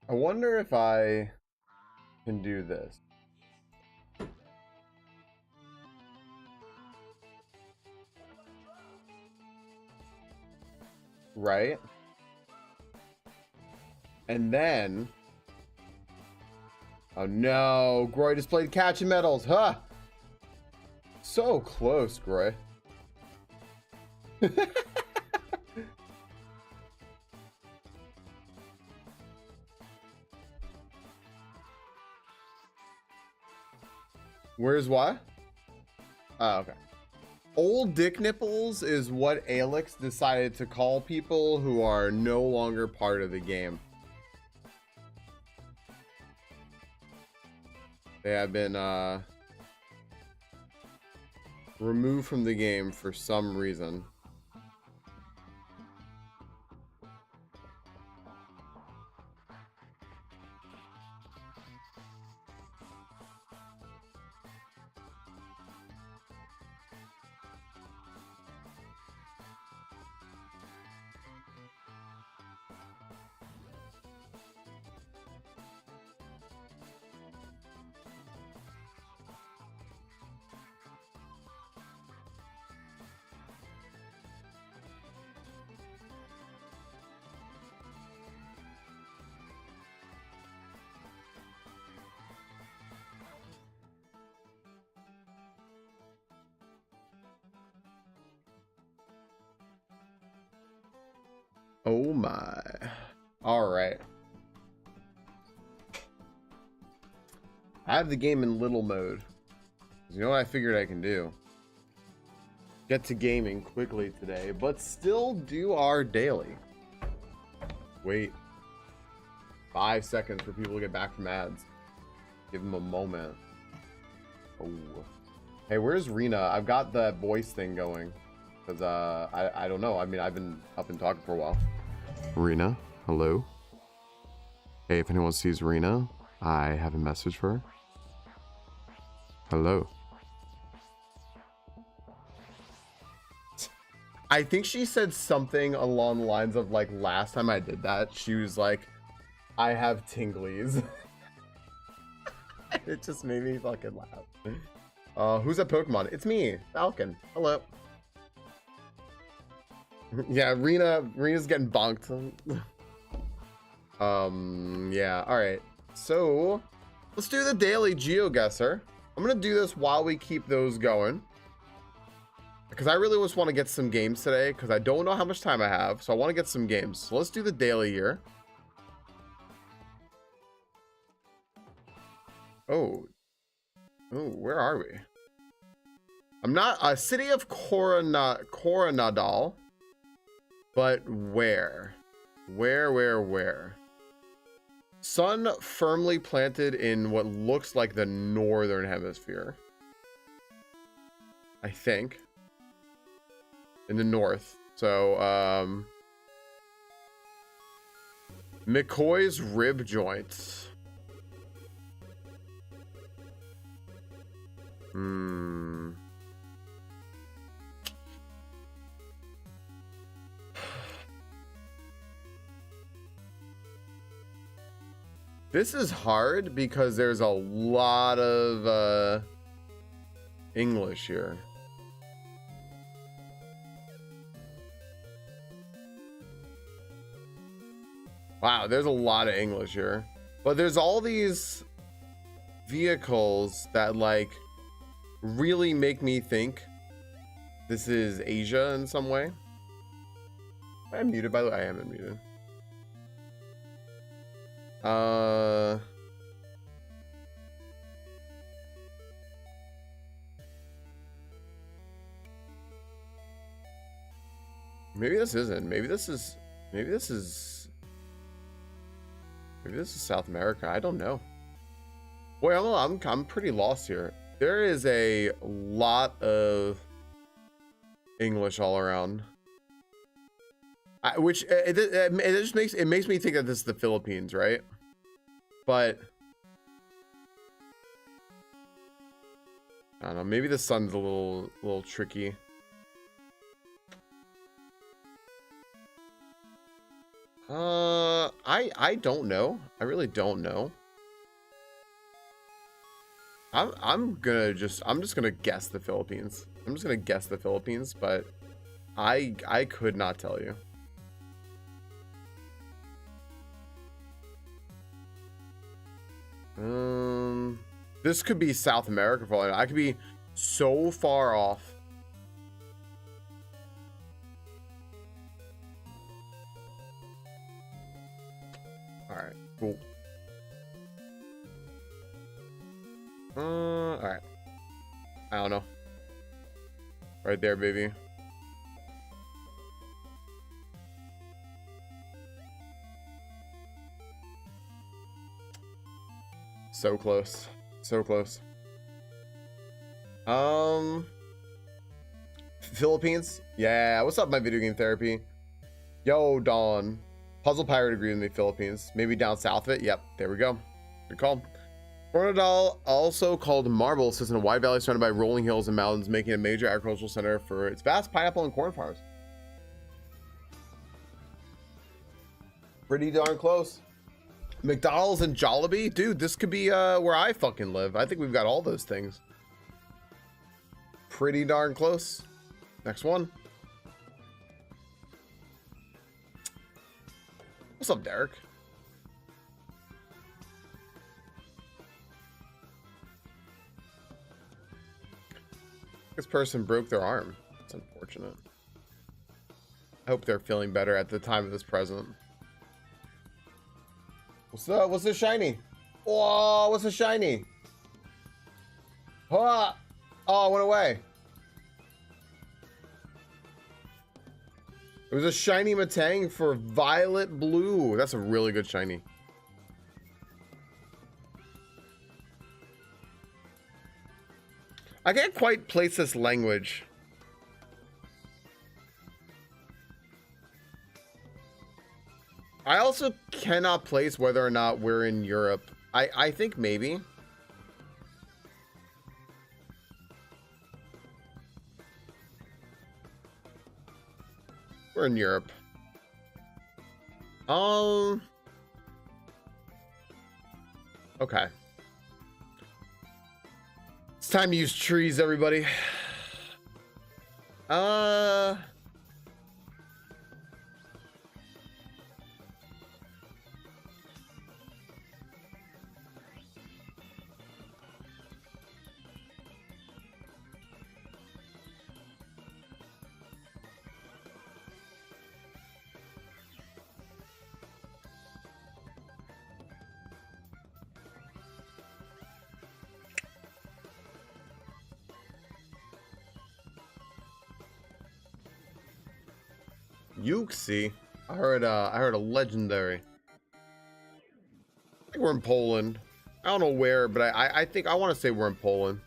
I wonder if I can do this. Right? And then... Oh no, Groy displayed catching medals, huh? So close, Groy. Where's what? Oh, okay. Old Dick Nipples is what Alex decided to call people who are no longer part of the game. They have been removed from the game for some reason. Oh my. All right. I have the game in little mode. You know what I figured I can do? Get to gaming quickly today, but still do our daily. Wait 5 seconds for people to get back from ads. Give them a moment. Oh. Hey, where's Rena? I've got that voice thing going. Because I don't know. I mean, I've been up and talking for a while. Rena, hello. Hey, if anyone sees Rena, I have a message for her. Hello. I think she said something along the lines of like last time I did that, she was like, I have tinglies. It just made me fucking laugh. Who's at Pokemon? It's me, Falcon. Hello. Yeah, Rena's getting bonked. Yeah, all right. So let's do the daily GeoGuessr. I'm gonna do this while we keep those going, because I really just want to get some games today, because I don't know how much time I have, so I want to get some games. So let's do the daily here. Oh, where are we? I'm not a city of Coronadal. But where? Where? Sun firmly planted in what looks like the northern hemisphere. I think. In the north. So, McCoy's rib joints. This is hard because there's a lot of English here. Wow, there's a lot of English here. But there's all these vehicles that like really make me think this is Asia in some way. Am I muted, by the way? I am muted. Maybe this isn't. Maybe this is South America. I don't know. Boy, I'm pretty lost here. There is a lot of English all around. Which it just makes me think that this is the Philippines, right? But I don't know. Maybe the sun's a little tricky. I don't know. I really don't know. I'm just gonna guess the Philippines. I'm just gonna guess the Philippines, but I could not tell you. This could be South America for all I know. I could be so far off. All right, cool. All right. I don't know. Right there, baby. So close. So close. Philippines? Yeah, what's up, my video game therapy? Yo, Dawn. Puzzle Pirate agreed with me, Philippines. Maybe down south of it. Yep, there we go. Good call. Coronadal, also called Marble, sits in a wide valley surrounded by rolling hills and mountains, making a major agricultural center for its vast pineapple and corn farms. Pretty darn close. McDonald's and Jollibee? Dude, this could be where I fucking live. I think we've got all those things. Pretty darn close. Next one. What's up, Derek? This person broke their arm. It's unfortunate. I hope they're feeling better at the time of this present. What's up? What's this shiny? Whoa, what's this shiny? Oh, it went away. It was a shiny Matang for violet blue. That's a really good shiny. I can't quite place this language. I also cannot place whether or not we're in Europe. I think maybe. We're in Europe. Okay. It's time to use trees, everybody. Yuxi. I heard a legendary. I think we're in Poland. I don't know where, but I think I want to say we're in Poland.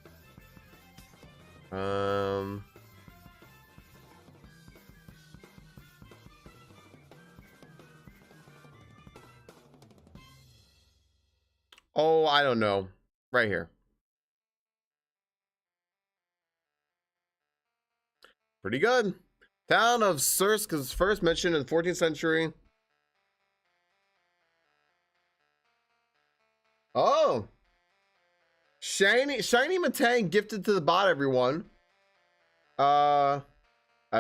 Oh, I don't know. Right here. Pretty good. Town of Sursk is first mentioned in the 14th century. Oh. Shiny Matang gifted to the bot, everyone. I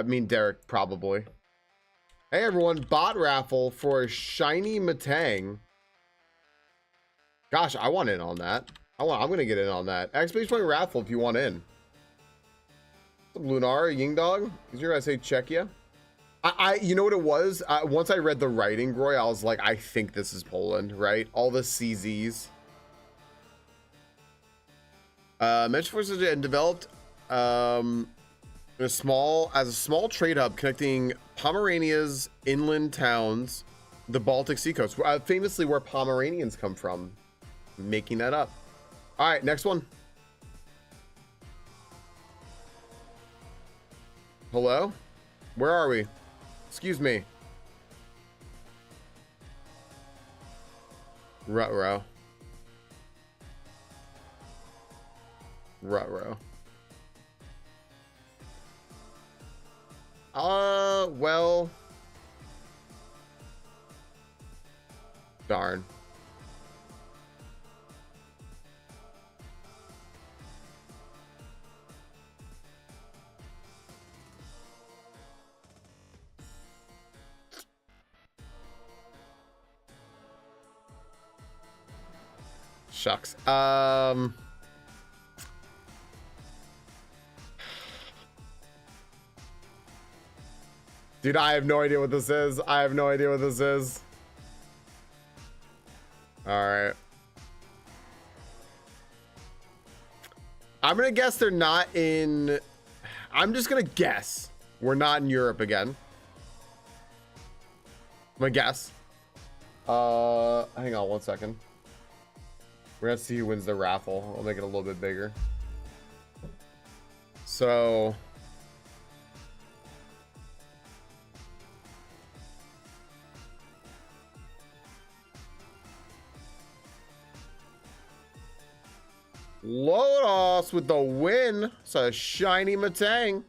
mean Derek, probably. Hey everyone, bot raffle for a shiny Matang. Gosh, I want in on that. I'm gonna get in on that. XP point raffle if you want in. Lunar, Ying Dog. Is your guy say Czechia? You know what it was? Once I read the writing, Roy, I was like, I think this is Poland, right? All the CZs. Mentioned forces and developed as a small trade hub connecting Pomerania's inland towns, the Baltic Sea coast, famously where Pomeranians come from. Making that up. All right, next one. Hello? Where are we? Excuse me. Ruh-roh. Ruh-roh. Well. Darn. Shucks. Dude, I have no idea what this is. I have no idea what this is. All right. I'm gonna guess they're not in. I'm just gonna guess we're not in Europe again. I'm gonna guess. Hang on 1 second. We're gonna see who wins the raffle. I'll make it a little bit bigger. So. Lodos with the win. It's a shiny Matang.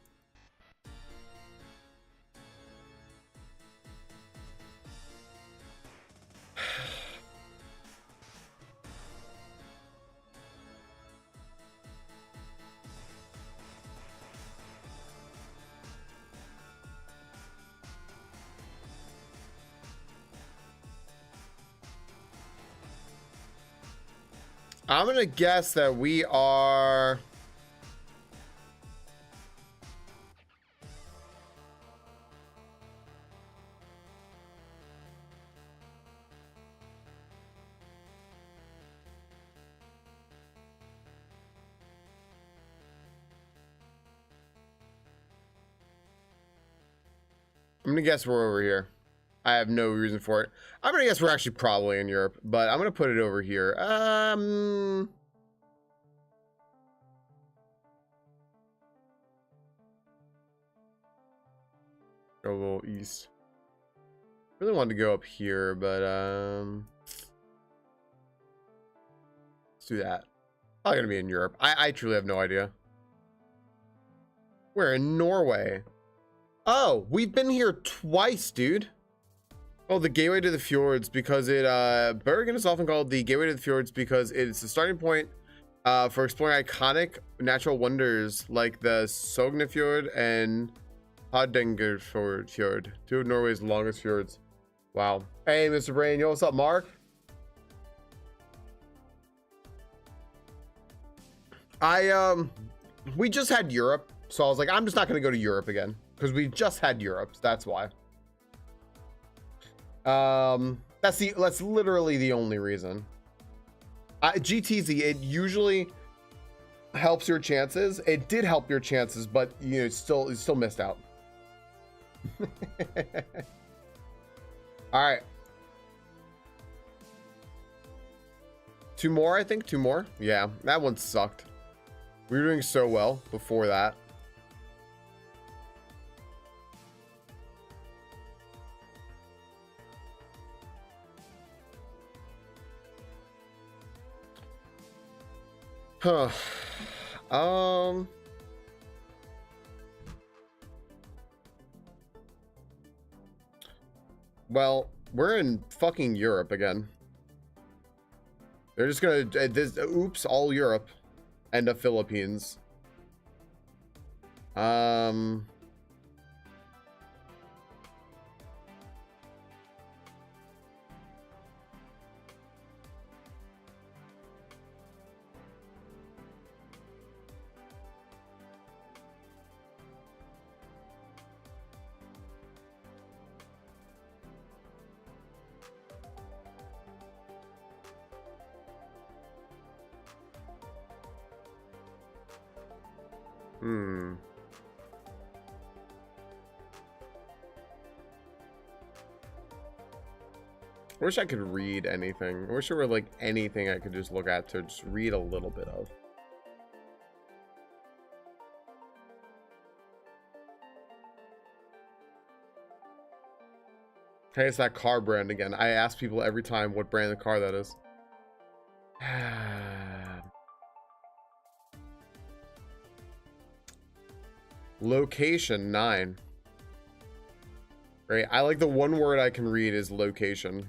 I'm gonna guess that we are. I'm gonna guess we're over here. I have no reason for it. I'm gonna guess we're actually probably in Europe, but I'm gonna put it over here. Go a little east. Really wanted to go up here, but let's do that. Probably gonna be in Europe. I truly have no idea. We're in Norway. Oh, we've been here twice, dude. Oh, the gateway to the fjords, because it Bergen is often called the gateway to the fjords because it's the starting point for exploring iconic natural wonders like the Sognefjord and Hardangerfjord, two of Norway's longest fjords. Wow. Hey, Mr. Brain, yo, what's up, Mark? We just had Europe, so I was like, I'm just not gonna go to Europe again because we just had Europe. So that's why. That's literally the only reason. GTZ, it usually helps your chances. It did help your chances, but you know, you still missed out. All right. 2 more, I think. 2 more. Yeah, that one sucked. We were doing so well before that. Huh. Well, we're in fucking Europe again. They're just gonna oops, all Europe and the Philippines. I wish I could read anything. I wish there were like anything I could just look at to just read a little bit of. Hey, it's that car brand again. I ask people every time what brand of car that is. Location 9. Right, I like the one word I can read is location.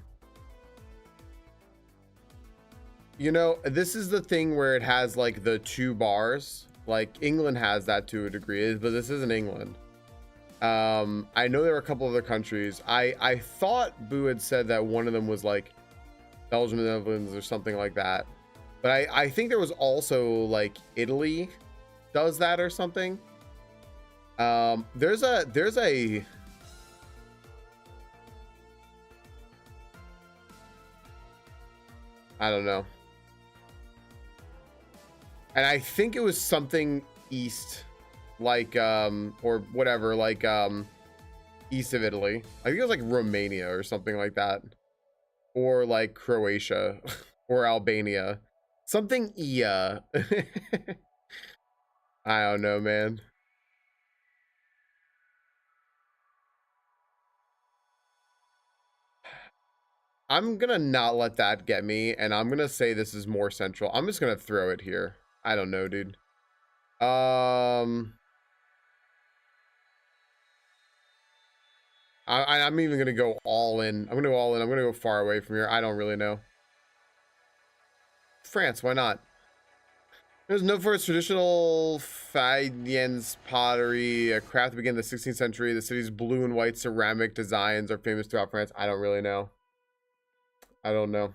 You know, this is the thing where it has like the 2 bars. Like England has that to a degree, but this isn't England. I know there were a couple other countries. I thought Boo had said that one of them was like Belgium and the Netherlands or something like that. But I think there was also like Italy does that or something. There's a I don't know. And I think it was something east, like or whatever, like east of Italy. I think it was like Romania or something like that, or like Croatia or Albania, something. Yeah. I don't know, man. I'm gonna not let that get me, and I'm gonna say this is more central. I'm just gonna throw it here. I don't know, dude. I'm even gonna go all in. I'm gonna go all in. I'm gonna go far away from here. I don't really know. France, why not? There's known for its traditional Faience pottery, a craft that began in the 16th century. The city's blue and white ceramic designs are famous throughout France. I don't really know. I don't know.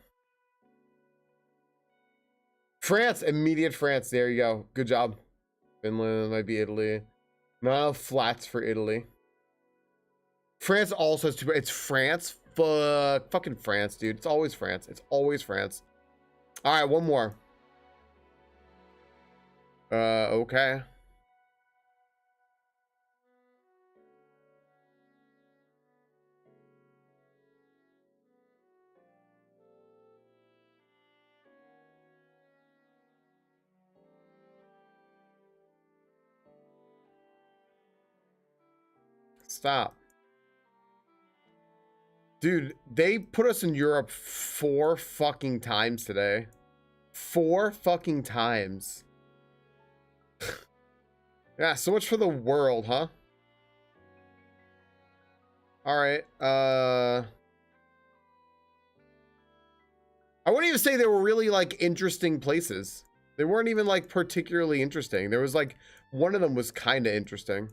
France, immediate France. There you go. Good job. Finland might be Italy. No flats for Italy. France also has 2. It's France. Fucking France, dude. It's always France. It's always France. All right, one more. Okay. Stop. Dude, they put us in Europe 4 fucking times today. 4 fucking times. Yeah, so much for the world, huh? All right. I wouldn't even say they were really like interesting places. They weren't even like particularly interesting. There was like one of them was kind of interesting.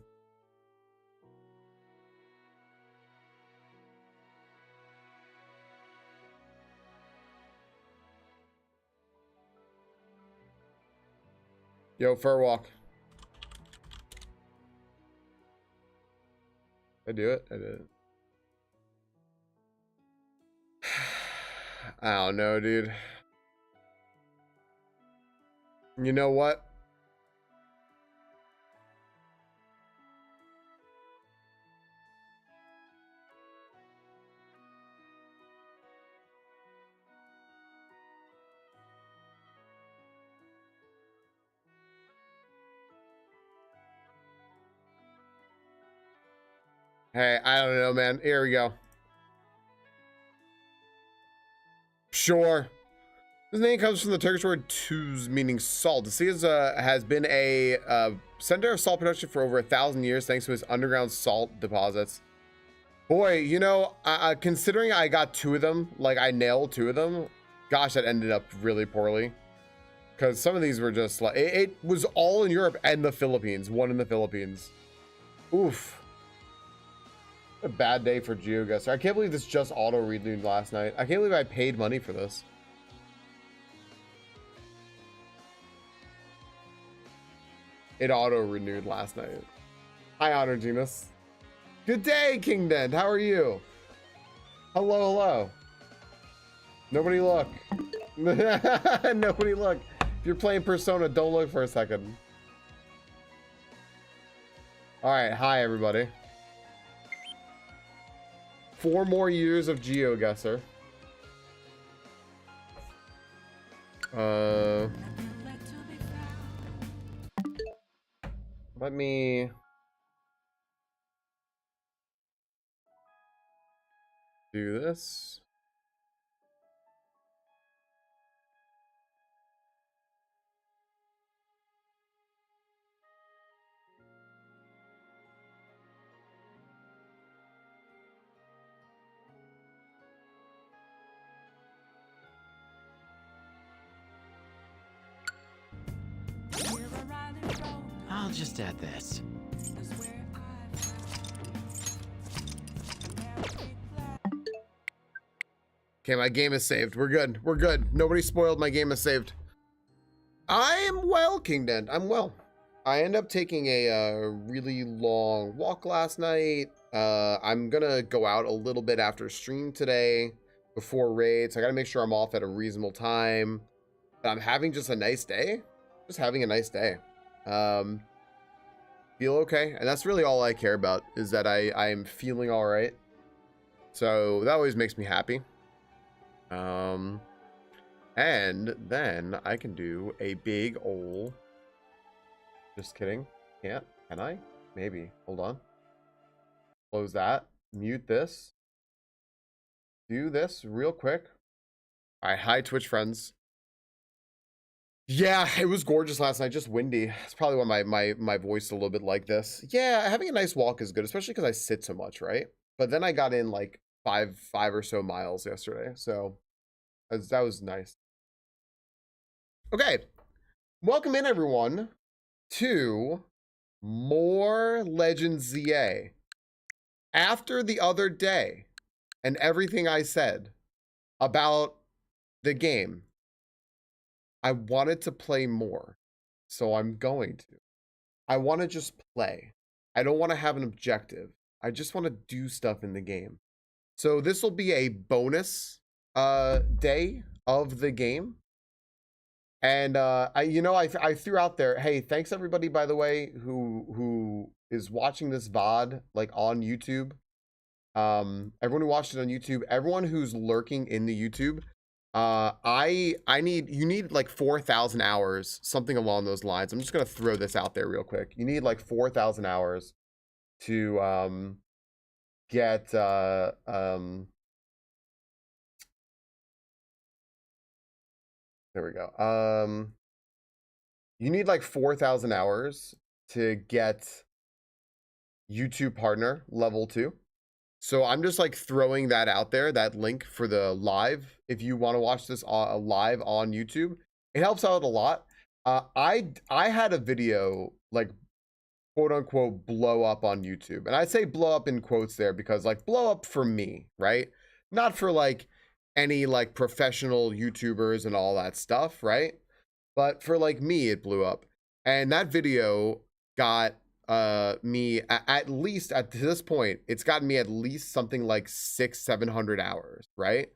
Yo, fur walk. I do it. I did it. I don't know, dude. You know what? Hey, I don't know, man. Here we go. Sure. His name comes from the Turkish word tuz, meaning salt. The city has been a center of salt production for over 1,000 years thanks to its underground salt deposits. Boy, you know, considering I got 2 of them, like I nailed 2 of them, gosh, that ended up really poorly. Because some of these were just like, it was all in Europe and the Philippines. 1 in the Philippines. Oof. A bad day for GeoGuessr. I can't believe this just auto-renewed last night. I can't believe I paid money for this. It auto-renewed last night. Hi, Honor Genus. Good day, King Dent. How are you? Hello, hello. Nobody look. Nobody look. If you're playing Persona, don't look for a second. All right, hi, everybody. 4 more years of GeoGuessr. Let me do this. I'll just add this. Okay, my game is saved. We're good. We're good. Nobody spoiled. My game is saved. I am well, Kingden. I'm well. I ended up taking a really long walk last night. I'm gonna go out a little bit after stream today before raids. I gotta make sure I'm off at a reasonable time. But I'm having just a nice day. Just having a nice day. Feel okay. And that's really all I care about, is that I'm feeling all right. So that always makes me happy. And then I can do a big ol'... Just kidding. Can't. Can I? Maybe. Hold on. Close that. Mute this. Do this real quick. All right. Hi, Twitch friends. Yeah, it was gorgeous last night. Just windy. It's probably why my voice is a little bit like this. Yeah, having a nice walk is good, especially because I sit so much, right? But then I got in like five or so miles yesterday. So that was nice. Okay. Welcome in, everyone, to more Legends ZA. After the other day and everything I said about the game, I wanted to play more, so I'm going to. I want to just play. I don't want to have an objective. I just want to do stuff in the game. So this will be a bonus day of the game. And I threw out there, hey, thanks everybody, by the way, who is watching this VOD like on YouTube. Everyone who watched it on YouTube, everyone who's lurking in the YouTube, you need like 4,000 hours, something along those lines. I'm just gonna throw this out there real quick. You need like 4,000 hours to get there we go. You need like 4,000 hours to get YouTube partner level 2. So I'm just like throwing that out there, that link for the live. If you want to watch this live on YouTube, it helps out a lot. I had a video like quote unquote blow up on YouTube. And I say blow up in quotes there because like blow up for me, right? Not for like any like professional YouTubers and all that stuff, right? But for like me, it blew up. And that video got me at least at this point, it's gotten me at least something like 600-700 hours, right?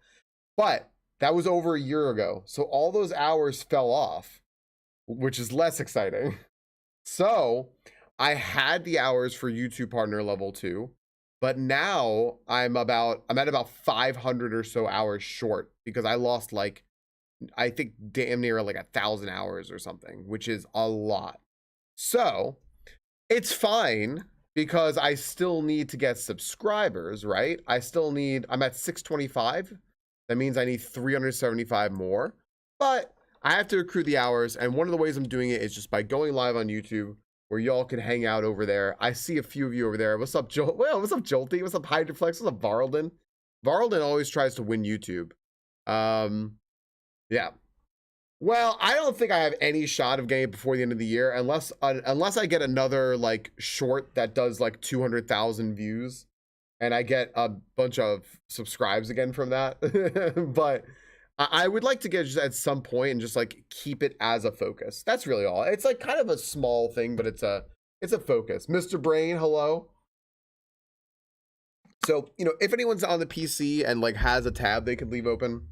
But that was over a year ago. So all those hours fell off, which is less exciting. So I had the hours for YouTube partner level 2, but now I'm at about 500 or so hours short because I lost like, I think damn near like 1,000 hours or something, which is a lot. So it's fine because I still need to get subscribers, right? I'm at 625. That means I need 375 more, but I have to accrue the hours. And one of the ways I'm doing it is just by going live on YouTube where y'all can hang out over there. I see a few of you over there. What's up, well, what's up, Jolty? What's up, Hydroflex? What's up, Varlden? Varlden always tries to win YouTube. Yeah. Well, I don't think I have any shot of getting it before the end of the year unless I get another like short that does like 200,000 views and I get a bunch of subscribes again from that. But I would like to get just at some point and just like keep it as a focus. That's really all. It's like kind of a small thing, but it's a focus. Mr. Brain, hello. So, you know, if anyone's on the PC and like has a tab they could leave open,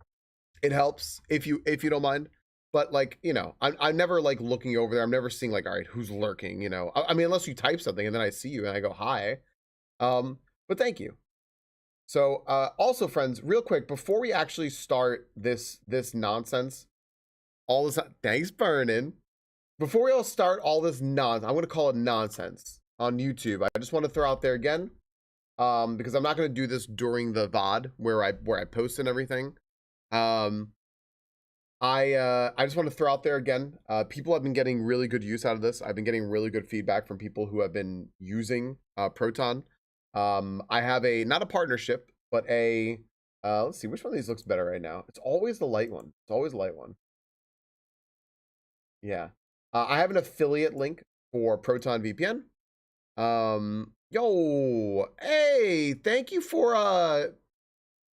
it helps if you don't mind. But like, you know, I'm never like looking over there. I'm never seeing like, all right, who's lurking, you know? I mean, unless you type something and then I see you and I go, hi. But thank you. So also, friends, real quick, before we actually start this nonsense, all this, thanks, Burnin. Before we all start all this nonsense, I'm going to call it nonsense on YouTube. I just want to throw out there again, because I'm not going to do this during the VOD where I post and everything. I just want to throw out there again, people have been getting really good use out of this. I've been getting really good feedback from people who have been using Proton. I have not a partnership, but let's see, which one of these looks better right now? It's always the light one. It's always the light one. Yeah. I have an affiliate link for Proton VPN. Yo, hey, thank you for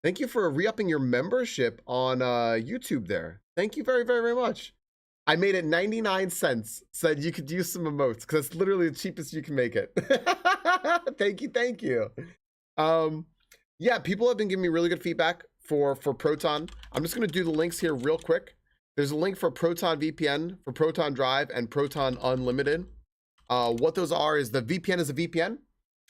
re-upping your membership on YouTube there. Thank you very, very, very much. I made it 99 cents so that you could use some emotes because it's literally the cheapest you can make it. Thank you, thank you. Yeah, people have been giving me really good feedback for Proton. I'm just gonna do the links here real quick. There's a link for Proton VPN, for Proton Drive, and Proton Unlimited. What those are is the VPN is a VPN.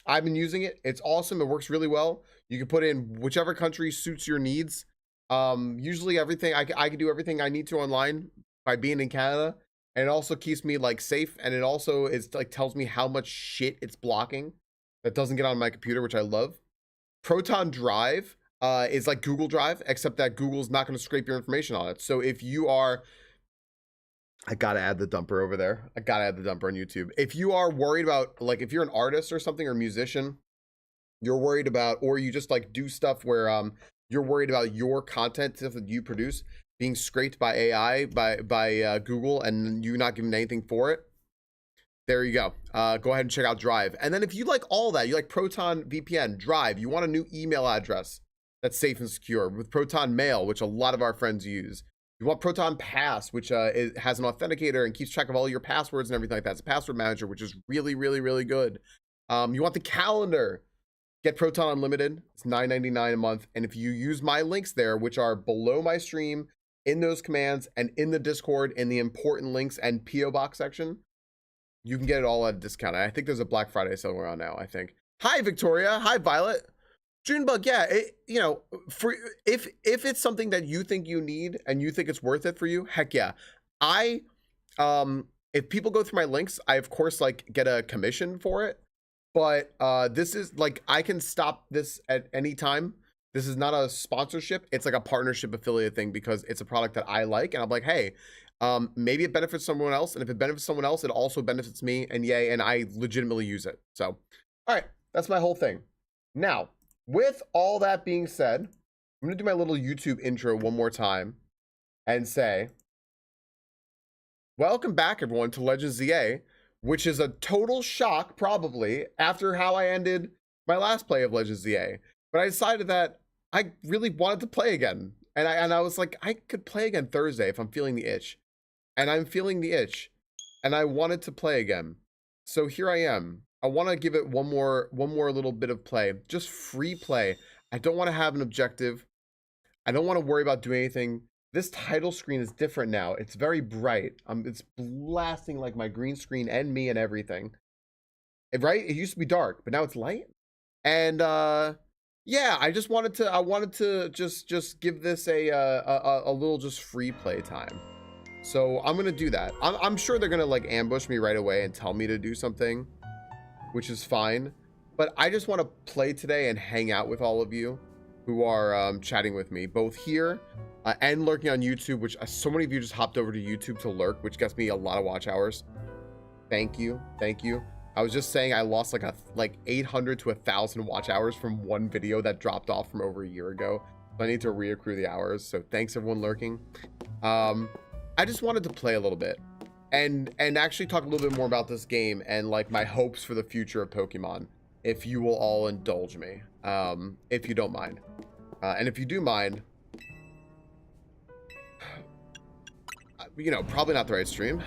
I've been using it. It's awesome. It works really well. You can put in whichever country suits your needs. Usually everything, I can do everything I need to online by being in Canada. And it also keeps me like safe. And it also is like tells me how much shit it's blocking that doesn't get on my computer, which I love. Proton Drive is like Google Drive, except that Google's not going to scrape your information on it. So if you are, I gotta add the dumper over there. I gotta add the dumper on YouTube. If you are worried about, like, if you're an artist or something or a musician, you're worried about, or you just like do stuff where you're worried about your content stuff that you produce being scraped by AI by Google and you not giving anything for it. There you go. Go ahead and check out Drive. And then if you like all that, you like Proton VPN, Drive, you want a new email address that's safe and secure with Proton Mail, which a lot of our friends use. You want Proton Pass, which has an authenticator and keeps track of all your passwords and everything like that. It's a password manager, which is really, really, really good. You want the calendar. Get Proton Unlimited. It's $9.99 a month. And if you use my links there, which are below my stream, in those commands, and in the Discord, in the important links and PO Box section, you can get it all at a discount. I think there's a Black Friday sale going on now, I think. Hi, Victoria. Hi, Violet. Junebug, yeah, you know, for if it's something that you think you need and you think it's worth it for you, heck yeah. If people go through my links, I of course like get a commission for it, but this is like, I can stop this at any time. This is not a sponsorship. It's like a partnership affiliate thing because it's a product that I like, and I'm like, hey, maybe it benefits someone else, and if it benefits someone else, it also benefits me, and yay, and I legitimately use it. So, all right, that's my whole thing. Now, with all that being said, I'm going to do my little YouTube intro one more time and say, welcome back, everyone, to Legends ZA, which is a total shock, probably, after how I ended my last play of Legends ZA. But I decided that I really wanted to play again. And I was like, I could play again Thursday if I'm feeling the itch. And I'm feeling the itch. And I wanted to play again. So here I am. I want to give it one more little bit of play, just free play. I don't want to have an objective. I don't want to worry about doing anything. This title screen is different now. It's very bright. It's blasting like my green screen and me and everything. Right? It used to be dark, but now it's light. And yeah, I wanted to just give this a little just free play time. So I'm gonna do that. I'm sure they're gonna like ambush me right away and tell me to do something, which is fine, but I just want to play today and hang out with all of you who are chatting with me, both here and lurking on YouTube, which so many of you just hopped over to YouTube to lurk, which gets me a lot of watch hours. Thank you. I was just saying I lost like 800 to 1,000 watch hours from one video that dropped off from over a year ago. So I need to reaccrue the hours. So thanks everyone lurking. I just wanted to play a little bit and actually talk a little bit more about this game and like my hopes for the future of Pokemon, if you will all indulge me, if you don't mind. And if you do mind, you know, probably not the right stream.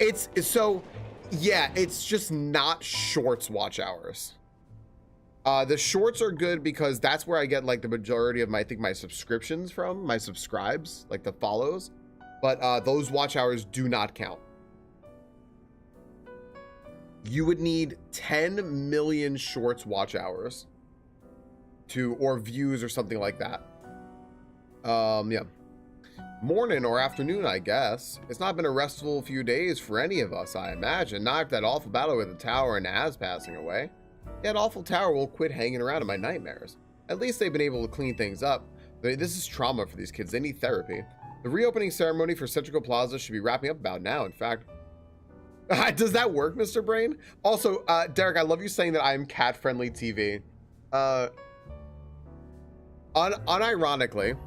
It's so, yeah, it's just not shorts watch hours. The shorts are good because that's where I get like the majority of my subscriptions from, my subscribes, like the follows. But those watch hours do not count. You would need 10 million shorts watch hours or views or something like that. Yeah. Morning or afternoon, I guess. It's not been a restful few days for any of us, I imagine. Not after that awful battle with the tower and Az passing away. That awful tower will quit hanging around in my nightmares. At least they've been able to clean things up. This is trauma for these kids. They need therapy. The reopening ceremony for Centrical Plaza should be wrapping up about now, in fact. Does that work, Mr. Brain? Also, Derek, I love you saying that I'm cat-friendly TV. Unironically,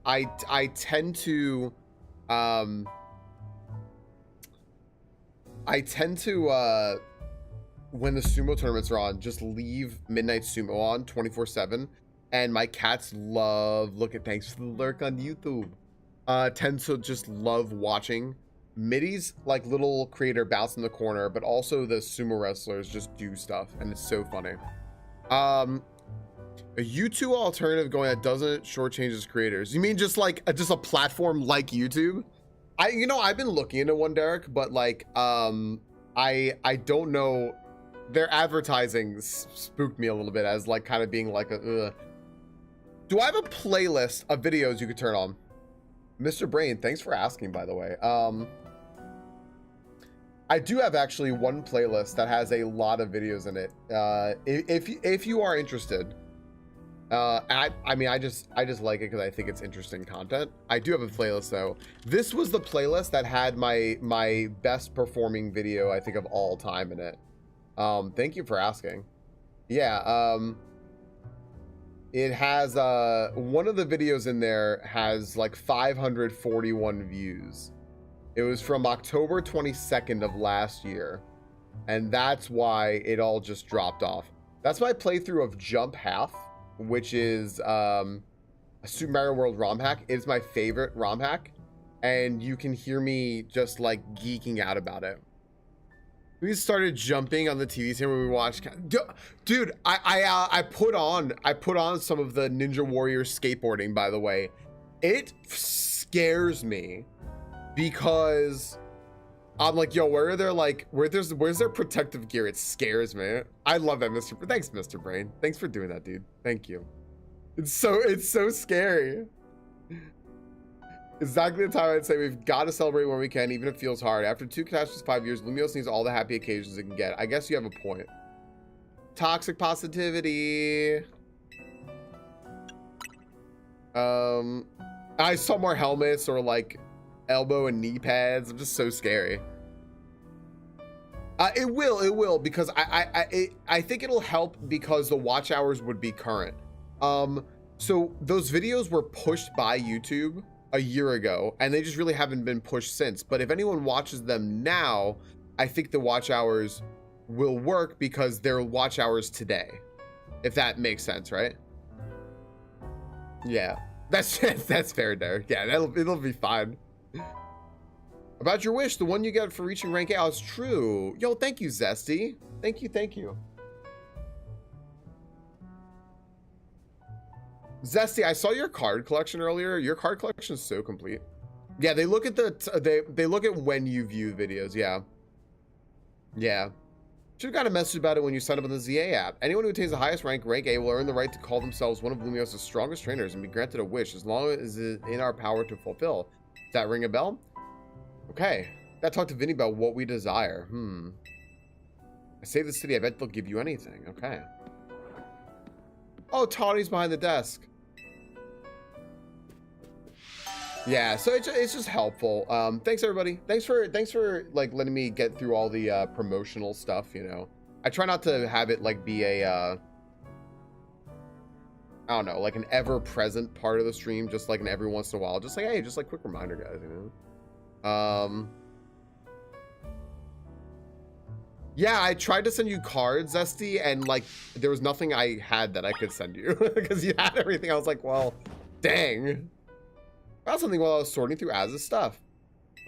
I tend to um when the sumo tournaments are on, just leave Midnight Sumo on 24/7, and my cats love thanks for the lurk on YouTube. Tend to just love watching middies, like little creator bounce in the corner, but also the sumo wrestlers just do stuff, and it's so funny. A YouTube alternative going that doesn't shortchange its creators. You mean just like just a platform like YouTube? I've been looking into one, Derek, but like I don't know. Their advertising spooked me a little bit as like kind of being like a Do I have a playlist of videos you could turn on? Mr. Brain, thanks for asking, by the way. I do have actually one playlist that has a lot of videos in it. If you are interested, I mean, I just like it because I think it's interesting content. I do have a playlist though. This was the playlist that had my best performing video, I think, of all time in it. Thank you for asking. Yeah, it has one of the videos in there has like 541 views. It was from October 22nd of last year, and that's why it all just dropped off. That's my playthrough of Jump Half, which is a Super Mario World ROM hack. It's my favorite ROM hack, and you can hear me just like geeking out about it. We started jumping on the TV screen when we watched. Dude, I put on some of the Ninja Warrior skateboarding. By the way, it scares me because I'm like, yo, where's their protective gear? It scares me. I love that, Mr. Thanks, Mr. Brain. Thanks for doing that, dude. Thank you. It's so scary. Exactly the time I'd say we've got to celebrate when we can, even if it feels hard. After 2 catastrophes, 5 years, Lumiose needs all the happy occasions it can get. I guess you have a point. Toxic positivity. I saw more helmets or like elbow and knee pads. I'm just so scary. It will because I think it'll help because the watch hours would be current. So those videos were pushed by YouTube a year ago, and they just really haven't been pushed since. But if anyone watches them now, I think the watch hours will work because they're watch hours today, if that makes sense, right? Yeah, that's fair, Derek. Yeah, it'll be fine. About your wish, the one you get for reaching rank 8. Oh, it's true. Yo, thank you, Zesty. Thank you. Zesty, I saw your card collection earlier. Your card collection is so complete. Yeah, they look at they look at when you view videos. Yeah. Should have got a message about it when you signed up on the ZA app. Anyone who attains the highest rank A, will earn the right to call themselves one of Lumiose's strongest trainers and be granted a wish as long as it is in our power to fulfill. Does that ring a bell? Okay. Gotta talk to Vinny about what we desire. I save the city. I bet they'll give you anything. Okay. Oh, Tawny's behind the desk. Yeah, so it's just helpful. Thanks everybody. Thanks for like letting me get through all the promotional stuff, you know. I try not to have it like be a I don't know, like an ever-present part of the stream, just like an every once in a while. Just like, hey, just like quick reminder, guys, you know. Yeah, I tried to send you cards, Zesty, and like there was nothing I had that I could send you because you had everything. I was like, well, dang. Found something while I was sorting through Az's stuff.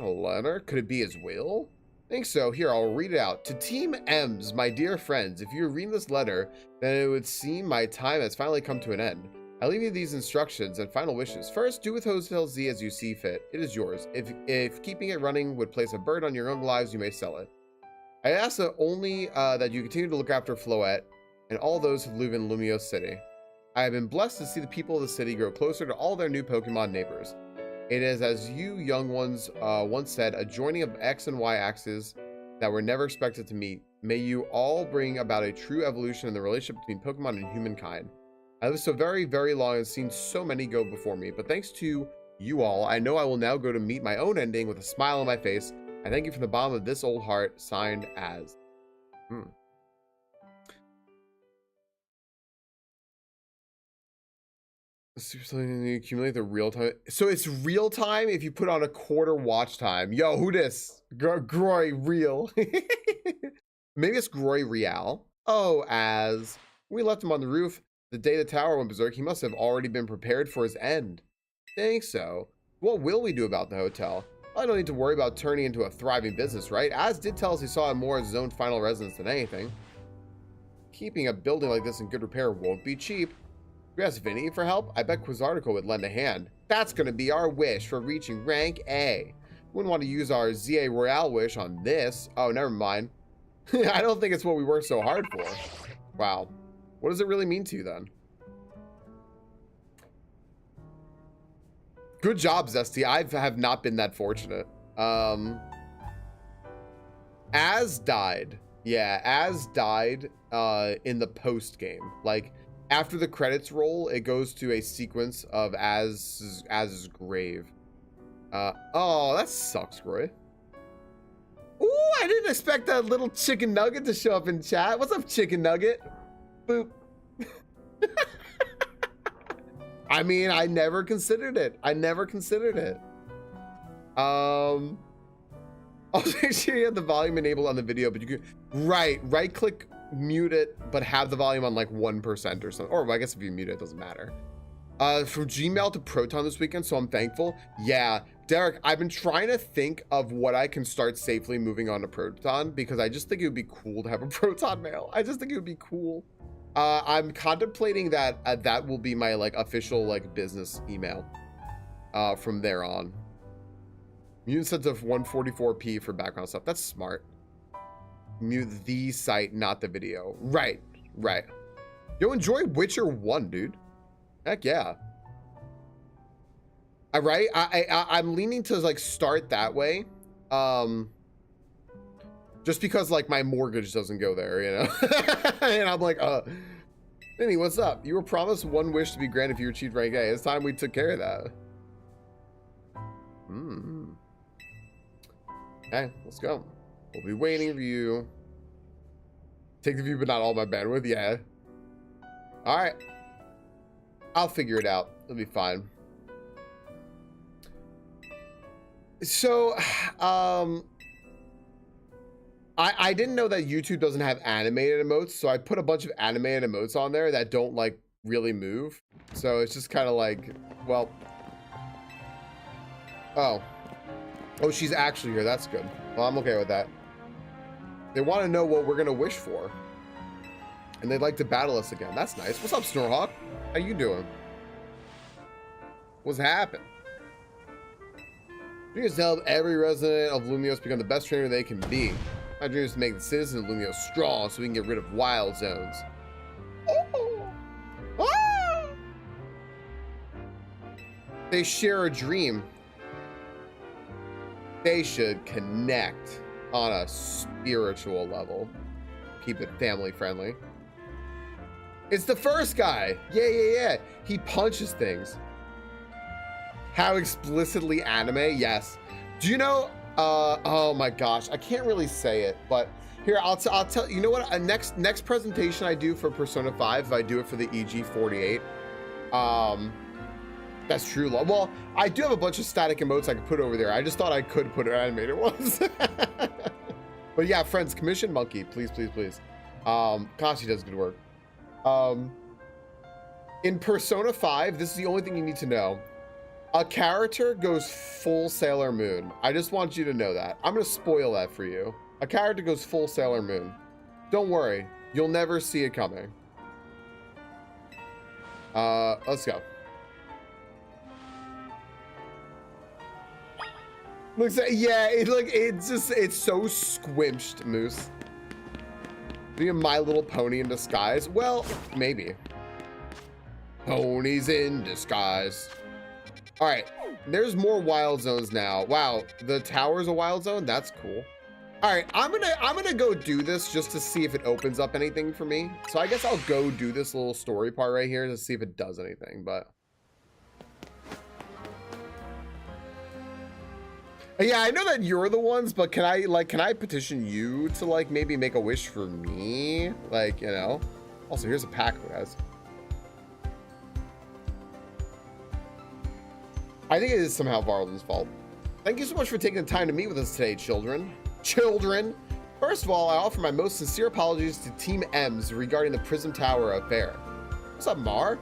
A letter? Could it be his will? I think so. Here, I'll read it out. To Team M's, my dear friends, if you're reading this letter, then it would seem my time has finally come to an end. I leave you these instructions and final wishes. First, do with Hotel Z as you see fit. It is yours. If keeping it running would place a burden on your own lives, you may sell it. I ask that only that you continue to look after Floette and all those who live in Lumiose City. I have been blessed to see the people of the city grow closer to all their new Pokemon neighbors. It is, as you young ones once said, a joining of X and Y axes that were never expected to meet. May you all bring about a true evolution in the relationship between Pokemon and humankind. I lived so very, very long and seen so many go before me, but thanks to you all, I know I will now go to meet my own ending with a smile on my face. I thank you from the bottom of this old heart, signed Az. You accumulate the real time. So it's real time if you put on a quarter watch time. Yo, who this? Groy real. Maybe it's Groy Real. Oh, as we left him on the roof the day the tower went berserk, he must have already been prepared for his end. Think so. What will we do about the hotel? I don't need to worry about turning into a thriving business, right? Az did tell us he saw it more as his own final residence than anything. Keeping a building like this in good repair won't be cheap. If we ask Vinny for help, I bet Quizarticle would lend a hand. That's going to be our wish for reaching rank A. Wouldn't want to use our ZA Royale wish on this. Oh, never mind. I don't think it's what we worked so hard for. Wow. What does it really mean to you then? Good job, Zesty. I have not been that fortunate. Az died. Yeah, Az died in the post game. Like, after the credits roll, it goes to a sequence of Az's grave. Oh, that sucks, Roy. Ooh, I didn't expect that little chicken nugget to show up in chat. What's up, chicken nugget? Boop. I mean, I never considered it. Also, make sure you have the volume enabled on the video, but you can right click, mute it, but have the volume on like 1% or something. Or I guess if you mute it, it doesn't matter. From Gmail to Proton this weekend, so I'm thankful. Yeah, Derek, I've been trying to think of what I can start safely moving on to Proton, because I just think it would be cool to have a Proton mail. I just think it would be cool. I'm contemplating that that will be my like official like business email from there on. Mute sets of 144p for background stuff. That's smart. Mute the site, not the video. Right. Yo, enjoy Witcher 1, dude. Heck yeah. All right, I'm leaning to like start that way. Just because like my mortgage doesn't go there, you know. And I'm like, Vinny, what's up? You were promised one wish to be granted if you achieved rank A. It's time we took care of that. Okay, let's go. We'll be waiting for you. Take the view, but not all my bandwidth. Yeah. All right. I'll figure it out. It'll be fine. So, I didn't know that YouTube doesn't have animated emotes, so I put a bunch of animated emotes on there that don't like really move. So it's just kind of like, well, oh, she's actually here. That's good. Well, I'm okay with that. They want to know what we're gonna wish for, and they'd like to battle us again. That's nice. What's up, Snorhawk? How you doing? What's happening? Dreams to help every resident of Lumios become the best trainer they can be. My dream is to make the citizens of Lumios strong so we can get rid of wild zones. Oh. Ah. They share a dream. They should connect on a spiritual level. Keep it family friendly. It's the first guy. Yeah. He punches things. How explicitly anime? Yes. Do you know? Oh my gosh, I can't really say it, but here I'll tell you know what. Next presentation I do for Persona 5, if I do it for the EG48. That's true. Well, I do have a bunch of static emotes I could put over there. I just thought I could put animated ones. But yeah, friends, commission Monkey, please. Gosh, he does good work. In Persona 5, this is the only thing you need to know. A character goes full Sailor Moon. I just want you to know that. I'm gonna spoil that for you. A character goes full Sailor Moon. Don't worry, you'll never see it coming. Let's go. Looks like, yeah, it's so squinched, Moose. Be a My Little Pony in disguise? Well, maybe. Ponies in disguise. All right, there's more wild zones now. Wow, the tower's a wild zone. That's cool. All right, I'm gonna go do this just to see if it opens up anything for me. So I guess I'll go do this little story part right here to see if it does anything. But yeah, I know that you're the ones, but can I petition you to like maybe make a wish for me? Like, you know. Also, here's a pack, guys. I think it is somehow Varlin's fault. Thank you so much for taking the time to meet with us today, children. Children! First of all, I offer my most sincere apologies to Team M's regarding the Prism Tower affair. What's up, Mar?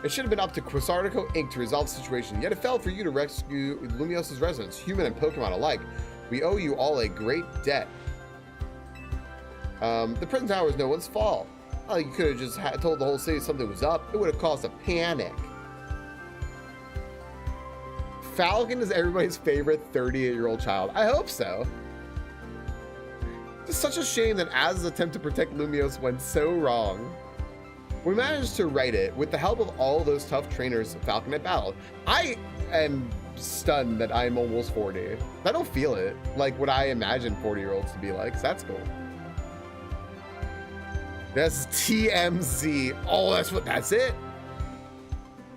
It should have been up to Quasartico Inc. to resolve the situation, yet it fell for you to rescue Lumios's residents, human and Pokemon alike. We owe you all a great debt. The Prism Tower is no one's fault. Oh, you could have just told the whole city something was up. It would have caused a panic. Falcon is everybody's favorite 38-year-old child. I hope so. It's such a shame that Az's attempt to protect Lumios went so wrong. We managed to right it with the help of all those tough trainers Falcon had battled. I am stunned that I'm almost 40. I don't feel it like what I imagine 40-year-olds to be like, so that's cool. That's TMZ. Oh, that's it?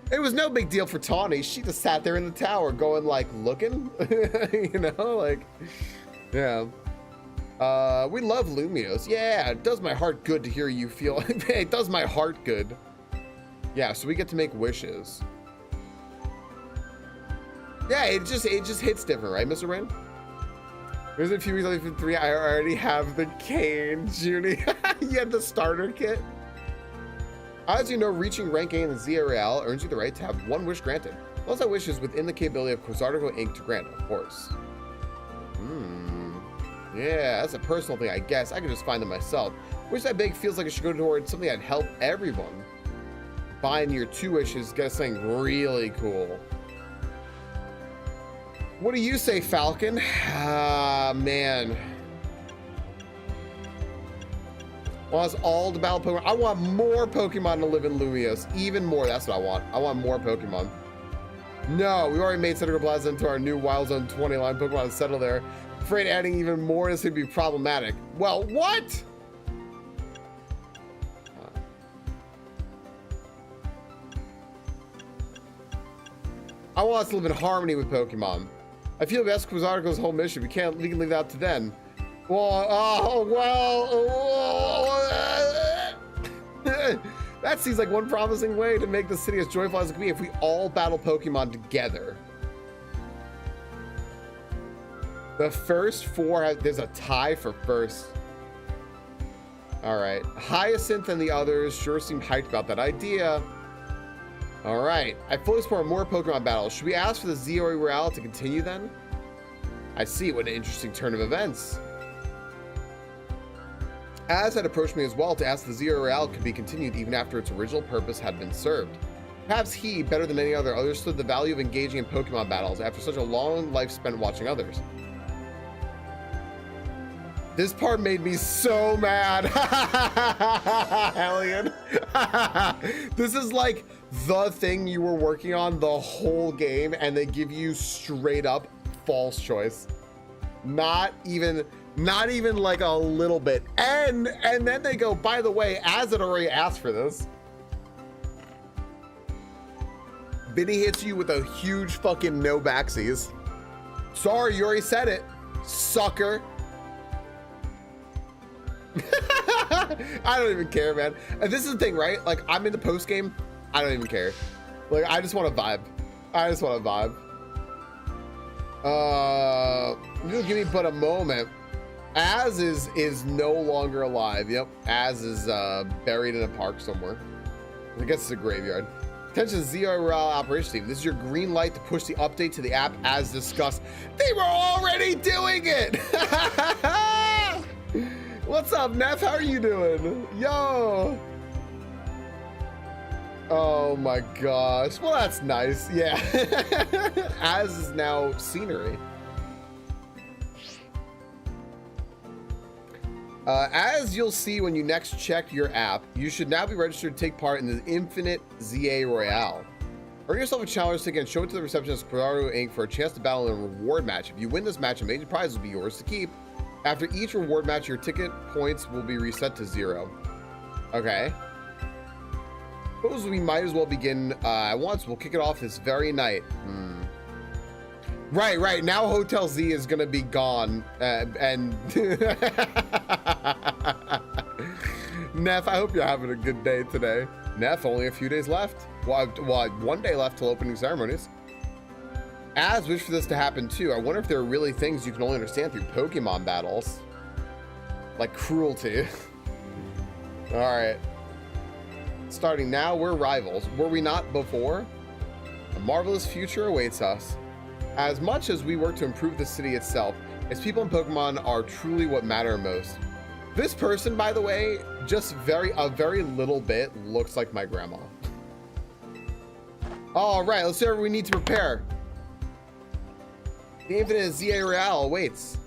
It was no big deal for Tawny. She just sat there in the tower going like, looking, you know, like, yeah. We love Lumios. Yeah, it does my heart good to hear you feel. It does my heart good. Yeah, so we get to make wishes. Yeah, it just hits different, right, Mr. Ren? There's a few weeks only for 3. I already have the cane, Junie. You had the starter kit. As you know, reaching rank A in the ZA Real earns you the right to have one wish granted. Most that wish is within the capability of Quasartico Inc. to grant, of course. Yeah, that's a personal thing, I guess. I could just find them myself. Wish that big feels like it should go towards something that'd help everyone. Buying your 2 wishes, get us something really cool. What do you say, Falcon? Ah, man. Well, that's all the battle Pokemon. I want more Pokemon to live in Lumios. Even more, that's what I want. I want more Pokemon. No, we already made Cedric Plaza into our new Wild Zone 20 line Pokemon to settle there. Afraid adding even more is going to be problematic. Well, what? I want us to live in harmony with Pokemon. I feel that's Quasartico's whole mission. We can leave that to them. Well, that seems like one promising way to make the city as joyful as it can be if we all battle Pokemon together. The first 4 there's a tie for first. All right, Hyacinth and the others sure seem hyped about that idea. All right, I fully support more Pokemon battles. Should we ask for the ZA Real to continue then? I see, what an interesting turn of events. Az had approached me as well to ask the ZA Real could be continued even after its original purpose had been served. Perhaps he, better than any other, understood the value of engaging in Pokemon battles after such a long life spent watching others. This part made me so mad. Hellion. This is like the thing you were working on the whole game and they give you straight up false choice. Not even like a little bit. And then they go, by the way, Az had already asked for this. Vinny hits you with a huge fucking no backsies. Sorry, you already said it, sucker. I don't even care, man. And this is the thing, right? Like, I'm in the post game. I don't even care. Like, I just want to vibe. I just want to vibe. Just give me but a moment. Az is no longer alive. Yep, Az is buried in a park somewhere. I guess it's a graveyard. Attention ZA Real Operations Team. This is your green light to push the update to the app as discussed. They were already doing it! What's up, Neff? How are you doing? Yo! Oh my gosh. Well, that's nice. Yeah. Az is now scenery. As you'll see when you next check your app, you should now be registered to take part in the Infinite ZA Royale. Earn yourself a challenge ticket and show it to the receptionist Quasartico Inc. for a chance to battle in a reward match. If you win this match, a major prize will be yours to keep. After each reward match, your ticket points will be reset to 0. Okay. Suppose we might as well begin at once. We'll kick it off this very night. Right. Now Hotel Z is gonna be gone, and Neff, I hope you're having a good day today. Neff, only a few days left. Well, 1 day left till opening ceremonies. Ads wish for this to happen too. I wonder if there are really things you can only understand through Pokemon battles. Like cruelty. Alright. Starting now, we're rivals. Were we not before? A marvelous future awaits us. As much as we work to improve the city itself, its people and Pokemon are truly what matter most. This person, by the way, just a very little bit looks like my grandma. All right, let's do what we need to prepare. The infinite ZA Real awaits.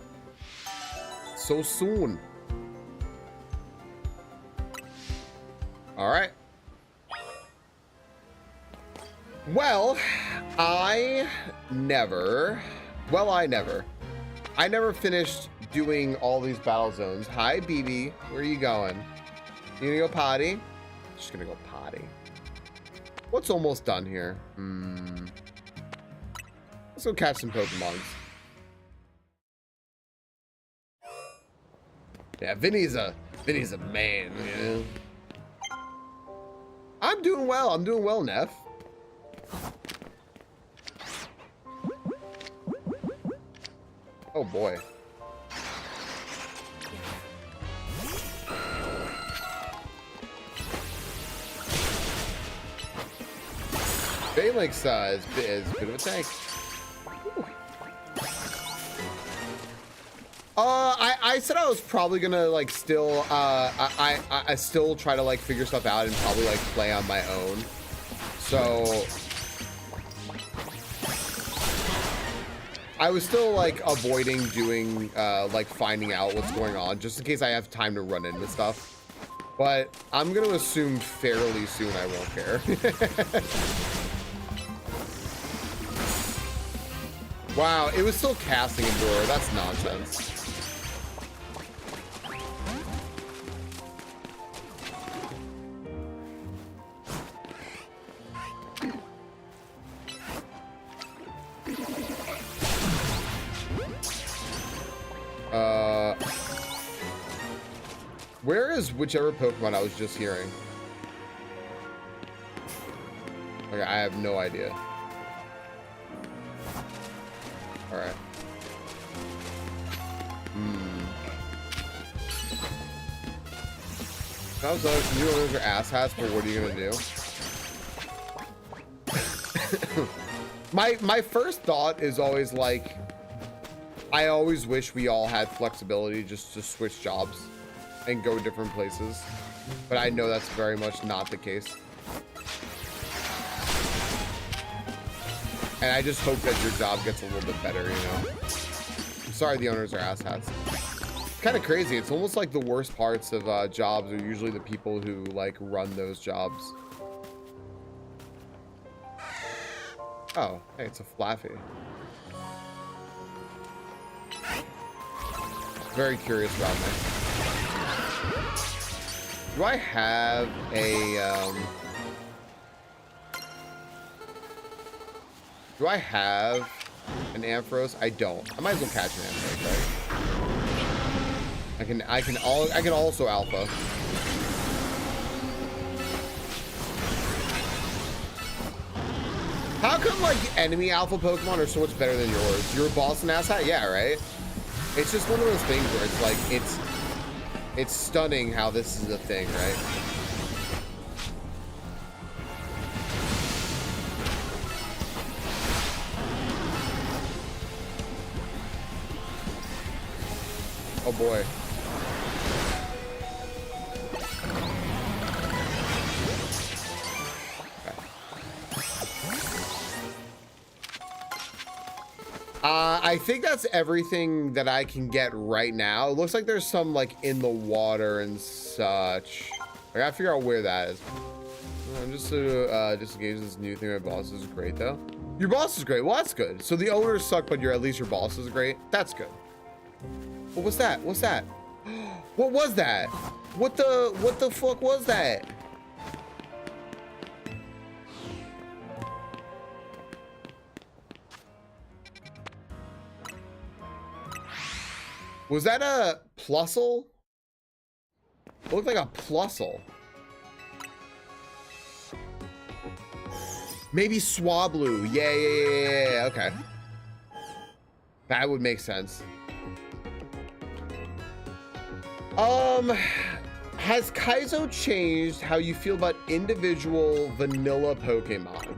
So soon. All right. Well, I never finished doing all these battle zones. Hi, BB. Where are you going? You gonna go potty? Just gonna go potty. What's almost done here? Let's go catch some Pokemons. Yeah, Vinny's a man, you know? I'm doing well, Neff. Oh boy. Phalanx is a bit of a tank. Ooh. I said I was probably gonna like still I still try to like figure stuff out and probably like play on my own. So I was still like avoiding doing like finding out what's going on just in case I have time to run into stuff. But I'm gonna assume fairly soon I won't care. Wow, it was still casting Endure. That's nonsense. Where is whichever Pokemon I was just hearing? Okay, I have no idea. All right. I was like, new owners are asshats, but what are you gonna do? My first thought is always like, I always wish we all had flexibility just to switch jobs and go different places, but I know that's very much not the case. And I just hope that your job gets a little bit better, you know? I'm sorry the owners are asshats. It's kind of crazy. It's almost like the worst parts of jobs are usually the people who like run those jobs. Oh, hey, it's a Flaffy. Very curious about me. Do I have a do I have an Ampharos? I don't. I might as well catch an Ampharos, right? I can also Alpha. How come like enemy Alpha Pokemon are so much better than yours? You're a Boston asshat? Yeah, right? It's just one of those things where it's like it's stunning how this is a thing, right? Oh boy. I think that's everything that I can get right now. It looks like there's some like in the water and such. I gotta figure out where that is. I'm just to disengage this new thing. My boss is great though. Your boss is great. Well, that's good. So the owners suck, but at least your boss is great. That's good. What was that? What's that? What was that? What the fuck was that? Was that a Plusle? It looked like a Plusle. Maybe Swablu. Yeah. Okay. That would make sense. Has Kaizo changed how you feel about individual vanilla Pokemon?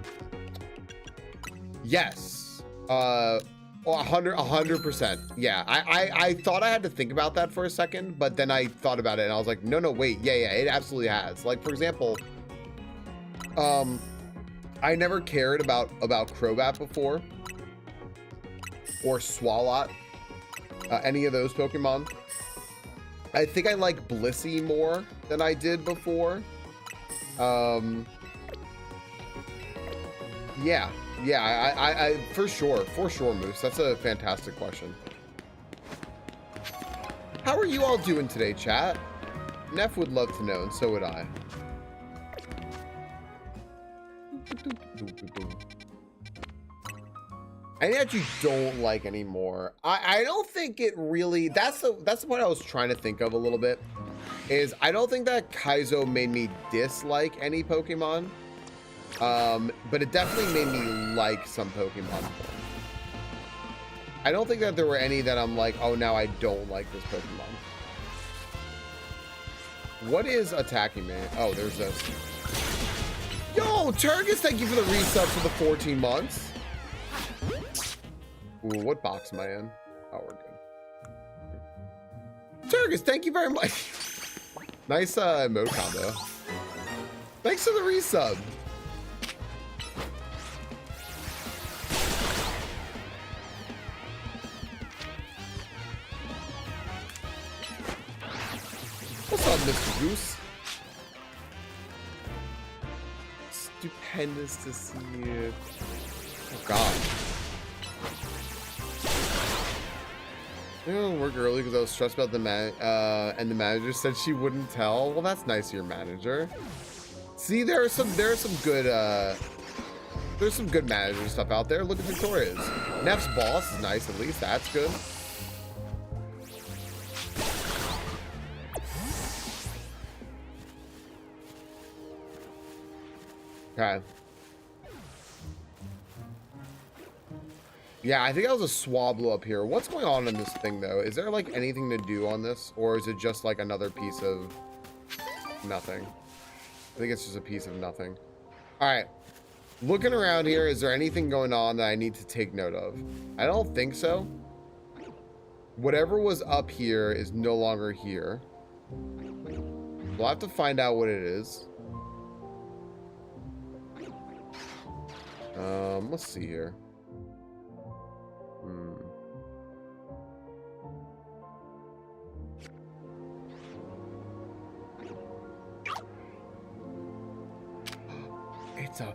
Yes. 100%. Yeah. I thought I had to think about that for a second, but then I thought about it and I was like, no, wait. Yeah, it absolutely has. Like, for example, I never cared about Crobat before, or Swalot, any of those Pokemon. I think I like Blissey more than I did before. Yeah, I for sure, Moose. That's a fantastic question. How are you all doing today, chat? Neff would love to know, and so would I. Any that you don't like anymore? I don't think it really. That's the point I was trying to think of a little bit. Is I don't think that Kaizo made me dislike any Pokemon, but it definitely made me like some Pokemon. I don't think that there were any that I'm like, oh, now I don't like this Pokemon. What is attacking me? Oh, there's this. Yo, Turgus, thank you for the resub for the 14 months. Ooh, what box am I in? Oh, we're good. Turgus, thank you very much. Nice mode combo. Thanks for the resub. What's up, Mr. Goose? Stupendous to see you. Oh, God. I work early because I was stressed about the and the manager said she wouldn't tell. Well, that's nice of your manager. See, there's some good manager stuff out there. Look at Victoria's. Neff's boss is nice, at least that's good. Okay. Yeah, I think that was a Swablu up here. What's going on in this thing, though? Is there, like, anything to do on this? Or is it just, like, another piece of nothing? I think it's just a piece of nothing. All right. Looking around here, is there anything going on that I need to take note of? I don't think so. Whatever was up here is no longer here. We'll have to find out what it is. Let's see here. It's a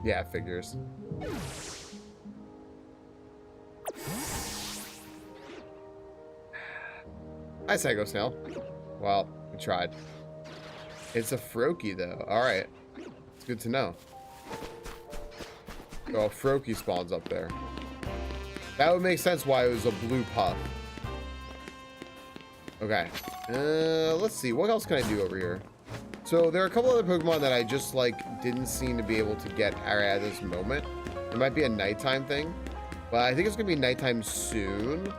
yeah, figures. Hi, Psycho Snail. Well, we tried. It's a Froakie, though. All right. It's good to know. Oh, a Froakie spawns up there. That would make sense why it was a blue puff. Okay. Let's see. What else can I do over here? So there are a couple other Pokemon that I just, like, didn't seem to be able to get at this moment. It might be a nighttime thing, but I think it's going to be nighttime soon.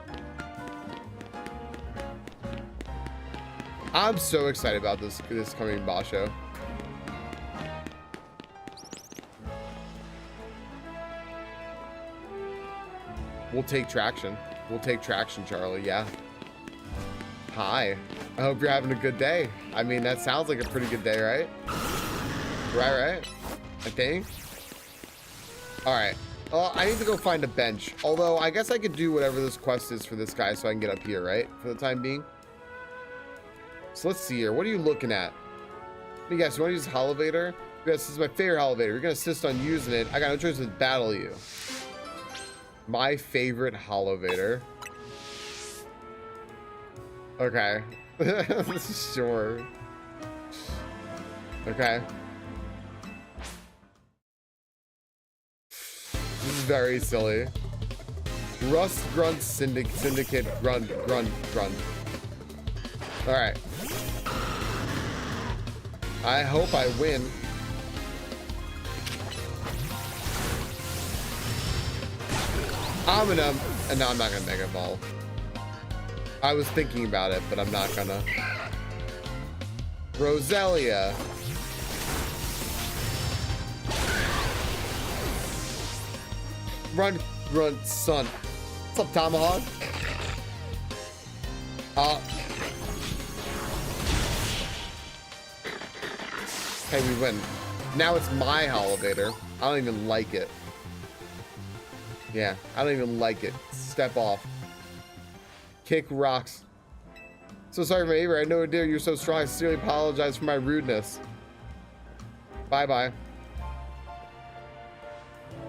I'm so excited about this coming Basho. We'll take traction. We'll take traction, Charlie. Yeah. Hi. I hope you're having a good day. I mean, that sounds like a pretty good day, right? Right? I think. All right. Well, I need to go find a bench. Although, I guess I could do whatever this quest is for this guy so I can get up here, right? For the time being. So let's see here. What are you looking at? Hey guys, you want to use Holovator? Yes, this is my favorite Holovator. You're going to insist on using it. I got no choice but to battle you. My favorite Holovator. Okay. Sure. Okay. This is very silly. Rust, grunt, syndicate, grunt. Alright. I hope I win. No, I'm not gonna Mega Ball. I was thinking about it, but I'm not gonna. Roselia. Run, son. What's up, Tomahawk? Okay, we win. Now it's my Holovator. I don't even like it. Yeah, I don't even like it. Step off. Kick rocks. So sorry, my neighbor. I know, dear, you're so strong. I sincerely apologize for my rudeness. Bye-bye.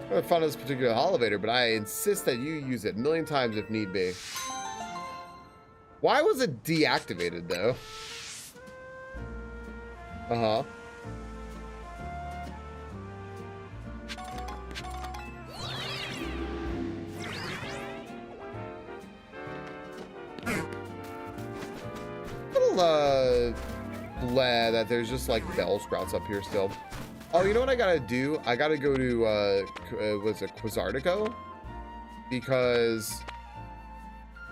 I'm not fond of this particular Holovator, but I insist that you use it a million times if need be. Why was it deactivated, though? Uh-huh. Glad that there's just like bell sprouts up here still. Oh, you know what I gotta do? I gotta go to was it Quizartico? Because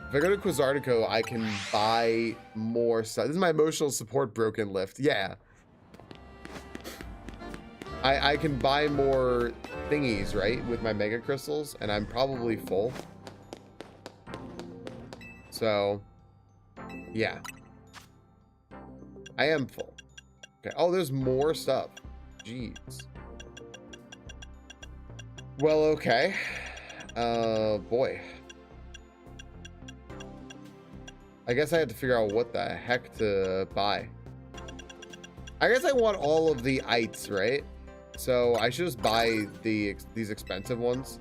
if I go to Quizartico, I can buy more stuff. This is my emotional support broken lift. Yeah. I can buy more thingies, right? With my mega crystals, and I'm probably full. So yeah. I am full. Okay. Oh, there's more stuff. Jeez. Well, okay. Boy. I guess I have to figure out what the heck to buy. I guess I want all of the ites, right? So I should just buy these expensive ones.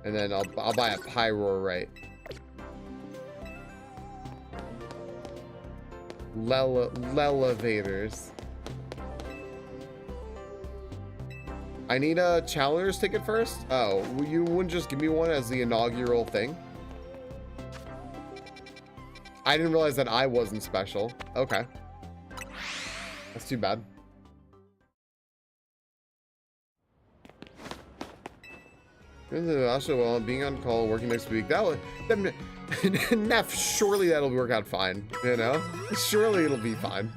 And then I'll buy a Pyroar, right? Lelevators. I need a Challenger's ticket first? Oh, you wouldn't just give me one as the inaugural thing? I didn't realize that I wasn't special. Okay. That's too bad. Also, well, being on call, working next week, Neff, surely that'll work out fine, you know? Surely it'll be fine.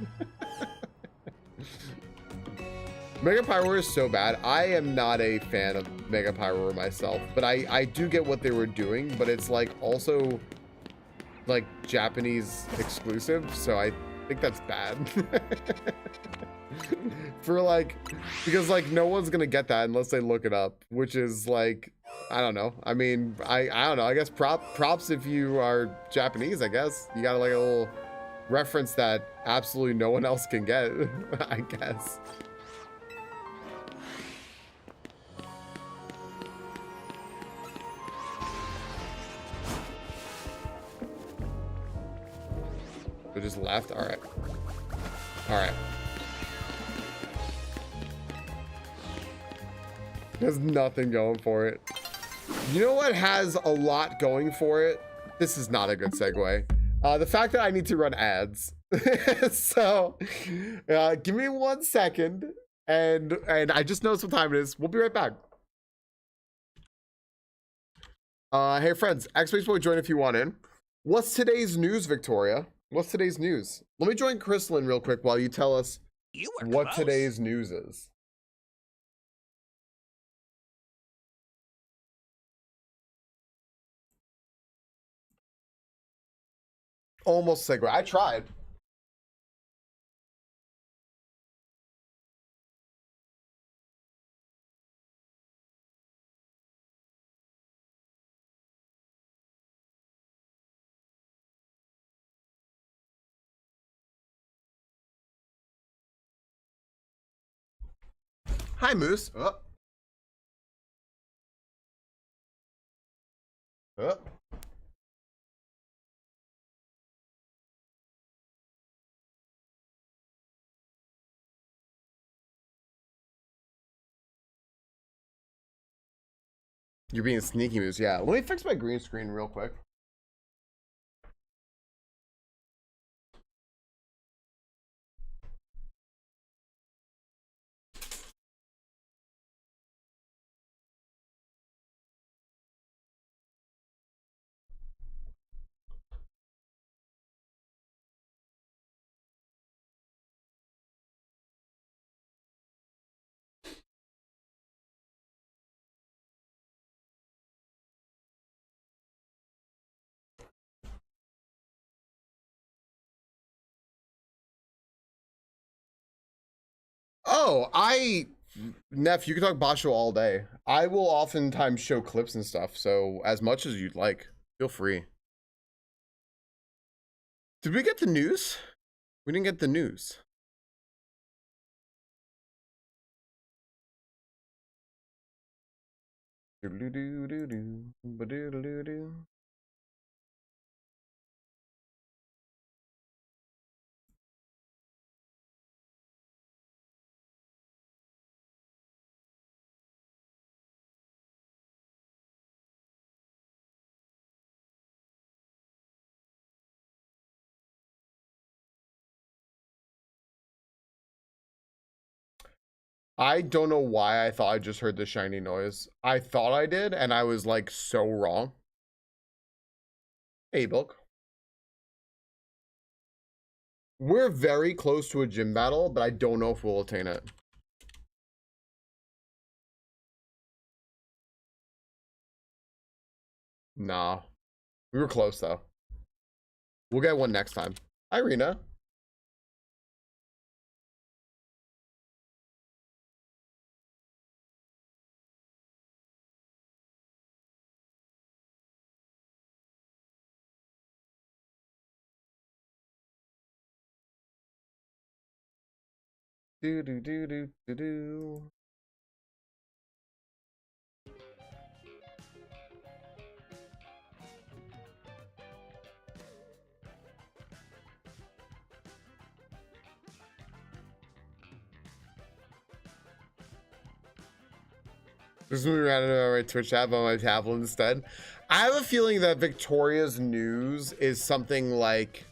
Mega Pyroar is so bad. I am not a fan of Mega Pyroar myself, but I do get what they were doing, but it's like also like Japanese exclusive, so I think that's bad. For like, because like no one's gonna get that unless they look it up, which is like, I don't know. I mean, I don't know. I guess props if you are Japanese, I guess. You got like a little reference that absolutely no one else can get, I guess. They just left? All right. All right. There's nothing going for it. You know what has a lot going for it? This is not a good segue. The fact that I need to run ads. So, give me 1 second, and I just noticed what time it is. We'll be right back. Hey friends, X-Baseball, join if you want in. What's today's news, Victoria? What's today's news? Let me join Crystalline real quick while you tell us what today's news is. Almost segue. I tried. Hi, Moose. Oh. Oh. You're being sneaky moose. Yeah. Let me fix my green screen real quick. Oh, Neff, you can talk Basho all day. I will oftentimes show clips and stuff, so as much as you'd like, feel free. Did we get the news? We didn't get the news. I don't know why I thought I just heard the shiny noise. I thought I did, and I was like so wrong. Hey, Bilk. We're very close to a gym battle, but I don't know if we'll attain it. Nah. We were close, though. We'll get one next time. Irina. Do do do do do do. Just moving around on my Twitch app on my tablet instead. I have a feeling that Victoria's news is something like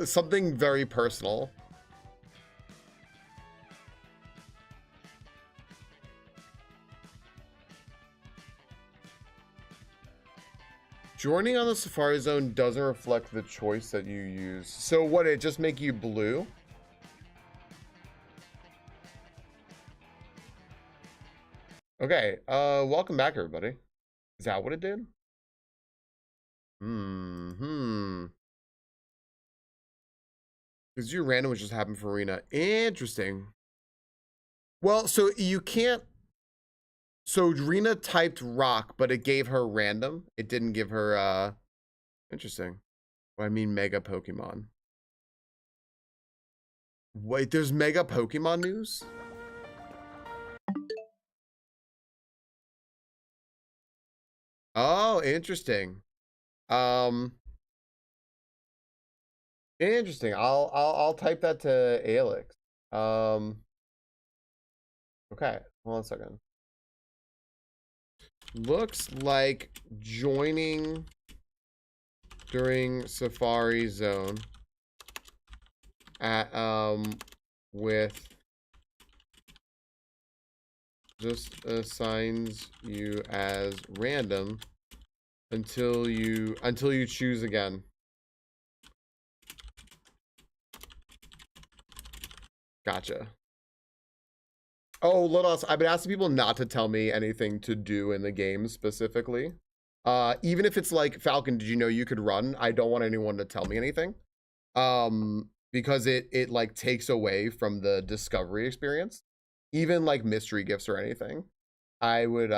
something very personal. Joining on the Safari Zone doesn't reflect the choice that you use. So what, it just make you blue? Okay, welcome back everybody. Is that what it did? Because your random was just happened for Arena. Interesting. Well, so you can't. So Rena typed rock, but it gave her random. It didn't give her interesting. Well, I mean mega Pokemon. Wait, there's mega Pokemon news? Oh, interesting. Interesting. I'll type that to Alex. Okay, hold on a second. Looks like joining during Safari Zone at with just assigns you as random until you choose again. Gotcha. Oh, Lodos, I've been asking people not to tell me anything to do in the game specifically. Even if it's like, Falcon, did you know you could run? I don't want anyone to tell me anything. Because it like takes away from the discovery experience. Even like mystery gifts or anything. I would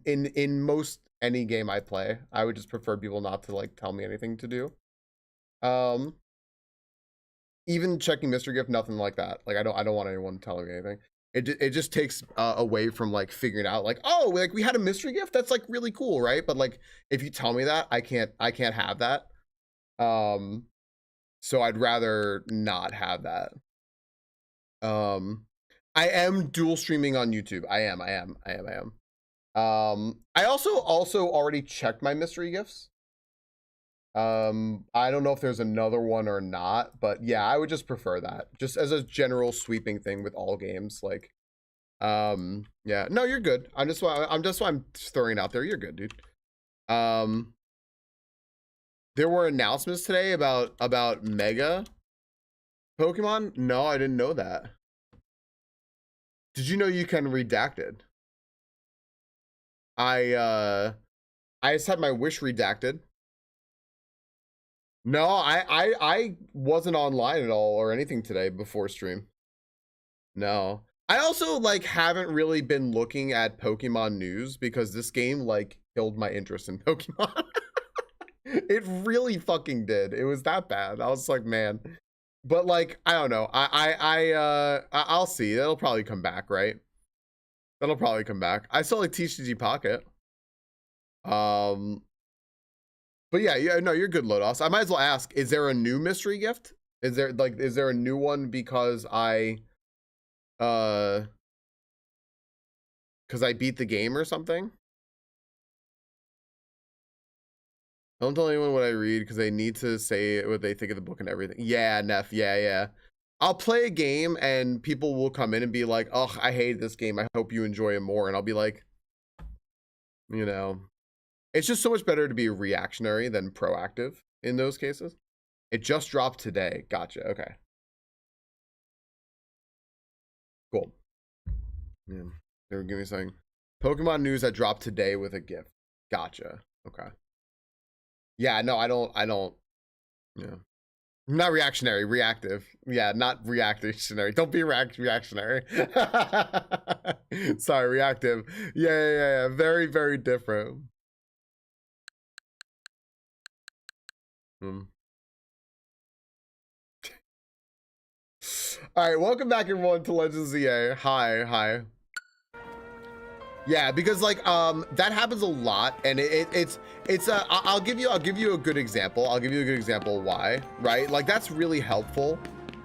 in most any game I play, I would just prefer people not to like tell me anything to do. Even checking mystery gift, nothing like that. Like I don't want anyone telling me anything. It just takes away from like figuring out like, oh, like we had a mystery gift, that's like really cool, right? But like if you tell me that, I can't have that. So I'd rather not have that. I am dual streaming on YouTube. I am. I also already checked my mystery gifts. I don't know if there's another one or not, but yeah, I would just prefer that. Just as a general sweeping thing with all games, like, yeah, no, you're good. I'm just throwing it out there. You're good, dude. There were announcements today about Mega Pokemon. No, I didn't know that. Did you know you can redact it? I just had my wish redacted. No, I wasn't online at all or anything today before stream. No. I also like haven't really been looking at Pokemon news because this game like killed my interest in Pokemon. It really fucking did. It was that bad. I was like, man. But like, I don't know. I'll see. That'll probably come back, right? That'll probably come back. I still like TCG Pocket. But yeah, no, you're good, Lodos. I might as well ask, is there a new mystery gift? Is there a new one because I beat the game or something? Don't tell anyone what I read because they need to say what they think of the book and everything. Yeah, Neff, yeah. I'll play a game and people will come in and be like, oh, I hate this game. I hope you enjoy it more. And I'll be like, you know, it's just so much better to be reactionary than proactive in those cases. It just dropped today. Gotcha. Okay. Cool. Yeah. They were giving me something. Pokemon news that dropped today with a gift. Gotcha. Okay. Yeah, no, I don't, yeah. Not reactionary, reactive. Yeah, not reactionary. Don't be reactionary. Sorry, reactive. Yeah. Very, very different. All right, welcome back everyone to Legends ZA. Hi. Yeah, because like that happens a lot, and it's I'll give you a good example. I'll give you a good example why, right? Like that's really helpful.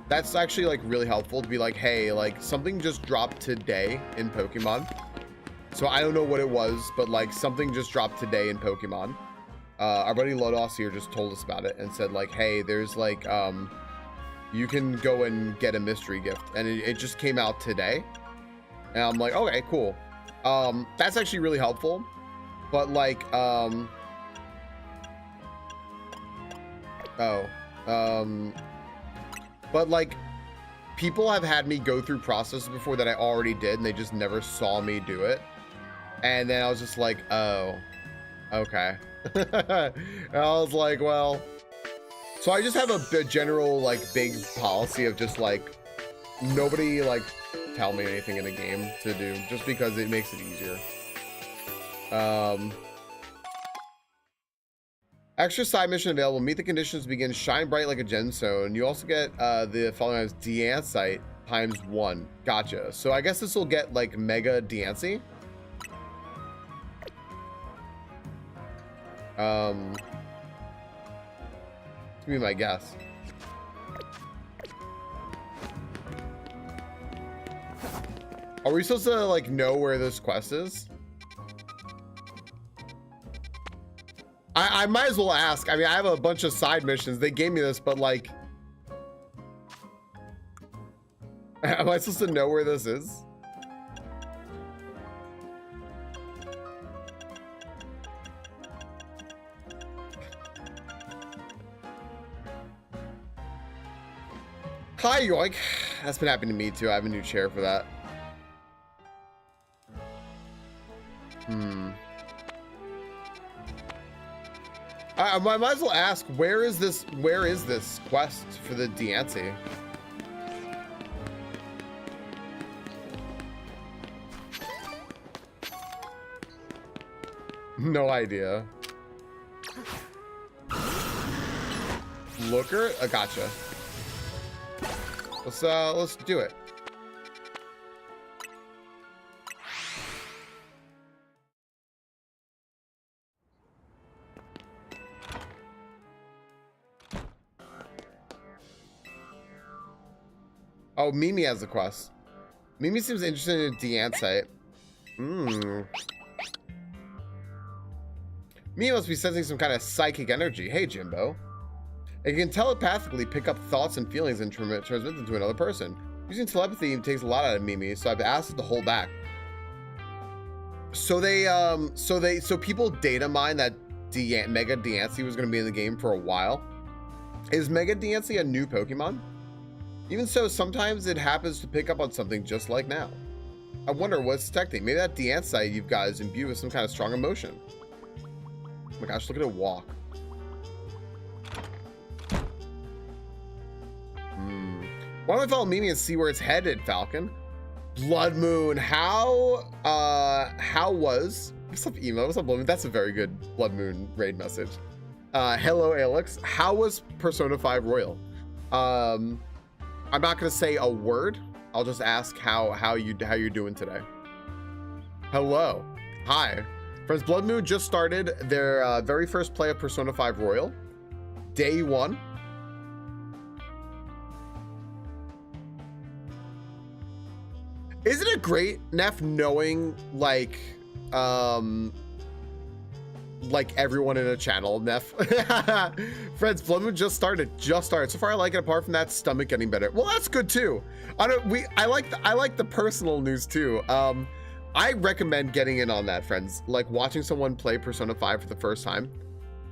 That's actually like really helpful to be like, hey, like something just dropped today in Pokemon. So I don't know what it was, but like something just dropped today in Pokemon. Our buddy Lodos here just told us about it and said like, hey, there's like you can go and get a mystery gift, and it just came out today. And I'm like, okay, cool. That's actually really helpful, but like, but like, people have had me go through processes before that I already did, and they just never saw me do it. And then I was just like, oh, okay. And I was like, well, so I just have a general like big policy of just like, nobody like tell me anything in a game to do just because it makes it easier. Extra side mission available. Meet the conditions to begin. Shine bright like a gemstone. You also get the following as Deancite ×1. Gotcha. So I guess this will get like Mega Deancey. That's gonna be my guess. Are we supposed to like know where this quest is? I might as well ask. I mean, I have a bunch of side missions. They gave me this, but like, am I supposed to know where this is? Hi, Yoink. That's been happening to me too. I have a new chair for that. I might as well ask, where is this quest for the Deancey? No idea. Looker? I gotcha. Let's do it. Oh, Mimi has the quest. Mimi seems interested in a Deansite. Mimi must be sensing some kind of psychic energy. Hey, Jimbo. It can telepathically pick up thoughts and feelings and transmit them to another person. Using telepathy takes a lot out of Mimi, so I've asked it to hold back. So people data mine that Mega Diancie was going to be in the game for a while. Is Mega Diancie a new Pokemon? Even so, sometimes it happens to pick up on something just like now. I wonder what's detecting. Maybe that Deansite you've got is imbued with some kind of strong emotion. Oh my gosh, look at it walk. Why don't we follow Mimi and see where it's headed, Falcon? Blood Moon, how was... What's up, Emo? What's up, Blood Moon? That's a very good Blood Moon raid message. Hello, Alex. How was Persona 5 Royal? I'm not gonna say a word. I'll just ask how you're doing today. Hello. Hi. Friends, Blood Moon just started their very first play of Persona 5 Royal. Day 1. Isn't it great, Neff, knowing like everyone in a channel, Neff? Friends, Blood Moon just started. So far I like it, apart from that stomach getting better. Well, that's good too. I like the personal news too. I recommend getting in on that, friends. Like watching someone play Persona 5 for the first time.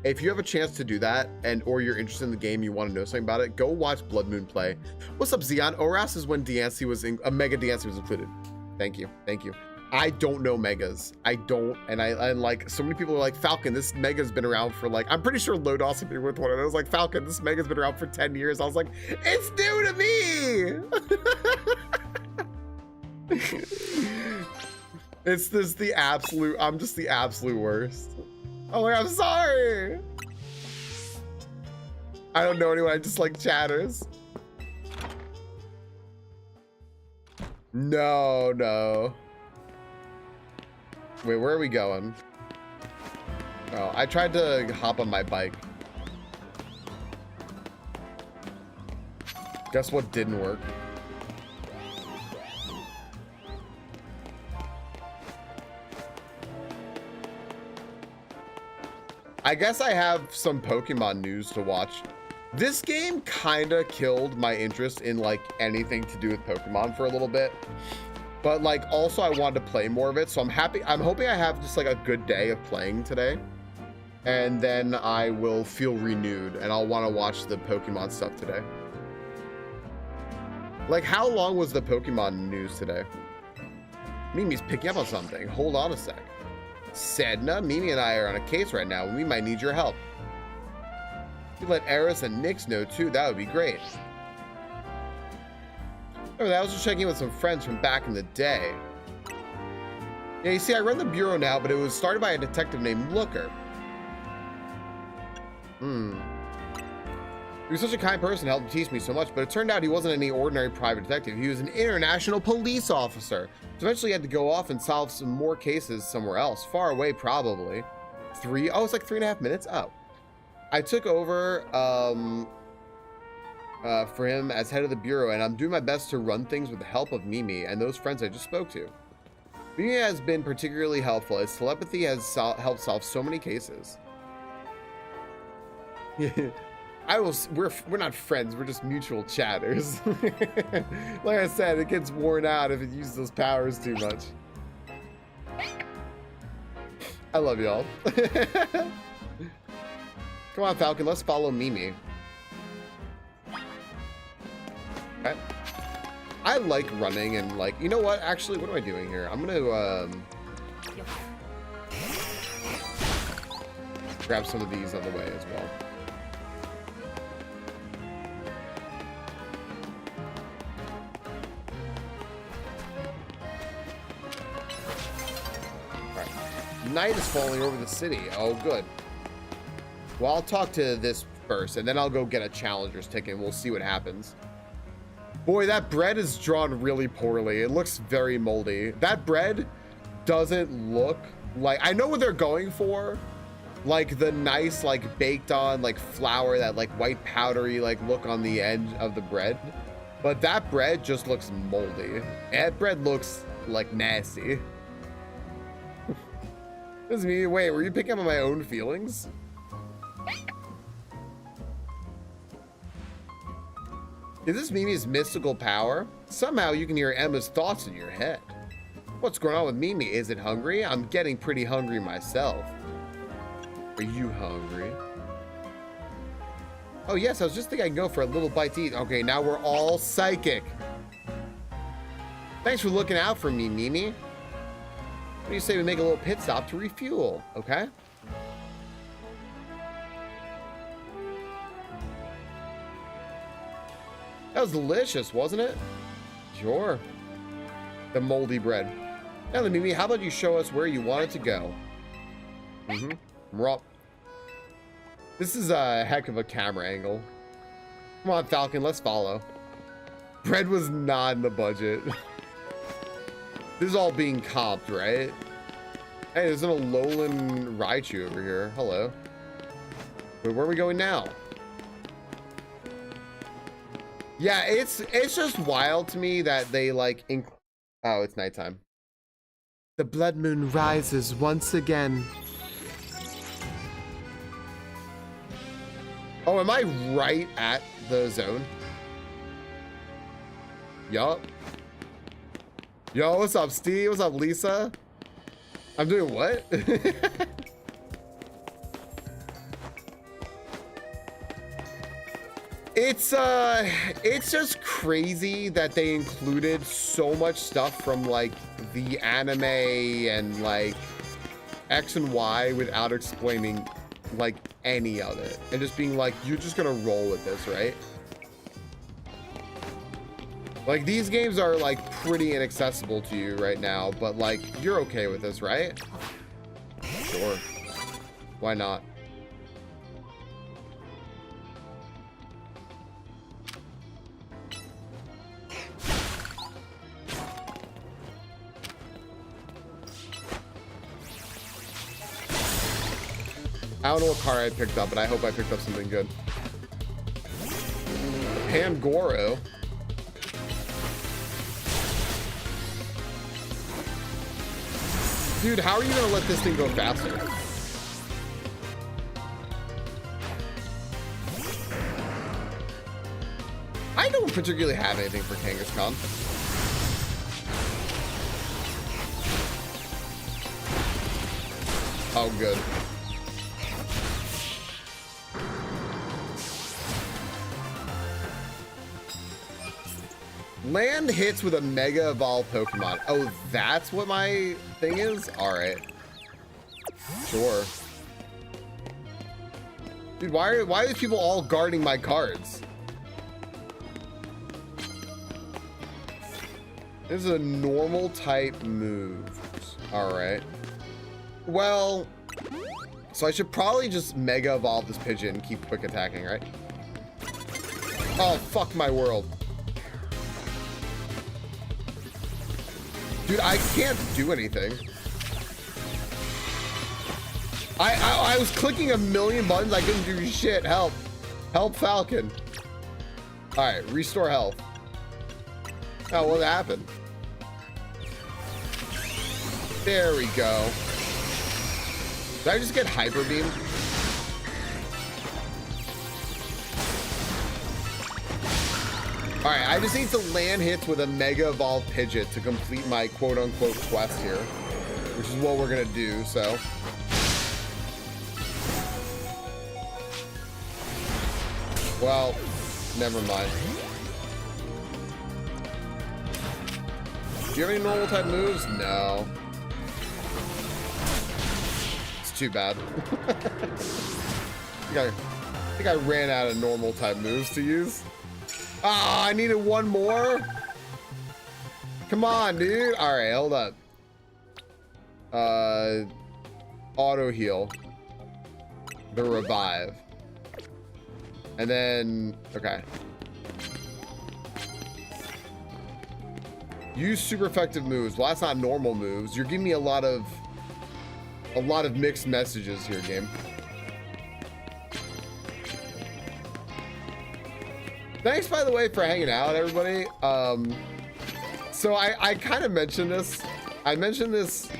If you have a chance to do that, or you're interested in the game, you want to know something about it, go watch Blood Moon play. What's up, Zeon? Oras is when Diancie was Mega Diancie was included. Thank you. I don't know Megas. I don't, and I like, so many people are like, Falcon, this Mega's been around for like, I'm pretty sure Lodos would be with one, and I was like, Falcon, this Mega's been around for 10 years. I was like, it's new to me! It's this the absolute, I'm just the absolute worst. Oh my God, I'm sorry. I don't know anyone, I just like chatters. No. Wait, where are we going? Oh, I tried to hop on my bike. Guess what didn't work? I guess I have some Pokemon news to watch. This game kinda killed my interest in like anything to do with Pokemon for a little bit. But like also I wanted to play more of it, so I'm hoping I have just like a good day of playing today. And then I will feel renewed and I'll want to watch the Pokemon stuff today. Like how long was the Pokemon news today? Mimi's picking up on something. Hold on a sec. Sedna, Mimi and I are on a case right now and we might need your help. You let Eris and Nyx know too, that would be great. Oh, I was just checking in with some friends from back in the day. Yeah, you see, I run the bureau now, but it was started by a detective named Looker. He was such a kind person, helped teach me so much, but it turned out he wasn't any ordinary private detective. He was an international police officer. So eventually he had to go off and solve some more cases somewhere else, far away probably. It's like 3.5 minutes? Oh. I took over for him as head of the bureau, and I'm doing my best to run things with the help of Mimi and those friends I just spoke to. Mimi has been particularly helpful. His telepathy has helped solve so many cases. We're not friends, we're just mutual chatters. Like I said, it gets worn out if it uses those powers too much. I love y'all. Come on, Falcon, let's follow Mimi. Okay. I like running and like, you know what? Actually, what am I doing here? I'm gonna grab some of these on the way as well. Night is falling over the city. Oh, good. Well, I'll talk to this first, and then I'll go get a challenger's ticket, and we'll see what happens. Boy, that bread is drawn really poorly. It looks very moldy. That bread doesn't look like... I know what they're going for. Like, the nice, like, baked on, like, flour, that, like, white powdery, like, look on the edge of the bread. But that bread just looks moldy. That bread looks like nasty. This is me. Wait, were you picking up on my own feelings? Is this Mimi's mystical power? Somehow you can hear Emma's thoughts in your head. What's going on with Mimi? Is it hungry? I'm getting pretty hungry myself. Are you hungry? Oh yes, I was just thinking I can go for a little bite to eat. Okay, now we're all psychic. Thanks for looking out for me, Mimi. What do you say we make a little pit stop to refuel, okay? That was delicious, wasn't it? Sure. The moldy bread. Now then, Mimi, how about you show us where you want it to go? This is a heck of a camera angle. Come on, Falcon, let's follow. Bread was not in the budget. This is all being comped, right? Hey, there's an Alolan Raichu over here. Hello. Wait, where are we going now? Yeah, it's just wild to me that they like oh, it's nighttime. The blood moon rises once again. Oh, am I right at the zone? Yup. Yo, what's up, Steve? What's up, Lisa? I'm doing what? It's just crazy that they included so much stuff from like the anime and like X and Y without explaining like any of it, and just being like, you're just gonna roll with this, right? Like, these games are like pretty inaccessible to you right now, but like you're okay with this, right? Sure, why not? I don't know what car I picked up, but I hope I picked up something good. Pangoro. Dude, how are you gonna let this thing go faster? I don't particularly have anything for Kangaskhan. Oh, good. Land hits with a Mega Evolved Pokemon. Oh, that's what my thing is? Alright. Sure. Dude, why are these people all guarding my cards? This is a normal type move. Alright. Well, so I should probably just Mega Evolve this Pigeon and keep quick attacking, right? Oh, fuck my world. Dude, I can't do anything. I was clicking a million buttons. I couldn't do shit. Help. Help, Falcon. All right, restore health. Oh, what happened? There we go. Did I just get Hyper Beam? All right, I just need to land hits with a Mega Evolved Pidgeot to complete my quote-unquote quest here, which is what we're gonna do, so. Well, never mind. Do you have any normal type moves? No. It's too bad. I think I ran out of normal type moves to use. Ah, I needed one more. Come on, dude. All right, hold up. Auto heal. The revive. And then, okay. Use super effective moves. Well, that's not normal moves. You're giving me a lot of mixed messages here, game. Thanks, by the way, for hanging out, everybody. So I kind of mentioned this. I mentioned this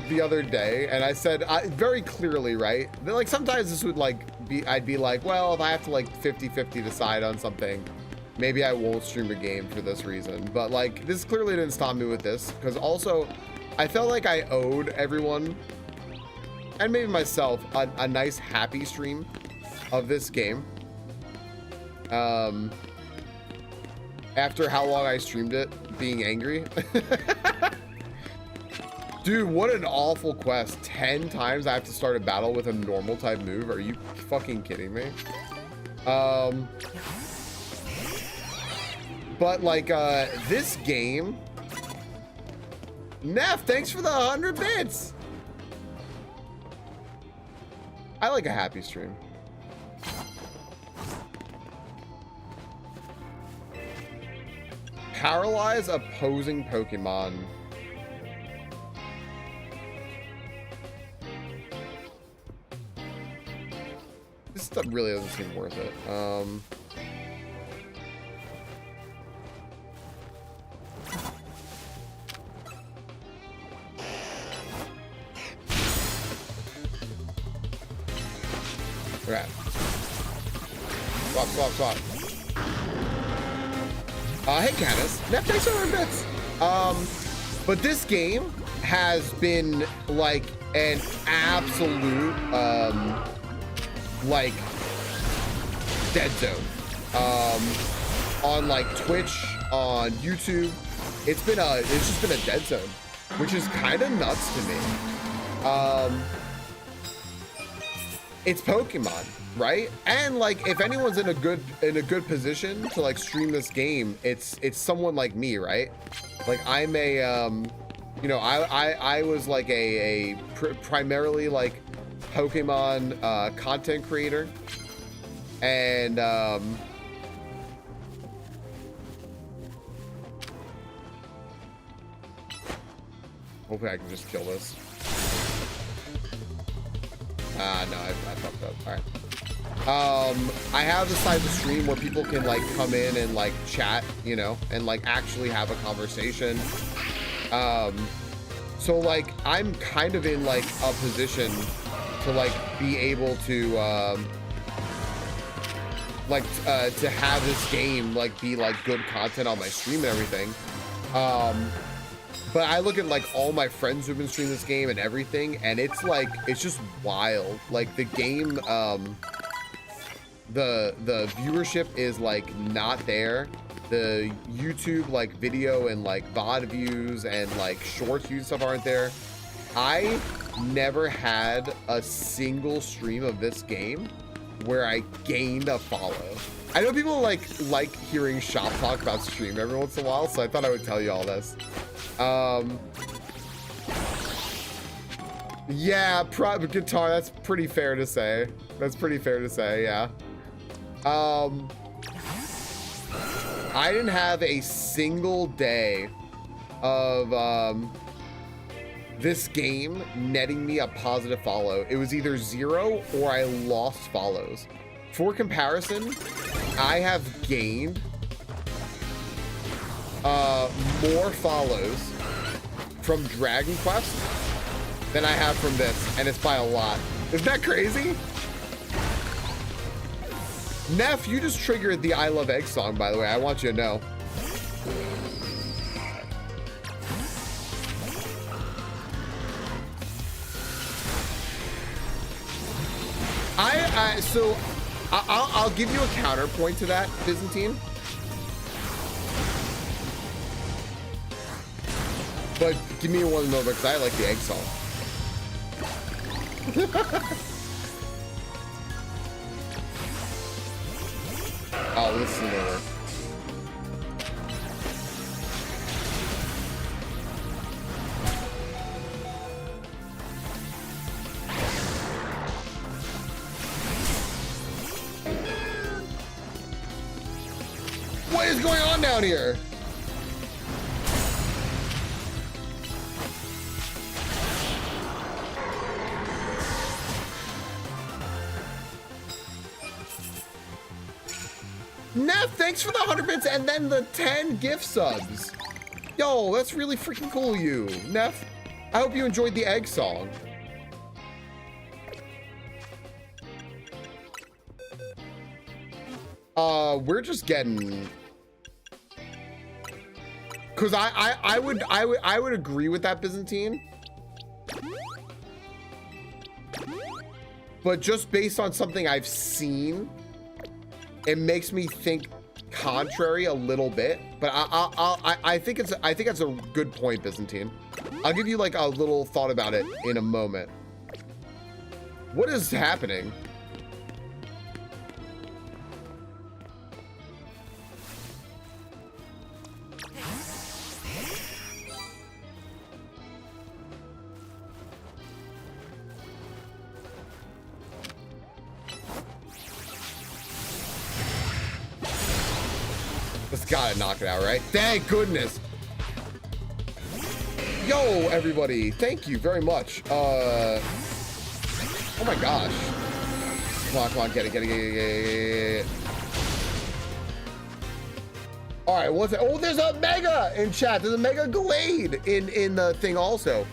the other day, and I said very clearly, right? That, like, sometimes this would like be, I'd be like, well, if I have to like 50-50 decide on something, maybe I won't stream a game for this reason. But like, this clearly didn't stop me with this, because also I felt like I owed everyone and maybe myself a nice happy stream of this game. After how long I streamed it being angry. Dude, what an awful quest. 10 times I have to start a battle with a normal type move. Are you fucking kidding me? But like, this game. Neff, thanks for the 100 bits. I like a happy stream. Paralyze opposing Pokemon. This stuff really doesn't seem worth it. Okay. Swap. Hey, Candace. Neff, thanks for the bits. But this game has been like an absolute, like dead zone. On like Twitch, on YouTube, it's just been a dead zone, which is kind of nuts to me. It's Pokemon, right? And like, if anyone's in a good position to like stream this game, it's someone like me, right? Like, I'm a you know, I was like a primarily like Pokemon content creator, and hopefully I can just kill this. No, I fucked up. All right. I have this type of stream where people can like come in and like chat, you know, and like actually have a conversation. So like, I'm kind of in like a position to like be able to to have this game like be like good content on my stream and everything. But I look at like all my friends who've been streaming this game and everything, and it's like, it's just wild. Like the game, the viewership is like not there. The YouTube like video and like VOD views and like short views stuff aren't there. I never had a single stream of this game where I gained a follow. I know people like hearing shop talk about stream every once in a while, so I thought I would tell you all this. Yeah, guitar, that's pretty fair to say. Yeah. I didn't have a single day of this game netting me a positive follow. It was either 0 or I lost follows. For comparison, I have gained more follows from Dragon Quest than I have from this, and it's by a lot. Isn't that crazy? Neff, you just triggered the I Love Egg song, by the way. I want you to know. So I'll give you a counterpoint to that, Byzantine. But give me one moment, because I like the egg song. Oh, this is another. What is going on down here? Neff, Neff, thanks for the 100 bits and then the 10 gift subs. Yo, that's really freaking cool, you. Neff, I hope you enjoyed the egg song. We're just getting... Because I would agree with that, Byzantine. But just based on something I've seen, it makes me think contrary a little bit. But I think that's a good point, Byzantine. I'll give you like a little thought about it in a moment. What is happening? Just gotta knock it out, right? Thank goodness. Yo, everybody. Thank you very much. Oh my gosh. Come on, get it. All right, what's it? Oh, there's a mega in chat. There's a mega Glade in the thing also.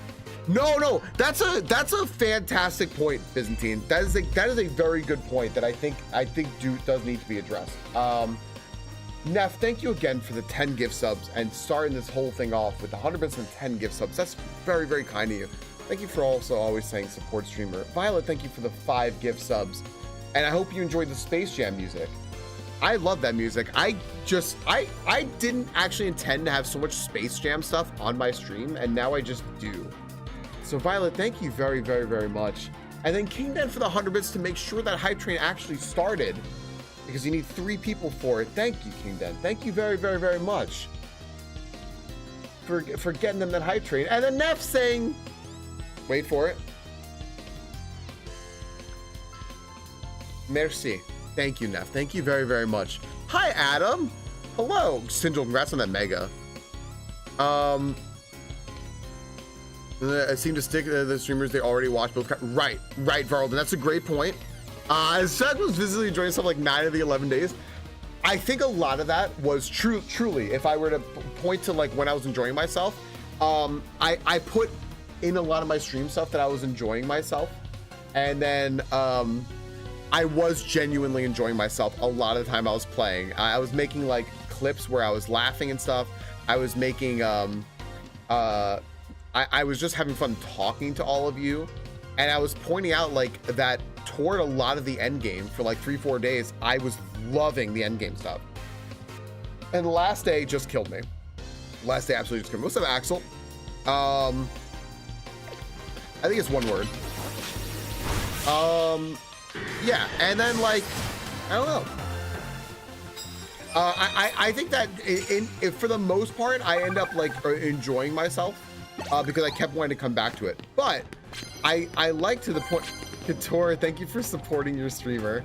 No, that's a fantastic point, Byzantine. That is a very good point that I think does need to be addressed. Neff, thank you again for the 10 gift subs and starting this whole thing off with 100% 10 gift subs. That's very, very kind of you. Thank you for also always saying support streamer. Violet, thank you for the 5 gift subs. And I hope you enjoyed the Space Jam music. I love that music. I didn't actually intend to have so much Space Jam stuff on my stream, and now I just do. So Violet, thank you very, very, very much. And then King Den for the 100 bits to make sure that Hype Train actually started, because you need 3 people for it. Thank you, King Den. Thank you very, very, very much for getting them that Hype Train. And then Neff saying, wait for it. Merci. Thank you, Neff. Thank you very, very much. Hi, Adam. Hello. Sinjil, congrats on that mega. I seem to stick to the streamers they already watch. Right, Varlden. That's a great point. Seth was visibly enjoying stuff like 9 of the 11 days. I think a lot of that was truly, if I were to point to like when I was enjoying myself, I put in a lot of my stream stuff that I was enjoying myself. And then I was genuinely enjoying myself a lot of the time I was playing. I was making like clips where I was laughing and stuff. I was making, I was just having fun talking to all of you. And I was pointing out like that toward a lot of the end game for like 3-4 days, I was loving the end game stuff. And the last day just killed me. Last day absolutely just killed me. What's up, Axel? I think it's one word. Yeah, and then like, I don't know. I think that for the most part, I end up like enjoying myself because I kept wanting to come back to it. But I like to the point, Couture, thank you for supporting your streamer.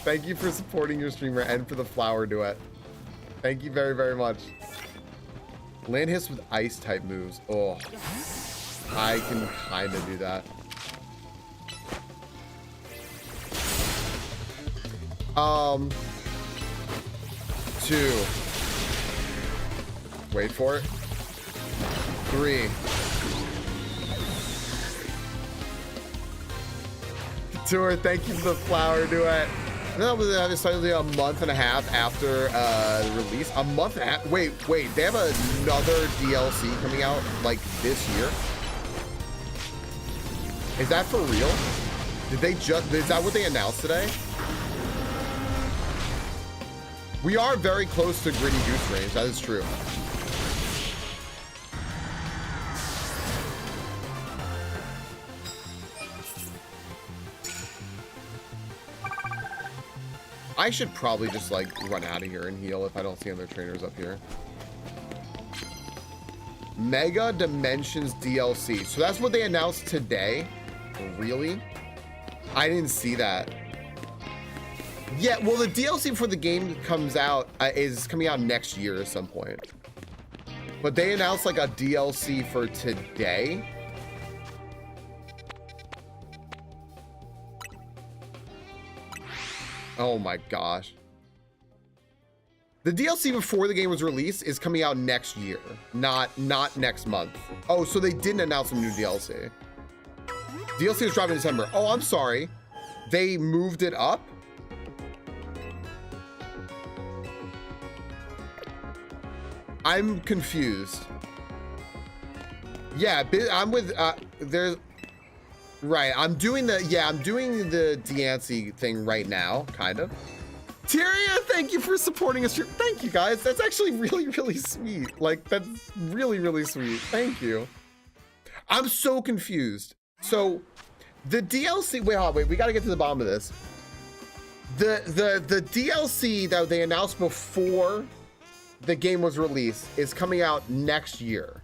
Thank you for supporting your streamer and for the flower duet. Thank you very, very much. Land hiss with ice type moves. Oh, I can kind of do that. Two. Wait for it. 3. Tour, thank you for the flower duet. That was slightly a month and a half after the release. A month and a half. Wait. They have another DLC coming out like this year. Is that for real? Did they just? Is that what they announced today? We are very close to Gritty Goose range. That is true. I should probably just like run out of here and heal if I don't see other trainers up here. Mega Dimensions DLC. So that's what they announced today. Really? I didn't see that. Yeah, well, the DLC for the game comes out is coming out next year at some point. But they announced like a DLC for today. Oh my gosh. The DLC before the game was released is coming out next year, not next month. Oh, so they didn't announce a new DLC. DLC is dropping in December. Oh, I'm sorry. They moved it up? I'm confused. Yeah, I'm with, there's, right, I'm doing the Deancy thing right now, kind of. Tyria, thank you for supporting us. Thank you, guys. That's actually really, really sweet. Like, that's really, really sweet. Thank you. I'm so confused. So, the DLC, wait, we gotta get to the bottom of this. The DLC that they announced before the game was released is coming out next year.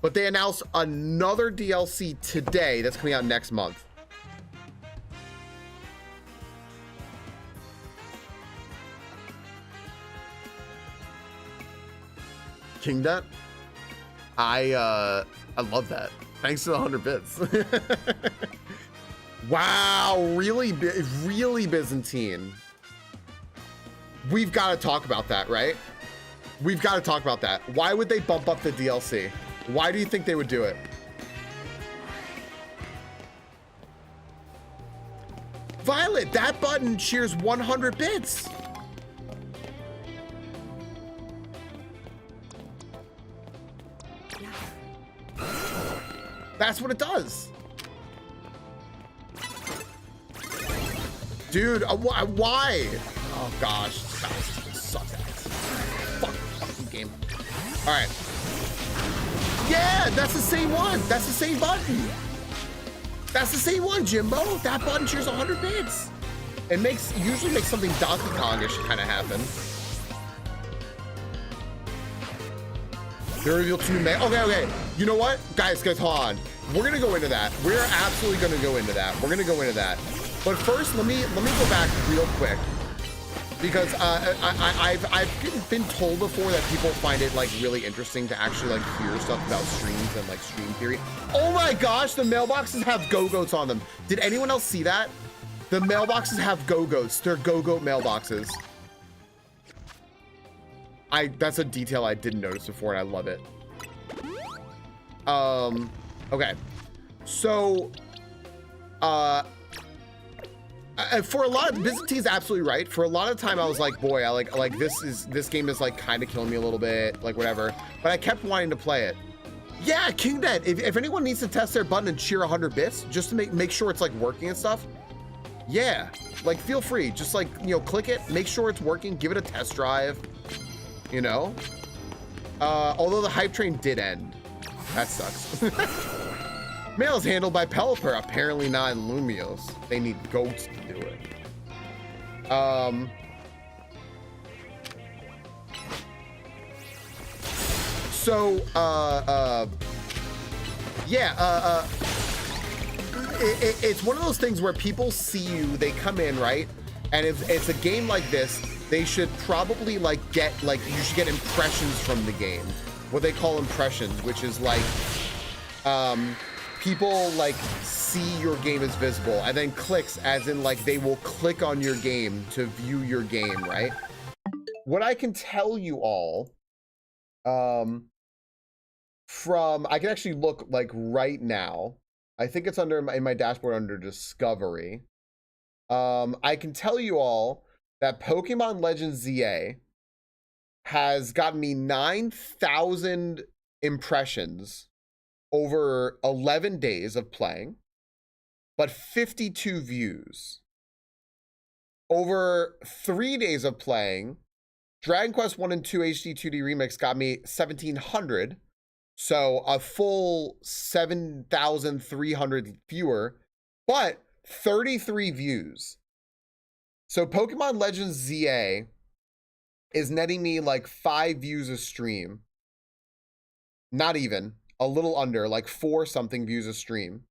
But they announced another DLC today that's coming out next month. King Debt? I love that. Thanks to the 100 bits. Wow, really Byzantine. We've got to talk about that, right? We've got to talk about that. Why would they bump up the DLC? Why do you think they would do it? Violet, that button cheers 100 bits. That's what it does. Dude, why? Oh gosh, suck at fucking game. All right. Yeah, that's the same one. That's the same button. That's the same one, Jimbo. That button cheers 100 bits. It usually makes something Donkey Kongish kind of happen. They reveal two men. Okay. You know what? Guys, hold on. We're gonna go into that. We're absolutely gonna go into that. We're gonna go into that. But first, let me go back real quick. Because I've been told before that people find it like really interesting to actually like hear stuff about streams and like stream theory. Oh my gosh, the mailboxes have go-goats on them. Did anyone else see that? The mailboxes have go-goats. They're go-goat mailboxes. That's a detail I didn't notice before and I love it. Okay. So, for a lot of Byzantine's absolutely right. For a lot of time, I was like, boy, I like this game is like kind of killing me a little bit, like whatever. But I kept wanting to play it. Yeah, King Dead. If anyone needs to test their button and cheer 100 bits just to make sure it's like working and stuff, yeah, like feel free. Just like, you know, click it, make sure it's working, give it a test drive. You know, although the hype train did end. That sucks. Mail is handled by Pelipper, apparently not in Lumios. They need goats to do it. It's one of those things where people see you, they come in, right? And if it's a game like this, they should probably like you should get impressions from the game. What they call impressions, which is like, people like see your game as visible, and then clicks as in like they will click on your game to view your game, right? What I can tell you all, I can actually look like right now. I think it's in my dashboard under Discovery. I can tell you all that Pokemon Legends ZA has gotten me 9,000 impressions over 11 days of playing, but 52 views. Over 3 days of playing, Dragon Quest 1 and 2 HD 2D Remix got me 1,700, so a full 7,300 fewer, but 33 views. So Pokemon Legends ZA is netting me like 5 views a stream. Not even, a little under, like 4 something views a stream.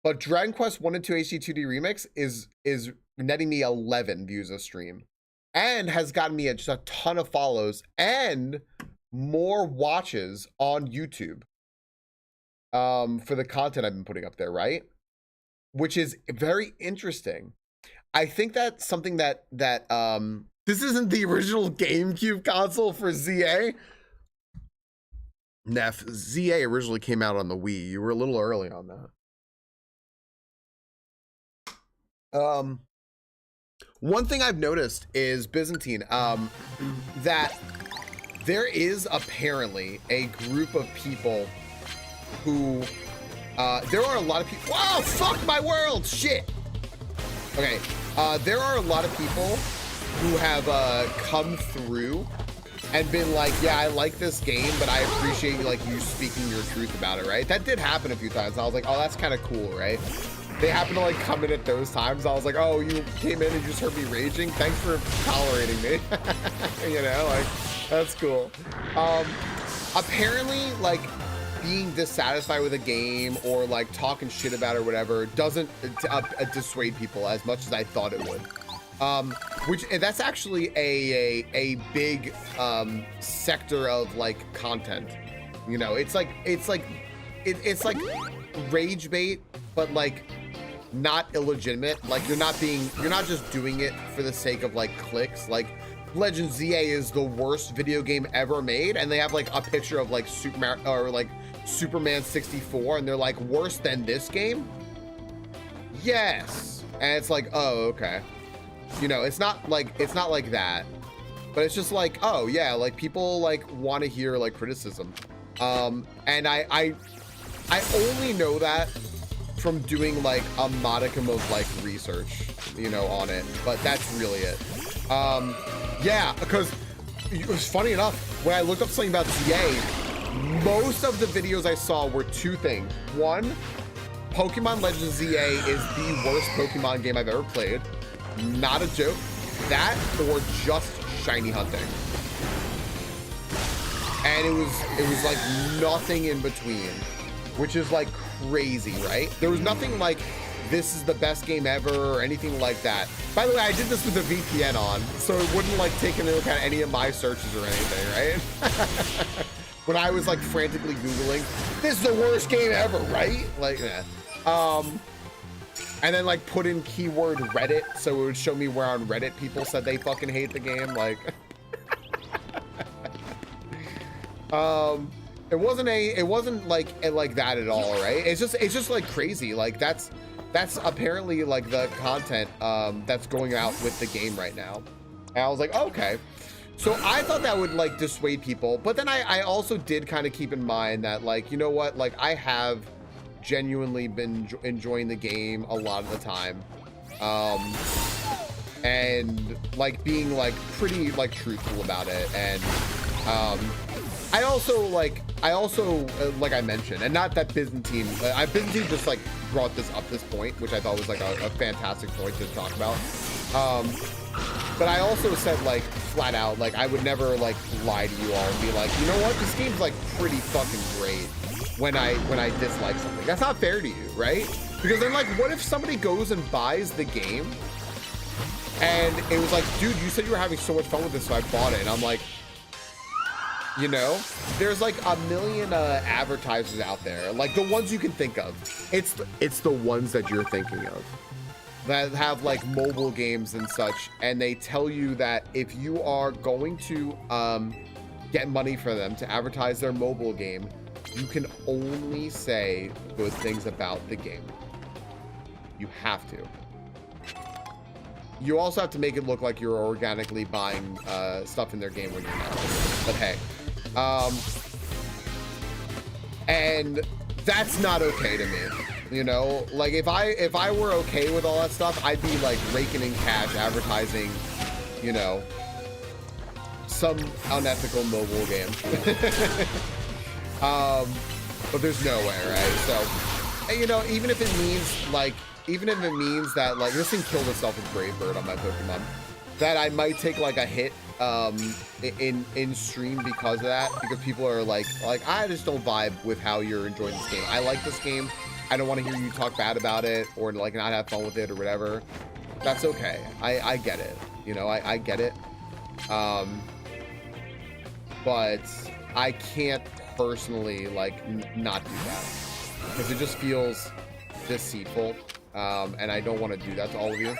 But Dragon Quest 1 and 2 HD 2D Remix is netting me 11 views a stream. And has gotten me just a ton of follows and more watches on YouTube. For the content I've been putting up there, right? Which is very interesting. I think that's something that This isn't the original GameCube console for ZA. Neff, ZA originally came out on the Wii. You were a little early on that. One thing I've noticed is Byzantine, that there is apparently a group of people who, there are a lot of people. Whoa, fuck my world, shit. Okay, there are a lot of people who have come through and been like, yeah, I like this game, but I appreciate like you speaking your truth about it, right? That did happen a few times. I was like, oh, that's kind of cool, right? They happen to like come in at those times. I was like, oh, you came in and you just heard me raging. Thanks for tolerating me. You know, like, that's cool. Apparently, like, being dissatisfied with a game or like talking shit about it or whatever doesn't dissuade people as much as I thought it would. Which that's actually a big sector of like content. You know, it's like rage bait, but like not illegitimate. Like you're not just doing it for the sake of like clicks. Like Legend ZA is the worst video game ever made, and they have like a picture of like Superman 64, and they're like, worse than this game? Yes. And it's like, oh, okay. You know, it's not like that, but it's just like, oh yeah, like people like want to hear like criticism. And I only know that from doing like a modicum of like research, you know, on it, but that's really it. Yeah, because it was funny enough, when I looked up something about ZA, most of the videos I saw were two things. One, Pokemon Legends ZA is the worst Pokemon game I've ever played. Not a joke. That or just shiny hunting. And it was like nothing in between, which is like crazy, right? There was nothing like this is the best game ever or anything like that. By the way, I did this with the VPN on, so it wouldn't like take into account any of my searches or anything, right? When I was like frantically Googling, this is the worst game ever, right? Like, yeah. And then like put in keyword Reddit, so it would show me where on Reddit people said they fucking hate the game. Like, it wasn't like that at all, right? It's just like crazy. Like that's apparently like the content that's going out with the game right now. And I was like, oh, okay. So I thought that would like dissuade people, but then I also did kind of keep in mind that like, you know what, like I have genuinely been enjoying the game a lot of the time, and like being like pretty like truthful about it. And I also like I mentioned, and not that Byzantine just like brought this up this point, which I thought was like a fantastic point to talk about. But I also said like flat out, like I would never like lie to you all and be like, you know what, this game's like pretty fucking great when I dislike something. That's not fair to you, right? Because then like, what if somebody goes and buys the game and it was like, dude, you said you were having so much fun with this, so I bought it. And I'm like, you know, there's like a million advertisers out there, like the ones you can think of. It's the ones that you're thinking of that have like mobile games and such, and they tell you that if you are going to get money for them to advertise their mobile game, you can only say good things about the game. You have to. You also have to make it look like you're organically buying stuff in their game when you're not. But hey, and that's not okay to me. You know, like if I were okay with all that stuff, I'd be like raking in cash advertising, you know, some unethical mobile game. But there's no way, right? So, you know, even if it means that like this thing killed itself with Brave Bird on my Pokemon, that I might take like a hit in stream because of that, because people are like I just don't vibe with how you're enjoying this game. I like this game. I don't want to hear you talk bad about it or like not have fun with it or whatever. That's okay. I get it. You know, I get it. But I can't personally like not do that because it just feels deceitful. And I don't want to do that to all of you.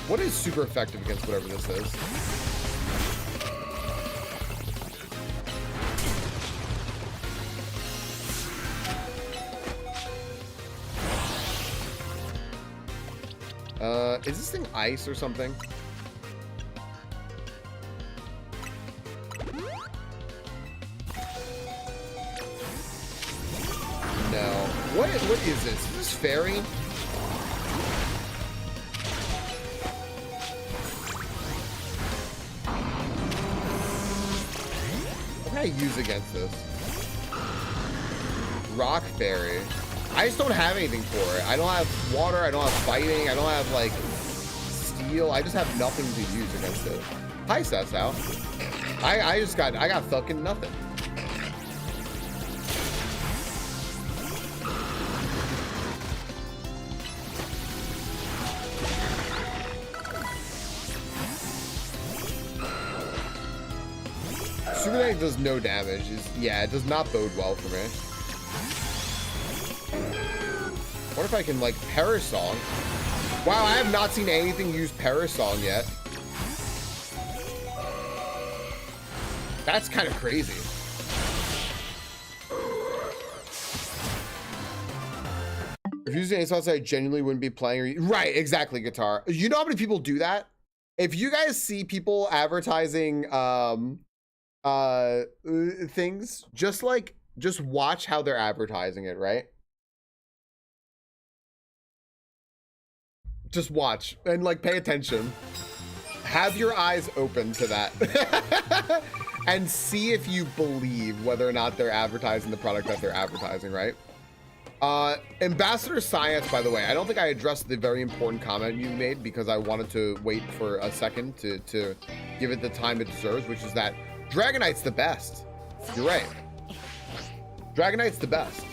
What is super effective against whatever this is? Is this thing ice or something? No. What is this? Is this fairy? What can I use against this? Rock fairy. I just don't have anything for it. I don't have water. I don't have fighting. I don't have like steel. I just have nothing to use against it. Hi, Sessao. I got fucking nothing. Super Knight does no damage. Yeah, it does not bode well for me. What if I can, like, Parasong? Wow, I have not seen anything use Parasong yet. That's kind of crazy. If using any sauce, I genuinely wouldn't be playing. Right, exactly, Guitar. You know how many people do that? If you guys see people advertising things, just watch how they're advertising it, right? Just watch and like pay attention. Have your eyes open to that and see if you believe whether or not they're advertising the product that they're advertising, right? Ambassador Science, by the way, I don't think I addressed the very important comment you made because I wanted to wait for a second to give it the time it deserves, which is that Dragonite's the best. You're right. Dragonite's the best.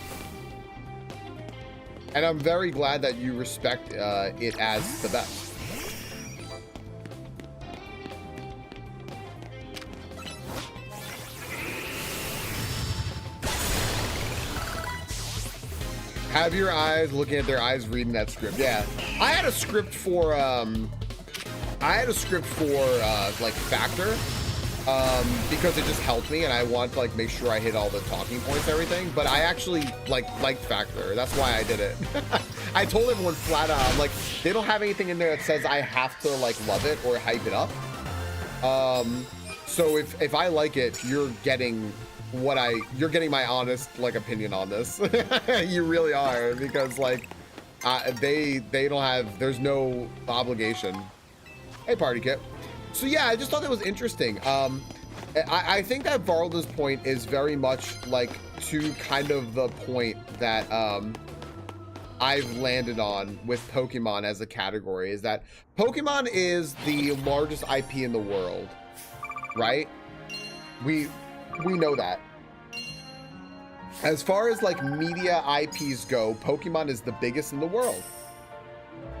And I'm very glad that you respect it as the best. Have your eyes looking at their eyes reading that script. Yeah. I had a script for like Factor. Because it just helped me and I want to like make sure I hit all the talking points and everything, but I actually liked Factor. That's why I did it. I told everyone flat out, I'm like, they don't have anything in there that says I have to like love it or hype it up. So if I like it, you're getting my honest like opinion on this. You really are, because like they don't have, there's no obligation. Hey, Party Kit. So yeah, I just thought that was interesting. I think that Varlda's point is very much like to kind of the point that I've landed on with Pokemon as a category, is that Pokemon is the largest IP in the world, right? We know that. As far as like media IPs go, Pokemon is the biggest in the world.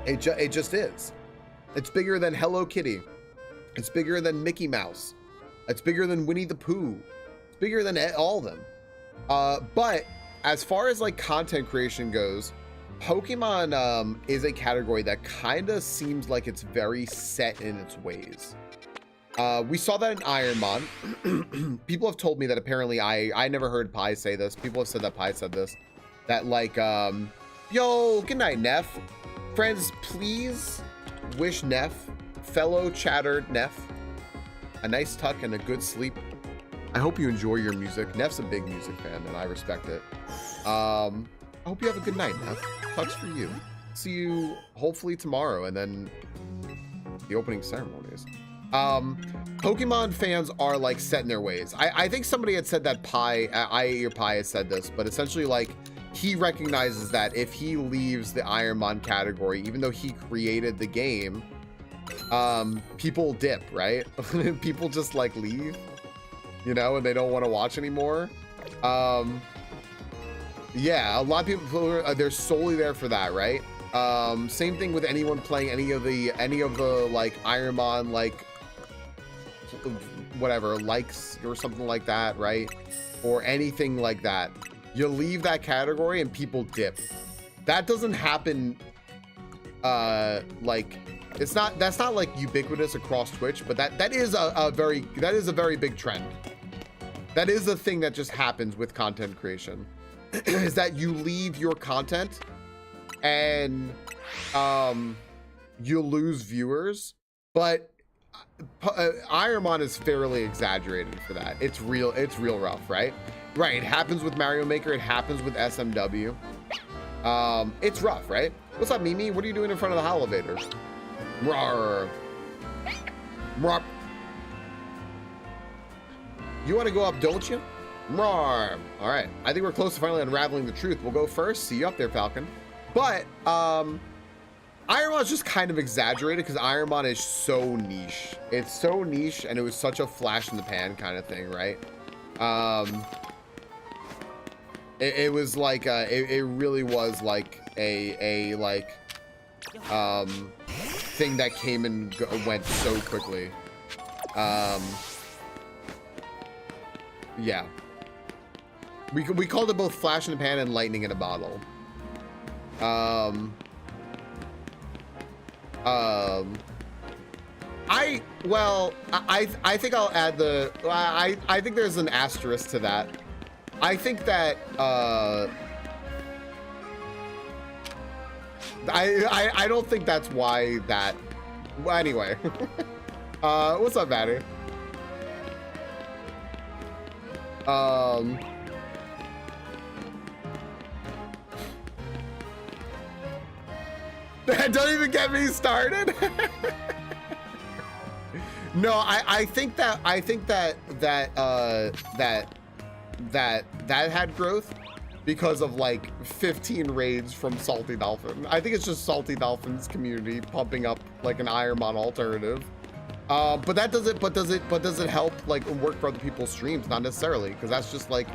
It just is. It's bigger than Hello Kitty. It's bigger than Mickey Mouse. It's bigger than Winnie the Pooh. It's bigger than all of them. But as far as like content creation goes, Pokemon is a category that kind of seems like it's very set in its ways. We saw that in Ironmon. People have told me that apparently I never heard Pi say this. People have said that Pi said this. That like, yo, good night, Neff. Friends, please wish Neff, fellow chatter Neff, a nice tuck and a good sleep. I hope you enjoy your music. Neff's a big music fan and I respect it. I hope you have a good night, Neff. Tuck's for you. See you hopefully tomorrow and then the opening ceremonies. Pokemon fans are like set in their ways. I think somebody had said that Pi, I Ate Your Pie has said this, but essentially like he recognizes that if he leaves the Ironmon category, even though he created the game, people dip, right? People just like leave, you know, and they don't want to watch anymore. Yeah, a lot of people, they're solely there for that, right? Same thing with anyone playing any of the like Ironmon, like whatever, likes or something like that, right? Or anything like that. You leave that category and people dip. That doesn't happen like That's not like ubiquitous across Twitch, but that is a very big trend. That is a thing that just happens with content creation. Is that you leave your content and you lose viewers, but Ironmon is fairly exaggerated for that. It's real rough, right? Right, it happens with Mario Maker, it happens with SMW. It's rough, right? What's up, Mimi? What are you doing in front of the elevator? Rawr. Rawr. You want to go up, don't you? Rawr. All right, I think we're close to finally unraveling the truth. We'll go first. See you up there, Falcon. But Ironmon is just kind of exaggerated because Ironmon is so niche. It's so niche, and it was such a flash in the pan kind of thing, right? It was like it really was like a thing that came and went so quickly. Yeah, we called it both flash in the pan and lightning in a bottle. I think I'll add the I think there's an asterisk to that. I think that I don't think that's why that. Well, anyway. What's up, Maddie? Don't even get me started. No, I think that had growth because of like 15 raids from Salty Dolphin. I think it's just Salty Dolphin's community pumping up like an Ironmon alternative. But does it help like work for other people's streams? Not necessarily, because that's just like,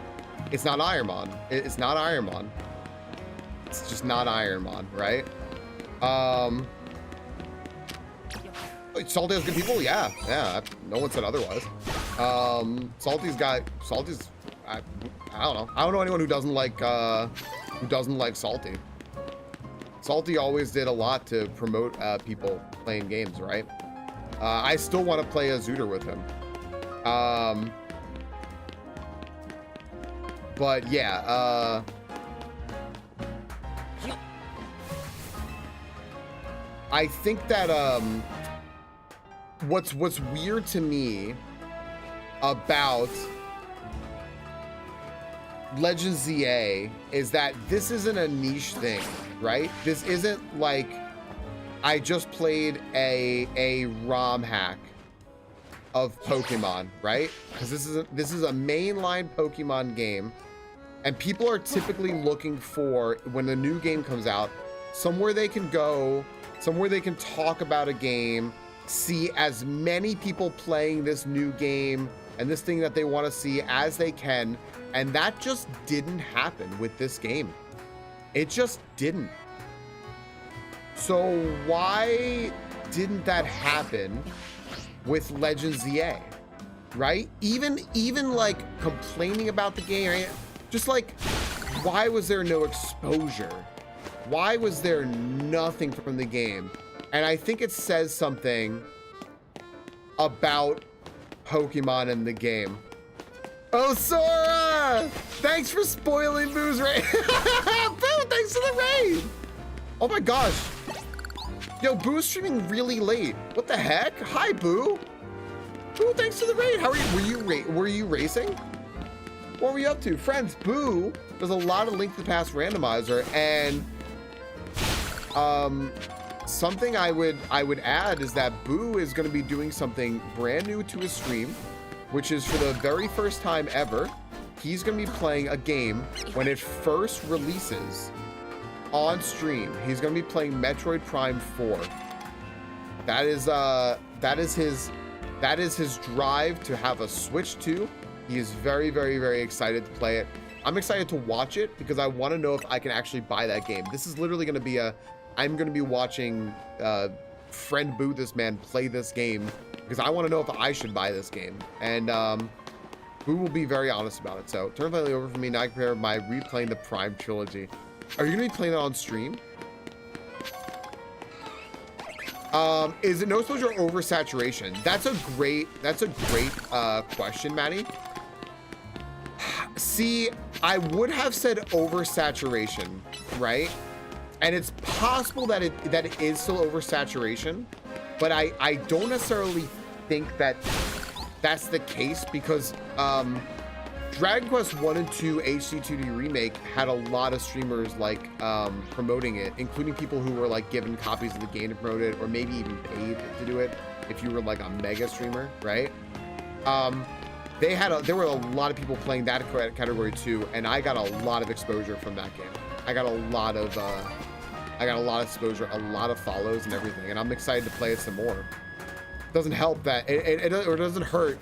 it's not Ironmon. It's not Ironmon. It's just not Ironmon, right? Salty has good people, yeah. No one said otherwise. Salty's I don't know. I don't know anyone who doesn't like Salty. Salty always did a lot to promote people playing games, right? I still want to play a Zooter with him. But yeah, I think that what's weird to me about Legends ZA is that this isn't a niche thing, right? This isn't like I just played a ROM hack of Pokemon, right? Because this is a mainline Pokemon game, and people are typically looking for, when a new game comes out, somewhere they can go, somewhere they can talk about a game, see as many people playing this new game and this thing that they want to see as they can. And that just didn't happen with this game. It just didn't. So why didn't that happen with Legends ZA, right? Even like complaining about the game, right? Just like, why was there no exposure? Why was there nothing from the game? And I think it says something about Pokemon in the game. Oh, Sora! Thanks for spoiling Boo's raid. Boo, thanks for the raid. Oh my gosh. Yo, Boo's streaming really late. What the heck? Hi, Boo. Boo, thanks for the raid. How are you? Were you racing? What were you up to? Friends, Boo does a lot of Link to the Past randomizer, and something I would add is that Boo is going to be doing something brand new to his stream, which is for the very first time ever, he's going to be playing a game when it first releases on stream. He's going to be playing Metroid Prime 4. That is his drive to have a Switch 2. He is very, very, very excited to play it. I'm excited to watch it because I want to know if I can actually buy that game. This is literally going to be I'm going to be watching friend Boo this man play this game because I want to know if I should buy this game. And Boo will be very honest about it. So turn finally over for me. Now I compare my replaying the Prime trilogy. Are you going to be playing that on stream? Is it no exposure or oversaturation? That's a great question, Maddie. See, I would have said oversaturation, right? And it's possible that it is still oversaturation, but I don't necessarily think that that's the case, because Dragon Quest 1 and 2 HD2D Remake had a lot of streamers like promoting it, including people who were like given copies of the game to promote it, or maybe even paid to do it if you were like a mega streamer, right? There were a lot of people playing that category too, and I got a lot of exposure from that game. I got a lot of exposure, a lot of follows and everything, and I'm excited to play it some more. Doesn't help that it doesn't hurt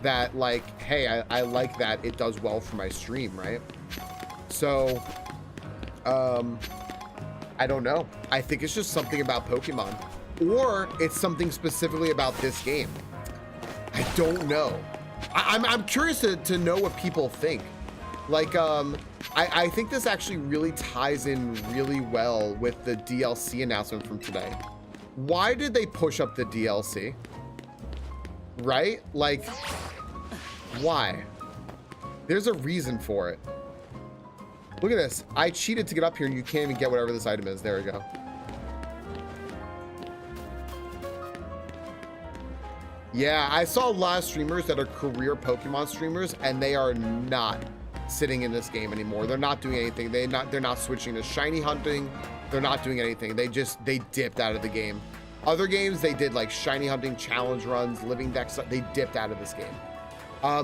that, like, hey, I like that it does well for my stream, right? So I don't know. I think it's just something about Pokemon, or it's something specifically about this game. I don't know. I'm curious to know what people think. Like, I think this actually really ties in really well with the DLC announcement from today. Why did they push up the DLC? Right? Like, why? There's a reason for it. Look at this. I cheated to get up here and you can't even get whatever this item is. There we go. Yeah, I saw a lot of streamers that are career Pokemon streamers, and they are not sitting in this game anymore. They're not doing anything. They're not switching to shiny hunting. They're not doing anything. They dipped out of the game. Other games, they did like shiny hunting challenge runs, living decks. They dipped out of this game.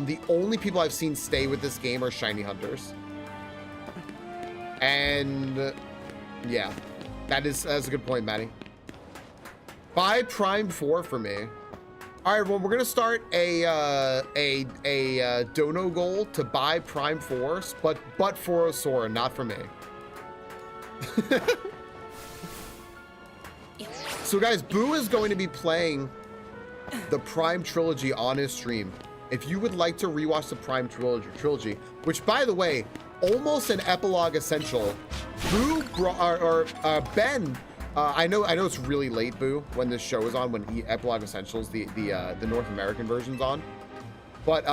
The only people I've seen stay with this game are shiny hunters. And yeah, that's a good point, Maddie. Buy Prime 4 for me. All right, well, we're gonna start a dono goal to buy Prime 4s, but for Sora, not for me. So guys, Boo is going to be playing the Prime trilogy on his stream. If you would like to rewatch the Prime trilogy, which, by the way, almost an epilogue essential. Boo Ben. I know it's really late, Boo, when this show is on, when Epilogue Essentials, the North American version's on. But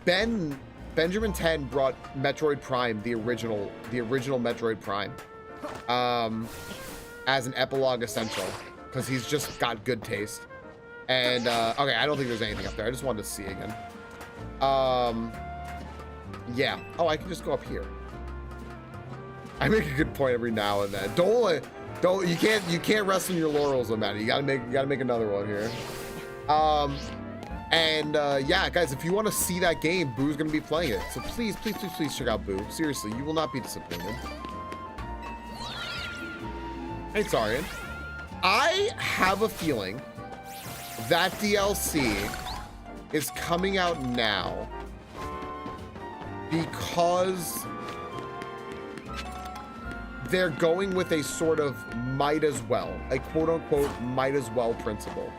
Benjamin 10 brought Metroid Prime, the original Metroid Prime, as an Epilogue Essential, because he's just got good taste. And okay, I don't think there's anything up there. I just wanted to see again. Yeah. Oh, I can just go up here. I make a good point every now and then. You can't rest on your laurels on that. You gotta make another one here. Yeah, guys, if you want to see that game, Boo's gonna be playing it. So please check out Boo. Seriously, you will not be disappointed. Hey, Sarian. I have a feeling that DLC is coming out now because they're going with a sort of might as well, a quote unquote might as well principle.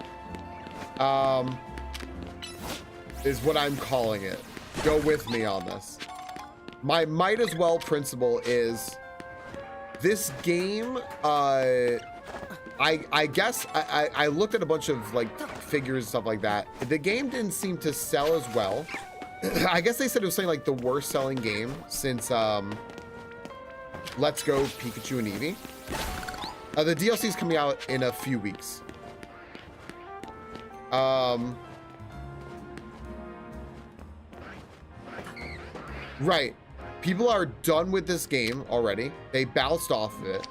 Is what I'm calling it. Go with me on this. My might as well principle is this game, I guess I looked at a bunch of like figures and stuff like that. The game didn't seem to sell as well. I guess they said it was something like the worst selling game since Let's Go Pikachu and Eevee. The DLC is coming out in a few weeks. Right. People are done with this game already. They bounced off of it.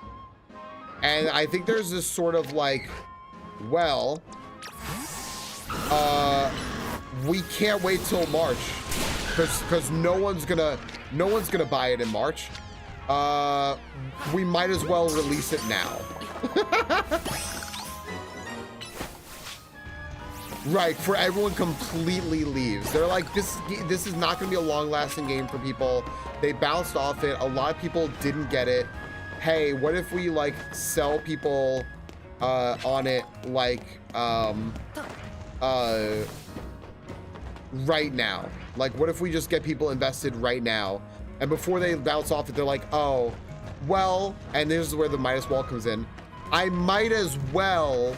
And I think there's this sort of like, well, we can't wait till March because no one's gonna buy it in March. We might as well release it now. Right, for everyone completely leaves. They're like, this is not gonna be a long-lasting game for people. They bounced off it. A lot of people didn't get it. Hey, what if we like sell people on it like right now? Like, what if we just get people invested right now? And before they bounce off it, they're like, oh, well, and this is where the might as well comes in. I might as well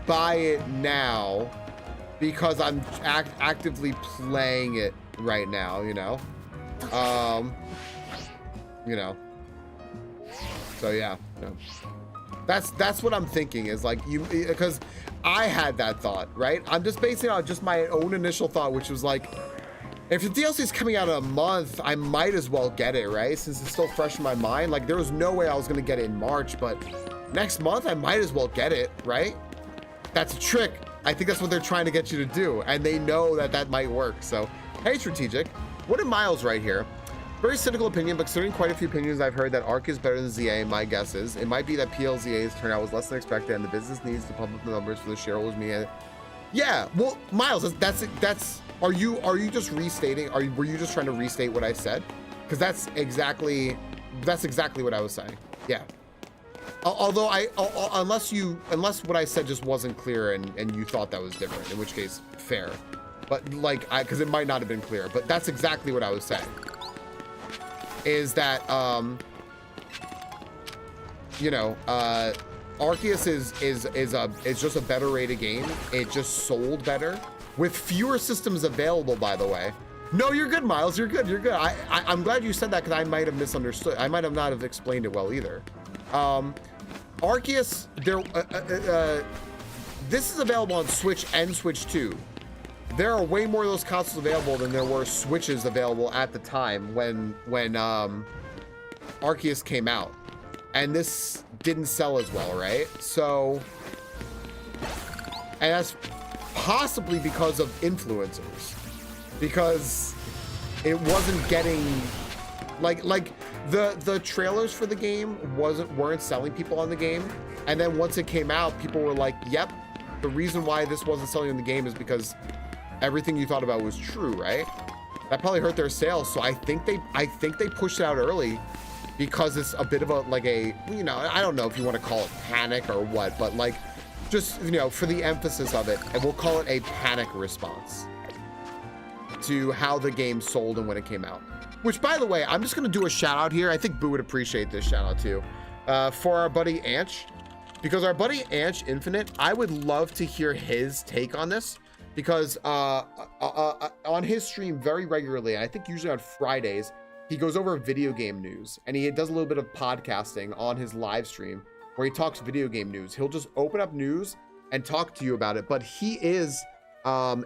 buy it now because I'm actively playing it right now, you know? You know. So yeah. That's what I'm thinking is like because I had that thought, right? I'm just basing it on just my own initial thought, which was like, if the DLC is coming out in a month, I might as well get it, right? Since it's still fresh in my mind. Like, there was no way I was going to get it in March, but next month, I might as well get it, right? That's a trick. I think that's what they're trying to get you to do, and they know that that might work. So, hey, Strategic. What did Miles write here? Very cynical opinion, but considering quite a few opinions I've heard that ARC is better than ZA, my guess is it might be that PLZA's turnout was less than expected, and the business needs to pump up the numbers for the shareholders meeting. Yeah, well, Miles, that's are you just restating? Were you just trying to restate what I said? Because that's exactly what I was saying. Yeah. Although unless what I said just wasn't clear and you thought that was different, in which case fair. But like because it might not have been clear, but that's exactly what I was saying. Is that you know, Arceus is just a better rated game. It just sold better with fewer systems available, by the way. No, you're good, Miles. You're good. You're good. I'm glad you said that because I might have misunderstood. I might have not have explained it well either. Arceus, this is available on Switch and Switch 2. There are way more of those consoles available than there were Switches available at the time when Arceus came out. And this didn't sell as well, right? So, and that's possibly because of influencers, because it wasn't getting like the trailers for the game weren't selling people on the game, and then once it came out, people were like, "Yep, the reason why this wasn't selling in the game is because everything you thought about was true," right? That probably hurt their sales. So I think they pushed it out early because it's a bit of a like a, you know, I don't know if you want to call it panic or what, but like just, you know, for the emphasis of it, and we'll call it a panic response to how the game sold and when it came out. Which, by the way, I'm just going to do a shout out here. I think Boo would appreciate this shout out too, for our buddy Anch, because our buddy Anch Infinite, I would love to hear his take on this, because on his stream very regularly, and I think usually on Fridays, he goes over video game news, and he does a little bit of podcasting on his live stream where he talks video game news. He'll just open up news and talk to you about it. But he is a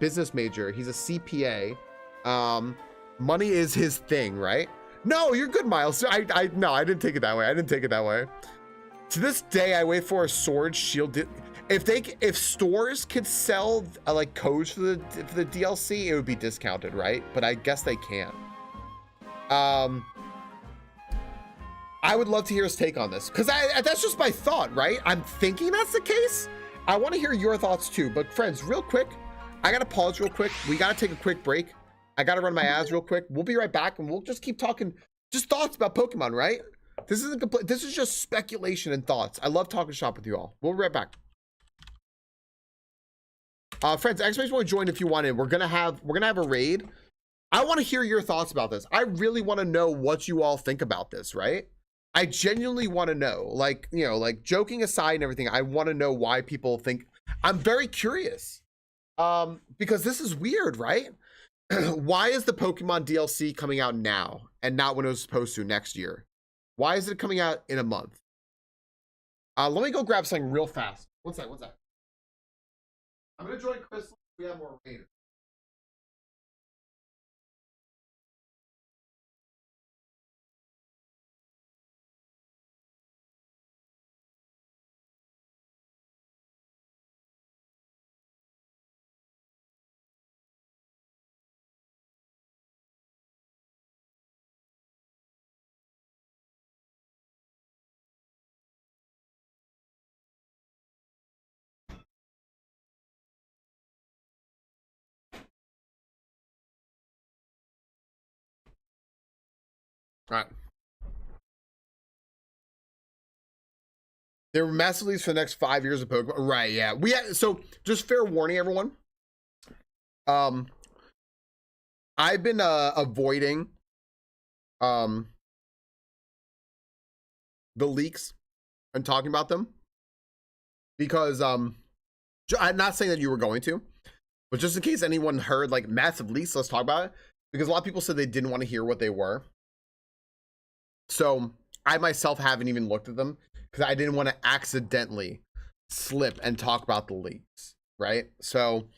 business major. He's a CPA. Money is his thing, right? No, you're good, Miles. No, I didn't take it that way. I didn't take it that way. To this day, I wait for a sword shield. If stores could sell like codes for the DLC, it would be discounted, right? But I guess they can't. I would love to hear his take on this, because that's just my thought, right? I'm thinking that's the case. I want to hear your thoughts too. But friends, real quick, I gotta pause real quick. We gotta take a quick break. I gotta run my ads real quick. We'll be right back, and we'll just keep talking, just thoughts about Pokemon, right? This isn't complete. This is just speculation and thoughts. I love talking shop with you all. We'll be right back. Friends, exclamation point join if you want in. We're gonna have a raid. I want to hear your thoughts about this. I really want to know what you all think about this, right? I genuinely want to know, like, you know, like joking aside and everything, I want to know why people think. I'm very curious, because this is weird, right? Why is the Pokemon DLC coming out now and not when it was supposed to next year? Why is it coming out in a month? Let me go grab something real fast. One sec. I'm gonna join Chris. We have more raiders. All right. There were massive leads for the next 5 years of Pokemon. Right, yeah. So just fair warning, everyone. I've been avoiding the leaks and talking about them because I'm not saying that you were going to, but just in case anyone heard like massive leaks, let's talk about it, because a lot of people said they didn't want to hear what they were. So I myself haven't even looked at them because I didn't want to accidentally slip and talk about the leaks, right? So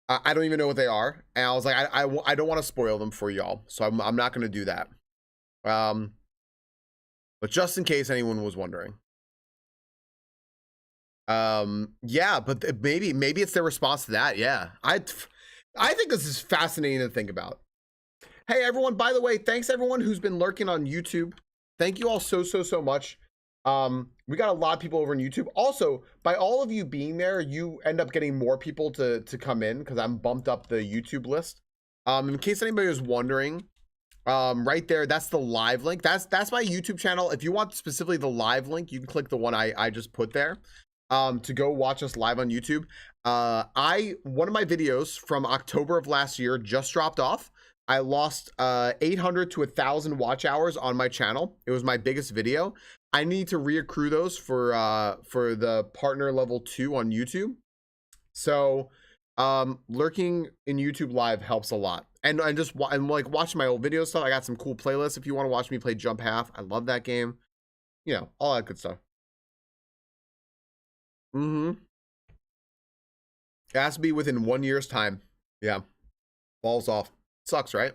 I don't even know what they are, and I was like, I don't want to spoil them for y'all, so I'm not going to do that. But just in case anyone was wondering, yeah, but maybe it's their response to that. Yeah, I think this is fascinating to think about. Hey everyone, by the way, thanks everyone who's been lurking on YouTube. Thank you all so much. We got a lot of people over on YouTube. Also, by all of you being there, you end up getting more people to come in because I'm bumped up the YouTube list. In case anybody was wondering, right there, that's the live link. That's my YouTube channel. If you want specifically the live link, you can click the one I just put there. To go watch us live on YouTube. One of my videos from October of last year just dropped off. I lost 800 to 1,000 watch hours on my channel. It was my biggest video. I need to reaccrue those for the partner level 2 on YouTube. So lurking in YouTube live helps a lot. And like watching my old video stuff. I got some cool playlists if you want to watch me play Jump Half. I love that game. You know, all that good stuff. It has to be within 1 year's time. Yeah. Balls off. Sucks, right?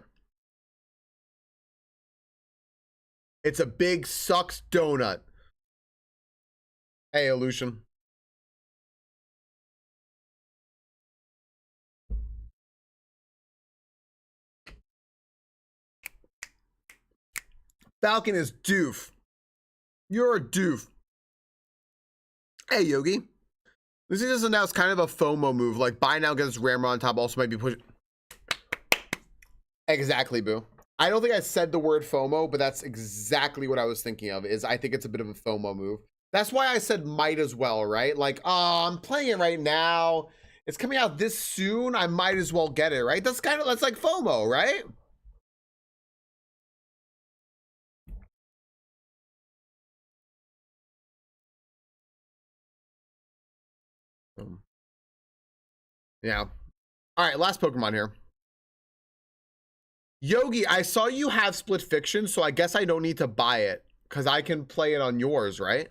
It's a big sucks donut. Hey, Illusion. Falcon is doof. You're a doof. Hey, Yogi. This is just announced kind of a FOMO move. Like, buy now, get this rammer on top. Also might be pushing. Exactly, Boo. I don't think I said the word FOMO, but that's exactly what I was thinking of. Is I think it's a bit of a FOMO move. That's why I said might as well, right? Like, oh, I'm playing it right now. It's coming out this soon. I might as well get it, right? That's like FOMO, right? Yeah. All right, last Pokemon here. Yogi, I saw you have Split Fiction, so I guess I don't need to buy it because I can play it on yours, right?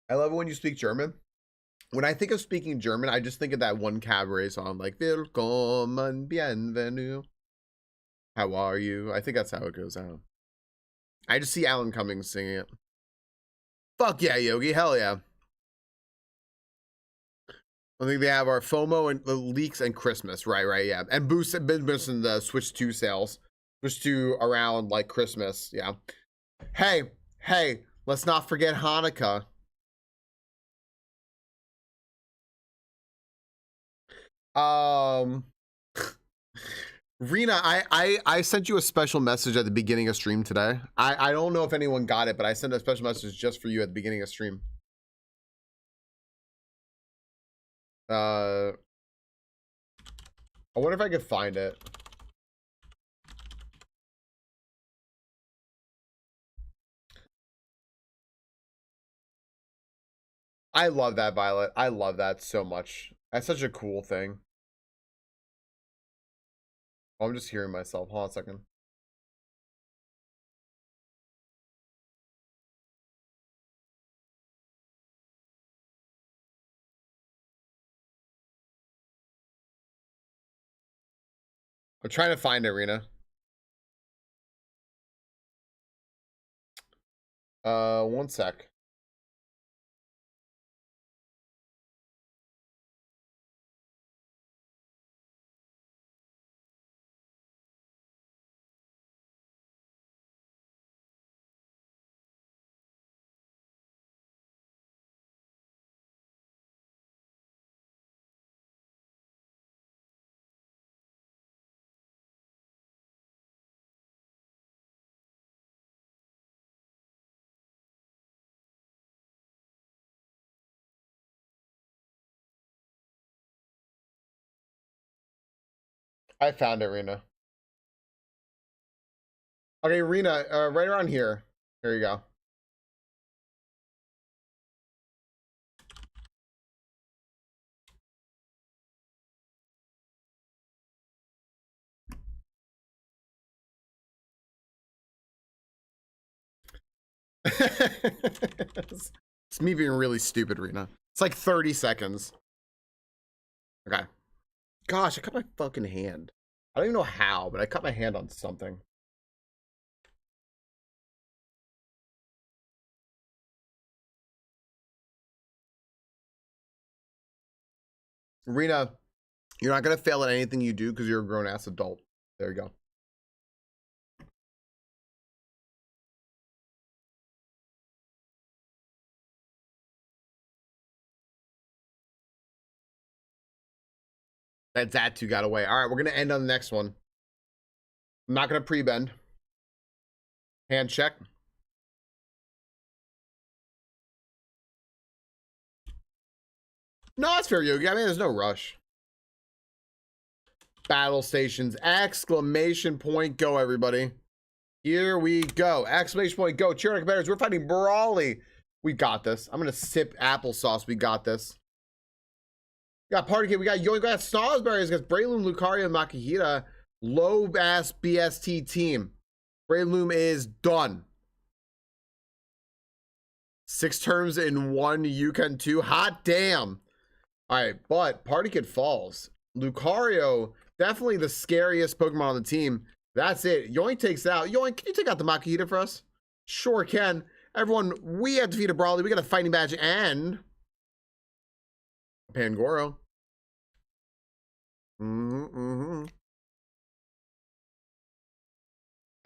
I love it when you speak German. When I think of speaking German, I just think of that one cabaret song, like Willkommen, bienvenue. How are you? I think that's how it goes out. I just see Alan Cummings singing it. Fuck yeah, Yogi. Hell yeah. I think they have our FOMO and the leaks and Christmas. Right, yeah. And boost boosting the Switch 2 sales. Switch 2 around like Christmas. Yeah. Hey, let's not forget Hanukkah. Rena, I sent you a special message at the beginning of stream today. I don't know if anyone got it, but I sent a special message just for you at the beginning of stream. I wonder if I could find it. I love that, Violet. I love that so much. That's such a cool thing. Oh, I'm just hearing myself. Hold on a second. I'm trying to find it, Rena. One sec. I found it, Rena. Okay, Rena, right around here. Here you go. It's me being really stupid, Rena. It's like 30 seconds. Okay. Gosh, I cut my fucking hand. I don't even know how, but I cut my hand on something. Rena, you're not going to fail at anything you do because you're a grown-ass adult. There you go. That two got away. All right, we're going to end on the next one. I'm not going to pre-bend. Hand check. No, that's fair, Yogi. I mean, there's no rush. Battle stations. Exclamation point. Go, everybody. Here we go. Exclamation point. Go. Cheer on competitors. We're fighting Brawly. We got this. I'm going to sip applesauce. We got this. We got Party Kid. We got Yogi. We got Snosberries against Breloom, Lucario, and Makihita. Low-ass BST team. Breloom is done. 6 turns in 1. Yukon 2. Hot damn. All right, but Party Kid falls. Lucario, definitely the scariest Pokemon on the team. That's it. Yoink takes it out. Yoink, can you take out the Makihita for us? Sure can. Everyone, we have defeated Brawly. We got a fighting badge and Pangoro.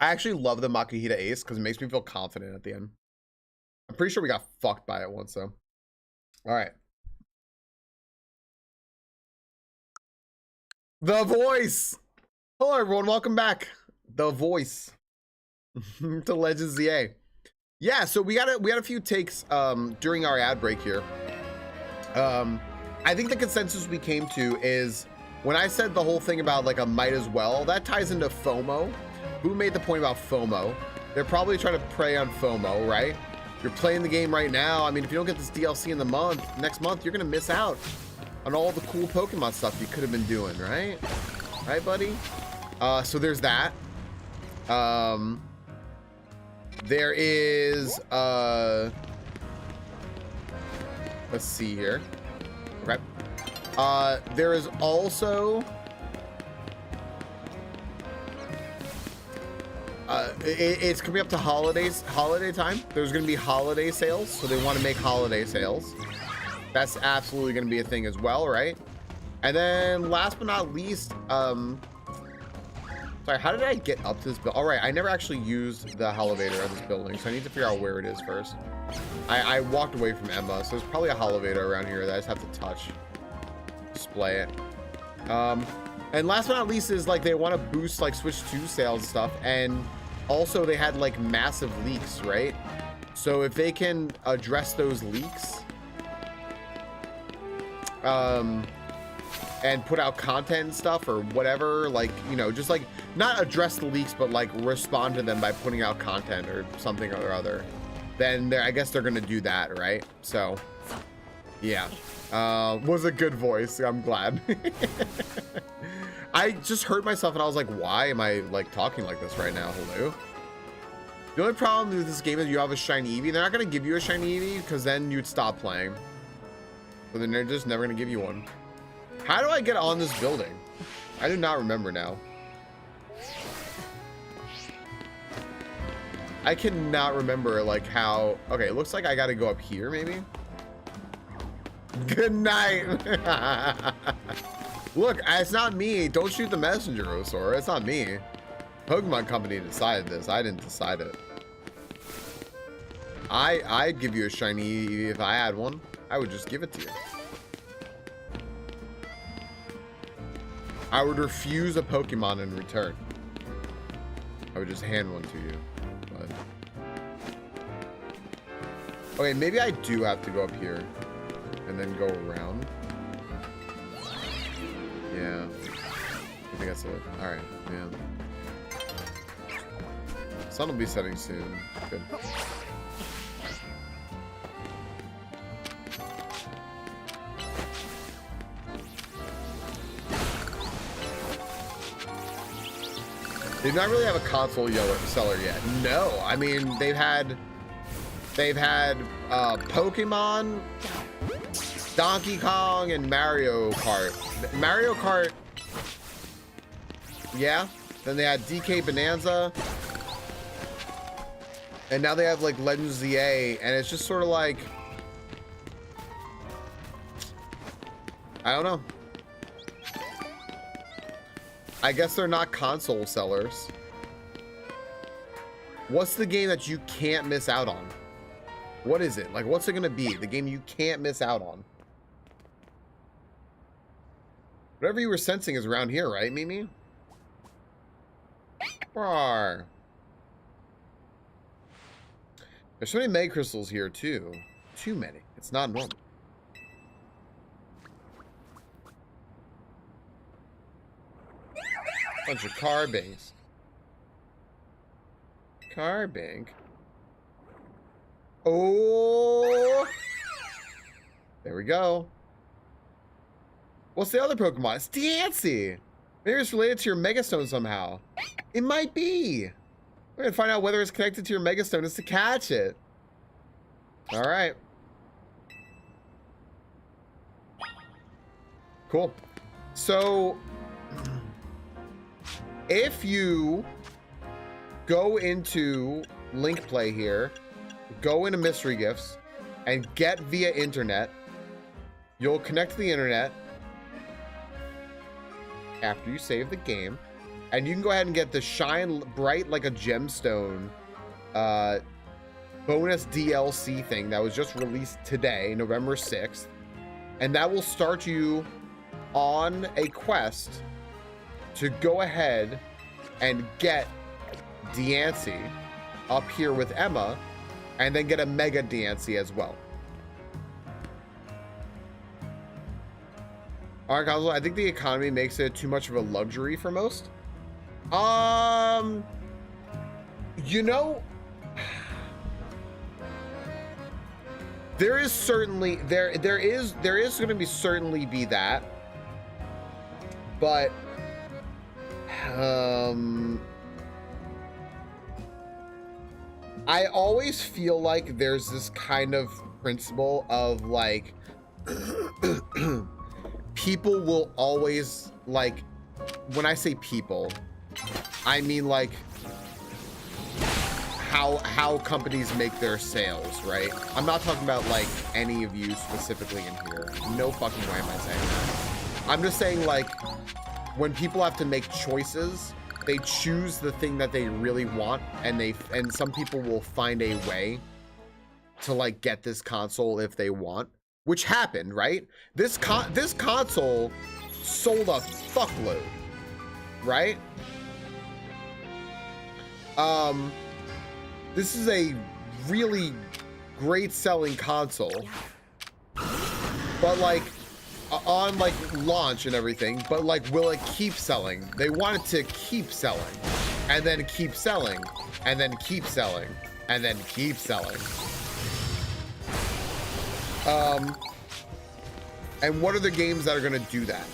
I actually love the Makihita Ace because it makes me feel confident at the end. I'm pretty sure we got fucked by it once, though. All right. The Voice. Hello, everyone. Welcome back. The Voice to Legends ZA. Yeah, so we had a few takes during our ad break here. I think the consensus we came to is when I said the whole thing about like a might as well, that ties into FOMO. Who made the point about FOMO? They're probably trying to prey on FOMO, right? You're playing the game right now. I mean, if you don't get this DLC in the next month, you're gonna miss out on all the cool Pokemon stuff you could have been doing, right? Right, buddy? So there's that. There is, let's see here. Okay. There is also, it's coming up to holiday time. There's going to be holiday sales, so they want to make holiday sales. That's absolutely going to be a thing as well, right? And then last but not least, sorry, how did I get up to this building? All right, I never actually used the elevator of this building, so I need to figure out where it is first. I walked away from Emma, so there's probably a elevator around here that I just have to touch. Display it. And last but not least is like they want to boost like Switch 2 sales and stuff, and also they had like massive leaks, right? So if they can address those leaks, and put out content and stuff or whatever, like, you know, just like not address the leaks, but like respond to them by putting out content or something or other, then I guess they're gonna do that, right? So yeah, was a good voice. I'm glad. I just heard myself and I was like, why am I like talking like this right now? Hello. The only problem with this game is you have a shiny Eevee. They're not gonna give you a shiny Eevee because then you'd stop playing. So then they're just never gonna give you one. How do I get on this building? I do not remember now. I cannot remember like how. Okay, it looks like I gotta go up here maybe. Good night. Look, it's not me. Don't shoot the messenger, Osora. It's not me. Pokemon Company decided this. I didn't decide it. I'd give you a shiny Eevee if I had one. I would just give it to you. I would refuse a Pokemon in return. I would just hand one to you. But okay, maybe I do have to go up here and then go around. Yeah, I think that's it. All right, yeah. Sun will be setting soon. Good. They do not really have a console seller yet. No, I mean they've had Pokemon, Donkey Kong, and Mario Kart. Mario Kart, yeah. Then they had DK Bonanza, and now they have like Legends of ZA, and it's just sort of like, I don't know. I guess they're not console sellers. What's the game that you can't miss out on? What is it? Like, what's it gonna be? The game you can't miss out on. Whatever you were sensing is around here, right, Mimi? Rawr. There's so many Mega Crystals here, too. Too many. It's not normal. Bunch of carbings. Carbink. Oh! There we go. What's the other Pokemon? It's Diancie! Maybe it's related to your Mega Stone somehow. It might be. We're gonna find out whether it's connected to your Mega Stone is to catch it. Alright. Cool. So, if you go into Link Play here, go into Mystery Gifts, and get via internet, you'll connect to the internet after you save the game, and you can go ahead and get the Shine Bright Like a Gemstone bonus DLC thing that was just released today, November 6th, and that will start you on a quest to go ahead and get Diancie up here with Emma, and then get a Mega Diancie as well. Alright, console, I think the economy makes it too much of a luxury for most. You know, there is certainly there is going to be certainly be that, but I always feel like there's this kind of principle of like people will always, like, when I say people, I mean like how companies make their sales, right? I'm not talking about like any of you specifically in here. No fucking way am I saying that. I'm just saying, like, when people have to make choices, they choose the thing that they really want, and some people will find a way to like get this console if they want, which happened, right? This console sold a fuckload, right? This is a really great selling console, but like on like launch and everything, but like, will it keep selling? They want it to keep selling, and then keep selling, and then keep selling, and then keep selling. And what are the games that are going to do that?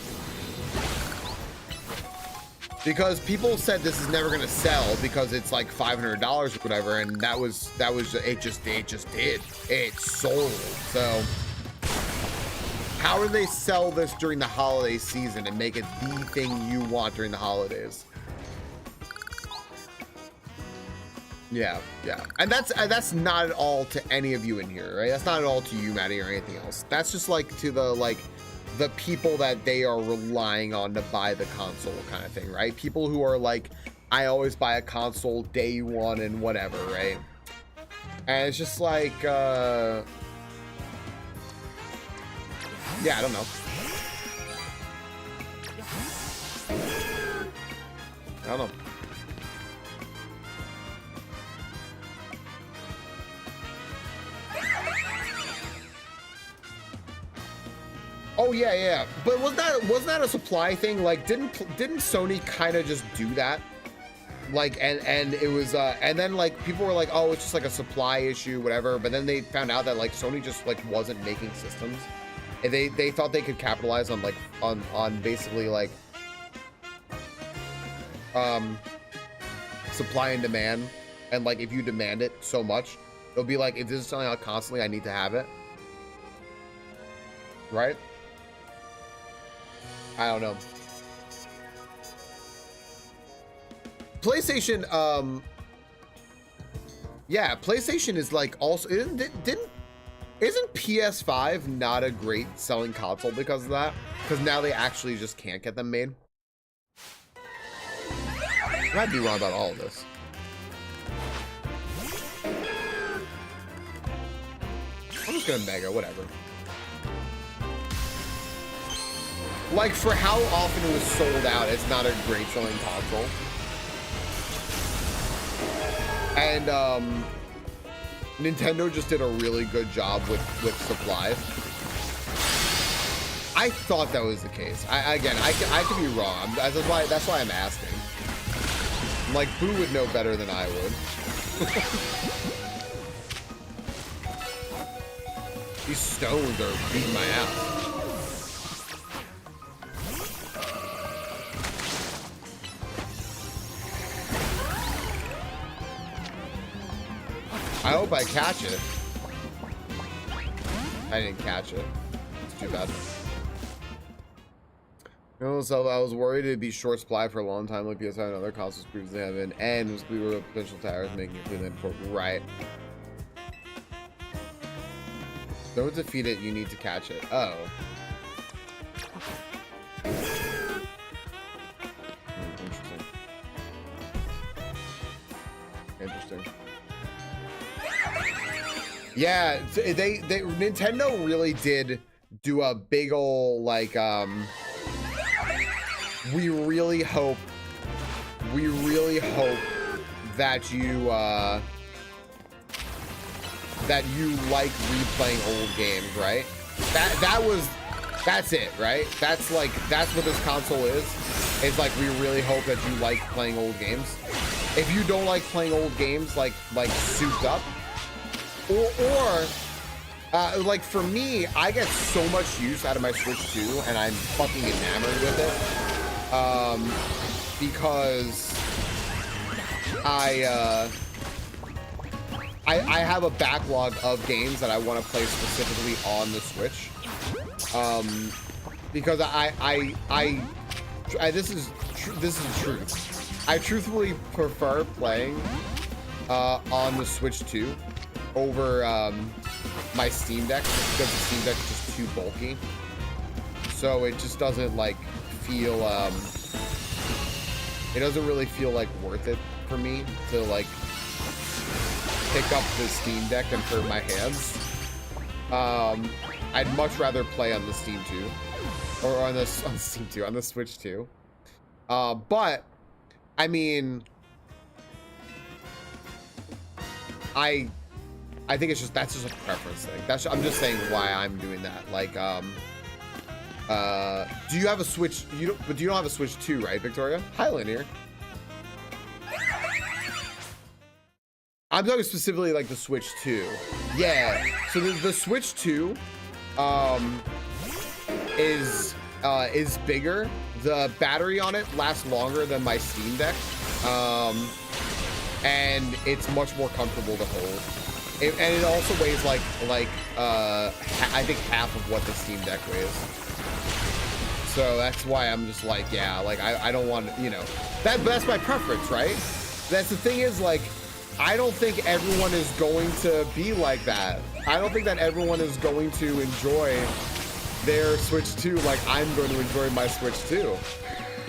Because people said this is never going to sell because it's like $500 or whatever, and it just did. It sold. So how do they sell this during the holiday season and make it the thing you want during the holidays? Yeah. And that's not at all to any of you in here, right? That's not at all to you, Maddie, or anything else. That's just like to the people that they are relying on to buy the console kind of thing, right? People who are like, I always buy a console day one and whatever, right? And it's just like, yeah, I don't know. I don't know. Oh yeah. But wasn't that a supply thing? Like, didn't Sony kind of just do that? like, and it was, and then like people were like, oh, it's just like a supply issue, whatever. But then they found out that like Sony just like wasn't making systems, and they thought they could capitalize on like on basically like supply and demand, and like if you demand it so much, it'll be like, if this is selling out constantly, I need to have it, right? I don't know. PlayStation, yeah, PlayStation is like also isn't PS5 not a great selling console because of that? Because now they actually just can't get them made. I might be wrong about all of this. I'm just gonna mega, whatever. Like, for how often it was sold out, it's not a great selling console. And Nintendo just did a really good job with supplies. I thought that was the case. I could be wrong. That's why I'm asking. Like, Boo would know better than I would. These stones are beating my ass. I hope I catch it. I didn't catch it. It's too bad. You know, so I was worried it'd be short supply for a long time, like PS5 and other consoles previously have been, and we were potential tires making it really important. Right. Don't defeat it, you need to catch it. Oh. Interesting. Yeah, Nintendo really did do a big ol' like we really hope that you like replaying old games, right? That's it, right? That's what this console is. It's like, we really hope that you like playing old games. If you don't like playing old games like souped up, or like for me, I get so much use out of my Switch 2, and I'm fucking enamored with it, because I have a backlog of games that I want to play specifically on the Switch, because this is the truth. I truthfully prefer playing on the Switch 2 over my Steam Deck, because the Steam Deck is just too bulky. So it just doesn't like feel it doesn't really feel like worth it for me to like pick up the Steam Deck and hurt my hands. I'd much rather play on the Steam 2, or on the Switch 2. But I mean, I think that's just a preference thing. I'm just saying why I'm doing that. Like, do you have a Switch? But you don't have a Switch 2, right, Victoria? Hi, Linear. I'm talking specifically like the Switch 2. Yeah. So the Switch 2 is bigger. The battery on it lasts longer than my Steam Deck, and it's much more comfortable to hold. And it also weighs like I think half of what the Steam Deck weighs. So that's why I'm just like, yeah, like I don't want, you know, that's my preference, right? That's the thing, is like, I don't think everyone is going to be like that. I don't think that everyone is going to enjoy their Switch 2 like I'm going to enjoy my Switch 2.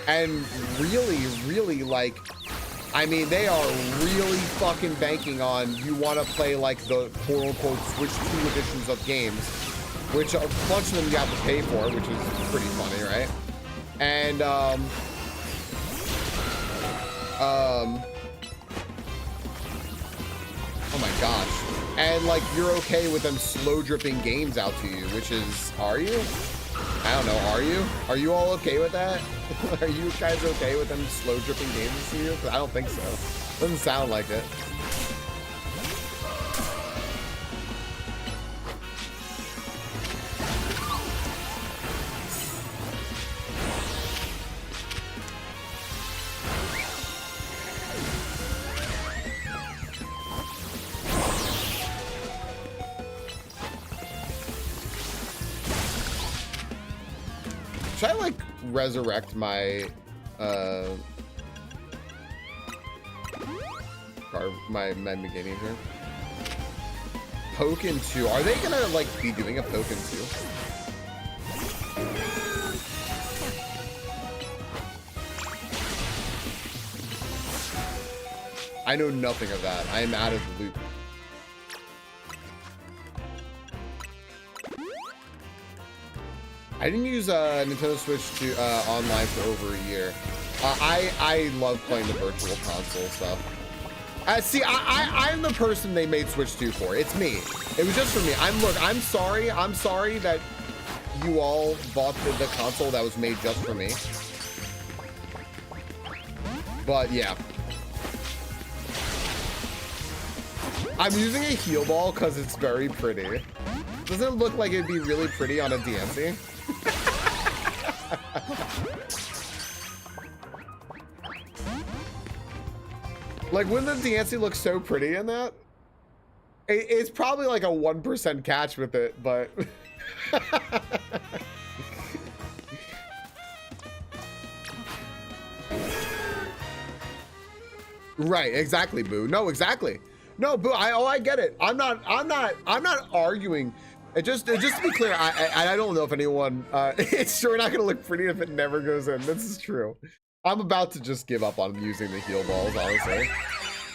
And really, like, I mean, they are really fucking banking on you want to play like the quote-unquote Switch 2 editions of games, which a bunch of them you have to pay for, which is pretty funny, right? And oh my gosh. And like you're okay with them slow dripping games out to you, which is, are you? I don't know, are you? Are you all okay with that? Are you guys okay with them slow dripping games to you? 'Cause I don't think so. Doesn't sound like it. Should I like resurrect my my beginning here? Pokken 2. Are they gonna like be doing a Pokken 2? I know nothing of that. I am out of the loop. I didn't use Nintendo Switch to online for over a year. I love playing the virtual console stuff. See, I'm the person they made Switch 2 for. It's me. It was just for me. I'm sorry. I'm sorry that you all bought the console that was made just for me. But yeah. I'm using a heal ball because it's very pretty. Doesn't it look like it'd be really pretty on a DNC? Like, wouldn't the DNC look so pretty in that? It's probably like a 1% catch with it, but... Right, exactly, Boo. No, exactly. No, Boo, I get it. I'm not arguing. It just to be clear, I don't know if anyone, it's sure not gonna look pretty if it never goes in. This is true. I'm about to just give up on using the heal balls, honestly.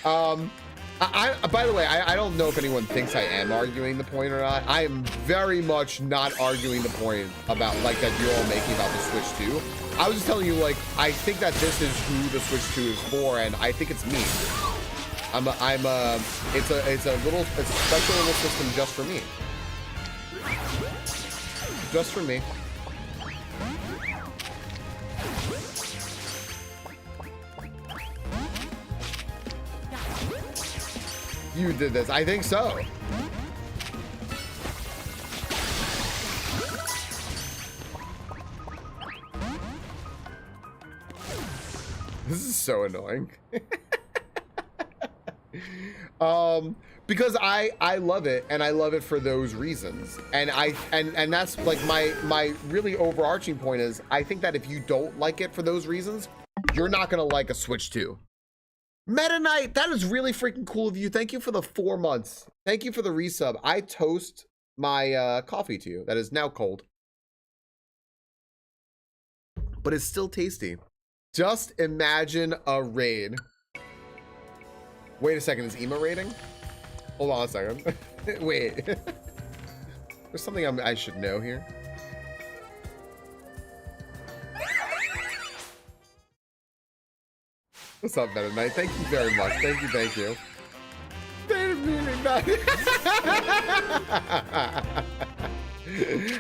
By the way, I don't know if anyone thinks I am arguing the point or not. I am very much not arguing the point about, like, that you're all making about the Switch 2. I was just telling you, like, I think that this is who the Switch 2 is for, and I think it's me. It's a special little system just for me. Just for me. You did this. I think so. This is so annoying. Because I love it, and I love it for those reasons. And and that's like my really overarching point is, I think that if you don't like it for those reasons, you're not gonna like a Switch 2. Meta Knight, that is really freaking cool of you. Thank you for the 4 months. Thank you for the resub. I toast my coffee to you. That is now cold, but it's still tasty. Just imagine a raid. Wait a second, is Ema raiding? Hold on a second. Wait. There's something I should know here. What's up, Meta Knight? Thank you very much. Thank you, thank you.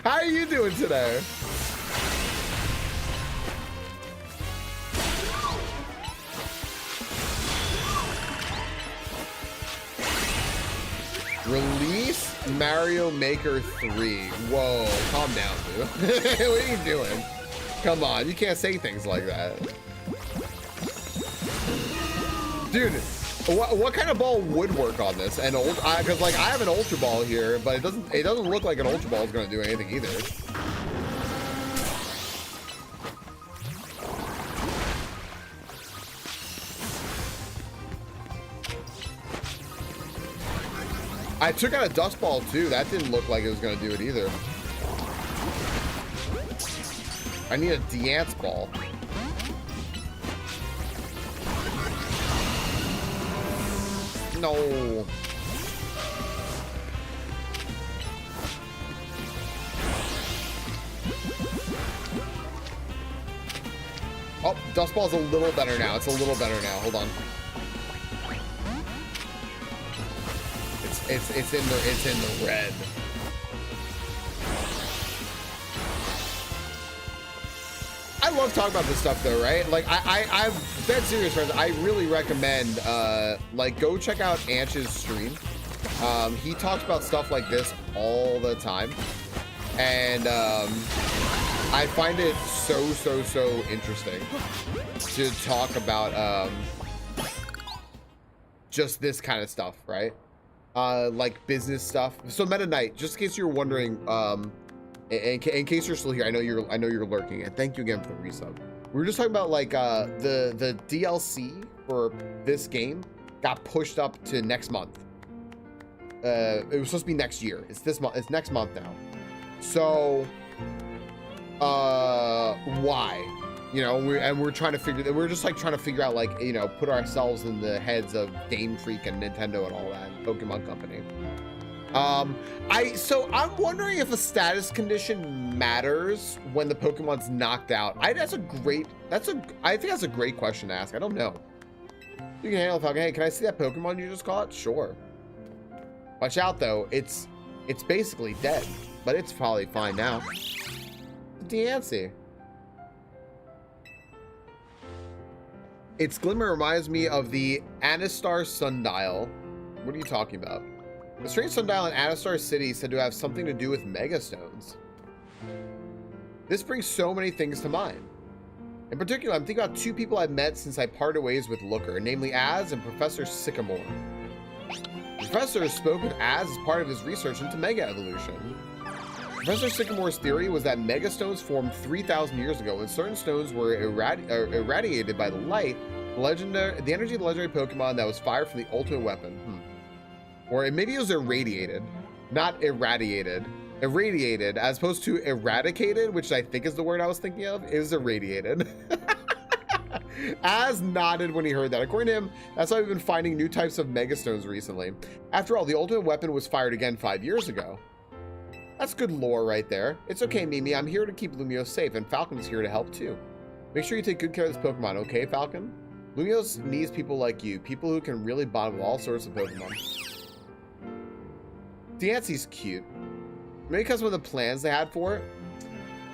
How are you doing today? Release Mario Maker 3. Whoa, calm down, dude. What are you doing? Come on, you can't say things like that. Dude, what kind of ball would work on this? An old, because like I have an Ultra Ball here, but it doesn't look like an Ultra Ball is going to do anything either. I took out a Dust Ball too. That didn't look like it was going to do it either. I need a Dance Ball. No. Oh, Dust Ball's a little better now. It's a little better now. Hold on. It's in the red. I love talking about this stuff though, right? Like I'm dead serious, friends. I really recommend like go check out Anch's stream. He talks about stuff like this all the time, and I find it so interesting to talk about just this kind of stuff, right? Like business stuff. So Meta Knight, just in case you're wondering, in case you're still here, I know you're lurking, and thank you again for the resub. We were just talking about like the DLC for this game got pushed up to next month. It was supposed to be next year. It's this month. It's next month now. So why? You know, we're trying to figure. We're just like trying to figure out, like, you know, put ourselves in the heads of Game Freak and Nintendo and all that, Pokemon Company. So I'm wondering if a status condition matters when the Pokemon's knocked out. I think that's a great question to ask. I don't know. You can handle it, Falcon. Hey, can I see that Pokemon you just caught? Sure. Watch out though. It's basically dead, but it's probably fine now. Deancey. Its glimmer reminds me of the Anistar Sundial. What are you talking about? The strange sundial in Anistar City said to have something to do with Megastones. This brings so many things to mind. In particular, I'm thinking about two people I've met since I parted ways with Looker, namely Az and Professor Sycamore. The professor spoke with Az as part of his research into Mega Evolution. Professor Sycamore's theory was that Megastones formed 3,000 years ago when certain stones were irradiated by the light, the energy of the legendary Pokemon that was fired from the ultimate weapon. Or maybe it was irradiated, not irradiated. Irradiated, as opposed to eradicated, which I think is the word I was thinking of, is irradiated. Az nodded when he heard that. According to him, that's why we've been finding new types of Megastones recently. After all, the ultimate weapon was fired again 5 years ago. That's good lore right there. It's okay, Mimi. I'm here to keep Lumiose safe, and Falcon is here to help too. Make sure you take good care of this Pokemon, okay, Falcon? Lumiose needs people like you, people who can really bond with all sorts of Pokemon. Deancey's cute. Maybe because of the plans they had for it?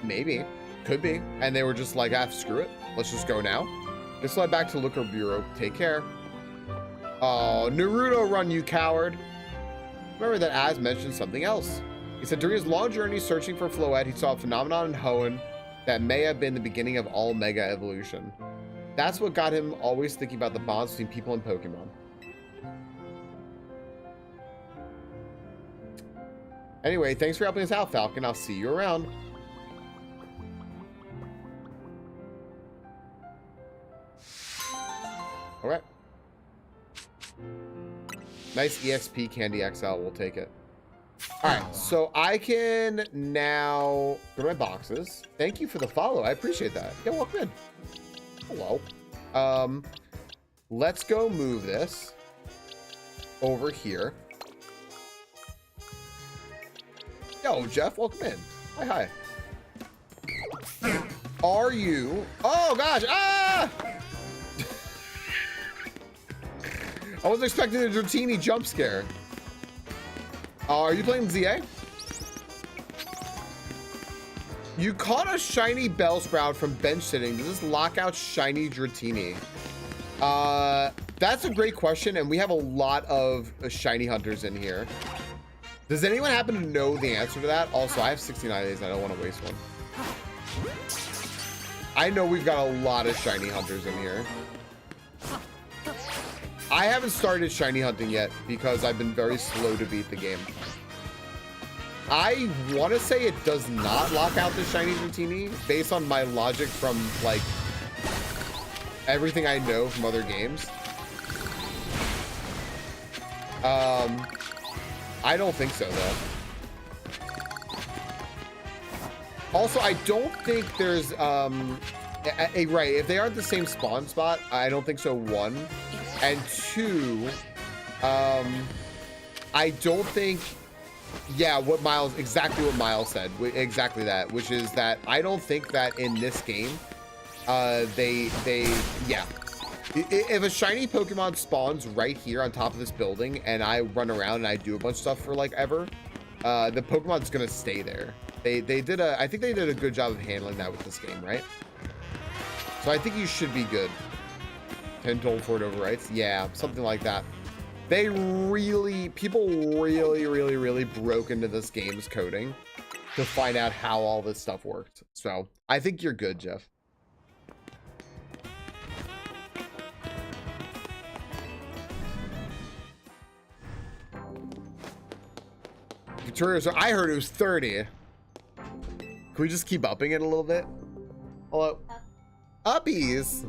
Maybe. Could be. And they were just like, ah, screw it. Let's just go now. Just head back to Looker Bureau. Take care. Oh, Naruto run, you coward. Remember that Az mentioned something else. He said during his long journey searching for Floette, he saw a phenomenon in Hoenn that may have been the beginning of all Mega Evolution. That's what got him always thinking about the bonds between people and Pokemon. Anyway, thanks for helping us out, Falcon. I'll see you around. All right. Nice EXP Candy XL. We'll take it. All right. So I can now go to my boxes. Thank you for the follow. I appreciate that. Yeah, welcome in. Hello. Let's go move this over here. Yo, Jeff, welcome in. Hi. Are you? Oh gosh! Ah! I wasn't expecting a Dratini jump scare. Are you playing ZA? You caught a shiny Bellsprout from bench sitting. Does this lock out shiny Dratini? That's a great question, and we have a lot of shiny hunters in here. Does anyone happen to know the answer to that? Also, I have 69 days and I don't want to waste one. I know we've got a lot of shiny hunters in here. I haven't started shiny hunting yet because I've been very slow to beat the game. I want to say it does not lock out the shiny Dratini based on my logic from like everything I know from other games. I don't think so, though. Also, I don't think there's, right, if they aren't the same spawn spot, I don't think so, one. And two, I don't think, yeah, exactly what Miles said, exactly that, which is that I don't think that in this game, yeah, If a shiny Pokemon spawns right here on top of this building and I run around and I do a bunch of stuff for like ever, the Pokemon's gonna stay there. I think they did a good job of handling that with this game, right? So I think you should be good. 10 told for it overwrites. Yeah, something like that. People really broke into this game's coding to find out how all this stuff worked. So I think you're good, Jeff. Victoria, so I heard it was 30. Can we just keep upping it a little bit? Hello? Uppies!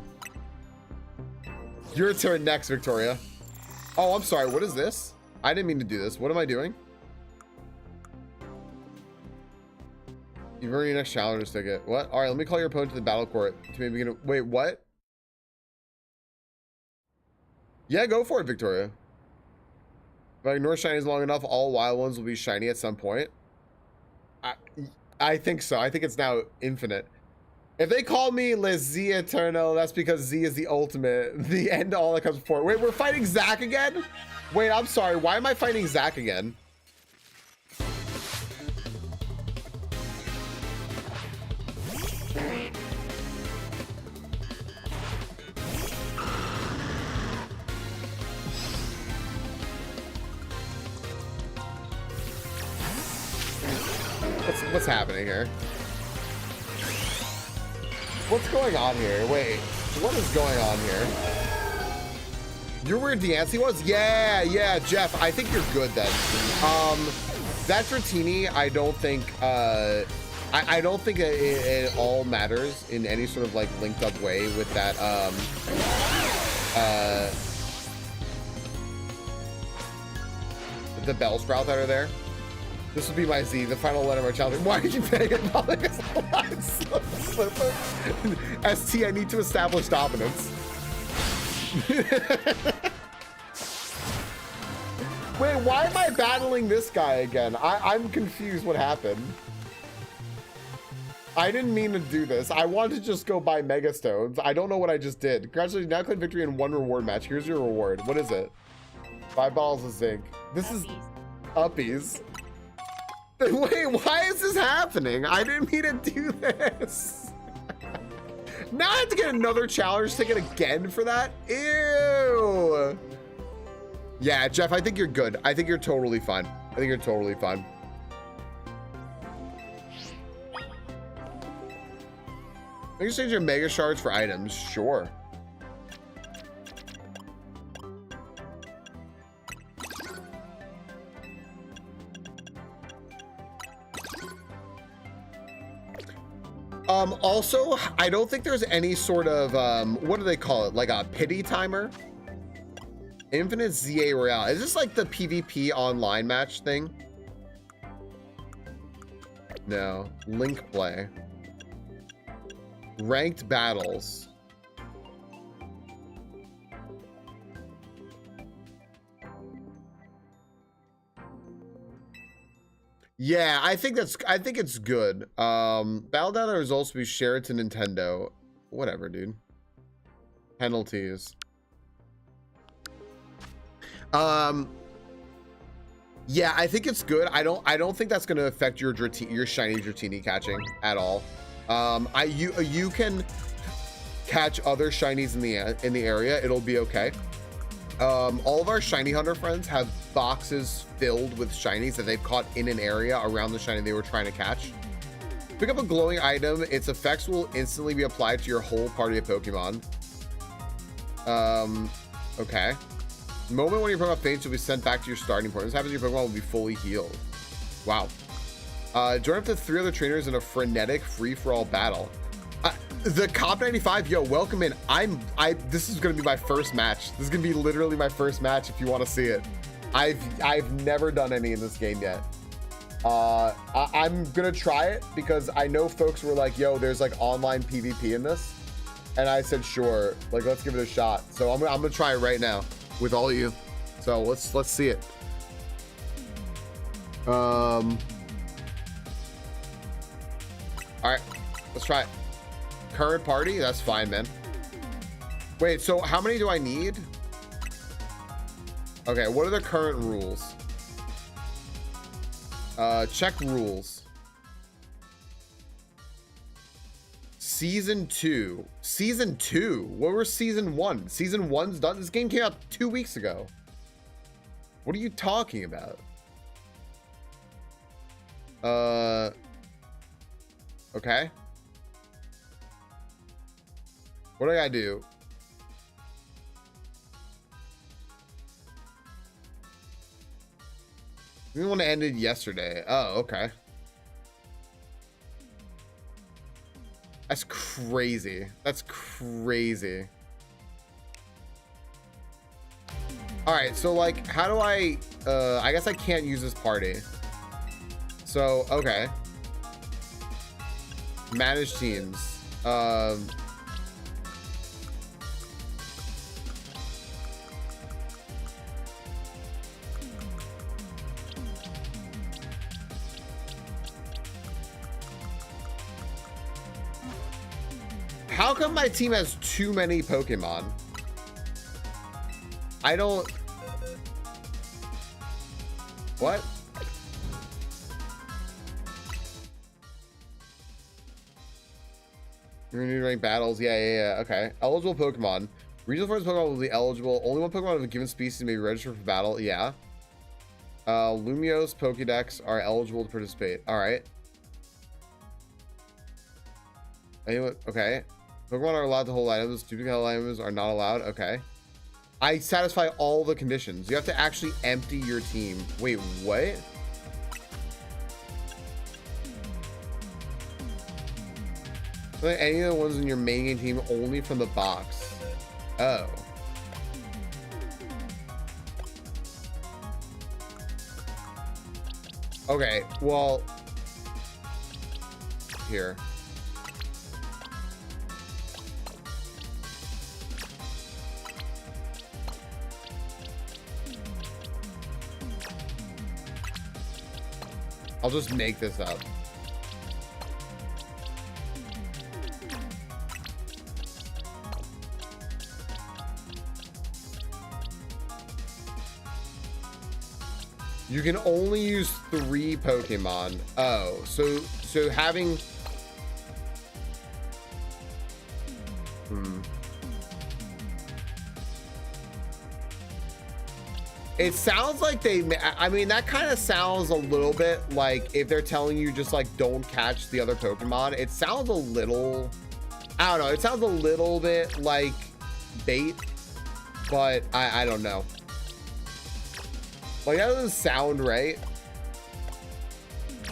Your turn next, Victoria. Oh, I'm sorry. What is this? I didn't mean to do this. What am I doing? You've earned your next challenger's ticket. What? All right, let me call your opponent to the battle court. To maybe begin. Wait, what? Yeah, go for it, Victoria. If I ignore shinies long enough, all wild ones will be shiny at some point. I think so. I think it's now infinite. If they call me Les Z Eternal, that's because Z is the ultimate. The end all that comes before. Wait, we're fighting Zach again? Wait, I'm sorry. Why am I fighting Zach again? What's happening here? What's going on here? Wait, what is going on here? You're where Deancey was? Yeah, Jeff, I think you're good then. That Dratini, I don't think, I don't think it all matters in any sort of like linked up way with that, the Bellsprout that are there. This would be my Z, the final letter of our challenge. Why did you pay it? ST, I need to establish dominance. Wait, why am I battling this guy again? I'm confused what happened. I didn't mean to do this. I wanted to just go buy Mega Stones. I don't know what I just did. Congratulations, now claim victory in 1 reward match. Here's your reward. What is it? 5 bottles of zinc. This is uppies. Wait, why is this happening? I didn't mean to do this. Now I have to get another challenge ticket again for that? Ew. Yeah, Jeff, I think you're good. I think you're totally fine. I think you're totally fine. You exchange your mega shards for items. Sure. Also, I don't think there's any sort of, what do they call it? Like a pity timer? Infinite ZA Royale. Is this like the PvP online match thing? No. Link play. Ranked battles. Yeah, I think it's good. Battle data results will be shared to Nintendo. Whatever, dude. Penalties. Yeah, I think it's good. I don't think that's gonna affect your shiny Dratini catching at all. You can catch other shinies in the area. It'll be okay. All of our shiny hunter friends have boxes filled with shinies that they've caught in an area around the shiny they were trying to catch. Pick up a glowing item. Its effects will instantly be applied to your whole party of Pokemon. Okay. The moment when your Pokemon faints, will be sent back to your starting point. This happens, your Pokemon will be fully healed. Wow. Join up to 3 other trainers in a frenetic free-for-all battle. The Cop 95, yo, welcome in. This is gonna be my first match. This is gonna be literally my first match if you want to see it. I've never done any in this game yet. I'm gonna try it because I know folks were like, yo, there's like online PvP in this. And I said, sure, like, let's give it a shot. So I'm gonna try it right now with all of you. So let's see it. All right, let's try it. Current party, that's fine, man. Wait, so how many do I need? Okay, what are the current rules? Check rules. Season 2. Season 2? What was Season 1? Season 1's done? This game came out 2 weeks ago. What are you talking about? Okay. What do I gotta do? The one ended yesterday. Oh, okay. That's crazy. That's crazy. All right, so like, how do I guess I can't use this party. So, okay. Manage teams. How come my team has too many Pokemon? I don't... What? You're gonna rank battles? Yeah. Okay. Eligible Pokemon. Regional forest Pokemon will be eligible. Only one Pokemon of a given species may be registered for battle. Yeah. Lumiose Pokédex are eligible to participate. All right. Anyone? Okay. Pokemon are allowed to hold items. Duplicate items are not allowed. Okay. I satisfy all the conditions. You have to actually empty your team. Wait, what? Like any of the ones in your main game team only from the box. Oh. Okay, well. Here. I'll just make this up. You can only use 3 Pokemon. Oh, so having... It sounds like they... I mean, that kind of sounds a little bit like if they're telling you just like don't catch the other Pokemon. It sounds a little... I don't know. It sounds a little bit like bait, but I don't know. Like that doesn't sound right,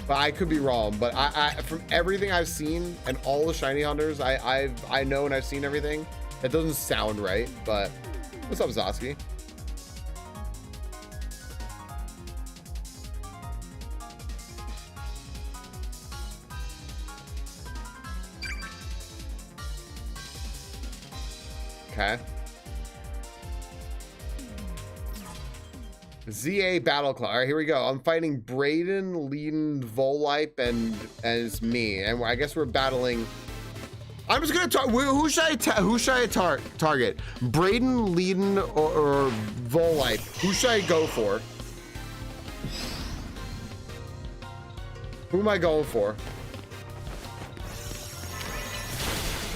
but I could be wrong. But I from everything I've seen and all the shiny hunters I know and I've seen everything, that doesn't sound right. But what's up, Zosky? Okay. ZA Battle Club. All right, here we go. I'm fighting Braden, Leeden, Volip, and it's me. And I guess we're battling. I'm just gonna talk. Who should I target? Braden, Leeden, or Volip? Who should I go for? Who am I going for?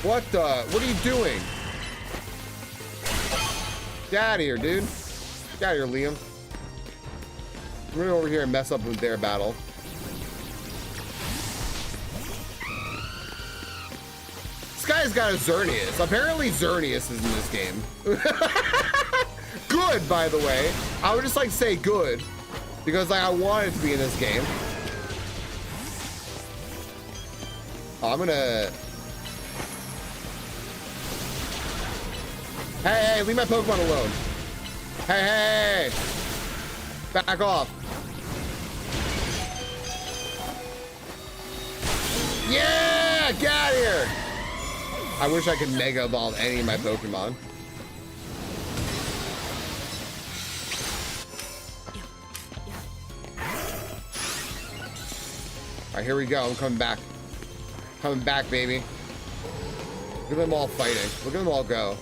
What are you doing? Get out of here, dude. Get out of here, Liam. We're gonna over here and mess up with their battle. This guy's got a Xerneas. Apparently Xerneas is in this game. Good, by the way. I would just like to say good, because like I want it to be in this game. Oh, I'm gonna... Hey, leave my Pokemon alone. Hey. Back off. Yeah, get out of here. I wish I could Mega Evolve any of my Pokemon. All right, here we go. I'm coming back. Coming back, baby. Look at them all fighting. Look at them all go.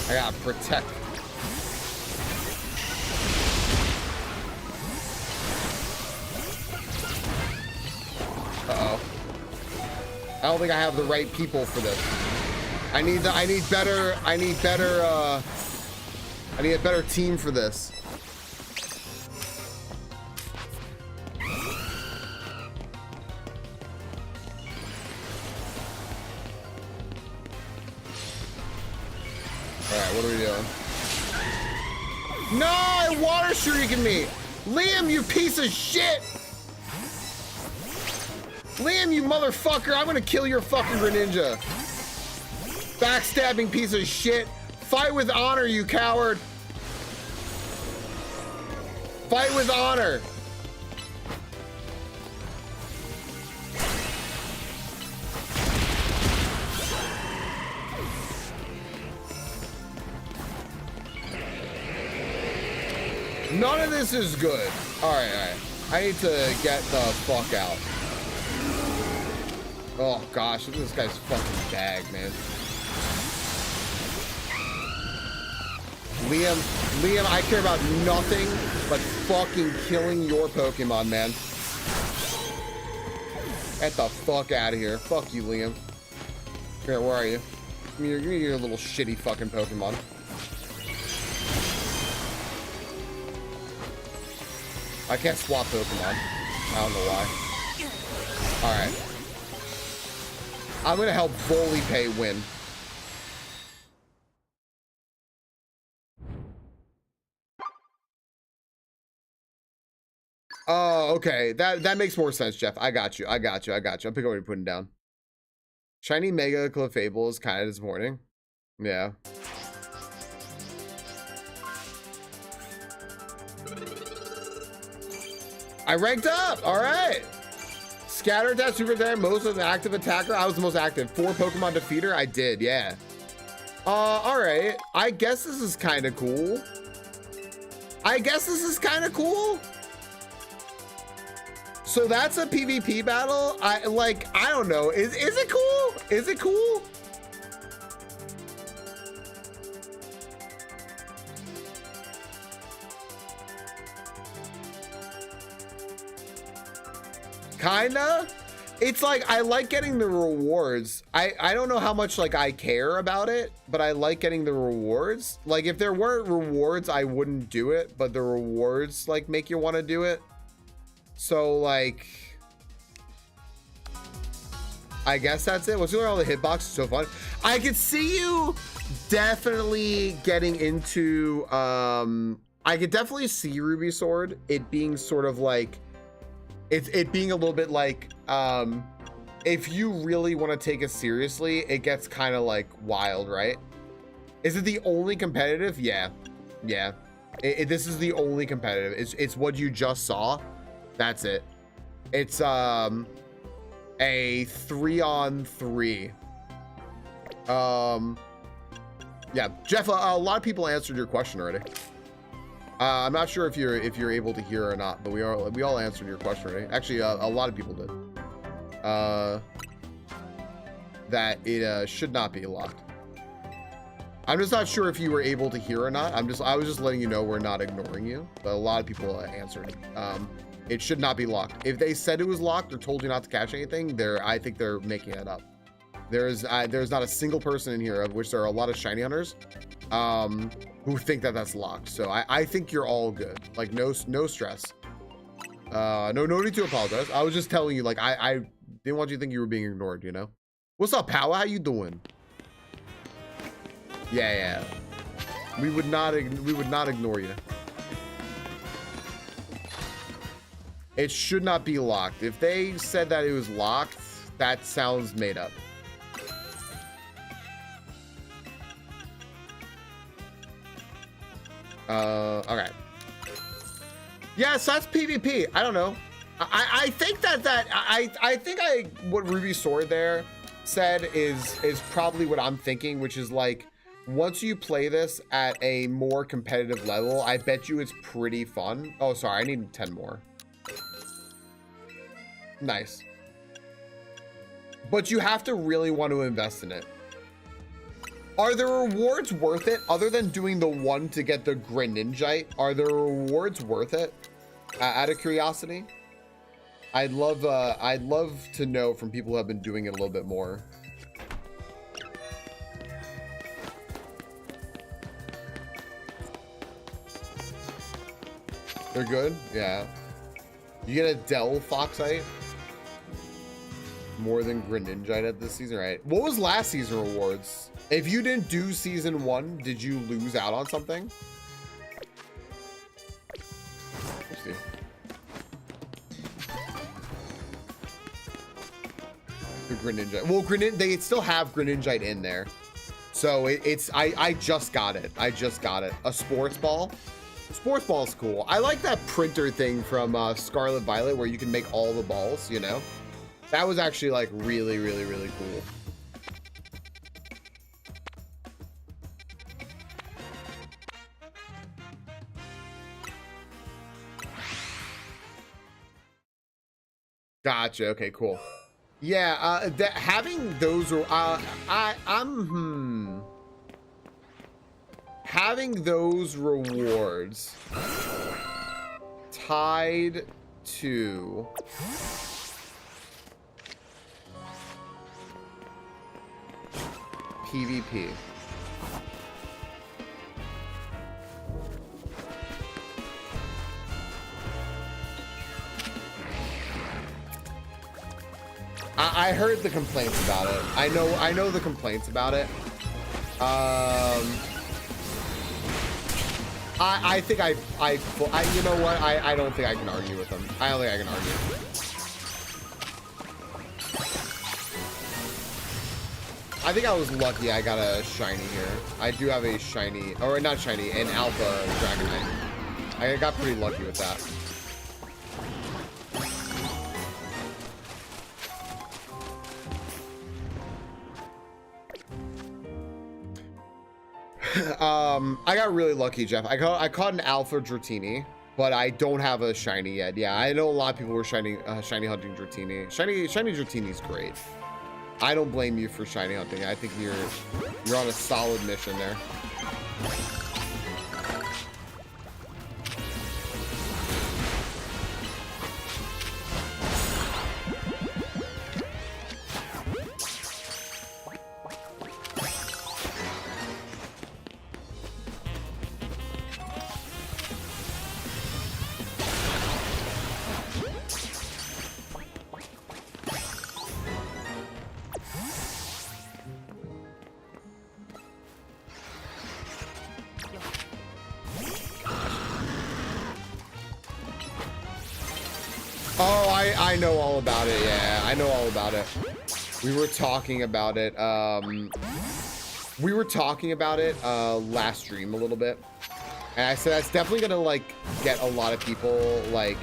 I gotta protect. Uh-oh. I don't think I have the right people for this. I need a better team for this. Alright, what are we doing? No, water shuriken me! Liam, you piece of shit! Liam, you motherfucker, I'm gonna kill your fucking Greninja. Backstabbing piece of shit. Fight with honor, you coward. Fight with honor. None of this is good. All right. I need to get the fuck out. Oh gosh, look at this guy's fucking bag, man. Liam, I care about nothing but fucking killing your Pokemon, man. Get the fuck out of here. Fuck you, Liam. Here, where are you? Give me your little shitty fucking Pokemon. I can't swap Pokemon. I don't know why. Alright. I'm gonna help Volipe win. Oh, okay. That makes more sense, Jeff. I got you. I'll pick up what you're putting down. Shiny Mega Clefable is kind of disappointing. Yeah. I ranked up. All right. Scatter Attack, Super Attack, most of the active attacker. I was the most active. 4 Pokemon Defeater. I did. Yeah. All right. I guess this is kind of cool. So that's a PvP battle. I don't know. Is it cool? Is it cool? Kinda. It's like I like getting the rewards. I don't know how much like I care about it, but I like getting the rewards. Like if there weren't rewards, I wouldn't do it, but the rewards like make you want to do it. So like I guess that's it. What's going on with the hitbox? It's so fun. I could see you definitely getting into I could definitely see Ruby Sword, it being sort of like it being a little bit like if you really want to take it seriously, it gets kind of like wild, right? Is it the only competitive? Yeah. This is the only competitive. It's what you just saw. That's it. It's a 3-on-3. Yeah, Jeff, a lot of people answered your question already. I'm not sure if you're able to hear or not, but we all answered your question already. Actually, a lot of people did. That it should not be locked. I'm just not sure if you were able to hear or not. I was just letting you know we're not ignoring you, but a lot of people answered. It should not be locked. If they said it was locked or told you not to catch anything, I think they're making it up. There's not a single person in here, of which there are a lot of shiny hunters, who think that that's locked. So I think you're all good. Like no stress. No need to apologize. I was just telling you, like I didn't want you to think you were being ignored. You know. What's up, Power? How you doing? Yeah. We would not ignore you. It should not be locked. If they said that it was locked, that sounds made up. Okay. Yeah, so that's PvP. I don't know. I think I think what Ruby Sword there said is probably what I'm thinking, which is like once you play this at a more competitive level, I bet you it's pretty fun. Oh, sorry, I need 10 more. Nice. But you have to really want to invest in it. Are the rewards worth it? Other than doing the one to get the Greninjite, are the rewards worth it? Out of curiosity, I'd love to know from people who have been doing it a little bit more. They're good, yeah. You get a Del Foxite. More than Greninjite at this season, right? What was last season rewards? If you didn't do season 1, did you lose out on something? Let's see. The Greninjite. Well, they still have Greninjite in there. So I just got it. I just got it. A sports ball. Sports ball is cool. I like that printer thing from Scarlet Violet where you can make all the balls, you know? That was actually like really, really, really cool. Gotcha. Okay, cool. Yeah, having those having those rewards tied to PvP. I heard the complaints about it. I know the complaints about it. I think I you know what? I don't think I can argue with them. I don't think I can argue. I think I was lucky I got a shiny here. I do have a shiny, or not shiny, an alpha Dragonite. I got pretty lucky with that. I got really lucky, Jeff. I caught an alpha Dratini, but I don't have a shiny yet. Yeah, I know a lot of people were shiny hunting Dratini. Shiny Dratini's great. I don't blame you for shiny hunting. I think you're on a solid mission there. I know all about it. Yeah, I know all about it. We were talking about it. Last stream a little bit, and I said that's definitely gonna like get a lot of people like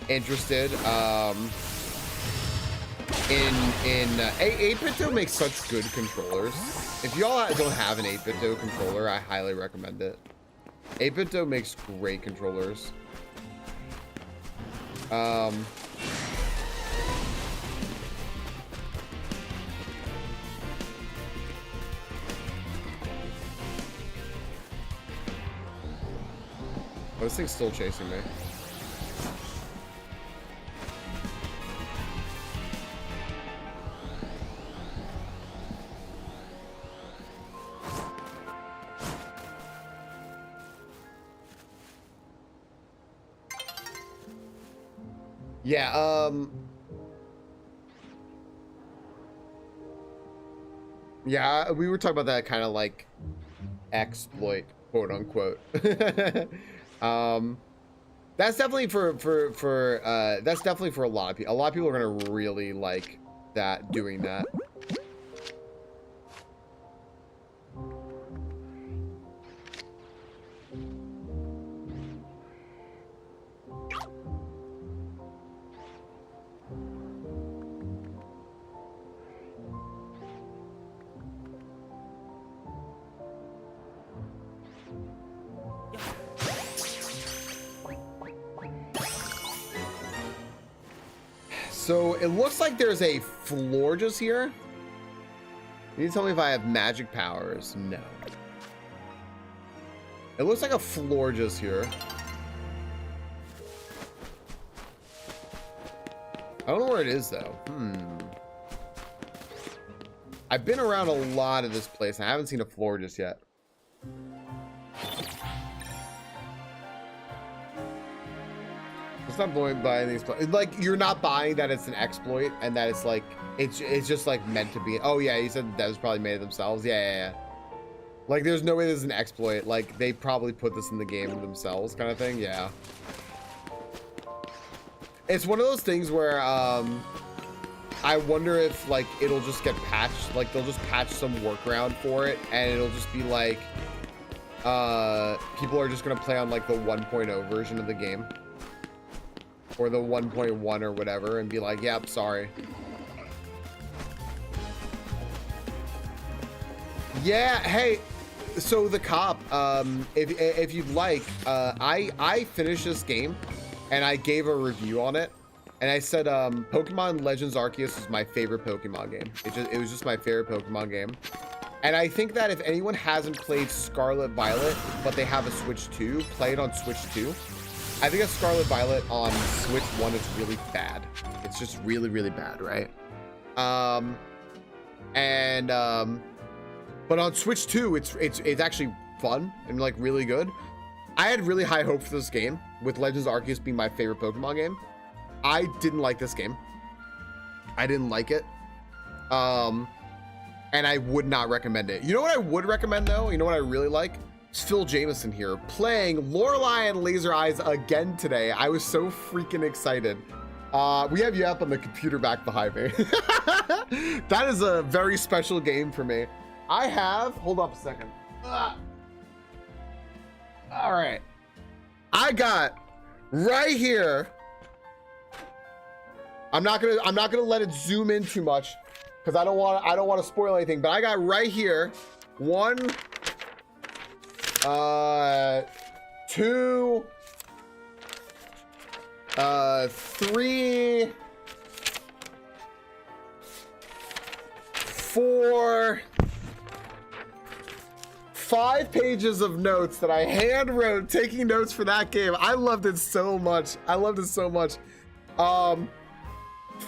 interested. In 8BitDo makes such good controllers. If y'all don't have an 8BitDo controller, I highly recommend it. 8BitDo makes great controllers. This thing's still chasing me. Yeah, yeah, we were talking about that kind of like exploit, quote unquote. That's definitely that's definitely for a lot of people. A lot of people are gonna really like that, doing that. So it looks like there's a Florges here. You tell me if I have magic powers. No. It looks like a floor just here. I don't know where it is though. I've been around a lot of this place and I haven't seen a floor just yet. It's not going by these. Like, you're not buying that it's an exploit and that it's like it's just like meant to be. Oh yeah, you said that was probably made themselves. Yeah. Like, there's no way this is an exploit. Like, they probably put this in the game themselves, kind of thing. Yeah. It's one of those things where I wonder if like it'll just get patched. Like, they'll just patch some workaround for it, and it'll just be like people are just gonna play on like the 1.0 version of the game. Or the 1.1 or whatever, and be like, yep, sorry. Yeah, hey, so the cop, if you'd like, I finished this game and I gave a review on it, and I said Pokemon Legends Arceus is my favorite Pokemon game. It was just my favorite Pokemon game. And I think that if anyone hasn't played Scarlet Violet, but they have a Switch 2, play it on Switch 2. I think a Scarlet Violet on Switch 1 is really bad. It's just really, really bad, right? But on Switch 2, it's actually fun and like really good. I had really high hopes for this game, with Legends Arceus being my favorite Pokemon game. I didn't like this game. I didn't like it. And I would not recommend it. You know what I would recommend though? You know what I really like? Phil Jameson here playing Lorelei and Laser Eyes again today. I was so freaking excited. We have you up on the computer back behind me. That is a very special game for me. I have, hold up a second. All right. I got right here. I'm not gonna let it zoom in too much because I don't want to spoil anything, but I got right here 1, 2, 3, 4, 5 pages of notes that I hand wrote, taking notes for that game. I loved it so much.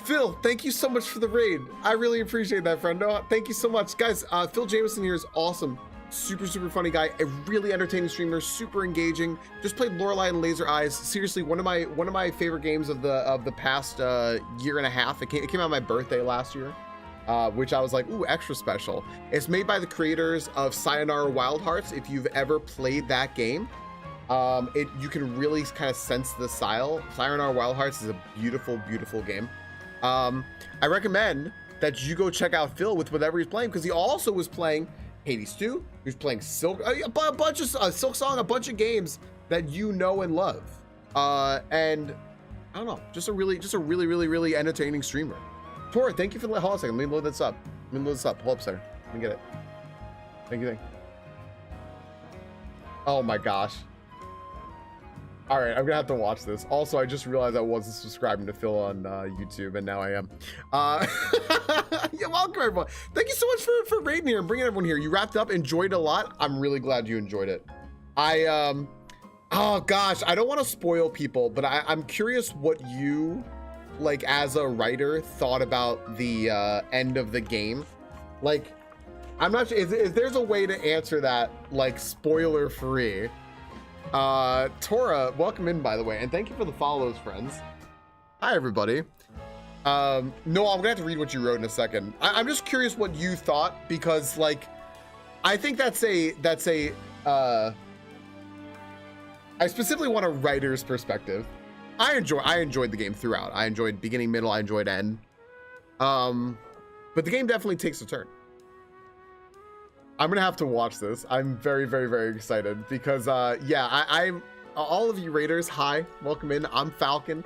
Phil, thank you so much for the raid. I really appreciate that, friendo. Thank you so much, guys. Phil Jameson here is awesome. Super funny guy, a really entertaining streamer, super engaging. Just played Lorelei and Laser Eyes. Seriously, one of my favorite games of the past year and a half. It came out on my birthday last year, which I was like, ooh, extra special. It's made by the creators of Sayonara Wild Hearts. If you've ever played that game, you can really kind of sense the style. Sayonara Wild Hearts is a beautiful game. I recommend that you go check out Phil with whatever he's playing, because he also was playing Hades 2. He was playing Silk, a bunch of Silk Song, a bunch of games that you know and love. And I don't know, just a really entertaining streamer. Tora, thank you for the hold on a second. Let me load this up. Hold up a second. Let me get it. Thank you. Oh my gosh. All right, I'm gonna have to watch this. Also, I just realized I wasn't subscribing to Phil on YouTube, and now I am. Yeah, welcome everyone. Thank you so much for raiding here and bringing everyone here. You wrapped up, enjoyed it a lot. I'm really glad you enjoyed it. Oh gosh, I don't want to spoil people, but I'm curious what you, like as a writer, thought about the end of the game. Like, I'm not sure if there's a way to answer that, like spoiler free. Tora, welcome in, by the way, and thank you for the follows, friends. Hi everybody. No, I'm gonna have to read what you wrote in a second. I'm just curious what you thought, because like I think that's a I specifically want a writer's perspective. I enjoyed the game throughout. I enjoyed beginning, middle, I enjoyed end. But the game definitely takes a turn. I'm gonna have to watch this. I'm very excited because yeah, I'm all of you raiders, hi, welcome in. I'm Falcon.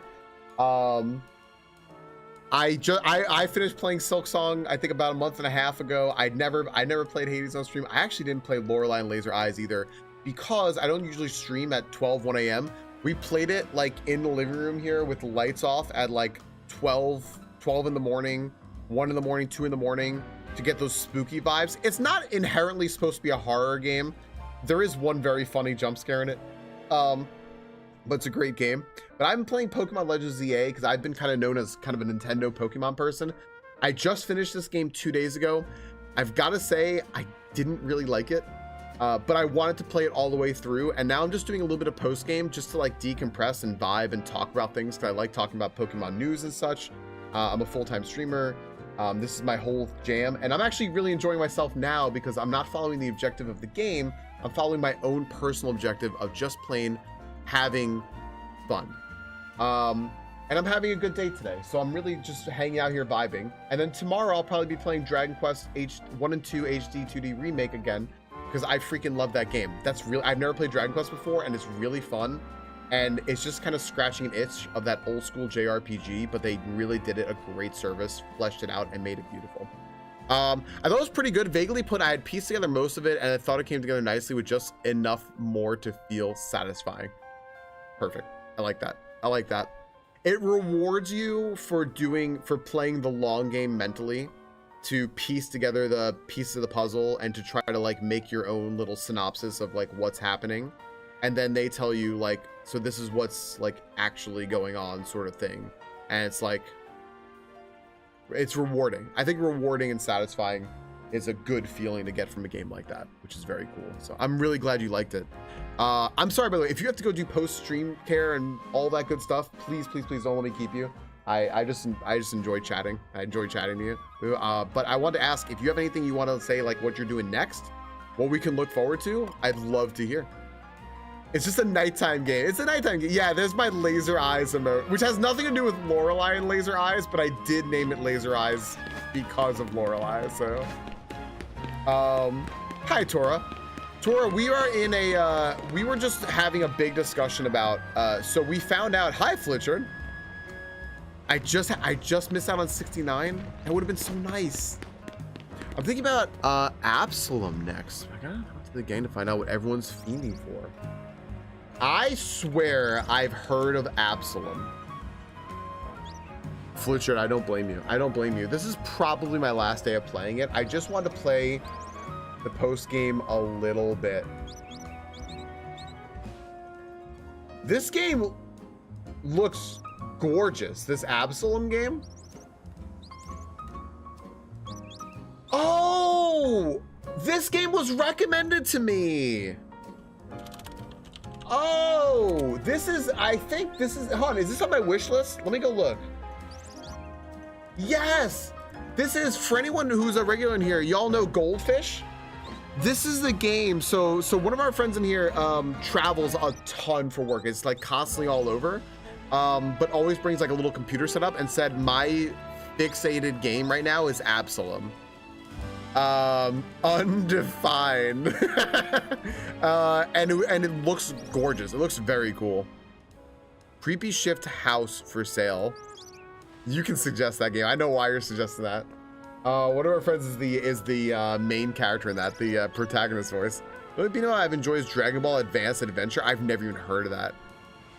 I finished playing Silk Song I think about a month and a half ago. I never played Hades on stream. I actually didn't play Lorelei and Laser Eyes either, because I don't usually stream at 1 a.m. We played it like in the living room here with the lights off at like 12 in the morning, 1 in the morning, 2 in the morning. to get those spooky vibes. It's not inherently supposed to be a horror game. There is one very funny jump scare in it, but it's a great game. But I've been playing Pokemon Legends ZA because I've been kind of known as kind of a Nintendo Pokemon person. I just finished this game 2 days ago. I've got to say, I didn't really like it, but I wanted to play it all the way through. And now I'm just doing a little bit of post game just to like decompress and vibe and talk about things, because I like talking about Pokemon news and such. I'm a full-time streamer. This is my whole jam, and I'm actually really enjoying myself now because I'm not following the objective of the game. I'm following my own personal objective of just plain having fun. And I'm having a good day today, so I'm really just hanging out here vibing. And then tomorrow I'll probably be playing Dragon Quest 1 and 2 HD 2D Remake again, because I freaking love that game. That's real. I've never played Dragon Quest before, and it's really fun. And it's just kind of scratching an itch of that old school JRPG, but they really did it a great service, fleshed it out, and made it beautiful. I thought it was pretty good. Vaguely put, I had pieced together most of it, and I thought it came together nicely with just enough more to feel satisfying. Perfect. I like that. I like that. It rewards you for playing the long game mentally, to piece together the pieces of the puzzle and to try to like make your own little synopsis of like what's happening. And then they tell you like, so this is what's like actually going on, sort of thing. And it's like, it's rewarding. I think rewarding and satisfying is a good feeling to get from a game like that, which is very cool. So I'm really glad you liked it. I'm sorry, by the way, if you have to go do post-stream care and all that good stuff, please don't let me keep you. I just enjoy chatting. I enjoy chatting to you. But I want to ask, if you have anything you want to say, like what you're doing next, what we can look forward to, I'd love to hear. It's just a nighttime game. It's a nighttime game. Yeah, there's my laser eyes emote, which has nothing to do with Lorelei and laser eyes, but I did name it laser eyes because of Lorelei. So, hi Tora. Tora, we are in a, we were just having a big discussion about, so we found out, hi Flitchard. I just missed out on 69. That would have been so nice. I'm thinking about Absalom next. I gotta go to the game to find out what everyone's fiending for. I swear I've heard of Absalom. Flitchard, I don't blame you. I don't blame you. This is probably my last day of playing it. I just want to play the post game a little bit. This game looks gorgeous. This Absalom game. Oh, this game was recommended to me. Oh, this is, I think this is, hold on, is this on my wish list? Let me go look. Yes, this is, for anyone who's a regular in here, y'all know Goldfish? This is the game. So one of our friends in here travels a ton for work. It's like constantly all over, but always brings like a little computer setup, and said my fixated game right now is Absalom. Undefined. And it looks gorgeous. It looks very cool. Creepy Shift House for sale. You can suggest that game. I know why you're suggesting that. One of our friends is the main character in that, the protagonist voice. The only thing I've enjoyed is Dragon Ball Advanced Adventure. I've never even heard of that.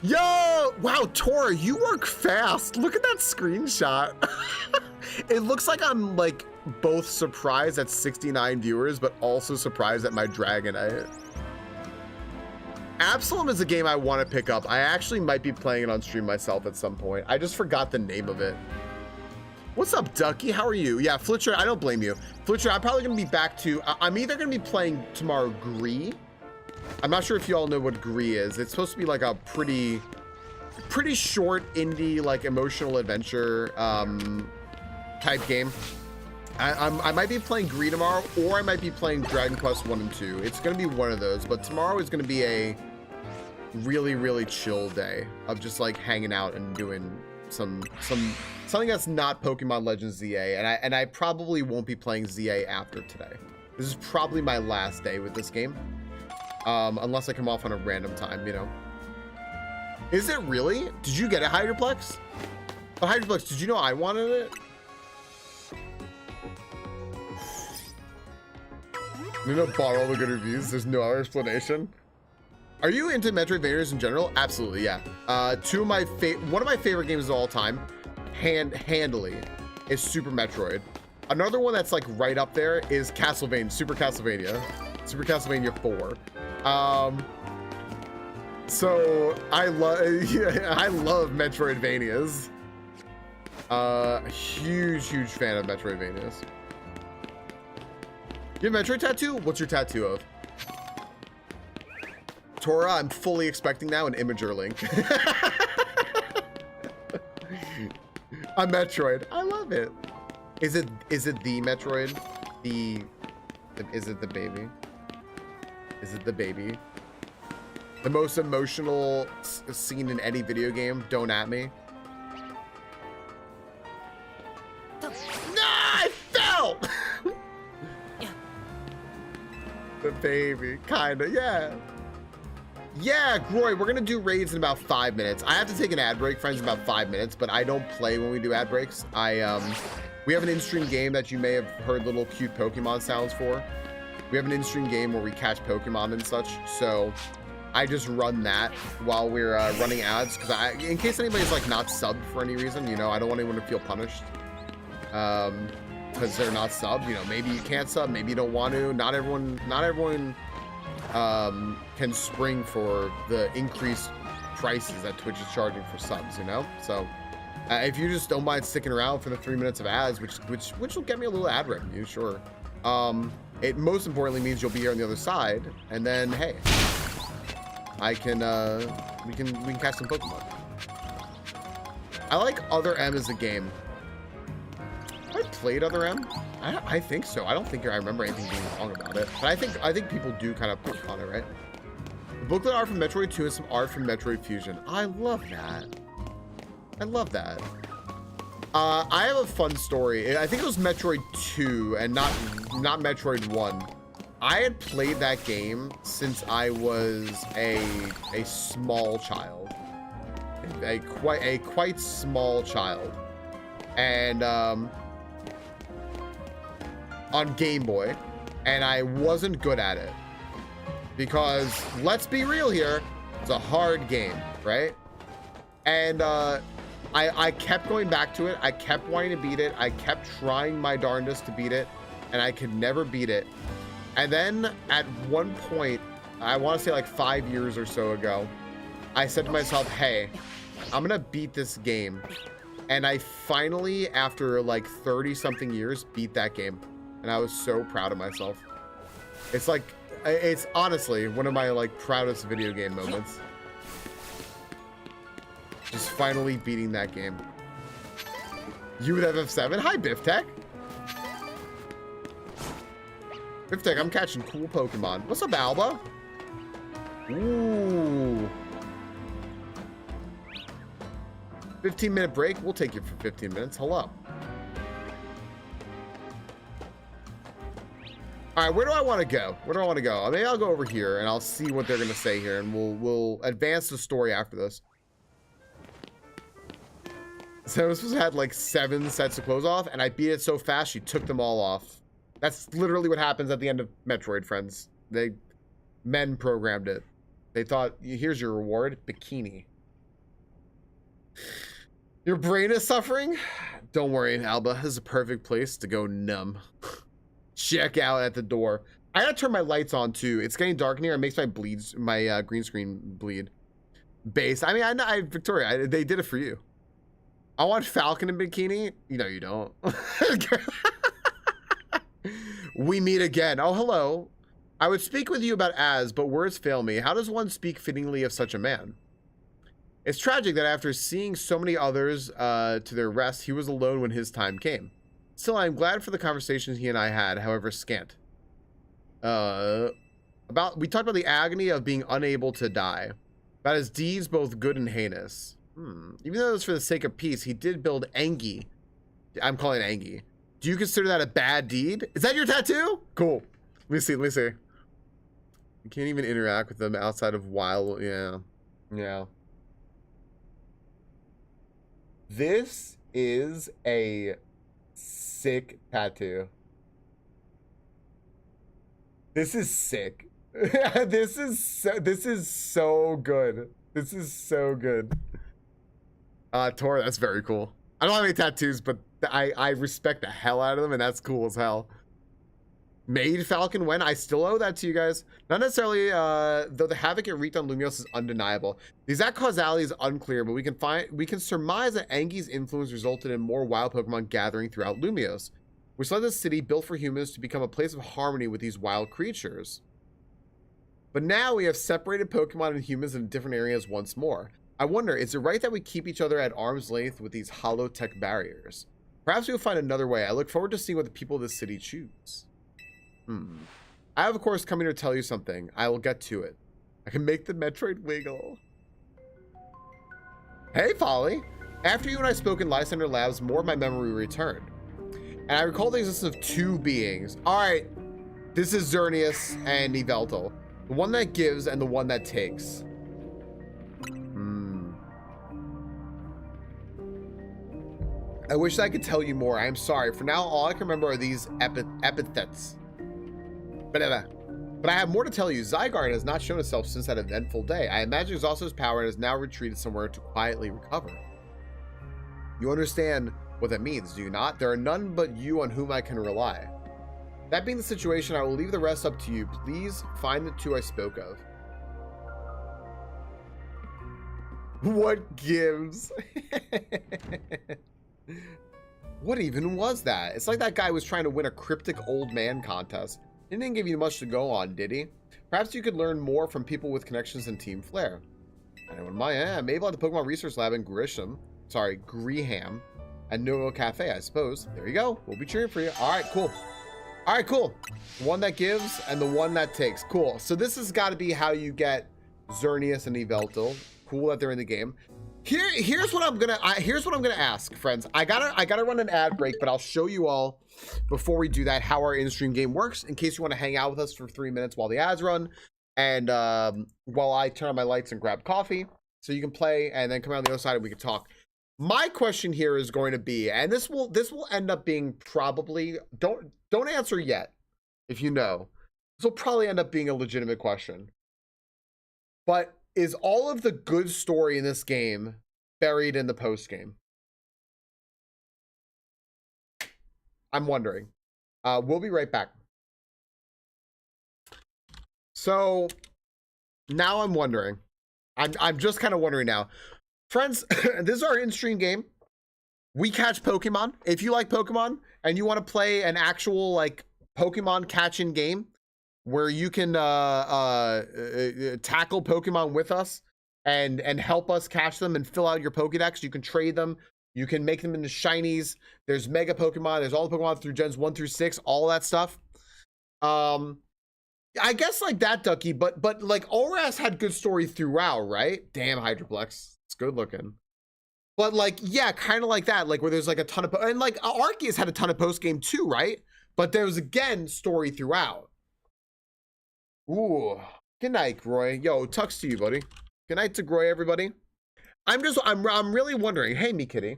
Yo! Wow, Tora, you work fast. Look at that screenshot. It looks like I'm like both surprised at 69 viewers, but also surprised at my Dragonite. Absalom is a game I want to pick up. I actually might be playing it on stream myself at some point. I just forgot the name of it. What's up, Ducky? How are you? Yeah, Flitcher, I don't blame you. Flitcher, I'm probably going to be back to, I'm either going to be playing tomorrow Gree. I'm not sure if you all know what Gree is. It's supposed to be like a pretty short indie, like emotional adventure type game. I might be playing Gree tomorrow, or I might be playing Dragon Quest 1 and 2. It's going to be one of those, but tomorrow is going to be a really chill day of just like hanging out and doing something that's not Pokemon Legends ZA, and I probably won't be playing ZA after today. This is probably my last day with this game, unless I come off on a random time, you know. Is it really? Did you get a Hydroplex? Oh, Hydroplex, did you know I wanted it? You know, bought all the good reviews. There's no other explanation. Are you into Metroidvanias in general? Absolutely, yeah. One of my favorite games of all time, handily, is Super Metroid. Another one that's like right up there is Castlevania, Super Castlevania 4. So I love Metroidvanias. Huge fan of Metroidvanias. You have a Metroid tattoo? What's your tattoo of? Tora, I'm fully expecting now an Imager link. A Metroid. I love it. Is it the Metroid? Is it the baby? Is it the baby? The most emotional scene in any video game? Don't at me. No, I fell! The baby, kinda, yeah. Yeah, Groy, we're gonna do raids in about 5 minutes. I have to take an ad break, friends, in about 5 minutes, but I don't play when we do ad breaks. We have an in-stream game that you may have heard little cute Pokemon sounds for. We have an in-stream game where we catch Pokemon and such, so I just run that while we're running ads, because in case anybody's like not subbed for any reason, you know, I don't want anyone to feel punished because they're not subbed. You know, maybe you can't sub, maybe you don't want to. Not everyone can spring for the increased prices that Twitch is charging for subs, you know. So if you just don't mind sticking around for the 3 minutes of ads, which will get me a little ad revenue, sure. It most importantly means you'll be here on the other side, and then hey, I can we can catch some Pokemon. I like Other M as a game. Have I played Other M? I think so. I don't think I remember anything being wrong about it, but I think people do kind of pick on it, right? The booklet art from Metroid 2 and some art from Metroid Fusion. I love that. I love that. I have a fun story. I think it was Metroid 2 and not Metroid 1. I had played that game since I was a small child, a quite small child, and on Game Boy, and I wasn't good at it because let's be real here, it's a hard game, right? And I kept going back to it. I kept wanting to beat it. I kept trying my darndest to beat it, and I could never beat it. And then at one point, I want to say like 5 years or so ago, I said to myself, hey, I'm gonna beat this game. And I finally, after like 30 something years, beat that game. And I was so proud of myself. It's honestly one of my like proudest video game moments. Just finally beating that game. You with FF7? Hi, Biftech. Biftech, I'm catching cool Pokemon. What's up, Alba? Ooh. 15-minute break. We'll take you for 15 minutes. Hello. All right, where do I want to go? Where do I want to go? Maybe I'll go over here and I'll see what they're gonna say here, and we'll advance the story after this. So I was supposed to have like 7 sets of clothes off, and I beat it so fast she took them all off. That's literally what happens at the end of Metroid, friends. Men programmed it. They thought, here's your reward, bikini. Your brain is suffering? Don't worry, Alba. This is a perfect place to go numb. Check out at the door. I gotta turn my lights on too. It's getting dark in here. It makes my green screen bleed. Base. I mean, Victoria, they did it for you. I want Falcon in bikini. No, you don't. We meet again. Oh, hello. I would speak with you about Az, but words fail me. How does one speak fittingly of such a man? It's tragic that after seeing so many others to their rest, he was alone when his time came. Still, I'm glad for the conversations he and I had, however scant. We talked about the agony of being unable to die. About his deeds, both good and heinous. Even though it was for the sake of peace, he did build Engi. I'm calling it Engi. Do you consider that a bad deed? Is that your tattoo? Cool. Let me see. You can't even interact with them outside of wild. Yeah. This is a sick tattoo. This is sick. This is so good. This is so good. Tor, that's very cool. I don't have any tattoos, but I respect the hell out of them, and that's cool as hell. Made Falcon when? I still owe that to you guys. Not necessarily, though the havoc it wreaked on Lumios is undeniable. The exact causality is unclear, but we can surmise that Angi's influence resulted in more wild Pokemon gathering throughout Lumios, which led the city built for humans to become a place of harmony with these wild creatures. But now we have separated Pokemon and humans in different areas once more. I wonder, is it right that we keep each other at arm's length with these hollow-tech barriers? Perhaps we'll find another way. I look forward to seeing what the people of this city choose. I have, of course, come here to tell you something. I will get to it. I can make the Metroid wiggle. Hey, Folly. After you and I spoke in Lysander Labs, more of my memory returned. And I recall the existence of two beings. Alright, this is Xerneas and Yveltal. The one that gives and the one that takes. I wish I could tell you more. I am sorry. For now, all I can remember are these epithets. But I have more to tell you. Zygarde has not shown itself since that eventful day. I imagine it's also his power and has now retreated somewhere to quietly recover. You understand what that means, do you not? There are none but you on whom I can rely. That being the situation, I will leave the rest up to you. Please find the two I spoke of. What gives? What even was that? It's like that guy was trying to win a cryptic old man contest. He didn't give you much to go on, did he? Perhaps you could learn more from people with connections in Team Flare. Anyone might, maybe at the Pokemon Research Lab in Griham, and Novo Cafe, I suppose. There you go. We'll be cheering for you. All right, cool. All right, cool. The one that gives and the one that takes. Cool. So this has got to be how you get Xerneas and Yveltal. Cool that they're in the game. Here's what I'm gonna ask, friends. I gotta run an ad break, but I'll show you all before we do that how our in-stream game works, in case you want to hang out with us for 3 minutes while the ads run, and while I turn on my lights and grab coffee, so you can play and then come out on the other side and we can talk. My question here is going to be, and this will end up being probably, don't answer yet if you know. This will probably end up being a legitimate question, but is all of the good story in this game buried in the post game? I'm wondering. We'll be right back. So now I'm wondering. I'm just kind of wondering now. Friends, this is our in-stream game. We catch Pokemon. If you like Pokemon and you want to play an actual like Pokemon catching game where you can tackle Pokemon with us and help us catch them and fill out your Pokedex. You can trade them. You can make them into shinies. There's Mega Pokemon. There's all the Pokemon through Gens 1 through 6. All that stuff. I guess like that, Ducky. But like Oras had good story throughout, right? Damn, Hydroplex. It's good looking. But like, yeah, kind of like that. Like where there's like a ton of... And like Arceus had a ton of post-game too, right? But there was, again, story throughout. Ooh, good night, Groy. Yo, tucks to you, buddy. Good night to Groy, everybody. I'm really wondering. Hey, me kitty.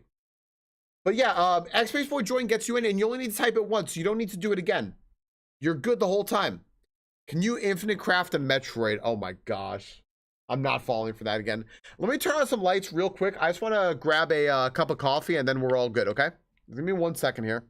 But yeah, X-Space Boy Join gets you in, and you only need to type it once. You don't need to do it again. You're good the whole time. Can you infinite craft a Metroid? Oh my gosh, I'm not falling for that again. Let me turn on some lights real quick. I just want to grab a cup of coffee, and then we're all good. Okay? Give me 1 second here.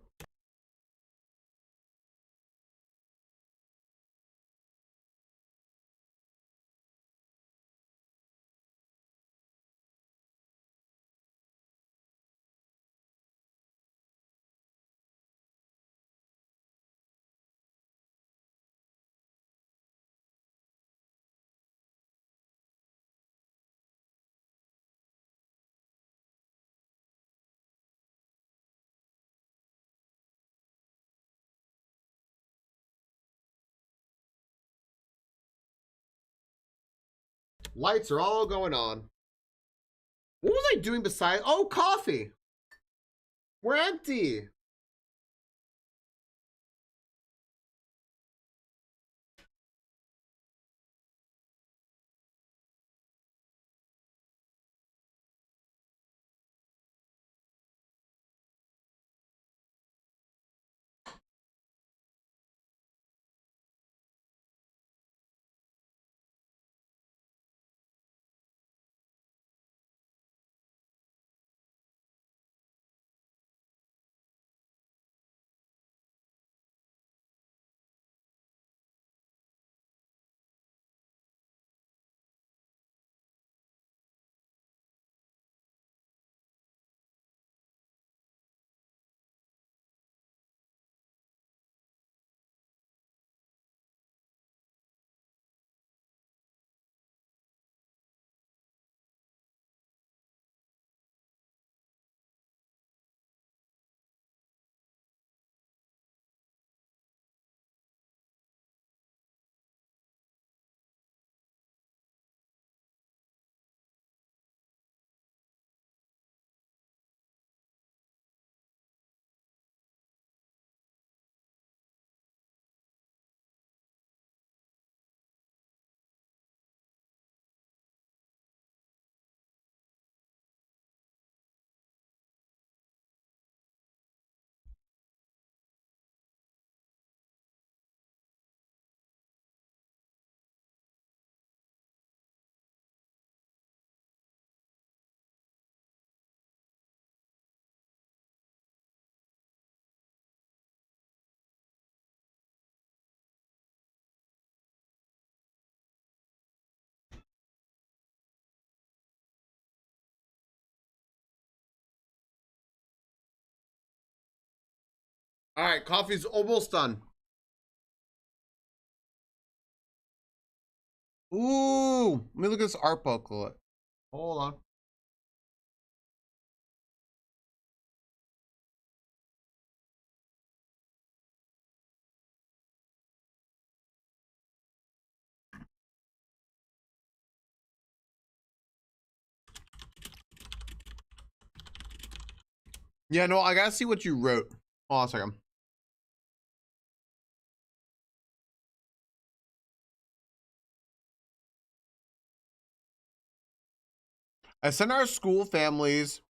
Lights are all going on. What was I doing besides? Oh, coffee. We're empty. All right, coffee's almost done. Ooh, let me look at this art booklet. Hold on. Yeah, no, I gotta see what you wrote. Hold on a second. I sent our school families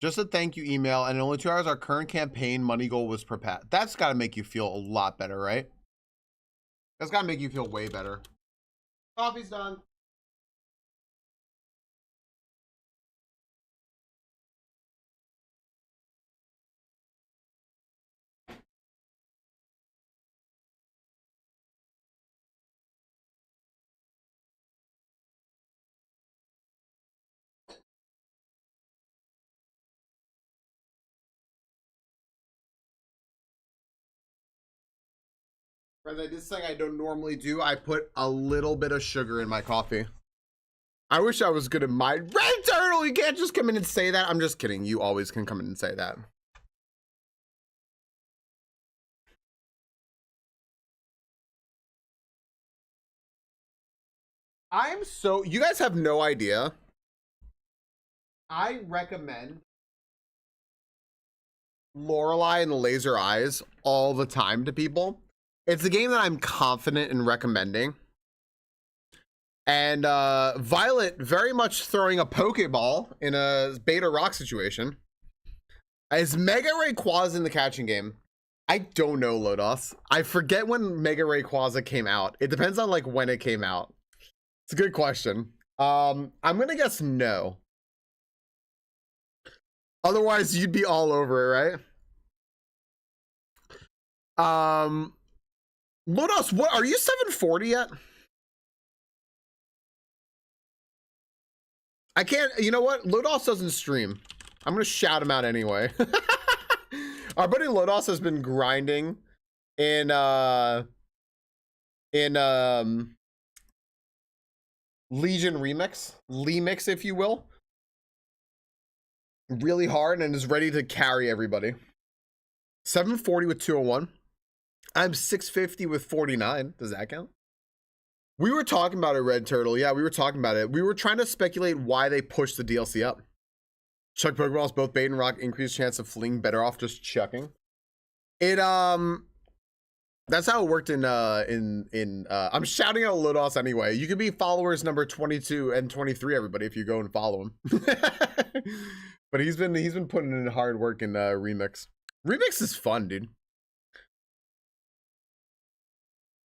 just a thank you email, and in only 2 hours, our current campaign money goal was surpassed. That's gotta make you feel a lot better, right? That's gotta make you feel way better. Coffee's done. Friends, I did something I don't normally do. I put a little bit of sugar in my coffee. I wish I was good at my Red Turtle. You can't just come in and say that. I'm just kidding. You always can come in and say that. You guys have no idea. I recommend Lorelei and the Laser Eyes all the time to people. It's a game that I'm confident in recommending. And Violet very much throwing a Pokeball in a Beta Rock situation. Is Mega Rayquaza in the catching game? I don't know, Lodos. I forget when Mega Rayquaza came out. It depends on like when it came out. It's a good question. I'm gonna guess no. Otherwise, you'd be all over it, right? Lodos, what are you 740 yet? I can't. You know what? Lodos doesn't stream. I'm gonna shout him out anyway. Our buddy Lodos has been grinding in Legion Remix, if you will, really hard and is ready to carry everybody. 740 with 201. I'm 650 with 49. Does that count? We were talking about it, Red Turtle. Yeah, we were talking about it. We were trying to speculate why they pushed the DLC up. Chuck Pokeballs, both bait and rock, increased chance of fleeing, better off just chucking. It that's how it worked in I'm shouting out Lodos anyway. You can be followers number 22 and 23, everybody, if you go and follow him. But he's been putting in hard work in Remix. Remix is fun, dude.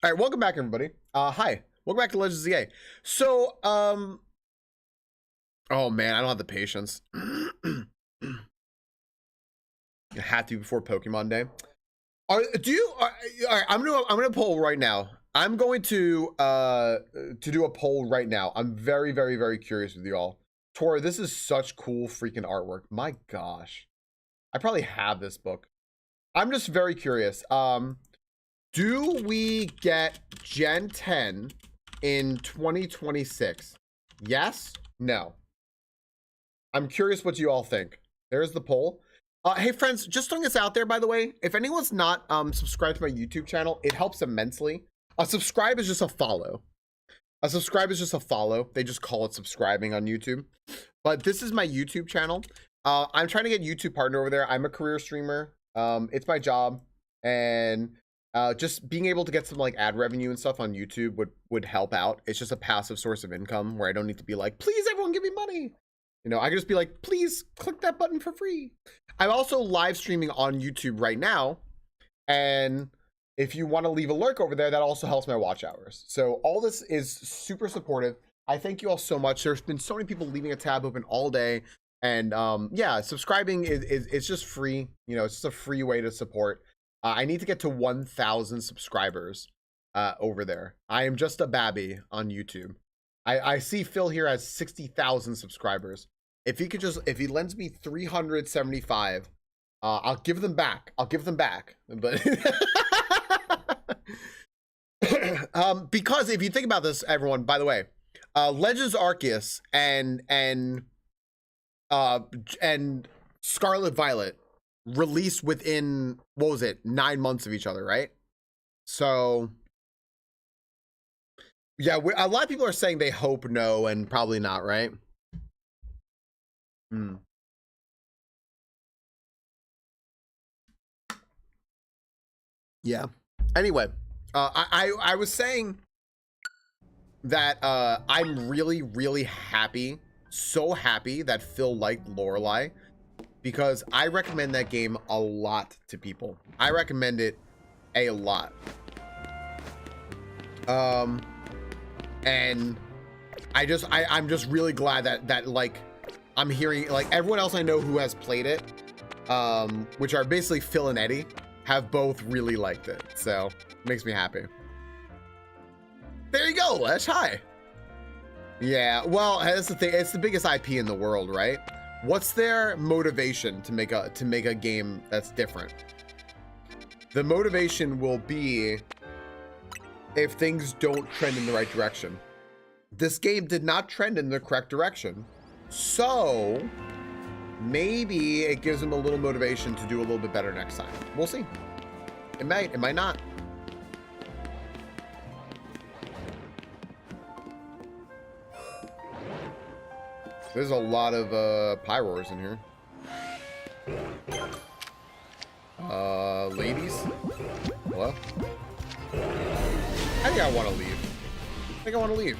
All right, welcome back, everybody. Hi, welcome back to Legends of ZA. So, oh man, I don't have the patience. It had to before Pokemon Day. All right, I'm gonna poll right now. I'm going to do a poll right now. I'm very, very, very curious with you all. Tora, this is such cool freaking artwork. My gosh, I probably have this book. I'm just very curious. Do we get Gen 10 in 2026? Yes? No? I'm curious what you all think. There's the poll. Hey friends, just throwing this out there, by the way, if anyone's not subscribed to my YouTube channel, it helps immensely. A subscribe is just a follow. A subscribe is just a follow. They just call it subscribing on YouTube. But this is my YouTube channel. I'm trying to get YouTube partner over there. I'm a career streamer. It's my job. And just being able to get some like ad revenue and stuff on YouTube would help out. It's just a passive source of income where I don't need to be like, please everyone give me money. You know, I can just be like, please click that button for free. I'm also live streaming on YouTube right now. And if you want to leave a lurk over there, that also helps my watch hours. So all this is super supportive. I thank you all so much. There's been so many people leaving a tab open all day. And yeah, subscribing it's just free. You know, it's just a free way to support. I need to get to 1,000 subscribers over there. I am just a babby on YouTube. I see Phil here has 60,000 subscribers. If he lends me 375 I'll give them back. I'll give them back. But because if you think about this, everyone, by the way, Legends Arceus and Scarlet Violet released within, what was it, 9 months of each other, right? So yeah, a lot of people are saying they hope no, and probably not, right? Yeah. Anyway, I was saying that I'm really happy, so happy that Phil liked Lorelei, because I recommend that game a lot to people. I recommend it a lot. And I'm just really glad that like I'm hearing, like, everyone else I know who has played it, which are basically Phil and Eddie, have both really liked it. So it makes me happy. There you go, Lesh. Hi. Yeah, well, that's the thing. It's the biggest IP in the world, right? What's their motivation to make a game that's different? The motivation will be if things don't trend in the right direction. This game did not trend in the correct direction, so maybe it gives them a little motivation to do a little bit better next time. We'll see. It might not. There's a lot of Pyroars in here. Ladies? Hello? I think I want to leave.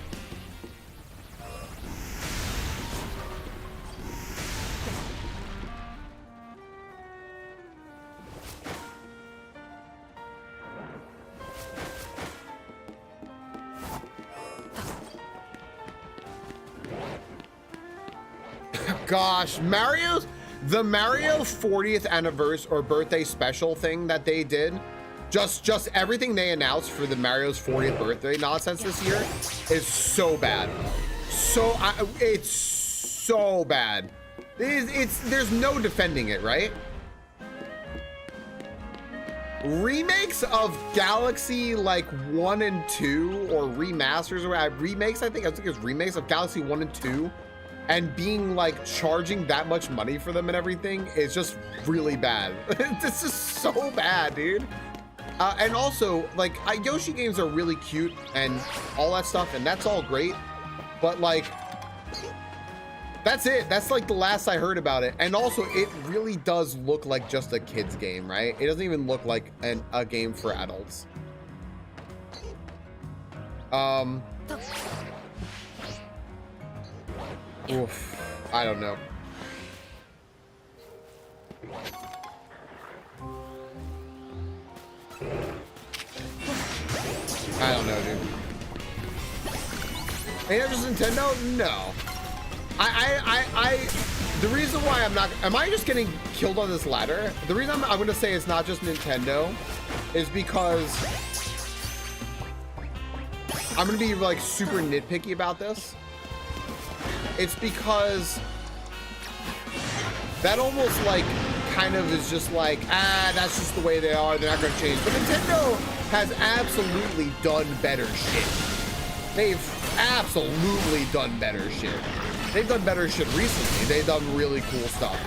Gosh, the Mario 40th anniversary or birthday special thing that they did, just everything they announced for the Mario's 40th birthday nonsense this year is so bad. It's so bad. There's no defending it, right? Remakes of Galaxy like 1 and 2, or remasters, or remakes, I think it's remakes of Galaxy 1 and 2, and being like charging that much money for them and everything is just really bad. This is so bad, dude. And also, like, Yoshi games are really cute and all that stuff, and that's all great, but like, that's it. That's like the last I heard about it. And also, it really does look like just a kid's game, right? It doesn't even look like a game for adults. Oof, I don't know. I don't know, dude. Ain't it just Nintendo? No. The reason why I'm not, am I just getting killed on this ladder? The reason I'm gonna say it's not just Nintendo is because I'm gonna be like super nitpicky about this. It's because that almost like kind of is just like, that's just the way they are, they're not gonna change. But Nintendo has absolutely done better shit. They've absolutely done better shit. They've done better shit recently. They've done really cool stuff.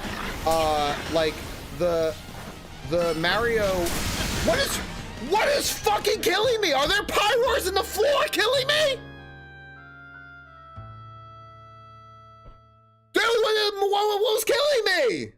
Like the Mario, what is fucking killing me? Are there Pyroars in the floor killing me? Dude, what was killing me?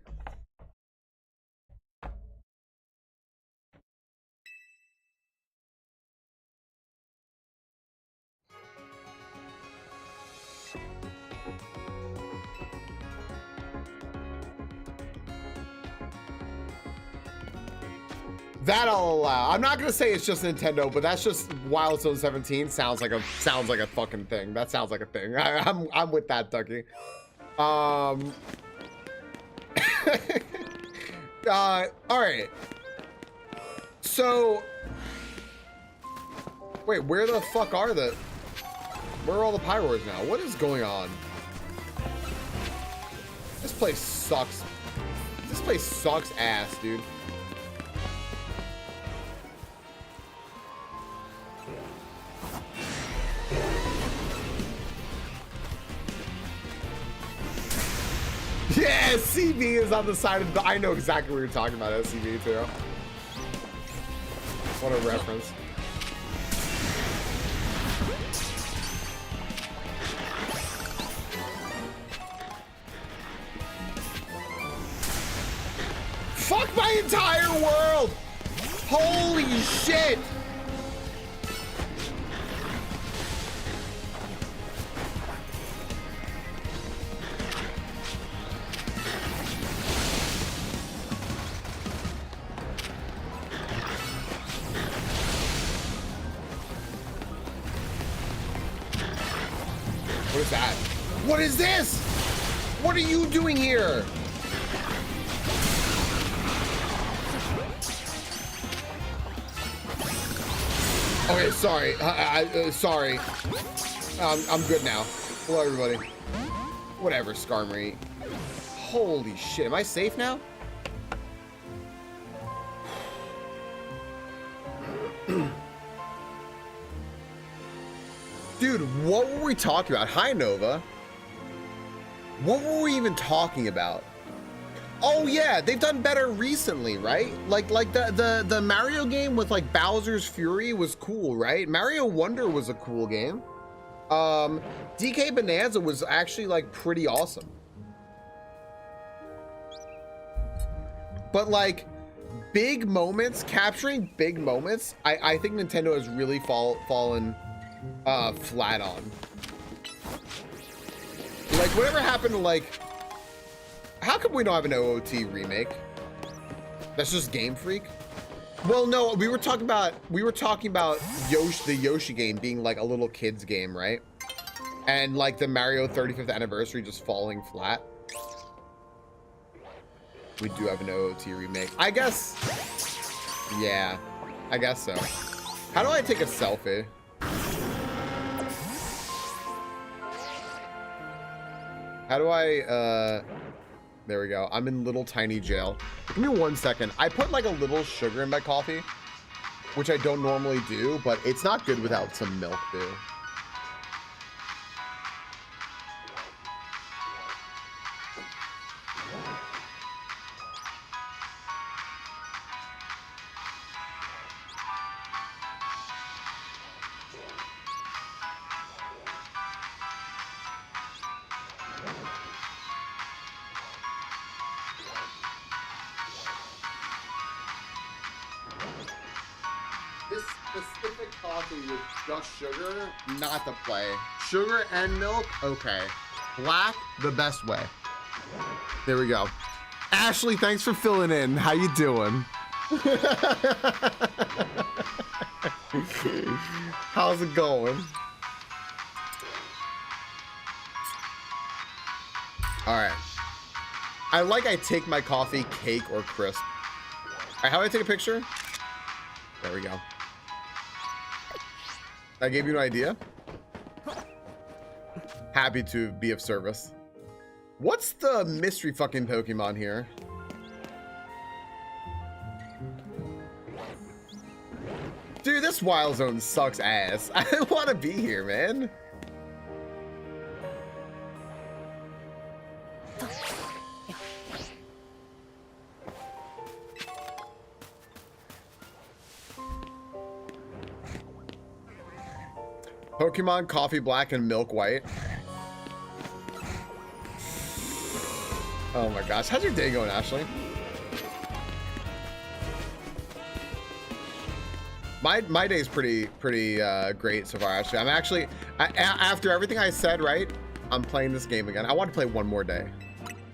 That I'll allow. I'm not gonna say it's just Nintendo, but that's just Wild Zone 17 sounds like a fucking thing. That sounds like a thing. I'm with that, Ducky. All right. So, wait, where the fuck are where are all the Pyroars now? What is going on? This place sucks. This This place sucks ass, dude. Yeah, SCV is on the side of the... I know exactly what you're talking about, SCV, too. What a reference. Fuck my entire world! Holy shit! What is that? What is this? What are you doing here? Okay, sorry. Sorry. I'm good now. Hello, everybody. Whatever, Skarmory. Holy shit. Am I safe now? Dude, what were we talking about? Hi, Nova. What were we even talking about? Oh yeah, they've done better recently, right? Like the Mario game with like Bowser's Fury was cool, right? Mario Wonder was a cool game. DK Bonanza was actually like pretty awesome. But like big moments, capturing big moments, I think Nintendo has really fallen flat on. Like whatever happened to like, how come we don't have an OOT remake? That's just Game Freak. Well, no, we were talking about Yoshi, the Yoshi game being like a little kid's game, right? And like the Mario 35th anniversary just falling flat. We do have an OOT remake, I guess. Yeah, I guess so. How do I take a selfie? How do I, there we go. I'm in little tiny jail. Give me 1 second. I put like a little sugar in my coffee, which I don't normally do, but it's not good without some milk, dude. Just sugar, not the play. Sugar and milk, okay. Black, the best way. There we go. Ashley, thanks for filling in. How you doing? How's it going? All right. I take my coffee cake or crisp. All right, how do I take a picture? There we go. I gave you an idea. Happy to be of service. What's the mystery fucking Pokemon here? Dude, this Wild Zone sucks ass. I don't want to be here, man. Pokemon Coffee Black and Milk White. Oh my gosh, how's your day going, Ashley? My day's pretty great so far, Ashley. I'm actually after everything I said, right? I'm playing this game again. I want to play one more day,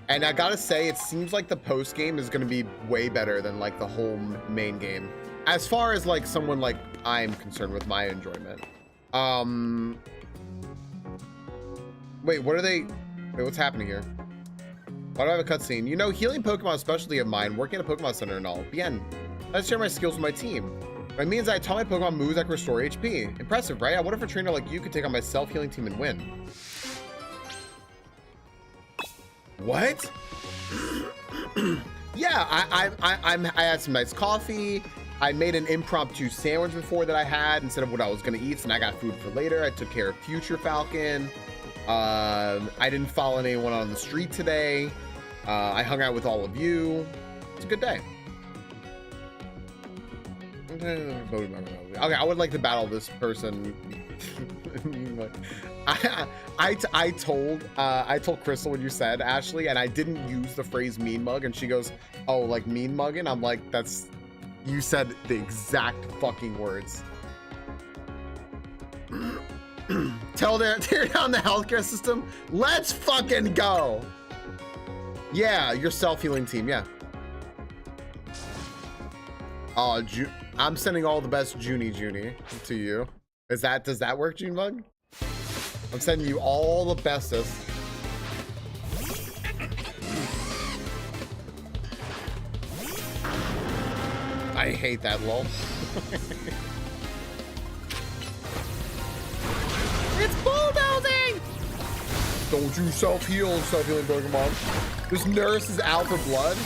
and I gotta say, it seems like the post game is gonna be way better than like the whole main game, as far as like someone like I'm concerned with my enjoyment. Wait, what are they? Wait, what's happening here? Why do I have a cutscene? You know, healing Pokemon is a specialty of mine, working at a Pokemon Center and all. Bien. Let's share my skills with my team. That means I taught my Pokemon moves that can restore HP. Impressive, right? I wonder if a trainer like you could take on my self-healing team and win. What? Yeah, I had some nice coffee. I made an impromptu sandwich before that I had instead of what I was gonna eat, and I got food for later. I took care of Future Falcon. I didn't follow anyone on the street today. I hung out with all of you. It's a good day. Okay, I would like to battle this person. I told Crystal what you said, Ashley, and I didn't use the phrase mean mug, and she goes, "Oh, like mean mugging?" I'm like, "That's, you said the exact fucking words." Tear down the healthcare system. Let's fucking go. Yeah, your self-healing team. Yeah. Oh, I'm sending all the best Junie to you. Does that work, June Bug? I'm sending you all the bestest. I hate that lol. It's bulldozing! Don't you self-healing Pokemon. This nurse is out for blood.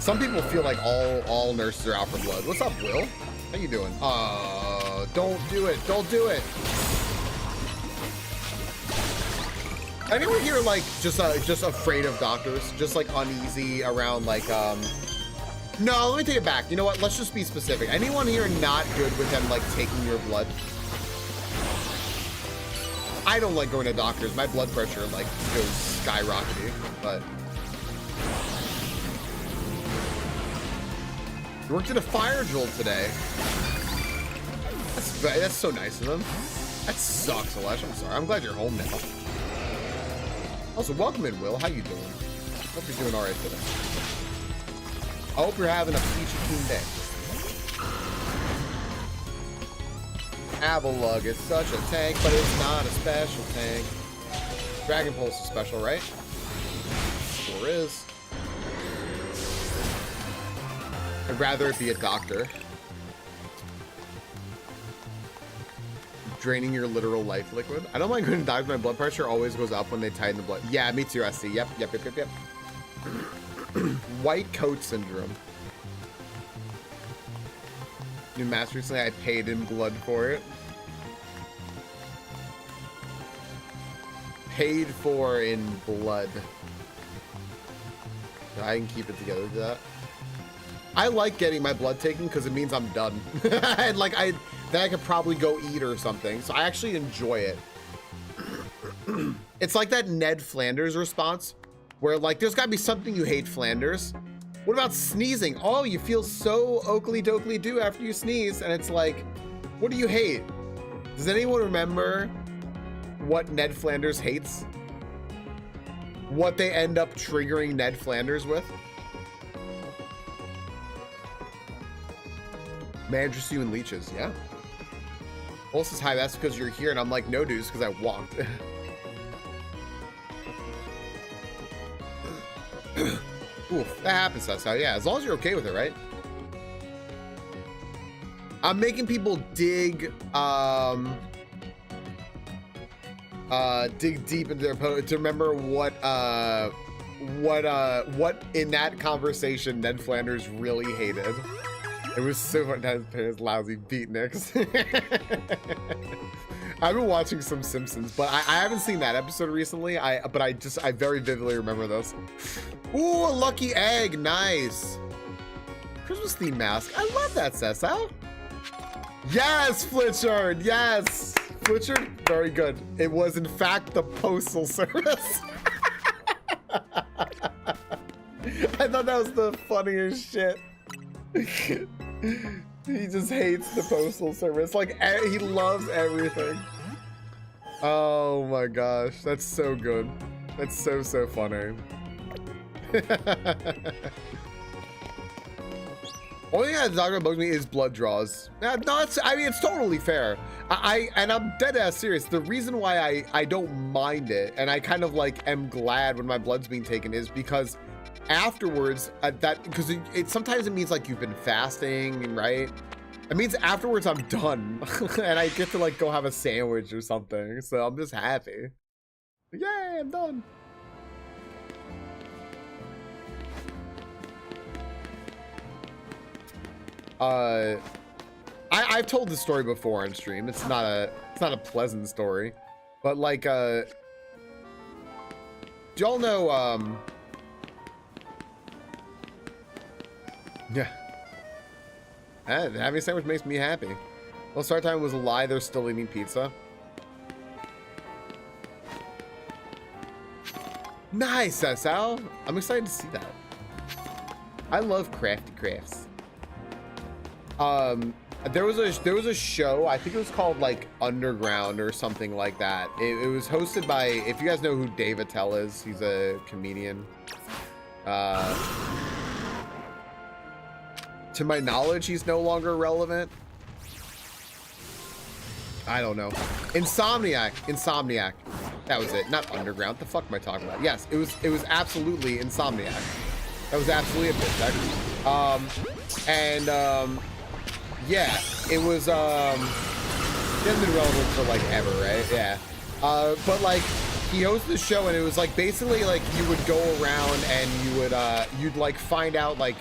Some people feel like all nurses are out for blood. What's up, Will? How you doing? Don't do it. Don't do it. Anyone here like just afraid of doctors? Just like uneasy around like No, let me take it back. You know what? Let's just be specific. Anyone here not good with them like taking your blood? I don't like going to doctors. My blood pressure like goes skyrocketing, but you worked at a fire drill today. That's so nice of them. That sucks, Alesh. I'm sorry. I'm glad you're home now. Also, welcome in, Will. How you doing? Hope you're doing all right today. I hope you're having a peachy keen day. Avalug is such a tank, but it's not a special tank. Dragon Pulse is special, right? Sure is. I'd rather it be a doctor. Draining your literal life liquid. I don't mind going to doctor. My blood pressure always goes up when they tighten the blood. Yeah, me too, SC. Yep. White coat syndrome. New master recently, I paid in blood for it. Paid for in blood. I can keep it together with that. I like getting my blood taken because it means I'm done. And like then I could probably go eat or something. So I actually enjoy it. It's like that Ned Flanders response where like there's gotta be something you hate, Flanders. What about sneezing? Oh, you feel so oakley dokley do after you sneeze, and it's like, what do you hate? Does anyone remember what Ned Flanders hates? What they end up triggering Ned Flanders with? Mandrasu and leeches, yeah. Pulse says hi, that's because you're here, and I'm like, no dudes, because I walked. Oof, that happens, that's how, yeah, as long as you're okay with it, right? I'm making people dig deep into their post to remember what in that conversation Ned Flanders really hated. It was so fun to have his lousy beatniks. I've been watching some Simpsons, but I haven't seen that episode recently. But I very vividly remember this. Ooh, a lucky egg, nice. Christmas theme mask. I love that, Cecil. Yes, Flitchard, yes. Flitchard, very good. It was in fact the Postal Service. I thought that was the funniest shit. He just hates the Postal Service. Like, he loves everything. Oh my gosh, that's so good. That's so funny. Only thing that Doctor bugs me is blood draws. No, I mean, it's totally fair. And I'm dead ass serious. The reason why I don't mind it, and I kind of like am glad when my blood's being taken, is because afterwards, because it sometimes it means like you've been fasting, right? It means afterwards I'm done, and I get to like go have a sandwich or something. So I'm just happy. Yay, I'm done. I've told this story before on stream. It's not a pleasant story, but like do y'all know yeah, having a sandwich makes me happy. Well, start time was a lie. They're still eating pizza. Nice, Sal. I'm excited to see that. I love crafty crafts. There was a show, I think it was called like Underground or something like that. It was hosted by, if you guys know who Dave Attell is, he's a comedian. To my knowledge, he's no longer relevant. I don't know. Insomniac. That was it. Not Underground. The fuck am I talking about? Yes, it was absolutely Insomniac. That was absolutely a bitch. Yeah, it was it hasn't been relevant for like ever, right? Yeah. But like he hosted the show and it was like basically like you would go around and you would you'd like find out like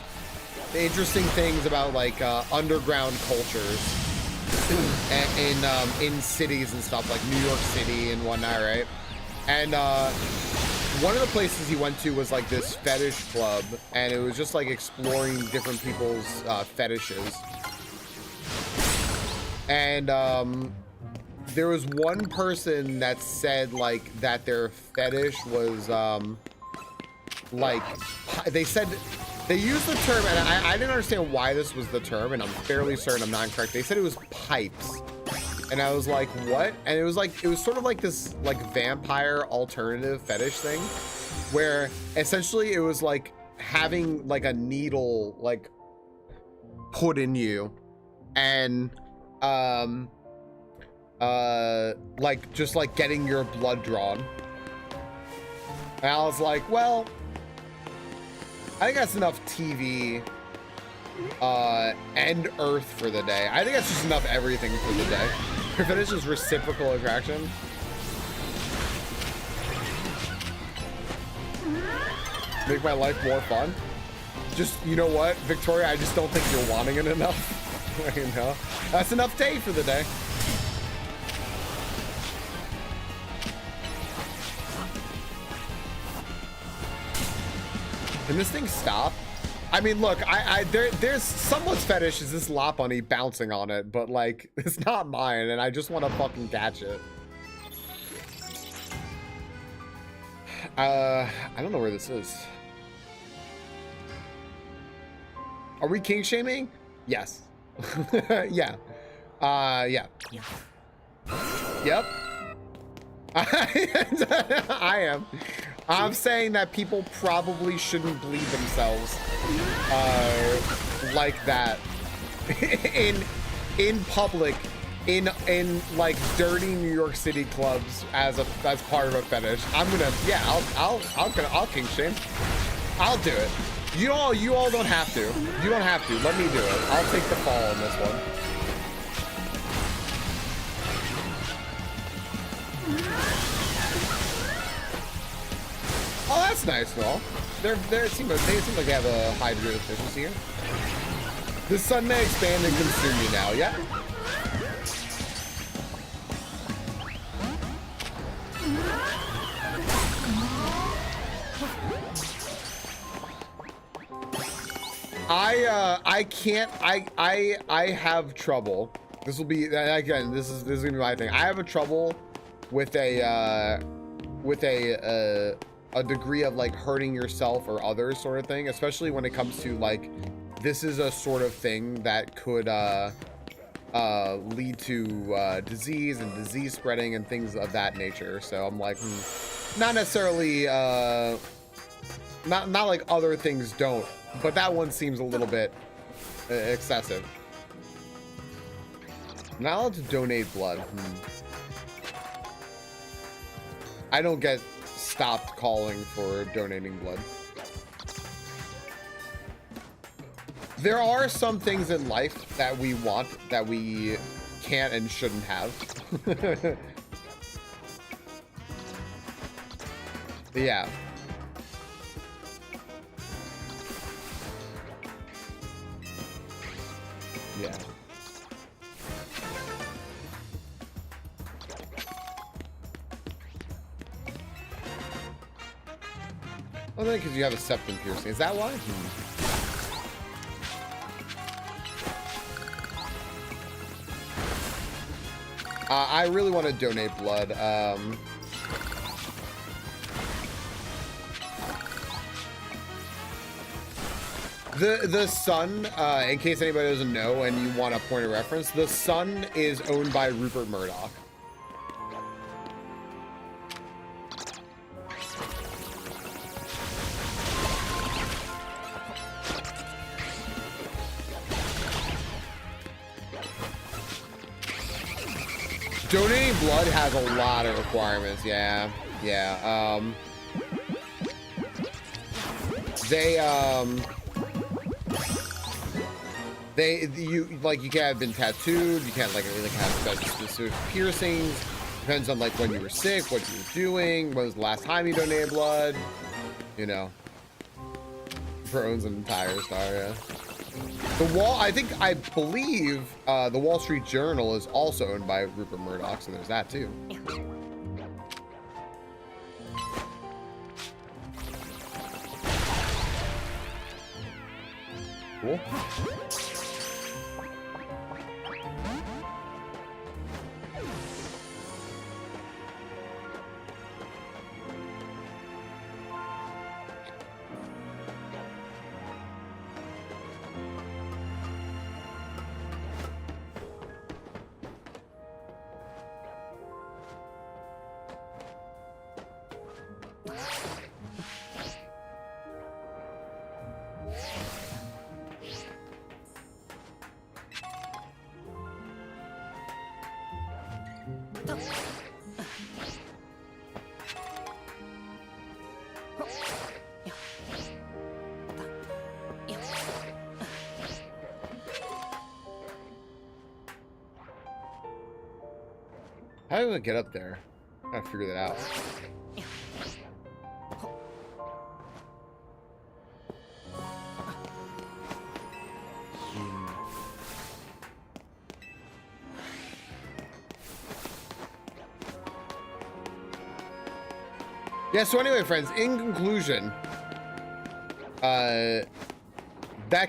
interesting things about like underground cultures in cities and stuff like New York City and whatnot, right? And one of the places he went to was like this fetish club, and it was just like exploring different people's fetishes. And there was one person that said like that their fetish was like they said they used the term, and I didn't understand why this was the term, and I'm fairly certain I'm not incorrect. They said it was pipes, and I was like, what? And it was sort of like this like vampire alternative fetish thing, where essentially it was like having like a needle like put in you, and like just like getting your blood drawn. And I was like, well, I think that's enough TV and Earth for the day. I think that's just enough everything for the day. Your fetish is reciprocal attraction. Make my life more fun. Just, you know what, Victoria, I just don't think you're wanting it enough. You know, that's enough day for the day. Can this thing stop? I mean, look, there's someone's fetish is this lop bunny bouncing on it, but like, it's not mine, and I just want to fucking catch it. I don't know where this is. Are we king shaming? Yes. Yeah. Yeah. Yep. I am. I'm saying that people probably shouldn't bleed themselves like that in public in like dirty New York City clubs as part of a fetish. I'm gonna, yeah, I'll king shame. I'll do it. You all don't have to. You don't have to. Let me do it. I'll take the fall on this one. Oh, that's nice, Noel. They seem like they have a high degree of efficiency here. The sun may expand and consume you now, yeah? I have trouble. This will be, again, this is gonna be my thing. I have a trouble with a degree of like hurting yourself or others sort of thing, especially when it comes to like, this is a sort of thing that could lead to disease and disease spreading and things of that nature. So I'm like, not necessarily not like other things don't, but that one seems a little bit excessive. Not allowed to donate blood. I don't get stopped calling for donating blood. There are some things in life that we want that we can't and shouldn't have. Yeah. Oh, then because you have a septum piercing. Is that why? I really want to donate blood. The Sun, in case anybody doesn't know and you want a point of reference, the Sun is owned by Rupert Murdoch. Donating blood has a lot of requirements. Yeah. You can't have been tattooed. You can't like have specific piercings. Depends on like when you were sick, what you were doing, when was the last time you donated blood. You know, Rupert owns an entire star. Yeah. I believe the Wall Street Journal is also owned by Rupert Murdoch, so there's that too. Cool. How do I get up there? I gotta figure that out. Yeah, so anyway, friends, in conclusion, that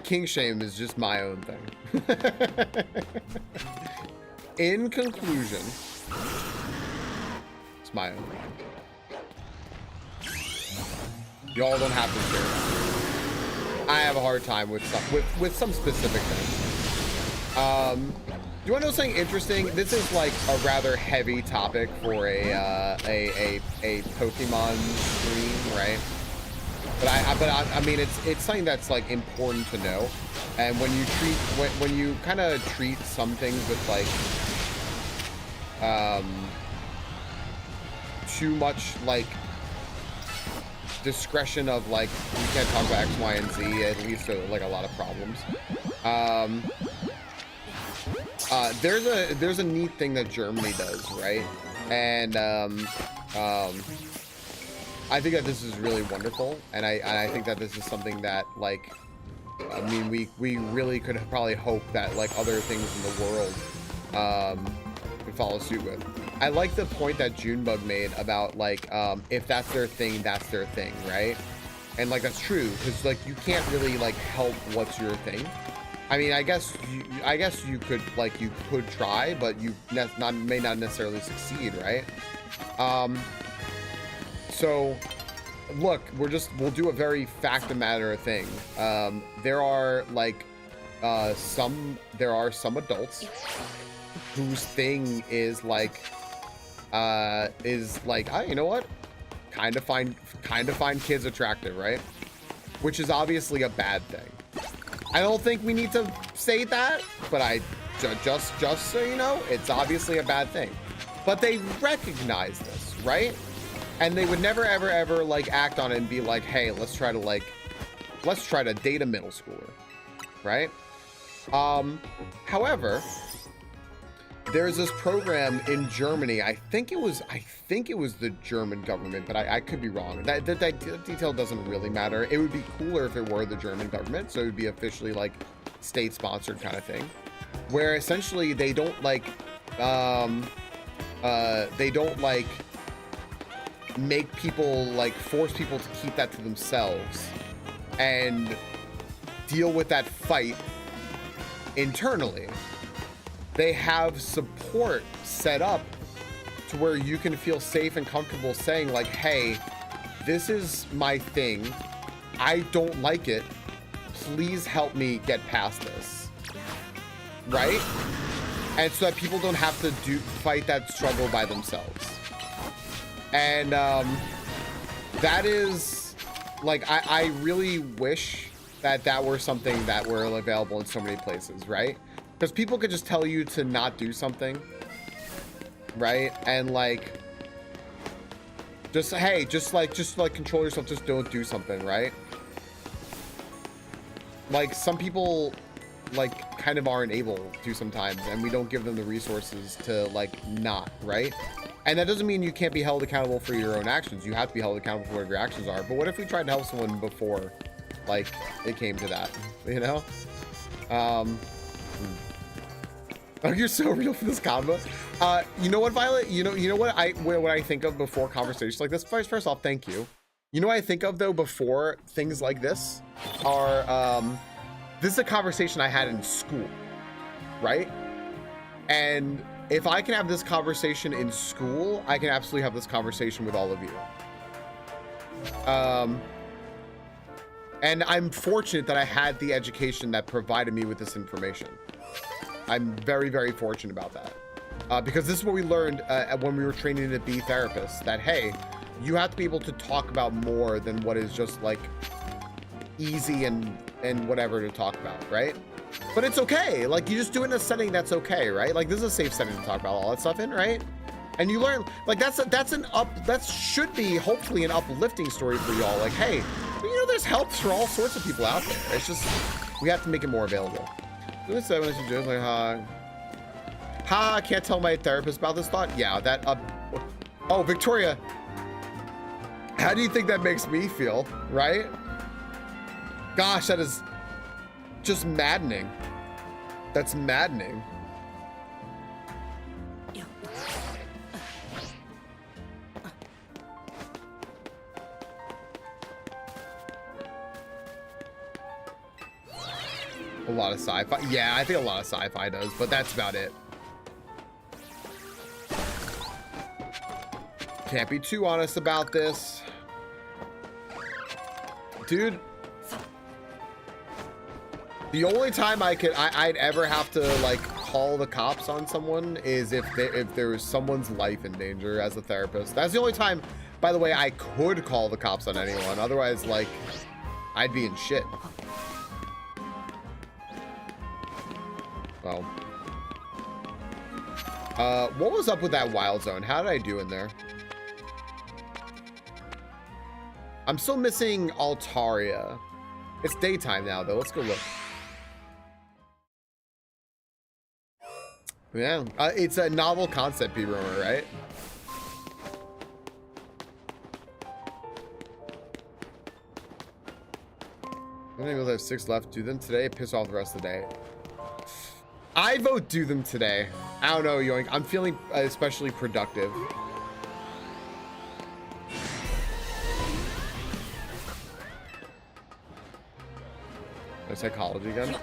king shame is just my own thing. In conclusion, it's my own thing. Y'all don't have to share. I have a hard time with some specific things. Do you want to know something interesting? This is like a rather heavy topic for a Pokemon stream, right? But I mean, it's something that's like important to know. And when you kind of treat some things with like too much like discretion of like you can't talk about X, Y, and Z, it leads to like a lot of problems. There's a neat thing that Germany does, right? And I think that this is really wonderful, and I think that this is something that like, I mean, we really could probably hope that like other things in the world could follow suit with. I like the point that Junebug made about like if that's their thing, that's their thing, right? And like that's true, because like you can't really like help what's your thing. I mean, I guess you could try, but you may not necessarily succeed, right? So look, we'll do a very fact of matter thing. There are some adults whose thing is like, oh, you know what? Kind of find kids attractive, right? Which is obviously a bad thing. I don't think we need to say that, but just so you know, it's obviously a bad thing. But they recognize this, right? And they would never ever like act on it and be like, hey, let's try to date a middle schooler, right? However, there's this program in Germany. I think it was the German government, but I could be wrong. That detail doesn't really matter. It would be cooler if it were the German government, so it would be officially like state-sponsored kind of thing, where essentially they don't make people, like, force people to keep that to themselves and deal with that fight internally. They have support set up to where you can feel safe and comfortable saying, like, hey, this is my thing. I don't like it. Please help me get past this. Right? And so that people don't have to fight that struggle by themselves. And that is, like, I really wish that that were something that were available in so many places, right? Because people could just tell you to not do something, right? And like, just, hey, just like control yourself, just don't do something, right? Like, some people like kind of aren't able to sometimes, and we don't give them the resources to like not, right? And that doesn't mean you can't be held accountable for your own actions. You have to be held accountable for whatever your actions are. But what if we tried to help someone before like it came to that, you know? Oh, you're so real for this combo. You know what, Violet? You know what I think of before conversations like this? First off, thank you. You know what I think of though before things like this are this is a conversation I had in school, right? And if I can have this conversation in school, I can absolutely have this conversation with all of you. And I'm fortunate that I had the education that provided me with this information. I'm very, very fortunate about that. Because this is what we learned when we were training to be therapists, that, hey, you have to be able to talk about more than what is just like easy and whatever to talk about, right? But it's okay. Like, you just do it in a setting that's okay, right? Like, this is a safe setting to talk about all that stuff in, right? And you learn, like, that should be hopefully an uplifting story for y'all. Like, hey, you know, there's help for all sorts of people out there. It's just, we have to make it more available. This when I suggest, like, I can't tell my therapist about this thought. Yeah, that, oh, Victoria, how do you think that makes me feel, right? Gosh, that is just maddening. That's maddening. A lot of sci-fi. Yeah, I think a lot of sci-fi does, but that's about it. Can't be too honest about this. Dude. The only time I'd ever have to like call the cops on someone is if there was someone's life in danger as a therapist. That's the only time, by the way, I could call the cops on anyone. Otherwise, like, I'd be in shit. Well, what was up with that wild zone? How did I do in there? I'm still missing Altaria. It's daytime now, though. Let's go look. Yeah, it's a novel concept, P-Rumor, right? I think we'll have 6 left. Do them today, piss off the rest of the day. I vote do them today. I don't know, Yoink. I'm feeling especially productive. Psychology again.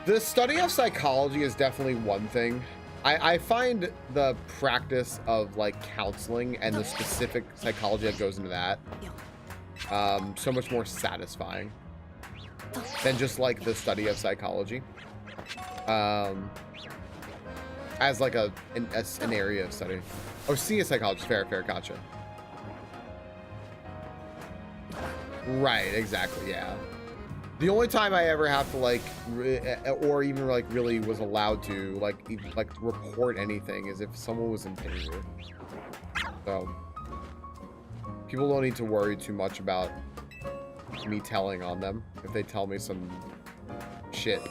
The study of psychology is definitely one thing. I find the practice of like counseling and the specific psychology that goes into that so much more satisfying than just like the study of psychology as like an area of study. Oh, see a psychologist. Fair, gotcha. Right, exactly, yeah. The only time I ever have to like, or even like really was allowed to like report anything is if someone was in danger. So people don't need to worry too much about me telling on them if they tell me some shit.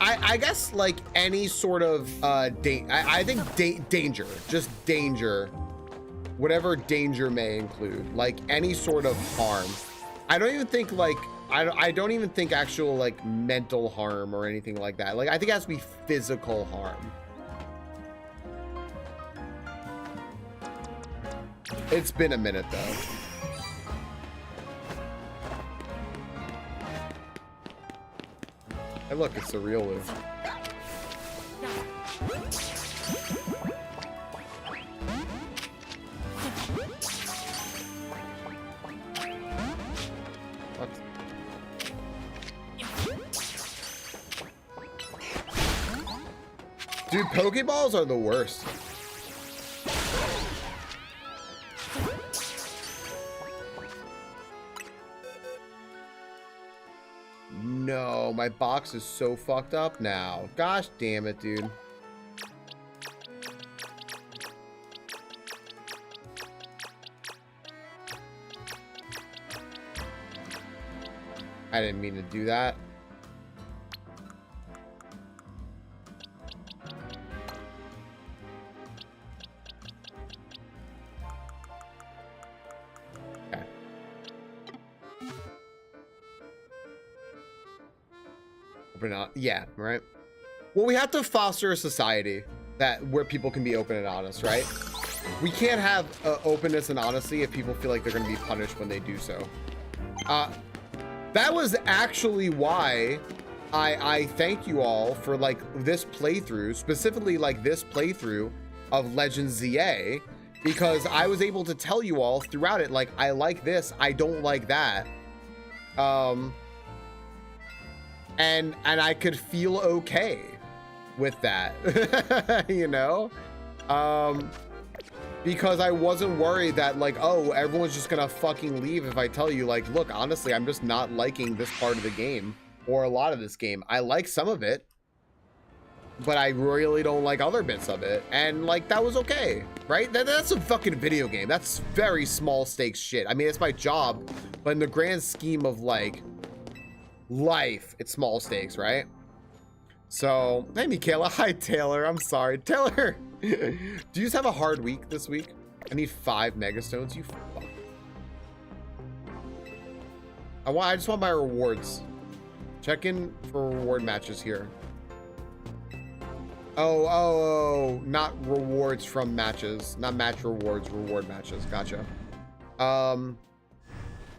I guess like any sort of I think danger, just danger, whatever danger may include, like any sort of harm. I don't even think like I don't even think actual like mental harm or anything like that. Like I think it has to be physical harm. It's been a minute though. Hey, look, it's the real Lou. What? Dude, Pokeballs are the worst. No, my box is so fucked up now. Gosh damn it, dude. I didn't mean to do that. Yeah, right. Well, we have to foster a society where people can be open and honest, right? We can't have openness and honesty if people feel like they're going to be punished when they do so. That was actually why I thank you all for like this playthrough, specifically like this playthrough of Legends ZA, because I was able to tell you all throughout it, like, I like this, I don't like that. And I could feel okay with that, you know? Because I wasn't worried that like, oh, everyone's just gonna fucking leave if I tell you like, look, honestly, I'm just not liking this part of the game or a lot of this game. I like some of it, but I really don't like other bits of it. And like, that was okay, right? That's a fucking video game. That's very small stakes shit. I mean, it's my job, but in the grand scheme of like, life, it's small stakes, right? So hey, Michaela. Hi, Taylor. I'm sorry, Taylor. Do you just have a hard week this week? I need 5 megastones. You fuck. I just want my rewards. Check in for reward matches here. Oh, not rewards from matches, not match rewards, reward matches. Gotcha.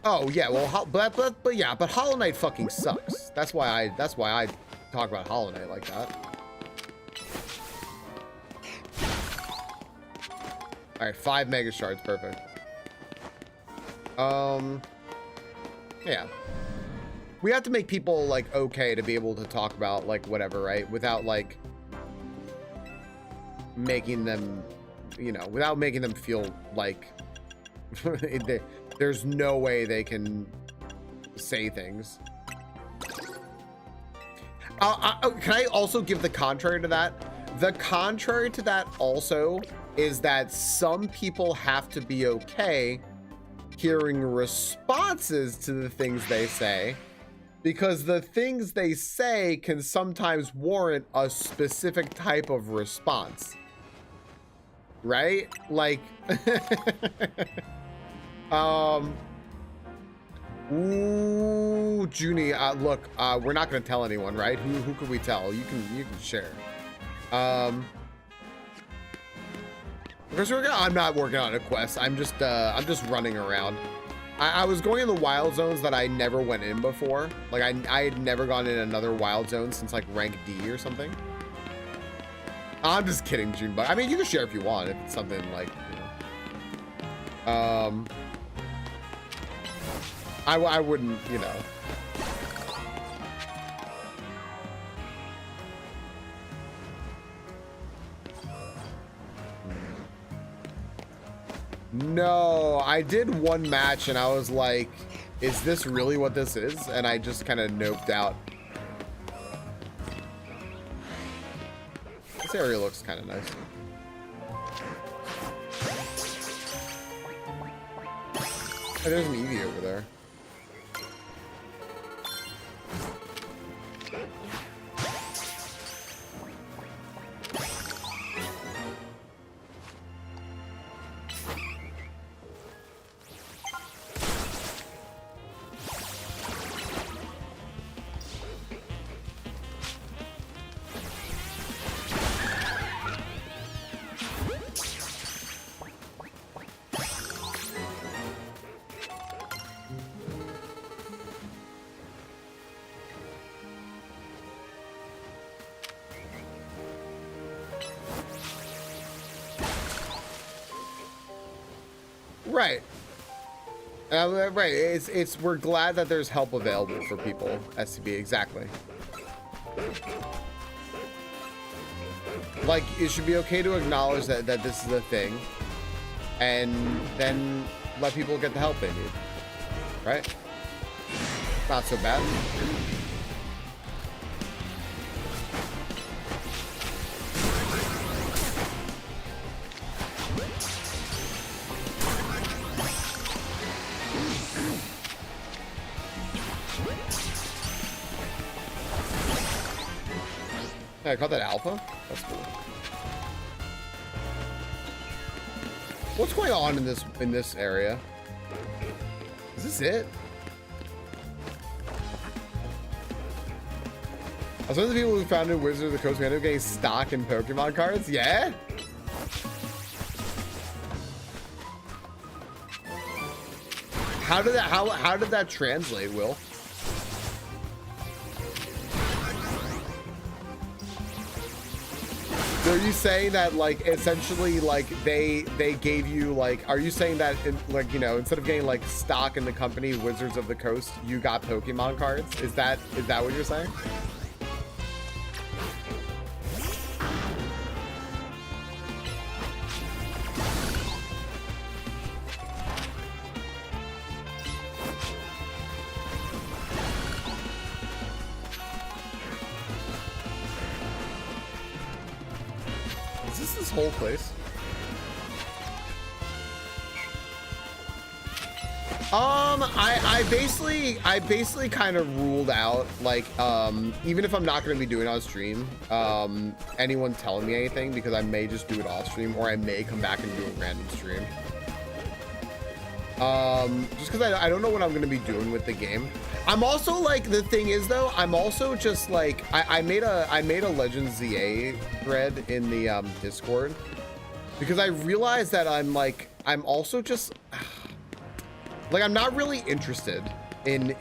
Oh yeah, well, but yeah, but Hollow Knight fucking sucks. That's why I talk about Hollow Knight like that. All right, 5 mega shards, perfect. Yeah, we have to make people like okay to be able to talk about like whatever, right? Without like making them, you know, without making them feel like there's no way they can say things. Can I also give the contrary to that? The contrary to that also is that some people have to be okay hearing responses to the things they say, because the things they say can sometimes warrant a specific type of response, right? Like ooh, Junie, look, we're not gonna tell anyone, right? Who could we tell? You can share. Because I'm not working on a quest. I'm just running around. I was going in the wild zones that I never went in before. Like I had never gone in another wild zone since like rank D or something. I'm just kidding, Junebug. I mean, you can share if you want, if it's something like, you know. I wouldn't, you know. No, I did one match and I was like, is this really what this is? And I just kind of noped out. This area looks kind of nice. Oh, there's an Eevee over there. Right. Right. It's we're glad that there's help available for people. SCB, exactly. Like, it should be okay to acknowledge that this is a thing, and then let people get the help they need. Right? Not so bad. I caught that alpha? That's cool. What's going on in this area? Is this it? I was one of the people who founded Wizards of the Coast. We ended up getting stock in Pokemon cards. Yeah? How did that translate, Will? So are you saying that, like, essentially, like, they gave you, like, are you saying that, like, you know, instead of getting, like, stock in the company Wizards of the Coast, you got Pokemon cards? Is that what you're saying? This whole place. I basically kind of ruled out, like, even if I'm not going to be doing it on stream, anyone telling me anything, because I may just do it off stream, or I may come back and do a random stream. Just because I don't know what I'm going to be doing with the game. I'm also, like, the thing is, though, I'm also just, like, I made a Legends ZA thread in the Discord, because I realized that I'm also just, like, I'm not really interested in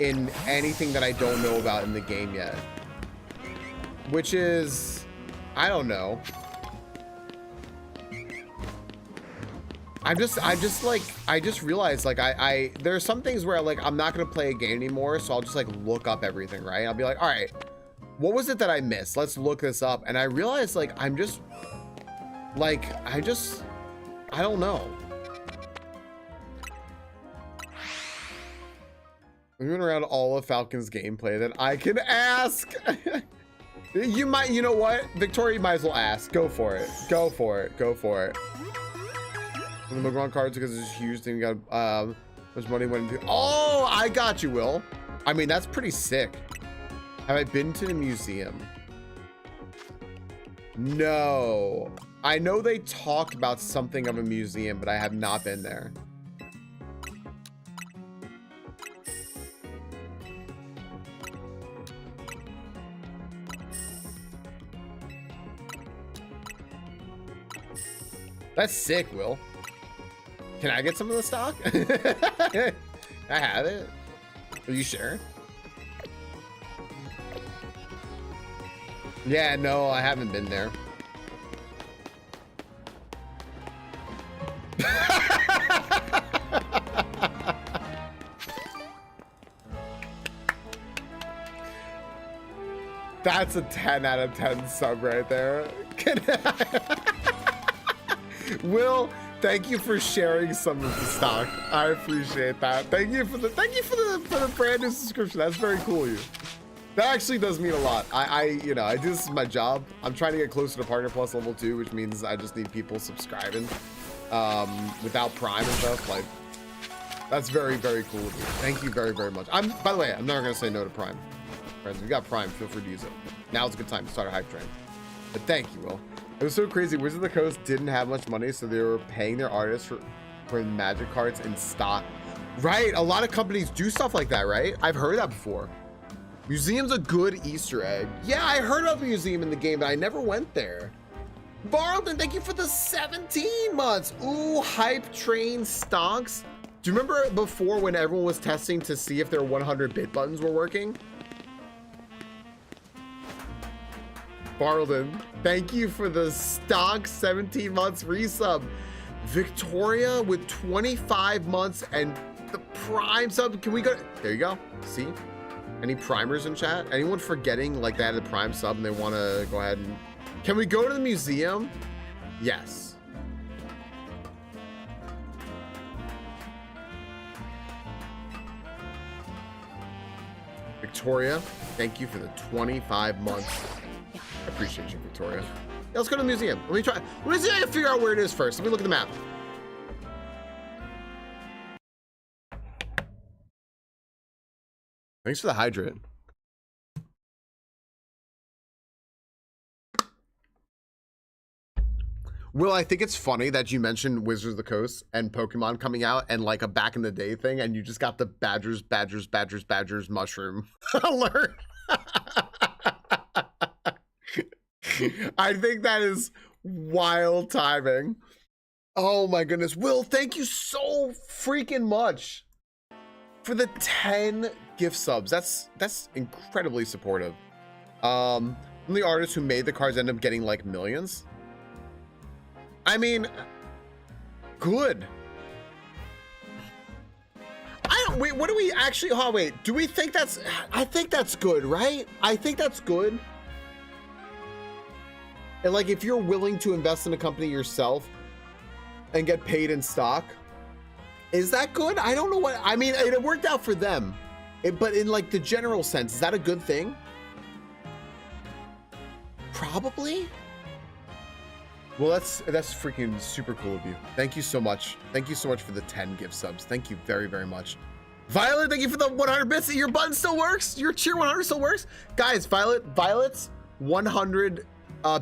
anything that I don't know about in the game yet, which is, I don't know. I just realized, like, there are some things where, like, I'm not going to play a game anymore. So I'll just, like, look up everything, right? I'll be like, all right, what was it that I missed? Let's look this up. And I realized, like, I don't know. We went around all of Falcon's gameplay that I can ask. You know what? Victoria, you might as well ask. Go for it. Go for it. Go for it. The Pokemon cards, because it's huge thing. You got much money went into. Oh, I got you, Will. I mean, that's pretty sick. Have I been to the museum? No. I know they talked about something of a museum, but I have not been there. That's sick, Will. Can I get some of the stock? I have it. Are you sure? Yeah, no, I haven't been there. That's a 10 out of 10 sub right there. Will, thank you for sharing some of the stock. I appreciate that. Thank you for the brand new subscription. That's very cool of you. That actually does mean a lot. You know, I do, this is my job. I'm trying to get closer to Partner Plus level 2, which means I just need people subscribing without Prime and stuff. Like, that's very, very cool of you. Thank you very, very much. By the way, I'm never gonna say no to Prime. Friends, if you got Prime, feel free to use it. Now's a good time to start a hype train. But thank you, Will. It was so crazy. Wizards of the Coast didn't have much money, so they were paying their artists for magic cards in stock. Right, a lot of companies do stuff like that, right? I've heard that before. Museum's a good Easter egg. Yeah, I heard of a museum in the game, but I never went there. Barlton, thank you for the 17 months. Ooh, hype train stocks. Do you remember before when everyone was testing to see if their 100-bit buttons were working? Barlton, thank you for the stock 17 months resub. Victoria with 25 months and the Prime sub. Can we go? There you go. See? Any primers in chat? Anyone forgetting like they had a Prime sub and they want to go ahead and... Can we go to the museum? Yes. Victoria, thank you for the 25 months. I appreciate you, Victoria. Yeah, let's go to the museum. Let me see if I can figure out where it is first. Let me look at the map. Thanks for the hydrate. Will, I think it's funny that you mentioned Wizards of the Coast and Pokemon coming out and like a back in the day thing, and you just got the Badgers mushroom alert. I think that is wild timing. Oh my goodness. Will, thank you so freaking much for the 10 gift subs. That's incredibly supportive. The artists who made the cards end up getting like millions. I mean, good. Wait, what do we actually, oh wait, do we think that's, I think that's good, right? I think that's good. And like, if you're willing to invest in a company yourself and get paid in stock, is that good? I don't know what, I mean, it worked out for them. But in like the general sense, is that a good thing? Probably. Well, that's freaking super cool of you. Thank you so much. Thank you so much for the 10 gift subs. Thank you very, very much. Violet, thank you for the 100 bits. Your button still works. Your tier 100 still works. Guys, Violet's 100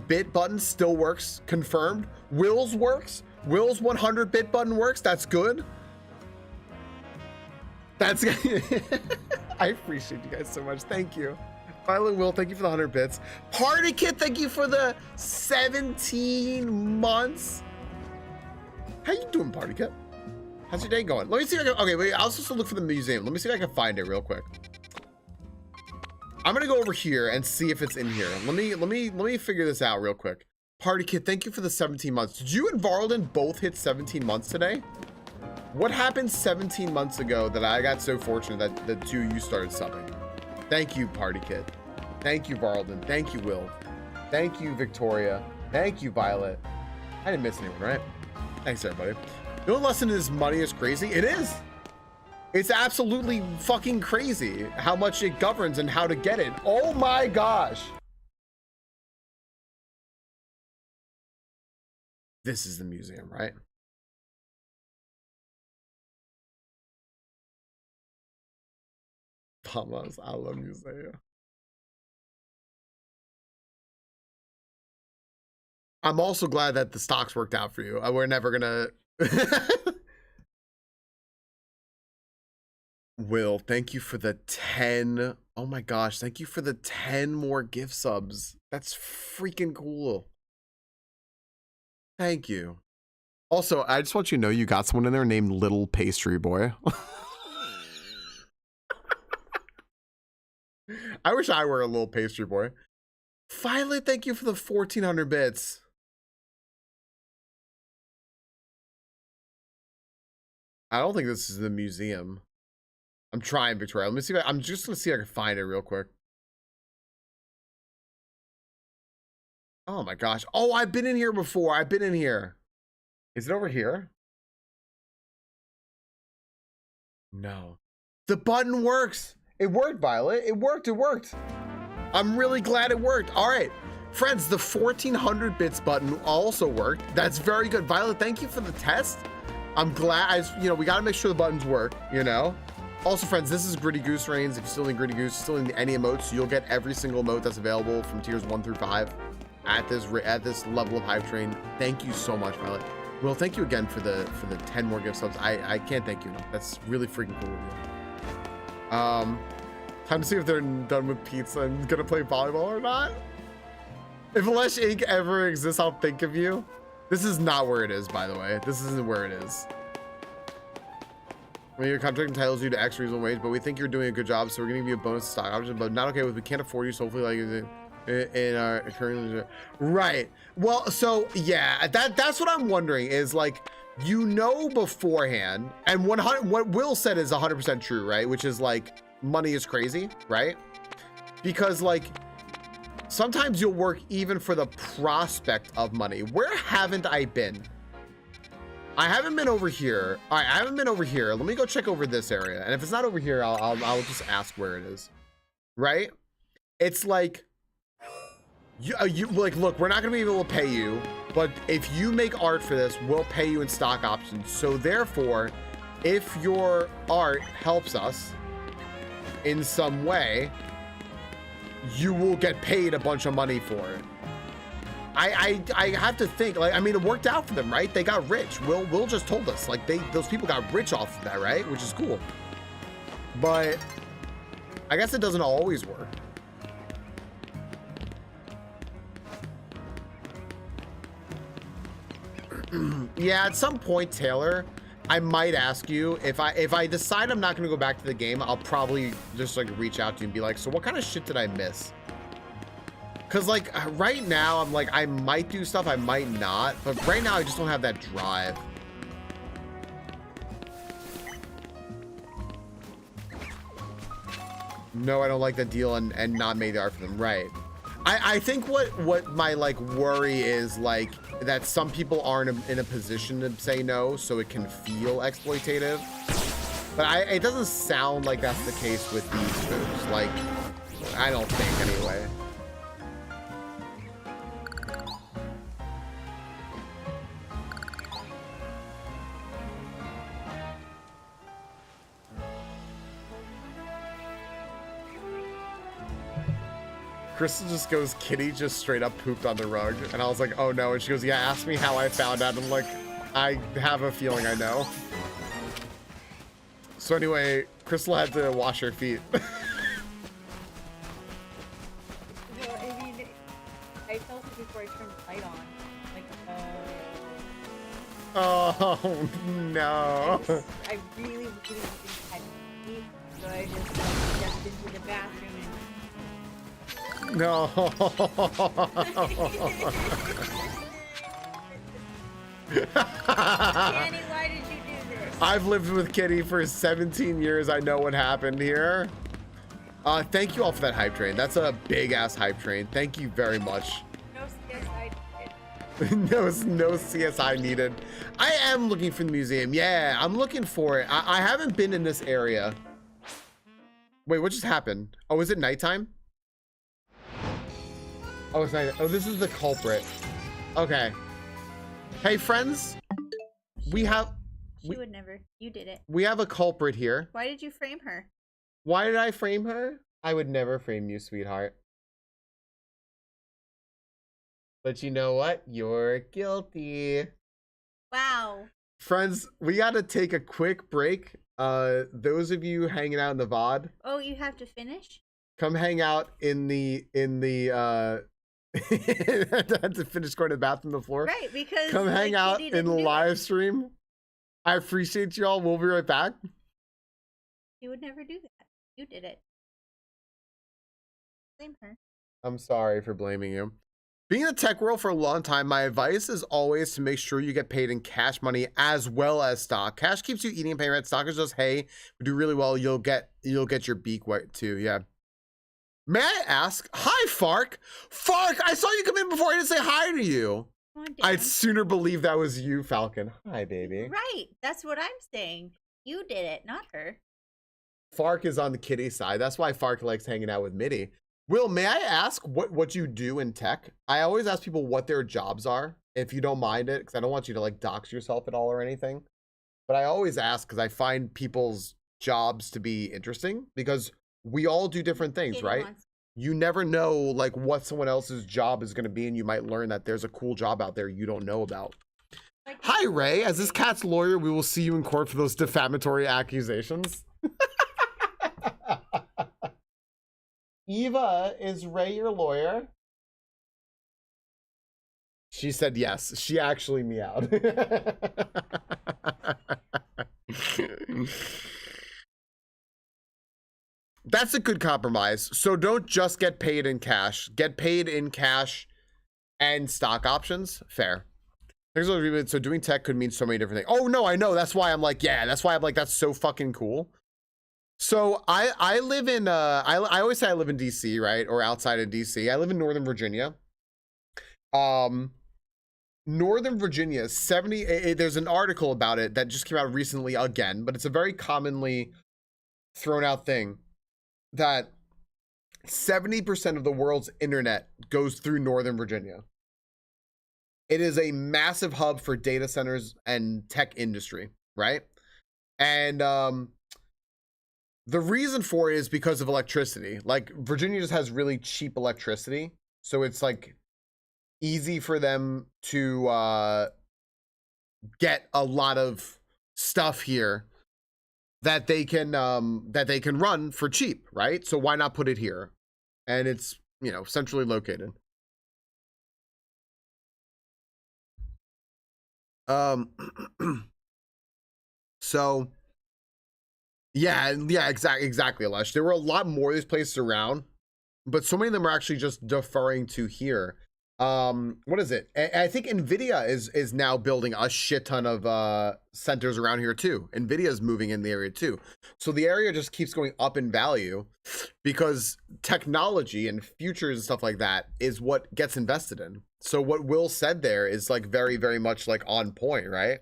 bit button still works. Confirmed. Will's works. Will's 100 bit button works. That's good. That's I appreciate you guys so much. Thank you. Violet Will, thank you for the 100 bits. Party Kid, thank you for the 17 months. How you doing, Party Kid? How's your day going? Let me see if I can, okay, wait, I'll just look for the museum. Let me see if I can find it real quick. I'm gonna go over here and see if it's in here. Let me figure this out real quick. Party Kid, thank you for the 17 months. Did you and Varlden both hit 17 months today? What happened 17 months ago that I got so fortunate that the two of you started subbing? Thank you, Party Kid. Thank you, Varlden. Thank you, Will. Thank you, Victoria. Thank you, Violet. I didn't miss anyone, right? Thanks, everybody. No lesson is money is crazy. It is. It's absolutely fucking crazy how much it governs and how to get it. Oh my gosh. This is the museum, right? Thomas, I love museum. I'm also glad that the stocks worked out for you. We're never gonna. Will, thank you for the 10. Oh my gosh, thank you for the 10 more gift subs. That's freaking cool. Thank you. Also, I just want you to know you got someone in there named Little Pastry Boy. I wish I were a little pastry boy. Violet, thank you for the 1400 bits. I don't think this is the museum. I'm trying, Victoria. Let me see if I'm just gonna see if I can find it real quick. Oh my gosh. Oh, I've been in here before. I've been in here. Is it over here? No. The button works. It worked, Violet. It worked. It worked. I'm really glad it worked. All right, friends, the 1400 bits button also worked. That's very good. Violet, thank you for the test. I'm glad, we got to make sure the buttons work, Also, friends, this is Gritty Goose Reigns. If you still need Gritty Goose, still need any emotes, you'll get every single emote that's available from tiers 1 through 5 at this level of Hype Train. Thank you so much, Violet. Well, thank you again for the 10 more gift subs. I can't thank you enough. That's really freaking cool of you. Time to see if they're done with pizza and gonna play volleyball or not. If Lesh Inc. ever exists, I'll think of you. This is not where it is, by the way. This isn't where it is. When your contract entitles you to X reasonable wage, but we think you're doing a good job, so we're gonna give you a bonus stock option, but not okay with we can't afford you, so hopefully like in our current right. Well, so yeah, that's what I'm wondering is like, you know beforehand, and 100, what Will said is 100% true, right? Which is like, money is crazy, right? Because like, sometimes you'll work even for the prospect of money. Where haven't I been? I haven't been over here. All right, I haven't been over here. Let me go check over this area. And if it's not over here, I'll just ask where it is, right? It's like, you like, look, we're not gonna be able to pay you, but if you make art for this, we'll pay you in stock options. So therefore, if your art helps us in some way, you will get paid a bunch of money for it. I have to think, like, I mean, it worked out for them, right? They got rich. Will just told us, like, those people got rich off of that, right? Which is cool. But I guess it doesn't always work. Yeah, at some point, Taylor, I might ask you if I decide I'm not gonna go back to the game, I'll probably just like reach out to you and be like, so what kind of shit did I miss? Cause like right now I'm like, I might do stuff, I might not, but right now I just don't have that drive. No, I don't like the deal and not made the art for them, right? I think what my like worry is like that some people aren't in a position to say no, so it can feel exploitative. But it doesn't sound like that's the case with these moves. Like, I don't think anyway. Crystal just goes, Kitty just straight up pooped on the rug. And I was like, oh no. And she goes, yeah, ask me how I found out. I'm like, I have a feeling I know. So anyway, Crystal had to wash her feet. Well, I mean, I felt it before I turned the light on. Like, Oh no. I really, really didn't have to eat, so I just stepped into the bathroom and no. Danny, why did you do this? I've lived with Kitty for 17 years. I know what happened here. Thank you all for that hype train. That's a big ass hype train. Thank you very much. No CSI needed. no CSI needed. I am looking for the museum. Yeah, I'm looking for it. I haven't been in this area. Wait, what just happened? Oh, is it nighttime? Oh, it's night. Oh, this is the culprit. Okay. Hey, friends. We have... She would never. You did it. We have a culprit here. Why did you frame her? Why did I frame her? I would never frame you, sweetheart. But you know what? You're guilty. Wow. Friends, we got to take a quick break. Those of you hanging out in the VOD. Oh, you have to finish? Come hang out in the to finish going to the bathroom on the floor. Right, because come hang out in the live stream. I appreciate y'all. We'll be right back. You would never do that. You did it. Blame her. I'm sorry for blaming you. Being in the tech world for a long time, my advice is always to make sure you get paid in cash money as well as stock. Cash keeps you eating and paying rent. Stock is just, hey, we do really well. You'll get your beak wet too. Yeah. May I ask? Hi, Fark. Fark, I saw you come in before. I didn't say hi to you. I'd sooner believe that was you, Falcon. Hi, baby. Right. That's what I'm saying. You did it, not her. Fark is on the kitty side. That's why Fark likes hanging out with Mitty. Will, may I ask what you do in tech? I always ask people what their jobs are, if you don't mind it, because I don't want you to like dox yourself at all or anything. But I always ask because I find people's jobs to be interesting because we all do different things, right? You never know like what someone else's job is going to be, and you might learn that there's a cool job out there you don't know about. Like, hi, Ray. As this cat's lawyer, we will see you in court for those defamatory accusations. Eva, is Ray your lawyer? She said yes. She actually meowed. That's a good compromise. So don't just get paid in cash. Get paid in cash and stock options. Fair. So doing tech could mean so many different things. Oh no, I know. That's why I'm like, yeah. That's why I'm like, that's so fucking cool. So I live in I always say I live in DC, right, or outside of DC. I live in Northern Virginia. Northern Virginia, there's an article about it that just came out recently again, but it's a very commonly thrown out thing that 70% of the world's internet goes through Northern Virginia. It is a massive hub for data centers and tech industry, right? And the reason for it is because of electricity. Like, Virginia just has really cheap electricity, so it's like easy for them to get a lot of stuff here that they can run for cheap, right? So why not put it here? And it's, you know, centrally located. So yeah, exactly, Alesh. There were a lot more of these places around, but so many of them are actually just deferring to here. What is it? I think Nvidia is now building a shit ton of centers around here too. Nvidia is moving in the area too. So the area just keeps going up in value because technology and futures and stuff like that is what gets invested in. So what Will said there is like very, very much like on point, right?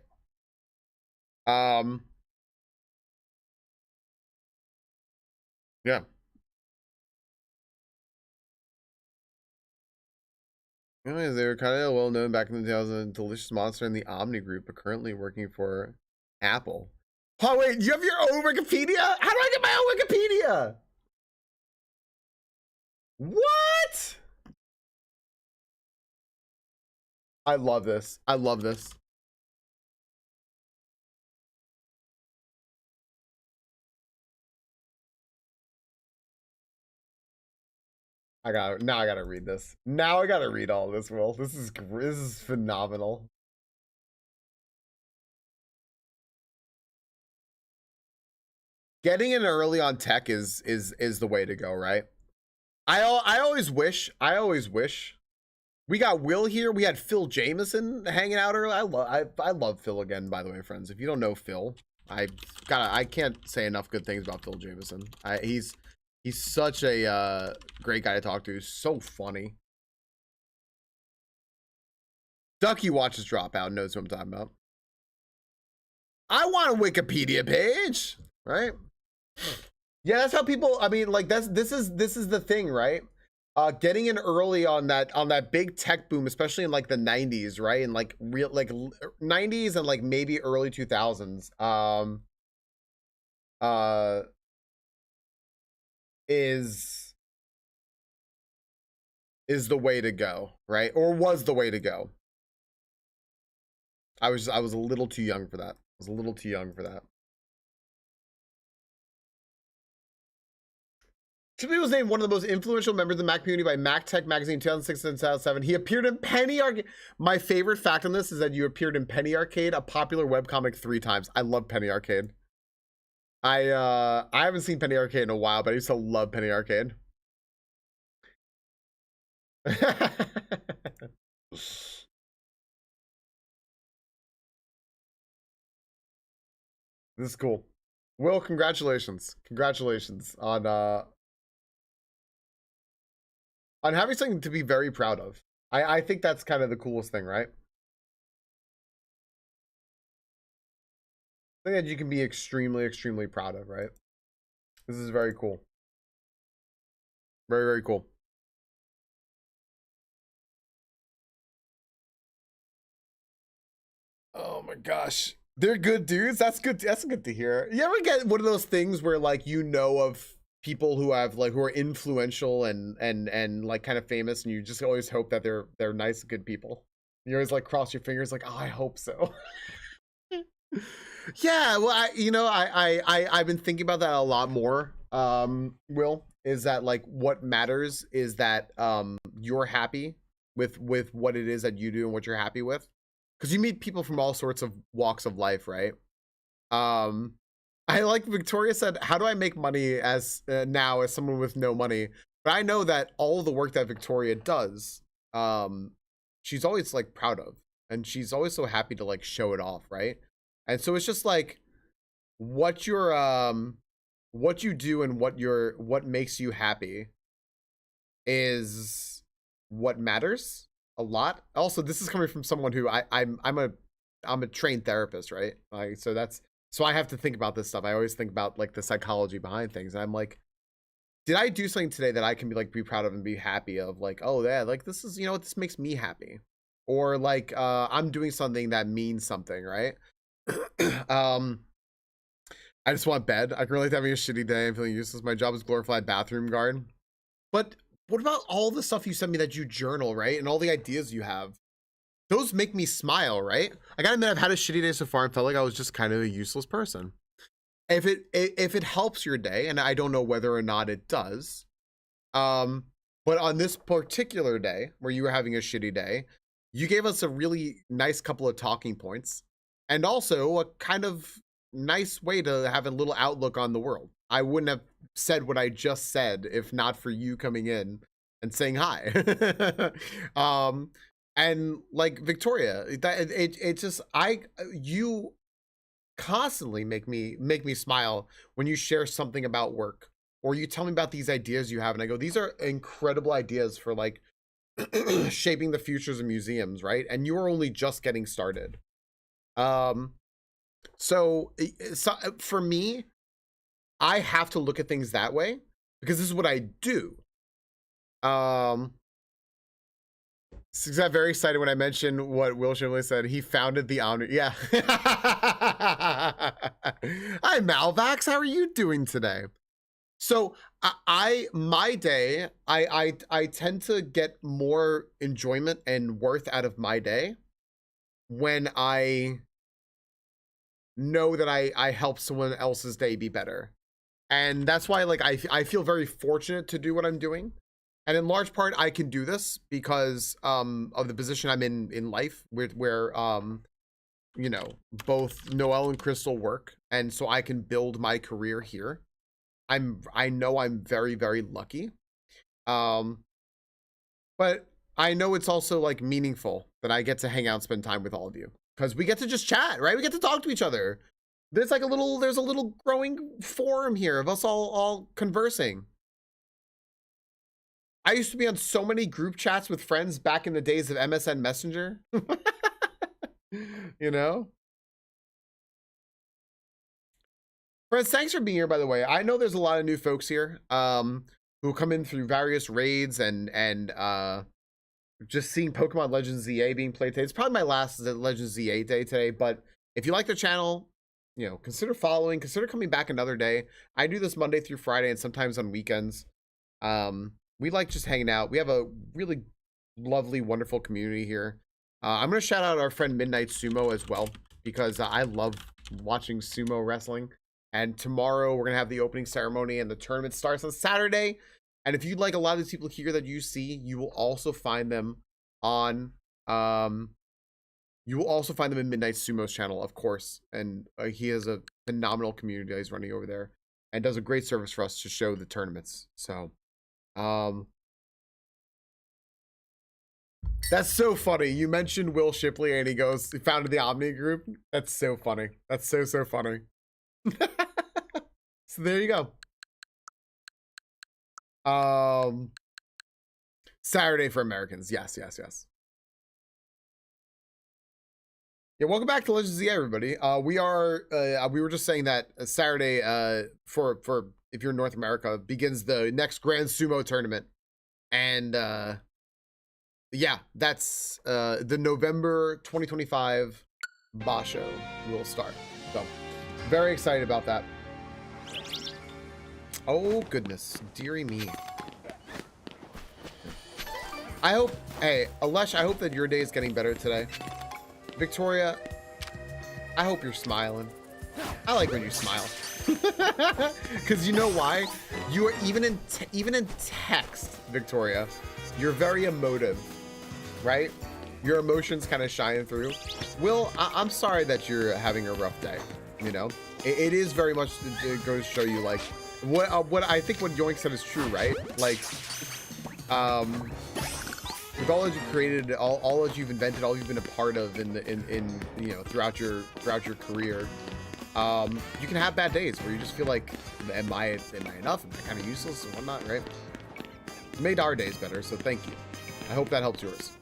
Yeah. Anyways, they were kind of well known back in the day as a delicious monster in the Omni group, but currently working for Apple. Oh wait, you have your own Wikipedia? How do I get my own Wikipedia? What? I love this. I love this. Now I gotta read this. Now I gotta read all this, Will. This is phenomenal. Getting in early on tech is the way to go, right? I always wish we got Will here. We had Phil Jameson hanging out early. I love Phil again, by the way, friends. If you don't know Phil, I can't say enough good things about Phil Jameson. He's such a great guy to talk to. He's so funny. Ducky watches Dropout, knows what I'm talking about. I want a Wikipedia page, right? Yeah, that's how people. I mean, like this is the thing, right? Getting in early on that big tech boom, especially in like the 90s, right? And like real like 90s and like maybe early 2000s. Is the way to go, right? Or was the way to go. I was a little too young for that. I was a little too young for that. Chippy was named one of the most influential members of the Mac community by Mac Tech magazine in 2006 and 2007. He appeared in Penny Arcade. My favorite fact on this is that you appeared in Penny Arcade, a popular webcomic, 3 times. I love Penny Arcade. I haven't seen Penny Arcade in a while, but I used to love Penny Arcade. This is cool. Will, congratulations. Congratulations on having something to be very proud of. I think that's kind of the coolest thing, right? Something that you can be extremely, extremely proud of, right? This is very cool. Very, very cool. Oh my gosh. They're good dudes. That's good. That's good to hear. You ever get one of those things where like you know of people who have like who are influential and like kind of famous, and you just always hope that they're nice, good people. You always like cross your fingers, like, oh, I hope so. Yeah, well, I've been thinking about that a lot more. Will, is that like what matters is that you're happy with what it is that you do and what you're happy with, because you meet people from all sorts of walks of life, right? I like Victoria said, how do I make money as now as someone with no money? But I know that all the work that Victoria does, she's always like proud of, and she's always so happy to like show it off, right? And so it's just like what you do and what makes you happy is what matters a lot. Also, this is coming from someone who I'm a trained therapist, right? Like, so I have to think about this stuff. I always think about like the psychology behind things. And I'm like, did I do something today that I can be proud of and be happy of? Like, oh yeah, like this is, this makes me happy. Or like I'm doing something that means something, right? I just want bed. I can relate to having a shitty day. I'm feeling useless. My job is glorified bathroom guard. But what about all the stuff you sent me that you journal, right? And all the ideas you have? Those make me smile, right? I gotta admit, I've had a shitty day so far and felt like I was just kind of a useless person. If it helps your day, and I don't know whether or not it does, but on this particular day where you were having a shitty day, you gave us a really nice couple of talking points, and also a kind of nice way to have a little outlook on the world. I wouldn't have said what I just said if not for you coming in and saying hi. And like Victoria, you constantly make me smile when you share something about work, or you tell me about these ideas you have, and I go, these are incredible ideas for like shaping the futures of museums, right? And you are only just getting started. So for me, I have to look at things that way because this is what I do. I got very excited when I mentioned what Will Shimley said. He founded the Omni. Yeah. Hi, Malvax. How are you doing today? So my day, I tend to get more enjoyment and worth out of my day when I know that I help someone else's day be better. And that's why like I feel very fortunate to do what I'm doing. And in large part, I can do this because of the position I'm in life, where both Noelle and Crystal work, and so I can build my career here. I know I'm very, very lucky, but I know it's also like meaningful that I get to hang out and spend time with all of you because we get to just chat, right? We get to talk to each other. There's a little growing forum here of us all conversing. I used to be on so many group chats with friends back in the days of MSN Messenger. Friends, thanks for being here, by the way. I know there's a lot of new folks here who come in through various raids and just seeing Pokemon Legends ZA being played today. It's probably my last Legends ZA day today, but if you like the channel, consider following, consider coming back another day. I do this Monday through Friday and sometimes on weekends. We like just hanging out. We have a really lovely, wonderful community here. I'm going to shout out our friend Midnight Sumo as well, because I love watching sumo wrestling. And tomorrow we're going to have the opening ceremony and the tournament starts on Saturday. And if you'd like a lot of these people here that you see, you will also find them on, you will also find them in Midnight Sumo's channel, of course. And he has a phenomenal community that he's running over there and does a great service for us to show the tournaments. So, that's so funny. You mentioned Will Shipley and he founded the Omni group. That's so funny. That's so funny. So there you go. Saturday for Americans. Yes. Yeah, welcome back to Legends Z, everybody. We were just saying that Saturday, for if you're in North America, begins the next Grand Sumo tournament. And yeah, that's the November 2025 Basho will start. So very excited about that. Oh goodness, dearie me. Hey, Alesh, I hope that your day is getting better today. Victoria, I hope you're smiling. I like when you smile. Because you know why? You are even in text, Victoria, you're very emotive, right? Your emotions kind of shine through. Will, I'm sorry that you're having a rough day. It is very much, it goes to show you like what I think what Yoink said is true, right? Like, with all that you've created, all that you've invented, all you've been a part of in you know, throughout your career, you can have bad days where you just feel like, am I enough? Am I kind of useless and whatnot, right? It made our days better, so thank you. I hope that helps yours.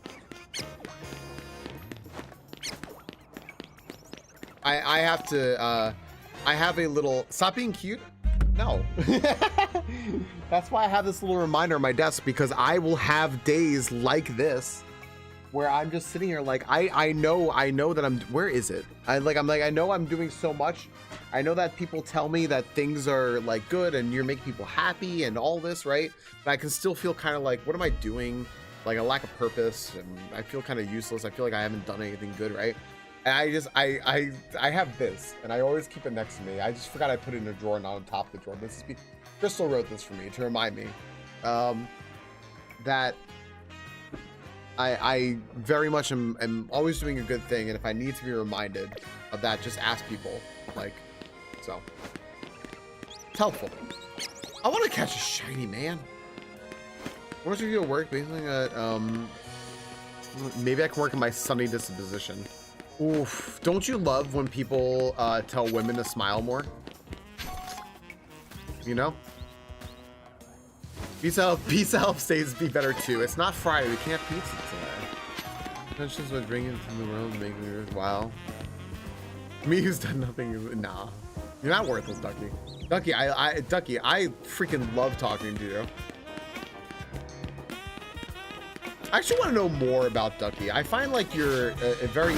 I have to, I have a little, stop being cute. No. That's why I have this little reminder on my desk, because I will have days like this where I'm just sitting here like, I know that where is it? I know I'm doing so much. I know that people tell me that things are like good and you're making people happy and all this, right? But I can still feel kind of like, what am I doing? Like a lack of purpose, and I feel kind of useless. I feel like I haven't done anything good, right? And I have this, and I always keep it next to me. I just forgot I put it in a drawer, not on top of the drawer. Crystal wrote this for me to remind me that I very much am always doing a good thing, and if I need to be reminded of that, just ask people. Like, so it's helpful. I want to catch a shiny, man. What much of you at work? Basically, maybe I can work on my sunny disposition. Oof, don't you love when people tell women to smile more? You know? Pizza helps days be better too. It's not Friday, we can't have pizza today. Intentions with bringing to the world make me worthwhile. Me who's done nothing, nah. You're not worthless, Ducky. Ducky, I freaking love talking to you. I actually want to know more about Ducky. I find like you're a very...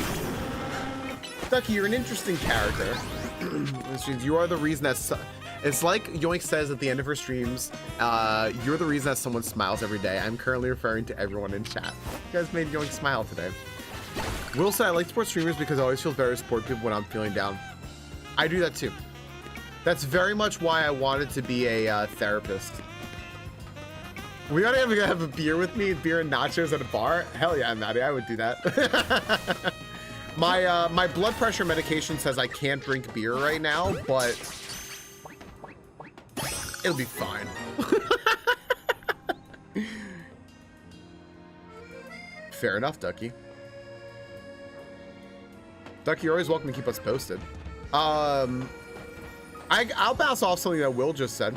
Ducky, you're an interesting character. You are the reason that... It's like Yoink says at the end of her streams, you're the reason that someone smiles every day. I'm currently referring to everyone in chat. You guys made Yoink smile today. Will said, I like to support streamers because I always feel better to support people when I'm feeling down. I do that too. That's very much why I wanted to be a therapist. We gotta have a beer with me, beer and nachos at a bar. Hell yeah, Maddie, I would do that. My blood pressure medication says I can't drink beer right now, but it'll be fine. Fair enough, Ducky. Ducky, you're always welcome to keep us posted. I'll bounce off something that Will just said.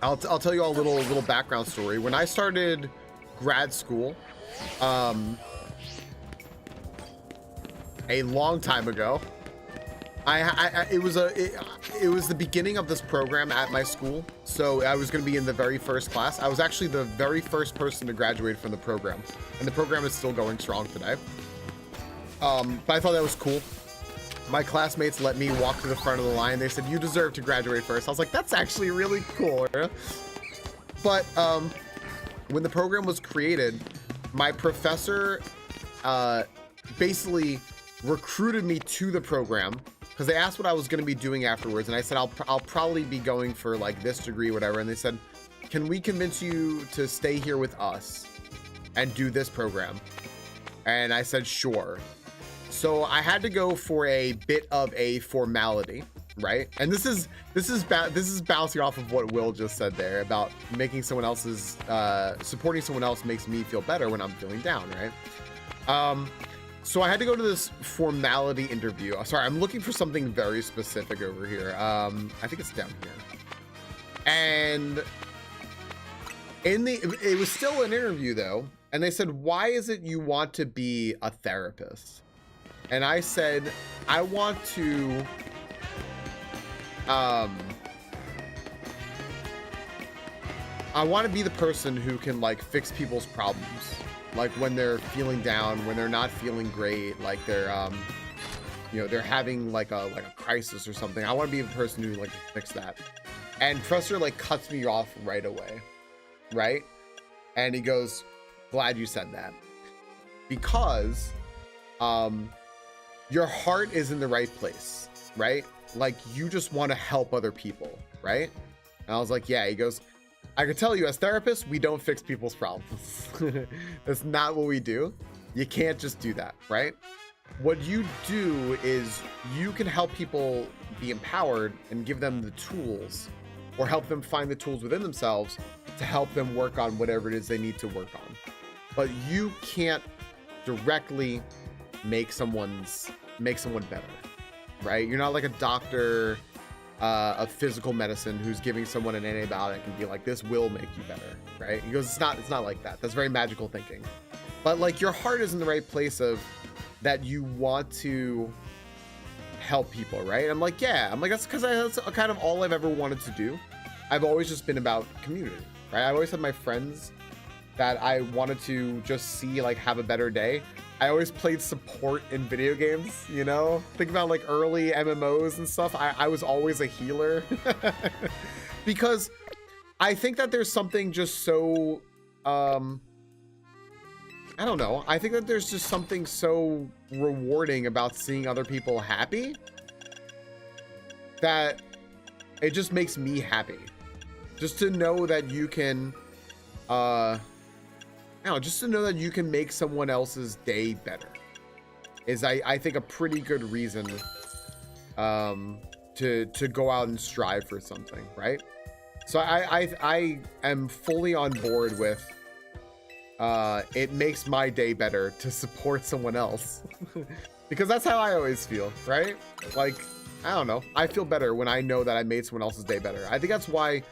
I'll tell you all a little background story. When I started grad school, a long time ago, it was the beginning of this program at my school. So I was going to be in the very first class. I was actually the very first person to graduate from the program, and the program is still going strong today. But I thought that was cool. My classmates let me walk to the front of the line. They said, you deserve to graduate first. I was like, that's actually really cool. But when the program was created, my professor basically recruited me to the program because they asked what I was going to be doing afterwards. And I said, I'll probably be going for like this degree, whatever. And they said, can we convince you to stay here with us and do this program? And I said, sure. So I had to go for a bit of a formality, right? And this is bouncing off of what Will just said there about making someone else's supporting someone else makes me feel better when I'm feeling down, right? So I had to go to this formality interview. Sorry, I'm looking for something very specific over here. I think it's down here. And it was still an interview though, and they said, "Why is it you want to be a therapist?" And I said, I want to be the person who can like fix people's problems, like when they're feeling down, when they're not feeling great, like they're you know, they're having like a crisis or something. I want to be the person who like fix that. And Professor like cuts me off right away, right? And he goes, glad you said that, because your heart is in the right place, right? Like you just want to help other people, right? And I was like, yeah. He goes, I can tell you as therapists, we don't fix people's problems. That's not what we do. You can't just do that, right? What you do is you can help people be empowered and give them the tools, or help them find the tools within themselves to help them work on whatever it is they need to work on. but you can't directly make someone better, right? You're not like a doctor of physical medicine who's giving someone an antibiotic and be like, this will make you better, right? He goes, it's not like that. That's very magical thinking. But like your heart is in the right place of that you want to help people, right? I'm like, yeah. I'm like, that's because that's kind of all I've ever wanted to do. I've always just been about community, right? I always had my friends that I wanted to just see like have a better day. I always played support in video games, you know? Think about like early MMOs and stuff. I was always a healer because I think that there's something just so, I don't know. I think that there's just something so rewarding about seeing other people happy that it just makes me happy. Just to know that you can, just to know that you can make someone else's day better is, I think, a pretty good reason to go out and strive for something, right? So I am fully on board with it makes my day better to support someone else because that's how I always feel, right? Like, I don't know. I feel better when I know that I made someone else's day better. I think that's why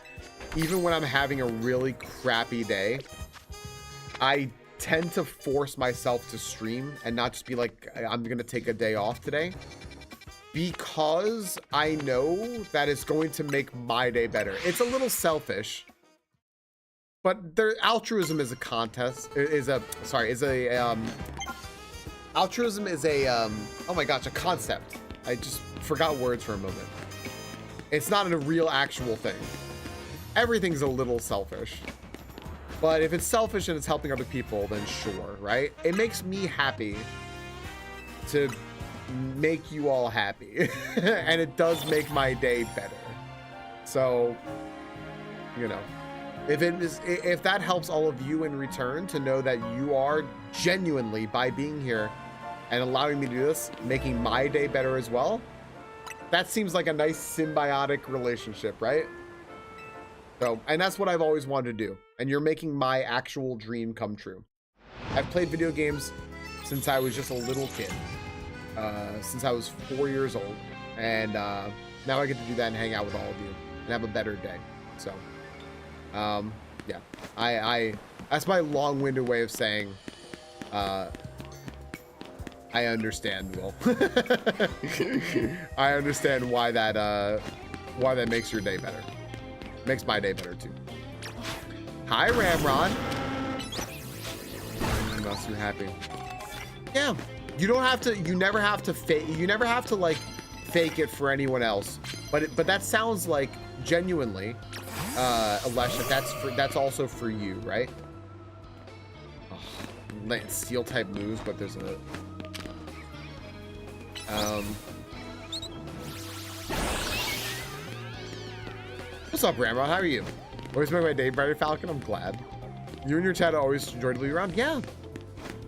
even when I'm having a really crappy day, I tend to force myself to stream and not just be like, I'm going to take a day off today, because I know that it's going to make my day better. It's a little selfish, but altruism is a altruism is a, oh my gosh, a concept. I just forgot words for a moment. It's not a real actual thing. Everything's a little selfish. But if it's selfish and it's helping other people, then sure, right? It makes me happy to make you all happy. And it does make my day better. So, you know, if that helps all of you in return to know that you are genuinely, by being here and allowing me to do this, making my day better as well, that seems like a nice symbiotic relationship, right? So, and that's what I've always wanted to do. And you're making my actual dream come true. I've played video games since I was just a little kid, since I was 4 years old. And now I get to do that and hang out with all of you and have a better day. So, yeah, that's my long-winded way of saying, I understand, Will. I understand why that makes your day better. Makes my day better too. Hi, Ramrod. I'm not too happy. Yeah, you don't have to. You never have to fake. You never have to like fake it for anyone else. But that sounds like genuinely, Alesha. That's also for you, right? Oh, steel type moves, but there's a. What's up, Ramrod? How are you? Always make my day better, Falcon. I'm glad. You and your chat always enjoy to be around. Yeah.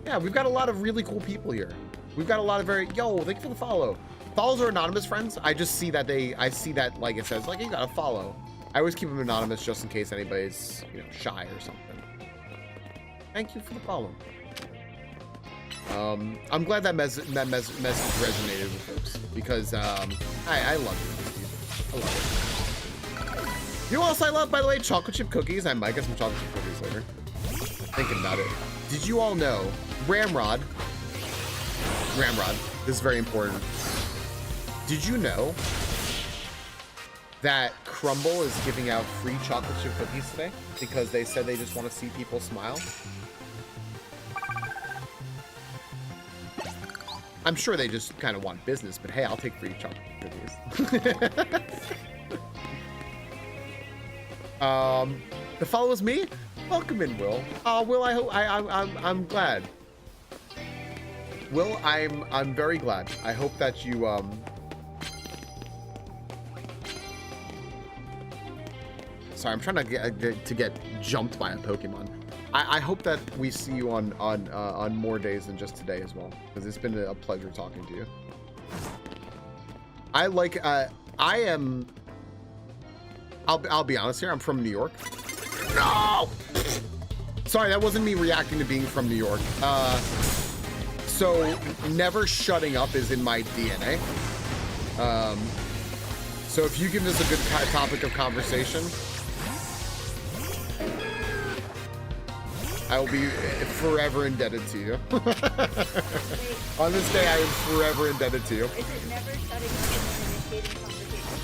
Yeah, we've got a lot of really cool people here. We've got a lot of yo, thank you for the follow. Follows are anonymous, friends. I just see that I see that like it says like you gotta follow. I always keep them anonymous just in case anybody's shy or something. Thank you for the follow. I'm glad that message resonated with folks because I love it. I love it. You know what else I love, by the way? Chocolate chip cookies. I might get some chocolate chip cookies later. Thinking about it. Did you all know Ramrod, this is very important. Did you know that Crumble is giving out free chocolate chip cookies today because they said they just want to see people smile? I'm sure they just kind of want business, but hey, I'll take free chocolate cookies. The follow is me. Welcome in, Will. Will, I'm glad. Will, I'm very glad. I hope that you Sorry, I'm trying to get jumped by a Pokemon. I hope that we see you on more days than just today as well, because it's been a pleasure talking to you. I'll be honest here. I'm from New York. No. sorry, that wasn't me reacting to being from New York. So never shutting up is in my DNA. So if you give this a good topic of conversation, I will be forever indebted to you. On this day, I am forever indebted to you. Is it never shutting up and initiating conversation?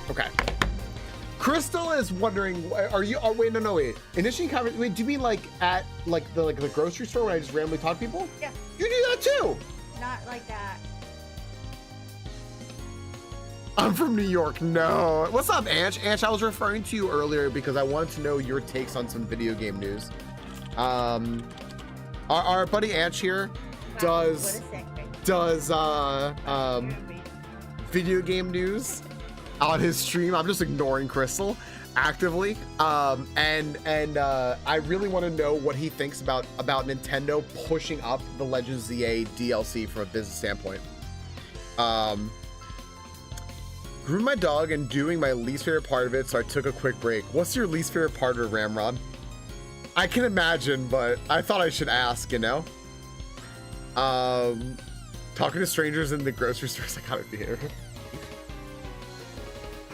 Okay. Crystal is wondering, are you? Oh wait, no, wait. Initiating conversation. Wait, do you mean like at the grocery store when I just randomly talk to people? Yeah. You do that too. Not like that. I'm from New York. No. What's up, Anch? Anch, I was referring to you earlier because I wanted to know your takes on some video game news. Our buddy Anch here does video game news on his stream. I'm just ignoring Crystal actively. And I really want to know what he thinks about Nintendo pushing up the Legend of ZA DLC from a business standpoint. Grew my dog and doing my least favorite part of it, so I took a quick break. What's your least favorite part of Ramrod? I can imagine, but I thought I should ask, you know? Talking to strangers in the grocery stores, I gotta be here.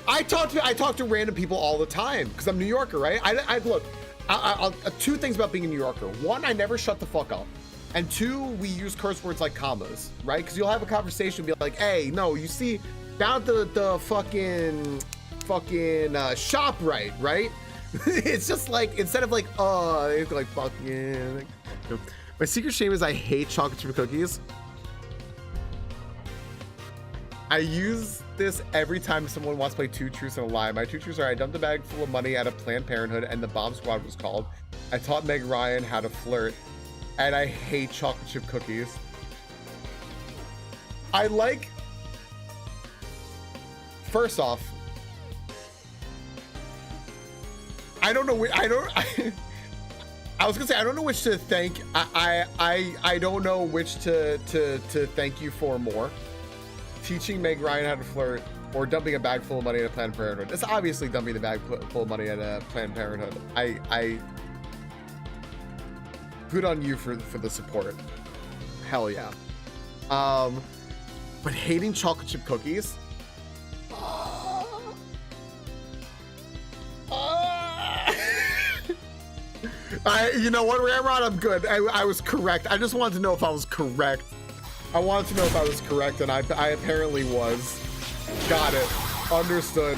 I talk to random people all the time because I'm New Yorker, right? Look, I'll two things about being a New Yorker. One, I never shut the fuck up. And two, we use curse words like commas, right? Because you'll have a conversation and be like, hey, no, you see, down at the fucking shop right? It's just like, instead of like, it's like fucking. Like, you know. My secret shame is I hate chocolate chip cookies. I use this every time someone wants to play Two Truths and a Lie. My two truths are I dumped a bag full of money at a Planned Parenthood and the bomb squad was called. I taught Meg Ryan how to flirt. And I hate chocolate chip cookies. I like... First off, I don't know. I was gonna say I don't know which to thank. I don't know which to thank you for more. Teaching Meg Ryan how to flirt or dumping a bag full of money at a Planned Parenthood. It's obviously dumping the bag full of money at a Planned Parenthood. I good on you for the support. Hell yeah. But hating chocolate chip cookies. You know what, Ramrod, I'm good. I was correct. I just wanted to know if I was correct. I wanted to know if I was correct, and I apparently was. Got it. Understood.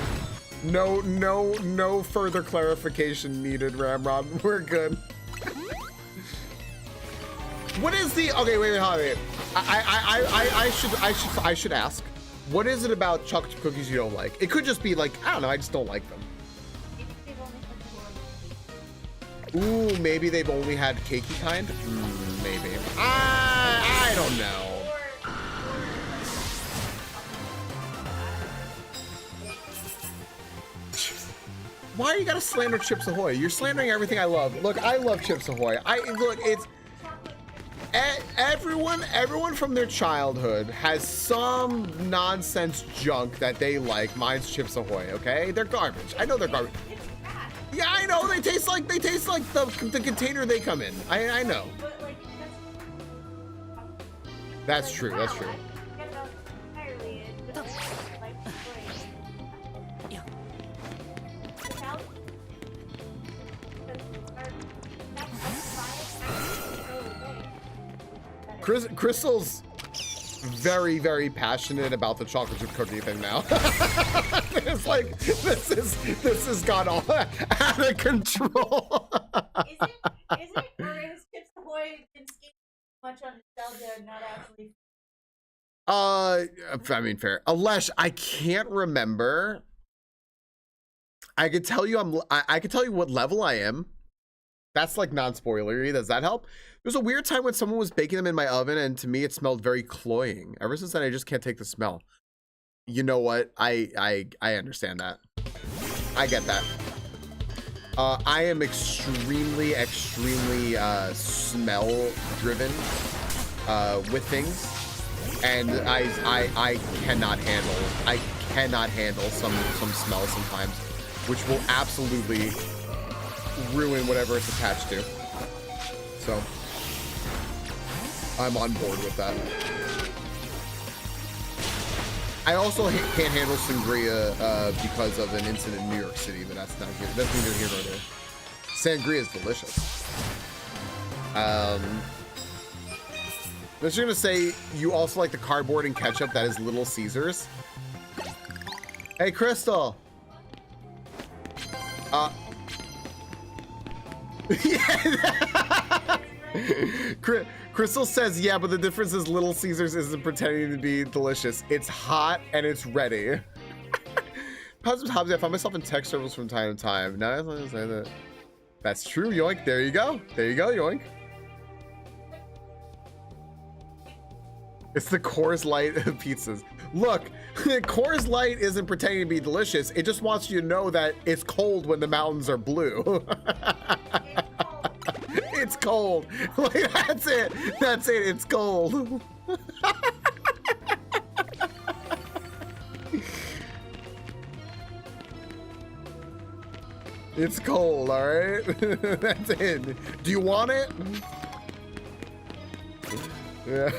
No further clarification needed, Ramrod. We're good. What is the? Okay, wait, hold on. Wait. I should ask. What is it about chocolate chip cookies you don't like? It could just be like, I don't know. I just don't like them. Ooh, maybe they've only had cakey kind? Maybe. I don't know. Why you gotta slander Chips Ahoy? You're slandering everything I love. Look, I love Chips Ahoy. It's everyone from their childhood has some nonsense junk that they like. Mine's Chips Ahoy, okay? They're garbage. I know they're garbage. Yeah, I know. They taste like the container they come in. I know. That's true. That's true. Crystal's very, very passionate about the chocolate chip cookie thing now. It's like this has gone all out of control. Is it, or is Chips Ahoy been skating much on nostalgia and not actually? I mean, fair. Alesh, I can't remember. I could tell you I could tell you what level I am. That's like non-spoilery. Does that help? There was a weird time when someone was baking them in my oven, and to me it smelled very cloying. Ever since then, I just can't take the smell. You know what? I understand that. I get that. I am extremely smell driven with things, and I cannot handle some smell sometimes, which will absolutely ruin whatever it's attached to. So I'm on board with that. I also can't handle sangria because of an incident in New York City, but that's not here. That's neither here nor there. Sangria is delicious. I'm just gonna say you also like the cardboard and ketchup that is Little Caesars. Hey, Crystal. Yeah. Crystal says, yeah, but the difference is Little Caesars isn't pretending to be delicious. It's hot and it's ready. Positive hobbies. I find myself in tech circles from time to time. Now, as I say that. That's true, Yoink. There you go. There you go, Yoink. It's the Coors Light of pizzas. Look, Coors Light isn't pretending to be delicious. It just wants you to know that it's cold when the mountains are blue. It's cold. Like, that's it. That's it. It's cold. It's cold, all right? That's it. Do you want it? Yeah.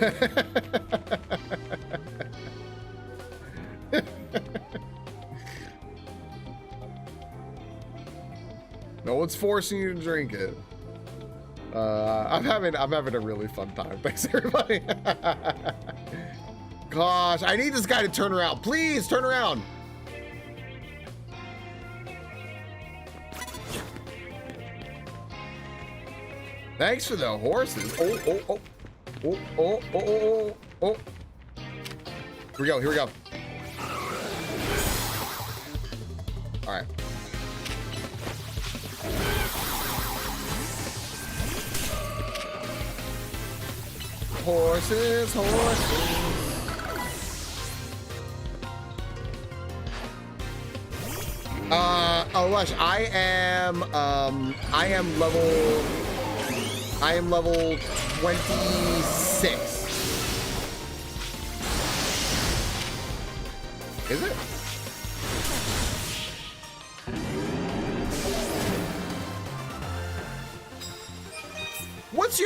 No one's forcing you to drink it. I'm having a really fun time. Thanks, everybody. Gosh, I need this guy to turn around. Please turn around. Thanks for the horses. Oh, oh, oh. Oh, oh, oh, oh, oh. Here we go, here we go. All right. Horses, horses. Lush, I am level 26. Is it? What's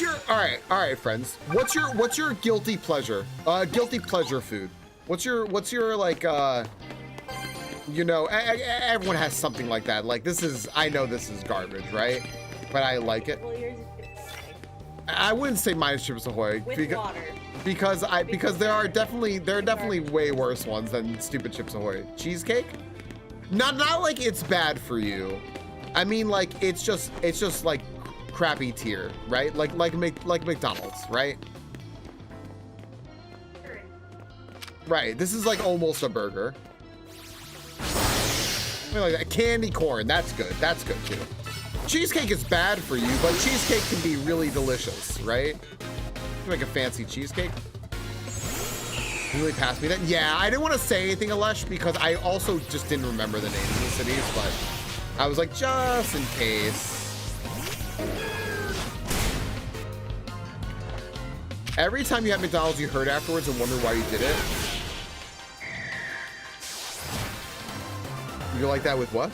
your all right friends, what's your guilty pleasure food? What's your like you know, everyone has something like that. Like, I know this is garbage, right? But I like it. I wouldn't say mine is Chips Ahoy because there are definitely way worse ones than stupid Chips Ahoy. Cheesecake? Not like it's bad for you. I mean, like it's just like crappy tier, right? Like McDonald's, right? Right. This is like almost a burger. I mean, like that candy corn. That's good. That's good too. Cheesecake is bad for you, but cheesecake can be really delicious, right? You make a fancy cheesecake. You really passed me that? Yeah, I didn't want to say anything, Alesh, because I also just didn't remember the names of the cities, but I was like, just in case. Every time you have McDonald's, you hurt afterwards and wonder why you did it. You like that with what?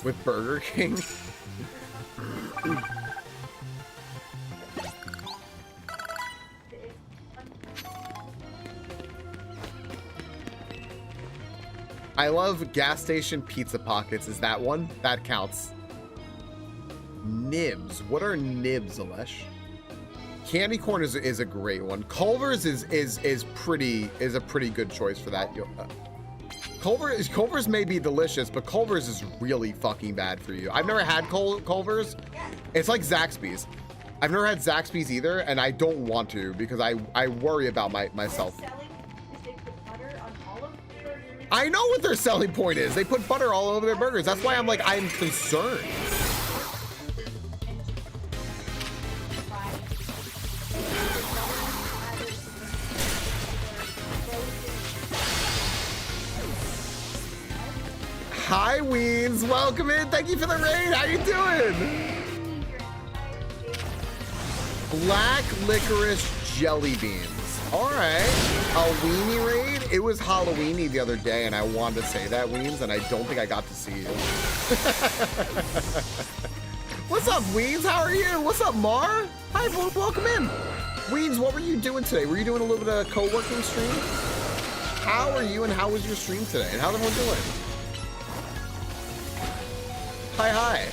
With Burger King? I love gas station pizza pockets. Is that one? That counts. Nibs. What are nibs, Alesh? Candy corn is a great one. Culver's is a pretty good choice for that. Culver's may be delicious, but Culver's is really fucking bad for you. I've never had Culver's. It's like Zaxby's. I've never had Zaxby's either, and I don't want to because I worry about myself. I know what their selling point is. They put butter all over their burgers. That's why I'm concerned. Hi, Weens. Welcome in. Thank you for the raid. How you doing? Black licorice jelly beans. All right. A weenie raid. It was Halloweeny the other day, and I wanted to say that, Weens, and I don't think I got to see you. What's up, Weens? How are you? What's up, Mar? Hi, welcome in. Weens, what were you doing today? Were you doing a little bit of co-working stream? How are you and how was your stream today? And how's everyone doing? Hi, hi.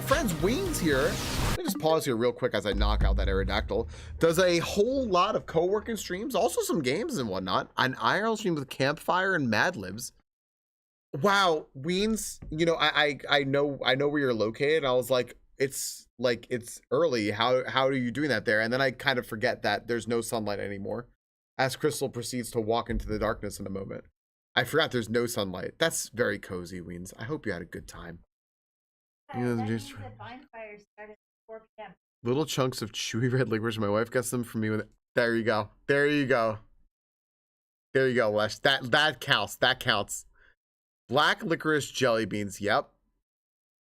Friends, Weens here. Let me just pause here real quick as I knock out that Aerodactyl. Does a whole lot of co-working streams, also some games and whatnot. An IRL stream with Campfire and Mad Libs. Wow, Weens, you know, I know where you're located. I was like, it's early. How are you doing that there? And then I kind of forget that there's no sunlight anymore. As Crystal proceeds to walk into the darkness in a moment. I forgot there's no sunlight. That's very cozy, Weens. I hope you had a good time. Little chunks of chewy red licorice. My wife gets them for me with. There you go. There you go. There you go, Lesh. That counts. That counts. Black licorice jelly beans. Yep.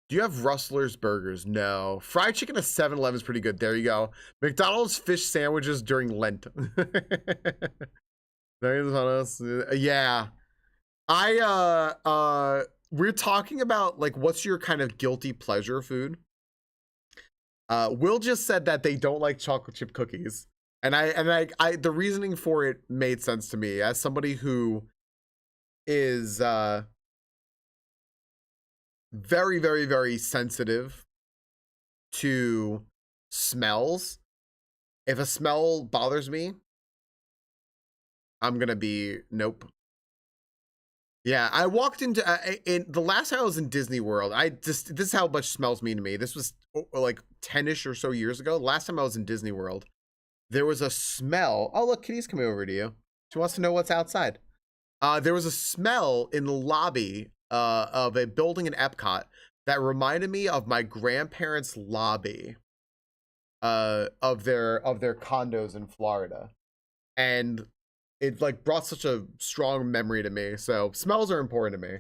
Do you have Rustler's burgers? No. Fried chicken at 7-Eleven is pretty good. There you go. McDonald's fish sandwiches during Lent. Yeah. We're talking about like what's your kind of guilty pleasure food. Will just said that they don't like chocolate chip cookies. And I the reasoning for it made sense to me as somebody who is very, very, very sensitive to smells. If a smell bothers me, I'm gonna be nope. Yeah, I walked into in the last time I was in Disney World. This is how much smells mean to me. This was like 10ish or so years ago. Last time I was in Disney World, there was a smell. Oh, look, Kitty's coming over to you. She wants to know what's outside. There was a smell in the lobby of a building in Epcot that reminded me of my grandparents' lobby of their condos in Florida, and it like brought such a strong memory to me. So smells are important to me,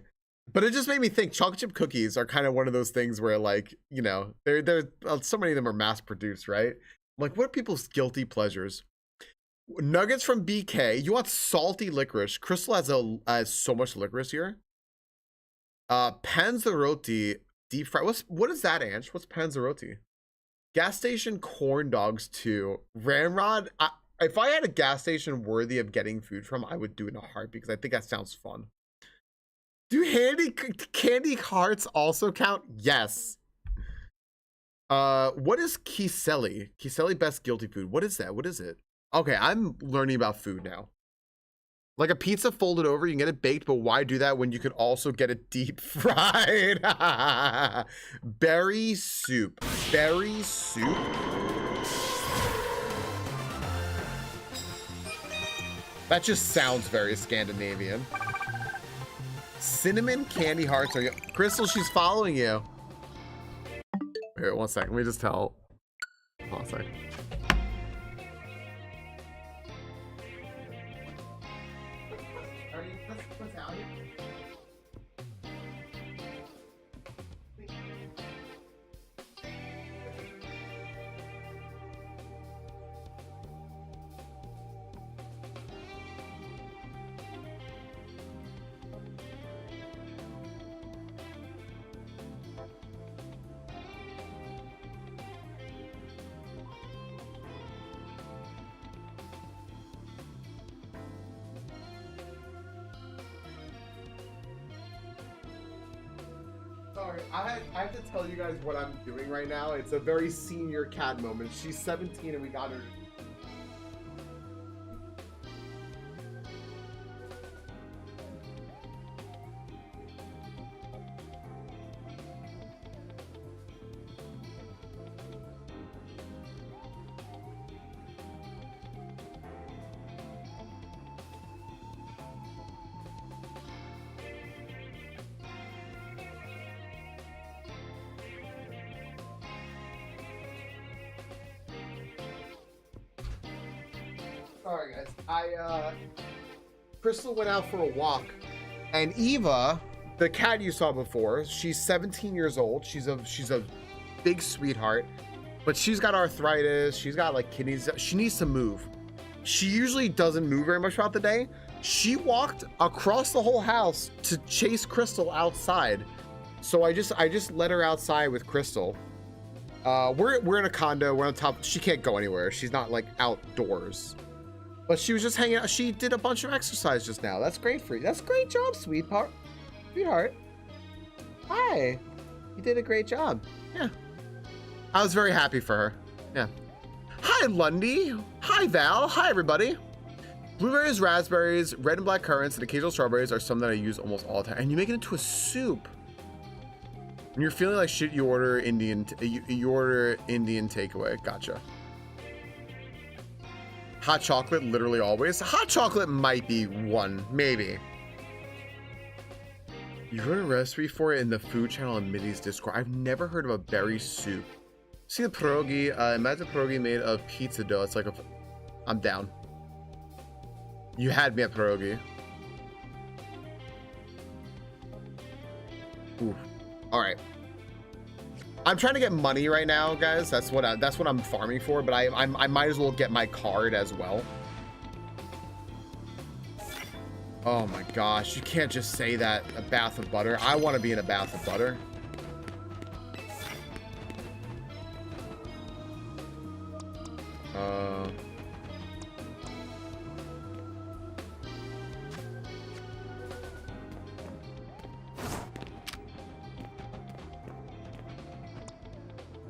but it just made me think chocolate chip cookies are kind of one of those things where, like, you know, they're so many of them are mass produced, right? Like, what are people's guilty pleasures? Nuggets from BK. You want salty licorice? Crystal has so much licorice here. Panzerotti deep fry. What is that, Ange? What's panzerotti? Gas station corn dogs too. Ramrod. If I had a gas station worthy of getting food from, I would do it in a heartbeat because I think that sounds fun. Do candy hearts also count? Yes. What is Kiseli? Kiseli best guilty food. What is that? What is it? Okay, I'm learning about food now. Like a pizza folded over, you can get it baked, but why do that when you could also get it deep fried? Berry soup. Berry soup? That just sounds very Scandinavian. Cinnamon candy hearts. Are you Crystal? She's following you. Wait, 1 second. Let me just tell. Hold on a second. Sorry, I have to tell you guys what I'm doing right now. It's a very senior cat moment. She's 17 and we got her. Sorry guys, Crystal went out for a walk, and Eva, the cat you saw before, she's 17 years old. She's a big sweetheart, but she's got arthritis. She's got like kidneys. She needs to move. She usually doesn't move very much throughout the day, She walked across the whole house to chase Crystal outside. So I just let her outside with Crystal. We're in a condo, we're on top. She can't go anywhere. She's not like outdoors. But she was just hanging out. She did a bunch of exercise just now. That's great for you. That's a great job, sweetheart. Hi. You did a great job. Yeah. I was very happy for her. Yeah. Hi, Lundy. Hi, Val. Hi, everybody. Blueberries, raspberries, red and black currants, and occasional strawberries are some that I use almost all the time. And you make it into a soup. When you're feeling like shit, you order Indian. You order Indian takeaway. Gotcha. Hot chocolate, literally always. Hot chocolate might be one, maybe. You wrote a recipe for it in the food channel on Mitty's Discord. I've never heard of a berry soup. See the pierogi. Imagine pierogi made of pizza dough. It's like a. I'm down. You had me at pierogi. Ooh. All right. I'm trying to get money right now, guys. That's what I'm farming for. But I might as well get my card as well. Oh my gosh! You can't just say that. A bath of butter. I want to be in a bath of butter.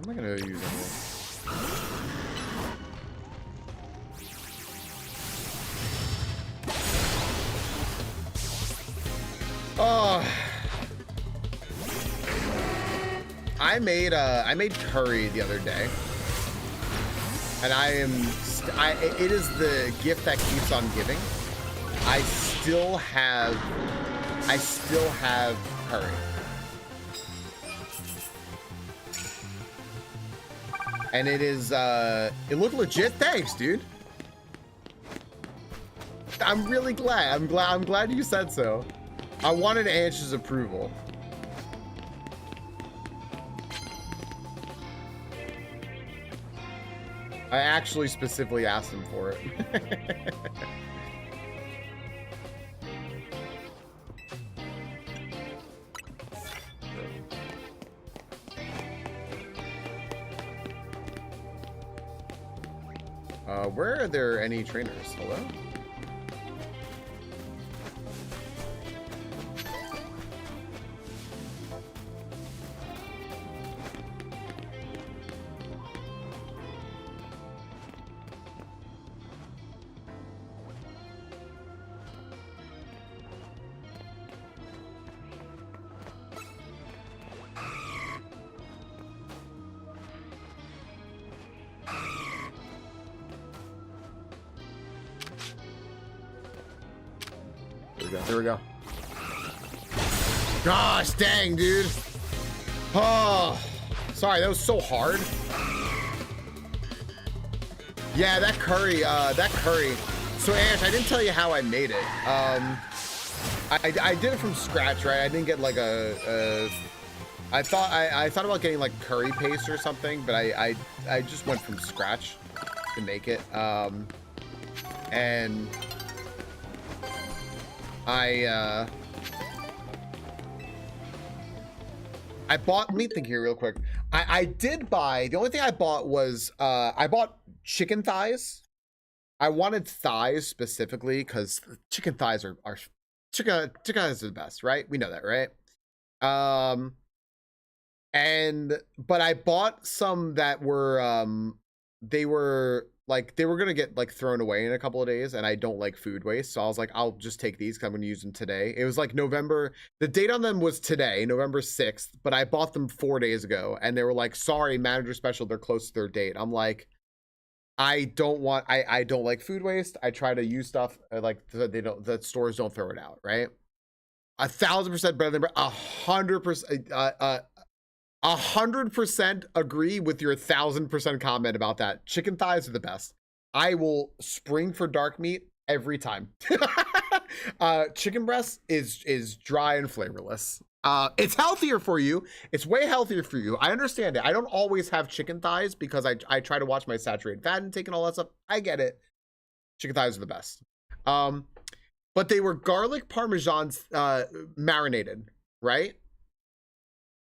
What am I gonna use anymore? Oh, I made curry the other day, and it is the gift that keeps on giving. I still have curry. And it is, it looked legit. Thanks, dude. I'm really glad. I'm glad you said so. I wanted Ansh's approval. I actually specifically asked him for it. Where are there any trainers? Hello? There we go. Gosh dang, dude. Oh, sorry, that was so hard. Yeah, that curry. So Ash, I didn't tell you how I made it. I did it from scratch, right? I didn't get like I thought about getting like curry paste or something, but I just went from scratch to make it. And I bought, let me think here real quick. I did buy, the only thing I bought was, I bought chicken thighs. I wanted thighs specifically because chicken thighs are chicken thighs are the best, right? We know that, right? But I bought some that were, they were gonna get like thrown away in a couple of days, and I don't like food waste, so I was like, I'll just take these because I'm gonna use them today. It was like November, the date on them was today, November 6th, but I bought them 4 days ago, and they were like, sorry, manager special, they're close to their date. I'm like, I don't like food waste. I try to use stuff like that stores don't throw it out, right? 1,000% better than 100%. 100% agree with your 1,000% comment about that. Chicken thighs are the best. I will spring for dark meat every time. Chicken breast is dry and flavorless. It's healthier for you. It's way healthier for you. I understand it. I don't always have chicken thighs because I try to watch my saturated fat intake and all that stuff. I get it. Chicken thighs are the best. but they were garlic parmesan marinated, right?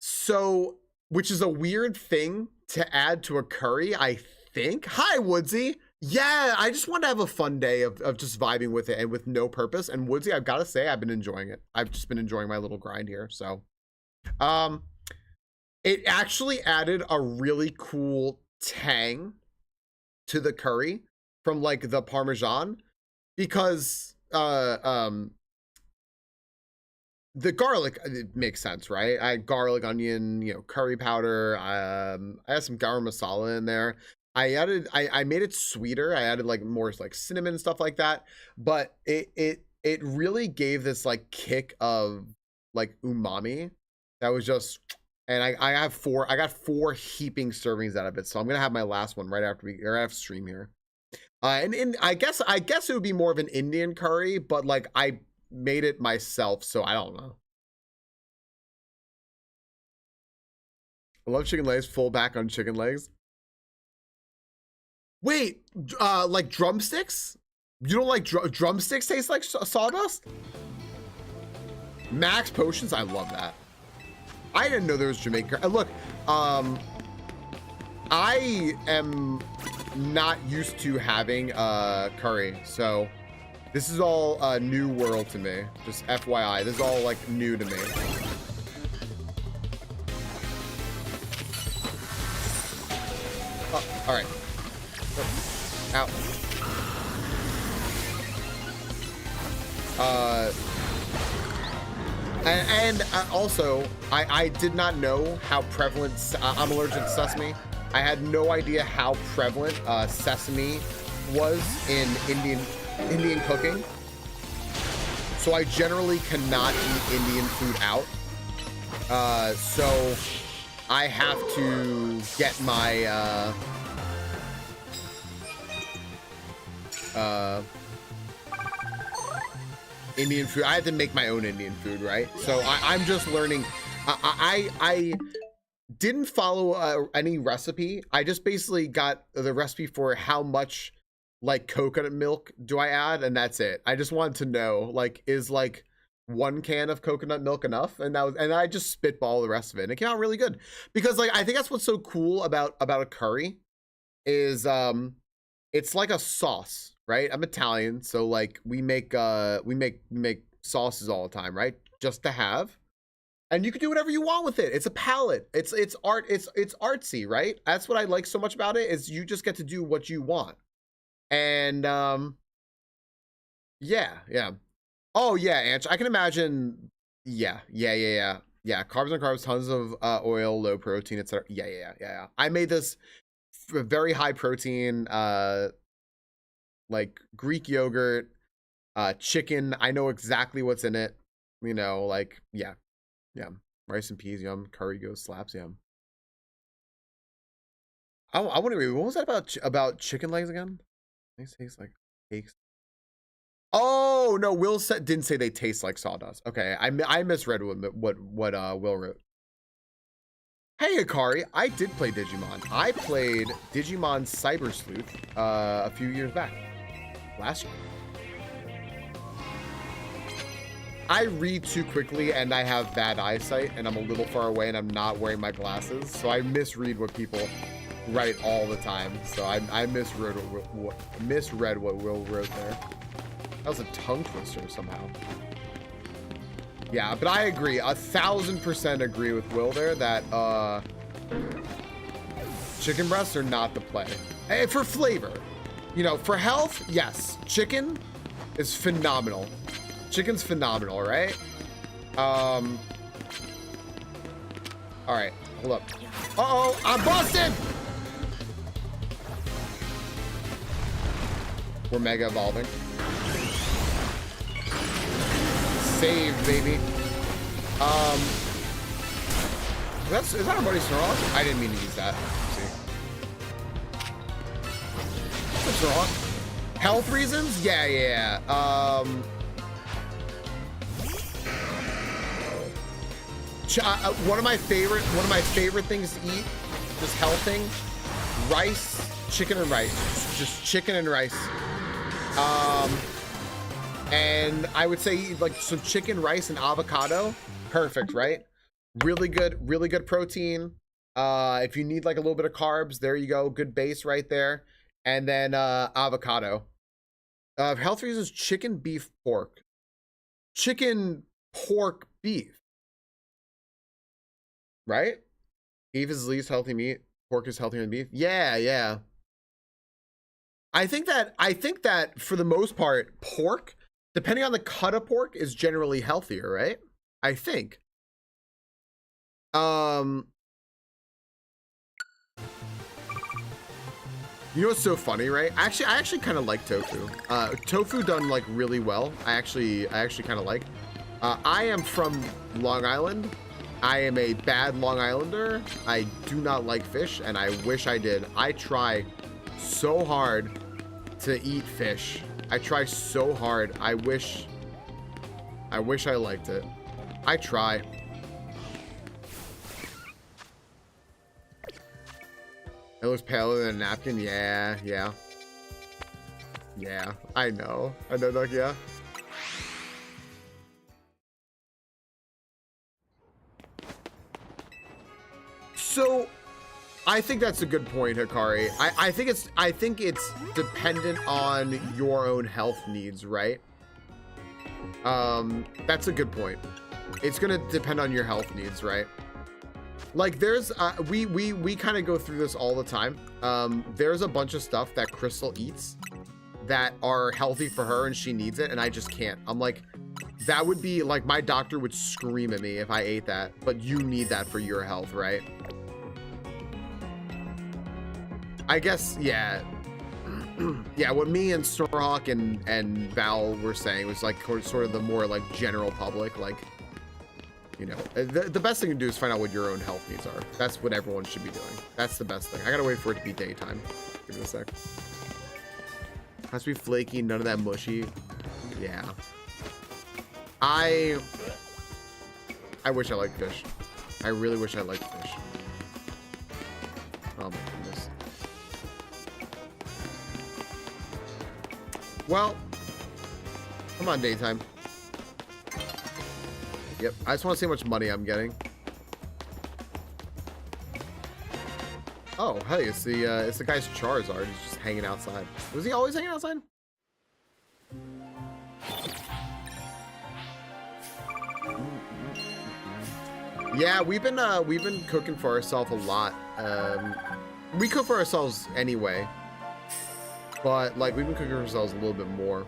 So, which is a weird thing to add to a curry, I think. Hi, Woodsy. Yeah, I just want to have a fun day of just vibing with it and with no purpose. And Woodsy, I've got to say, I've been enjoying it. I've just been enjoying my little grind here. So, it actually added a really cool tang to the curry from like the parmesan, because the garlic, it makes sense, right? I had garlic, onion, you know, curry powder. I had some garam masala in there. I made it sweeter. I added like more like cinnamon and stuff like that. But it really gave this like kick of like umami that was just, and I got four heaping servings out of it. So I'm gonna have my last one right after stream here. And I guess it would be more of an Indian curry, but like I made it myself, so I don't know. I love chicken legs. Full back on chicken legs. Wait, like drumsticks? You don't like drumsticks taste like sawdust? Max potions, I love that. I didn't know there was Jamaican. Look, I am not used to having curry, so this is all a new world to me. Just FYI, this is all like new to me. Oh, all right. Ow. And also, I did not know how prevalent, I'm allergic to sesame. I had no idea how prevalent sesame was in Indian cooking. So I generally cannot eat Indian food out. So I have to get my Indian food. I have to make my own Indian food, right? So I'm just learning. I didn't follow any recipe. I just basically got the recipe for how much like coconut milk do I add, and that's it. I just wanted to know, like, is like 1 can of coconut milk enough? And I just spitball the rest of it, and it came out really good. Because like I think that's what's so cool about a curry is it's like a sauce, right? I'm Italian, so like we make sauces all the time, right? Just to have. And you can do whatever you want with it. It's a palette. It's art. It's artsy, right? That's what I like so much about it, is you just get to do what you want. And yeah. Oh yeah, Anch, I can imagine. Yeah. Carbs on carbs, tons of oil, low protein, etc. Yeah. I made this very high protein, like Greek yogurt, chicken. I know exactly what's in it. You know, like yeah. Rice and peas, yum. Curry goes slaps, yum. I want to read. What was that about chicken legs again? They taste like cakes. Oh no, Will didn't say they taste like sawdust. Okay, I misread what Will wrote. Hey Akari, I did play Digimon. I played Digimon Cyber Sleuth a few years back, last year. I read too quickly and I have bad eyesight and I'm a little far away and I'm not wearing my glasses, so I misread what people write all the time. So I misread what Will wrote there. That was a tongue twister somehow. Yeah, but I agree, 1000% agree with Will there that chicken breasts are not the play. Hey, for flavor, you know, for health, yes, chicken is phenomenal. Chicken's phenomenal, right? All right, hold up. Uh-oh, I'm busted! We're mega evolving. Saved, baby. Is that a Buddy Snorlax? I didn't mean to use that. Let's see. What's wrong? Health reasons? Yeah. One of my favorite things to eat, just healthing, rice, chicken and rice, just chicken and rice. And I would say like some chicken, rice, and avocado. Perfect, right? Really good protein. If you need like a little bit of carbs, there you go. Good base right there. And then avocado. Health reasons, chicken, beef, pork. Chicken, pork, beef. Right? Beef is the least healthy meat. Pork is healthier than beef. Yeah. I think that for the most part, pork, depending on the cut of pork, is generally healthier, right? I think. You know what's so funny, right? I actually kind of like tofu. Tofu done like really well. I actually kind of like. I am from Long Island. I am a bad Long Islander. I do not like fish, and I wish I did. I try so hard to eat fish. I try so hard. I wish I liked it. I try. It looks paler than a napkin. Yeah. I know, Doug. Yeah. So, I think that's a good point, Hikari. I think it's dependent on your own health needs, right? That's a good point. It's gonna depend on your health needs, right? Like there's we kind of go through this all the time. There's a bunch of stuff that Crystal eats that are healthy for her and she needs it, and I just can't. I'm like, that would be like, my doctor would scream at me if I ate that, but you need that for your health, right? I guess, yeah. Yeah, what me and Storhawk and Val were saying was like sort of the more like general public, like, you know, the best thing to do is find out what your own health needs are. That's what everyone should be doing. That's the best thing. I gotta wait for it to be daytime. Give it a sec. Has to be flaky, none of that mushy. Yeah. I wish I liked fish. I really wish I liked fish. Oh my goodness. Well, come on, daytime. Yep, I just want to see how much money I'm getting. Oh, hey, it's the guy's Charizard. He's just hanging outside. Was he always hanging outside? Yeah, we've been cooking for ourselves a lot. We cook for ourselves anyway, but like we've been cooking for ourselves a little bit more.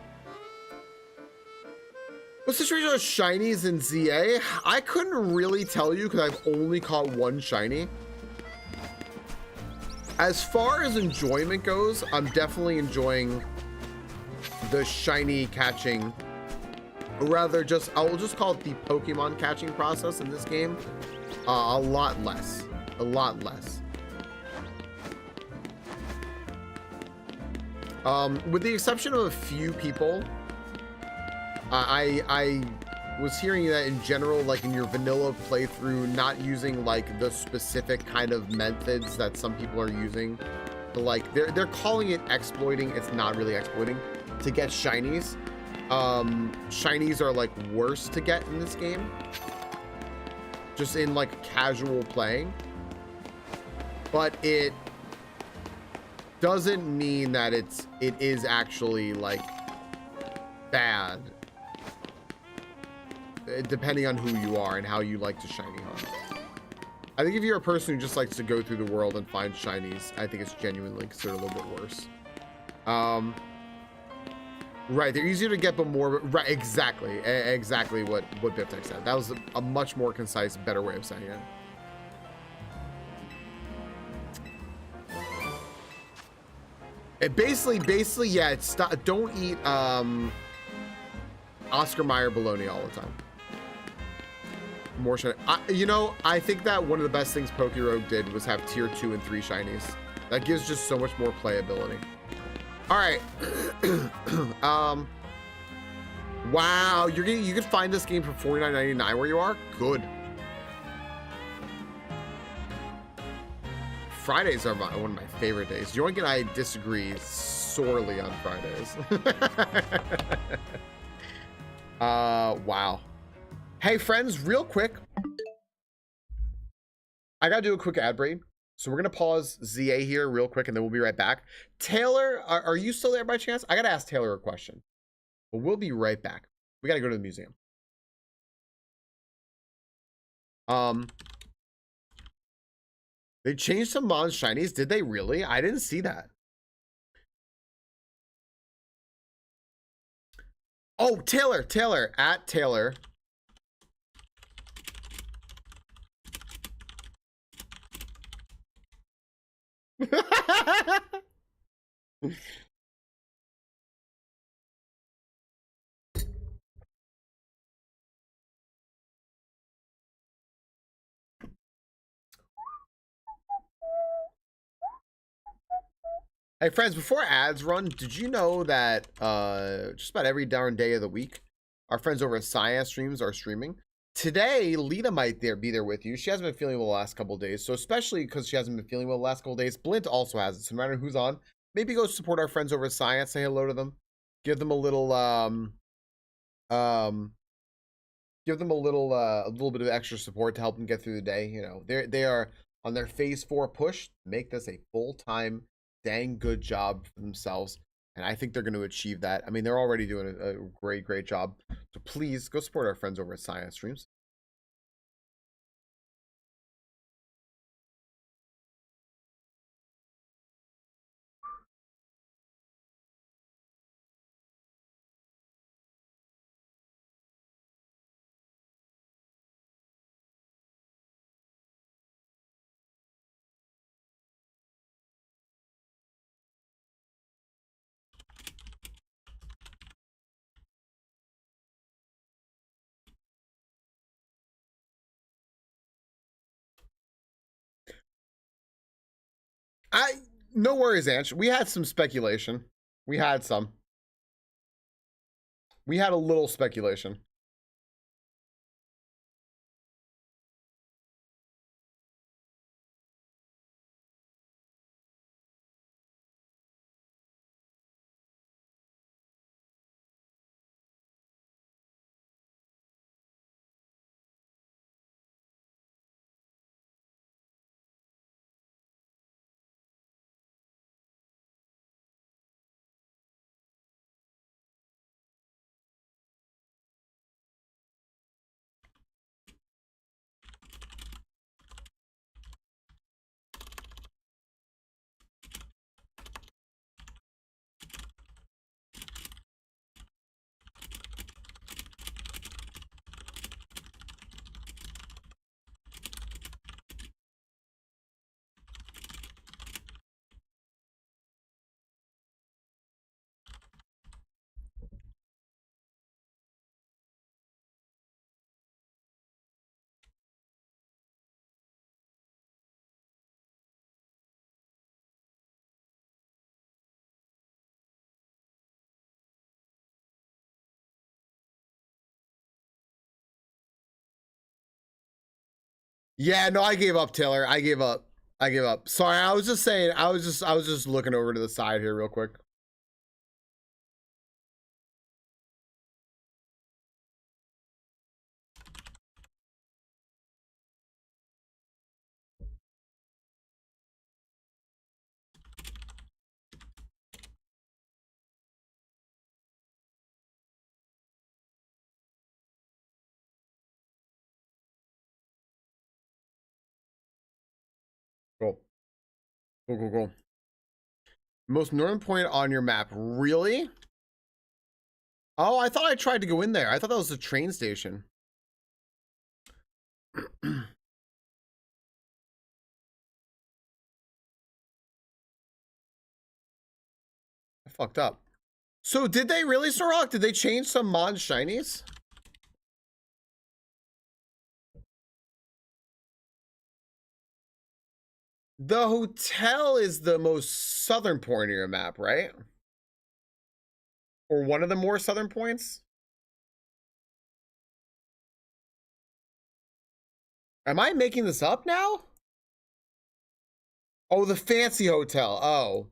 What's the situation with shinies in ZA? I couldn't really tell you because I've only caught one shiny. As far as enjoyment goes, I'm definitely enjoying the shiny catching, or rather I'll just call it the Pokemon catching process in this game. A lot less. With the exception of a few people, I was hearing that in general, like in your vanilla playthrough, not using like the specific kind of methods that some people are using, but like they're calling it exploiting. It's not really exploiting to get shinies. Shinies are like worse to get in this game, just in like casual playing, but it doesn't mean that it is actually like bad, depending on who you are and how you like to shiny hunt. I think if you're a person who just likes to go through the world and find shinies, I think it's genuinely considered a little bit worse. Right, they're easier to get, but more, right, exactly what Biptech said. That was a much more concise, better way of saying it. Basically, yeah, it's don't eat Oscar Mayer bologna all the time. More shiny. You know, I think that one of the best things Pokerogue did was have tier 2 and 3 shinies. That gives just so much more playability. All right. Wow, you can find this game for $49.99 where you are. Good. Fridays are one of my favorite days. Yoink and I disagree sorely on Fridays. Wow. Hey, friends, real quick. I gotta do a quick ad break. So we're gonna pause ZA here real quick, and then we'll be right back. Taylor, are you still there by chance? I gotta ask Taylor a question. But we'll be right back. We gotta go to the museum. They changed some Mon Shinies. Did they really? I didn't see that. Oh, Taylor, at Taylor. Hey friends, before ads run, did you know that just about every darn day of the week, our friends over at Science Streams are streaming? Today, Lita might be there with you. She hasn't been feeling well the last couple days, so especially because she hasn't been feeling well the last couple days, Blint also has it. So no matter who's on, maybe go support our friends over at Science, say hello to them, give them a little a little bit of extra support to help them get through the day. You know, they are on their phase 4 push, make this a full-time dang good job for themselves, and I think they're going to achieve that. I mean, they're already doing a great job, so please go support our friends over at Science Streams. No worries, Anch. We had some speculation. We had a little speculation. Yeah, no, I gave up, Taylor. I gave up. Sorry, I was just saying. I was just looking over to the side here real quick. Cool. Cool. Most northern point on your map. Really? Oh, I thought I tried to go in there. I thought that was the train station. I fucked up. So did they really, Sorok? Did they change some Mon Shinies? The hotel is the most southern point of your map, right? Or one of the more southern points? Am I making this up now? Oh, the fancy hotel. Oh.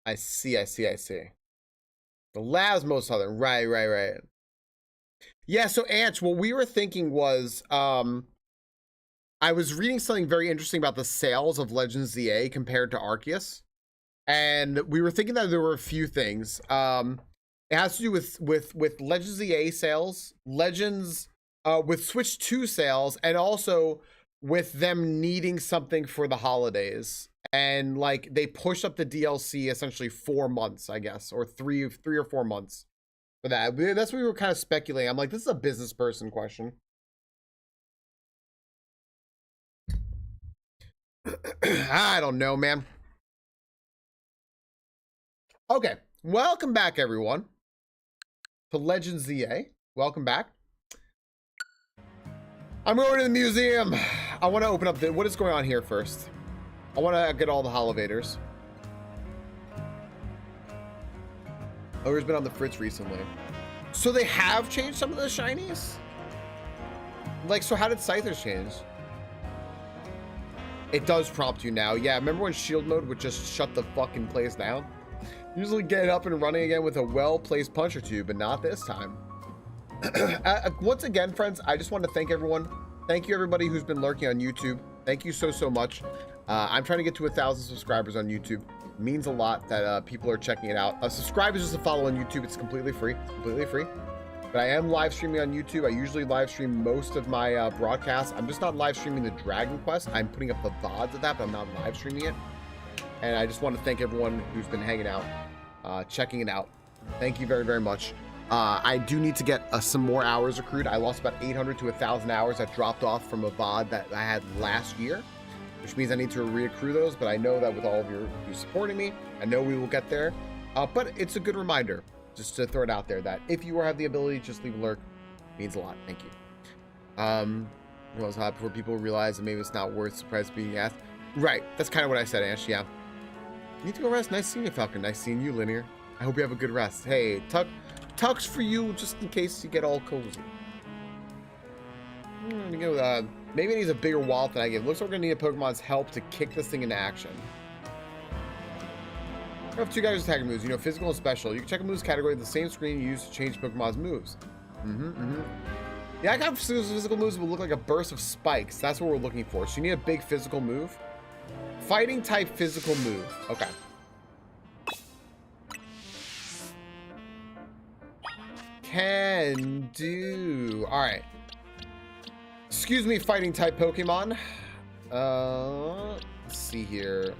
I see. The lab's most southern. Right. Yeah, so Anch, what we were thinking was, I was reading something very interesting about the sales of Legends ZA compared to Arceus, and we were thinking that there were a few things. It has to do with Legends ZA sales, Legends with Switch 2 sales, and also with them needing something for the holidays. And like they pushed up the DLC essentially 4 months, I guess, or three or 4 months for that. That's what we were kind of speculating. I'm like, this is a business person question. I don't know, man. Okay, welcome back, everyone, to Legends ZA. Welcome back. I'm going to the museum. I want to open up what is going on here first. I want to get all the Holovators. Ogre's been on the fritz recently. So they have changed some of the shinies? Like, so how did Scythers change? It does prompt you now. Yeah, remember when shield mode would just shut the fucking place down? Usually get up and running again with a well-placed punch or two, but not this time. Once again, friends, I just want to thank everyone. Thank you, everybody who's been lurking on YouTube. Thank you so much. I'm trying to get to 1,000 subscribers on YouTube. It means a lot that people are checking it out. Subscribe is just a follow on YouTube. It's completely free. It's completely free. But I am live streaming on YouTube. I usually live stream most of my broadcasts. I'm just not live streaming the Dragon Quest. I'm putting up the VODs of that, but I'm not live streaming it. And I just want to thank everyone who's been hanging out, checking it out. Thank you very much. I do need to get some more hours accrued. I lost about 800 to 1,000 hours that dropped off from a VOD that I had last year, which means I need to reaccrue those. But I know that with all of you supporting me, I know we will get there. But it's a good reminder, just to throw it out there, that if you have the ability, just leave a lurk. It means a lot. Thank you. It was hot before people realize that maybe it's not worth surprise being asked. Right. That's kind of what I said, Ash. Yeah. You need to go rest. Nice seeing you, Falcon. Nice seeing you, Linear. I hope you have a good rest. Hey, Tucks for you, just in case you get all cozy. Maybe it needs a bigger wallet than I get. Looks like we're gonna need a Pokemon's help to kick this thing into action. I have 2 guys with attacking moves. You know, physical and special. You can check a moves category at the same screen you use to change Pokemon's moves. Yeah, I got physical moves that will look like a burst of spikes. That's what we're looking for. So you need a big physical move. Fighting type physical move. Okay. Can do. All right. Excuse me, fighting type Pokemon. Let's see here.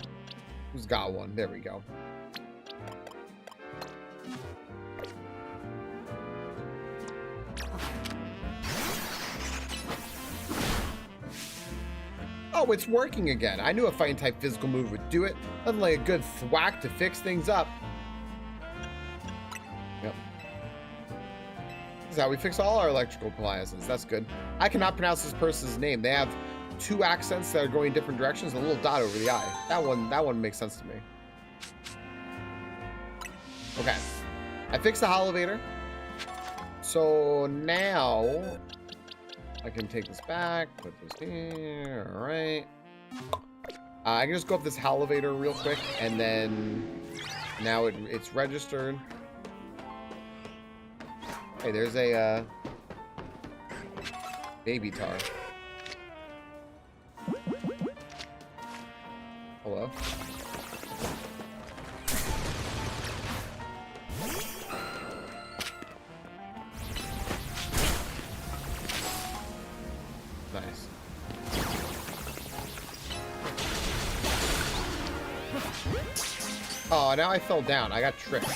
Who's got one? There we go. Oh, it's working again. I knew a fighting type physical move would do it. Nothing like a good thwack to fix things up. Yep. This is how we fix all our electrical appliances. That's good. I cannot pronounce this person's name. They have 2 accents that are going in different directions, a little dot over the I. That one makes sense to me. Okay. I fixed the Holovator. So now I can take this back, put this here. All right. I can just go up this Holovator real quick, and then now it's registered. Hey, there's a baby tar. Hello. Nice. Oh, now I fell down. I got tricked.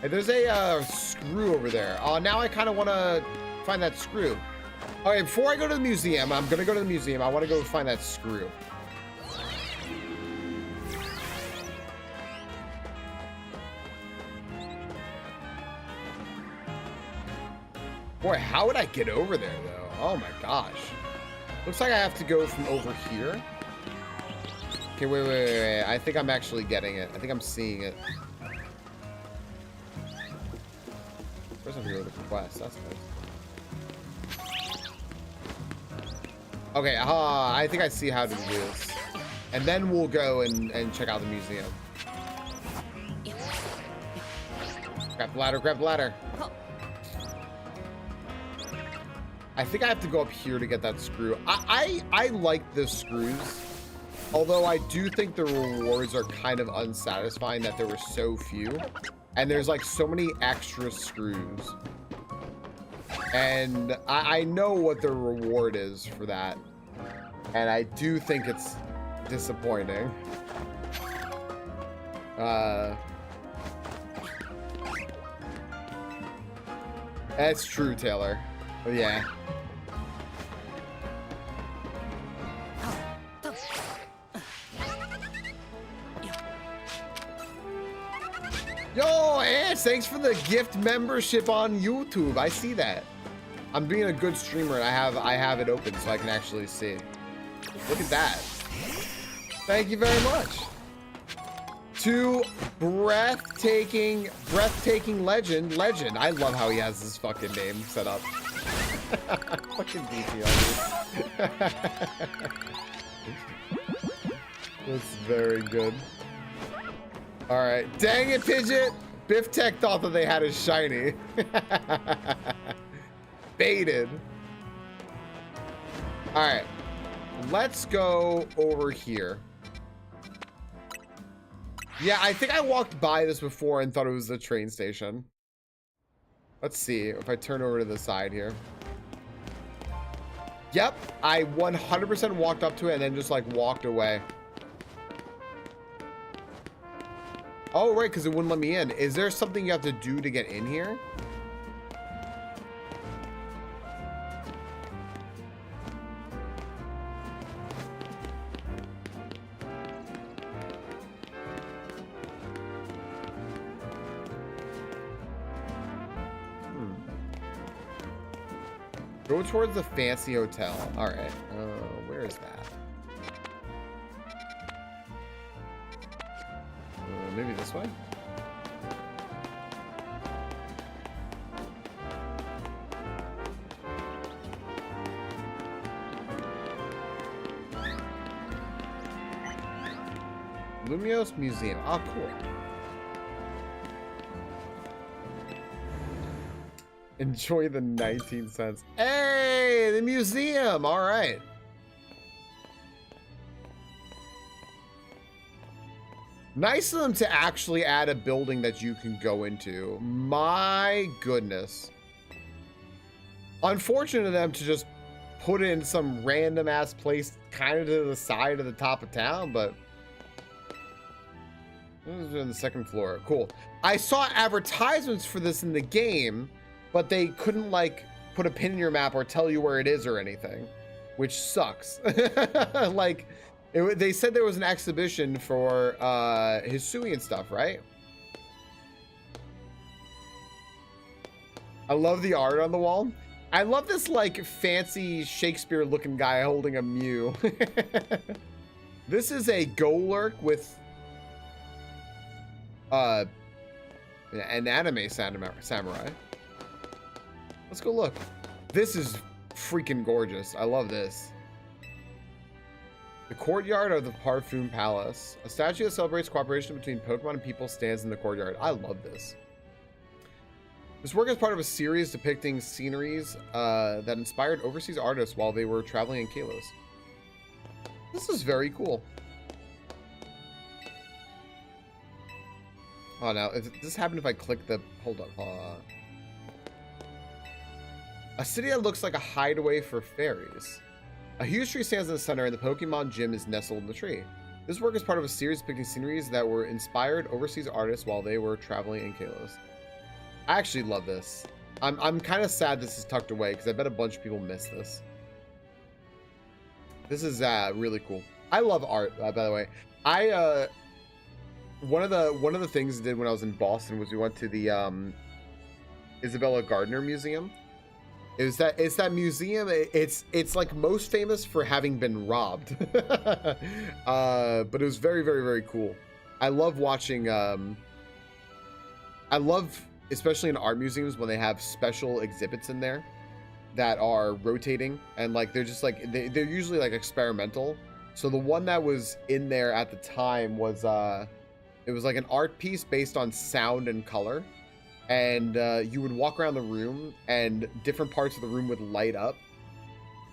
Hey, there's a screw over there. Oh, now I kind of want to find that screw. All right, before I go to the museum, I'm going to go to the museum. I want to go find that screw. Boy, how would I get over there, though? Oh, my gosh. Looks like I have to go from over here. Okay, wait. I think I'm actually getting it. I think I'm seeing it. First, I'm going to go to the quest. That's nice. Okay, I think I see how to do this. And then we'll go and check out the museum. Grab the ladder, grab the ladder. I think I have to go up here to get that screw. I like the screws, although I do think the rewards are kind of unsatisfying that there were so few, and there's like so many extra screws. And I know what the reward is for that, and I do think it's disappointing. That's true, Taylor. But yeah. Yo, Ants, thanks for the gift membership on YouTube. I see that. I'm being a good streamer and I have it open so I can actually see. Look at that. Thank you very much. To breathtaking legend. I love how he has his fucking name set up. Fucking DP on That's very good. All right, dang it, Pidgeot. Biff Tech thought that they had a shiny. Baited. All right, let's go over here. Yeah, I think I walked by this before and thought it was the train station. Let's see if I turn over to the side here. Yep, I 100% walked up to it and then just like walked away. Oh, right, because it wouldn't let me in. Is there something you have to do to get in here? Go towards the fancy hotel. All right. Where is that? Maybe this way? Lumios Museum. Oh, cool. Enjoy the 19 cents. Hey, the museum. All right. Nice of them to actually add a building that you can go into. My goodness. Unfortunate of them to just put it in some random ass place kind of to the side of the top of town, but this is on the second floor. Cool. I saw advertisements for this in the game, but they couldn't like put a pin in your map or tell you where it is or anything, which sucks. Like they said there was an exhibition for Hisui and stuff, right? I love the art on the wall. I love this like fancy Shakespeare looking guy holding a Mew. This is a Golurk with an anime samurai. Let's go look. This is freaking gorgeous. I love this. The courtyard of the Parfum Palace. A statue that celebrates cooperation between Pokemon and people stands in the courtyard. I love this. This work is part of a series depicting sceneries that inspired overseas artists while they were traveling in Kalos. This is very cool. Oh, now, if this happened if I click the... Hold up. A city that looks like a hideaway for fairies. A huge tree stands in the center, and the Pokemon gym is nestled in the tree. This work is part of a series depicting sceneries that were inspired overseas artists while they were traveling in Kalos. I actually love this. I'm kind of sad this is tucked away because I bet a bunch of people miss this. This is really cool. I love art, by the way. One of the things I did when I was in Boston was we went to the Isabella Gardner Museum. It's that museum. It's like most famous for having been robbed, but it was very, very, very cool. I love watching. I love, especially in art museums, when they have special exhibits in there that are rotating and like they're just like they're usually like experimental. So the one that was in there at the time was it was like an art piece based on sound and color. and you would walk around the room, and different parts of the room would light up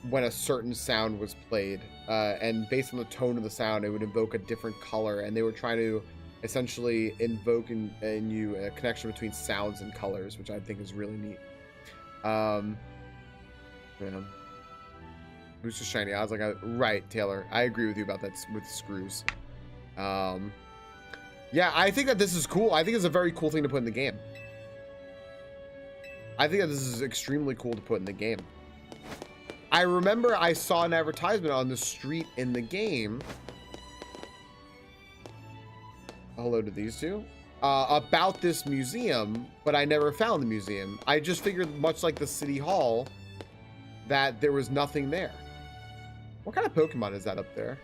when a certain sound was played, and based on the tone of the sound, it would invoke a different color, and they were trying to essentially invoke in you a connection between sounds and colors, which I think is really neat. Yeah. Booster shiny odds, like right, Taylor. I agree with you about that with screws. Yeah, I think that this is cool. I think it's a very cool thing to put in the game. I think that this is extremely cool to put in the game. I remember I saw an advertisement on the street in the game. Hello to these two. About this museum, but I never found the museum. I just figured, much like the city hall, that there was nothing there. What kind of Pokemon is that up there?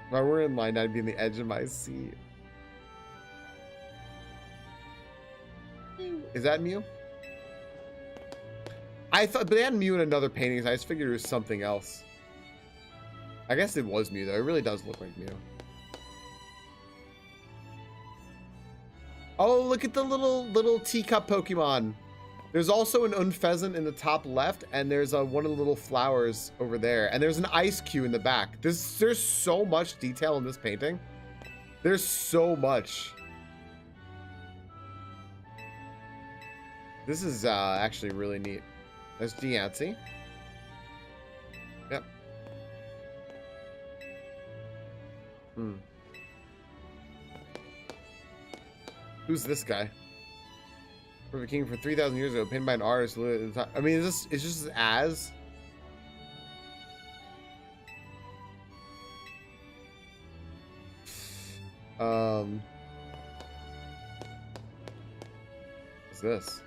If I were in line, I'd be on the edge of my seat. Is that Mew? I thought, but they had Mew in another painting, so I just figured it was something else. I guess it was Mew, though. It really does look like Mew. Oh, look at the little teacup Pokemon. There's also an Unfezant in the top left, and there's one of the little flowers over there, and there's an ice cube in the back. There's so much detail in this painting. There's so much. This is actually really neat. There's Diancie. Yep. Who's this guy? Perfect King from 3,000 years ago, painted by an artist. I mean, is this just as? What's this?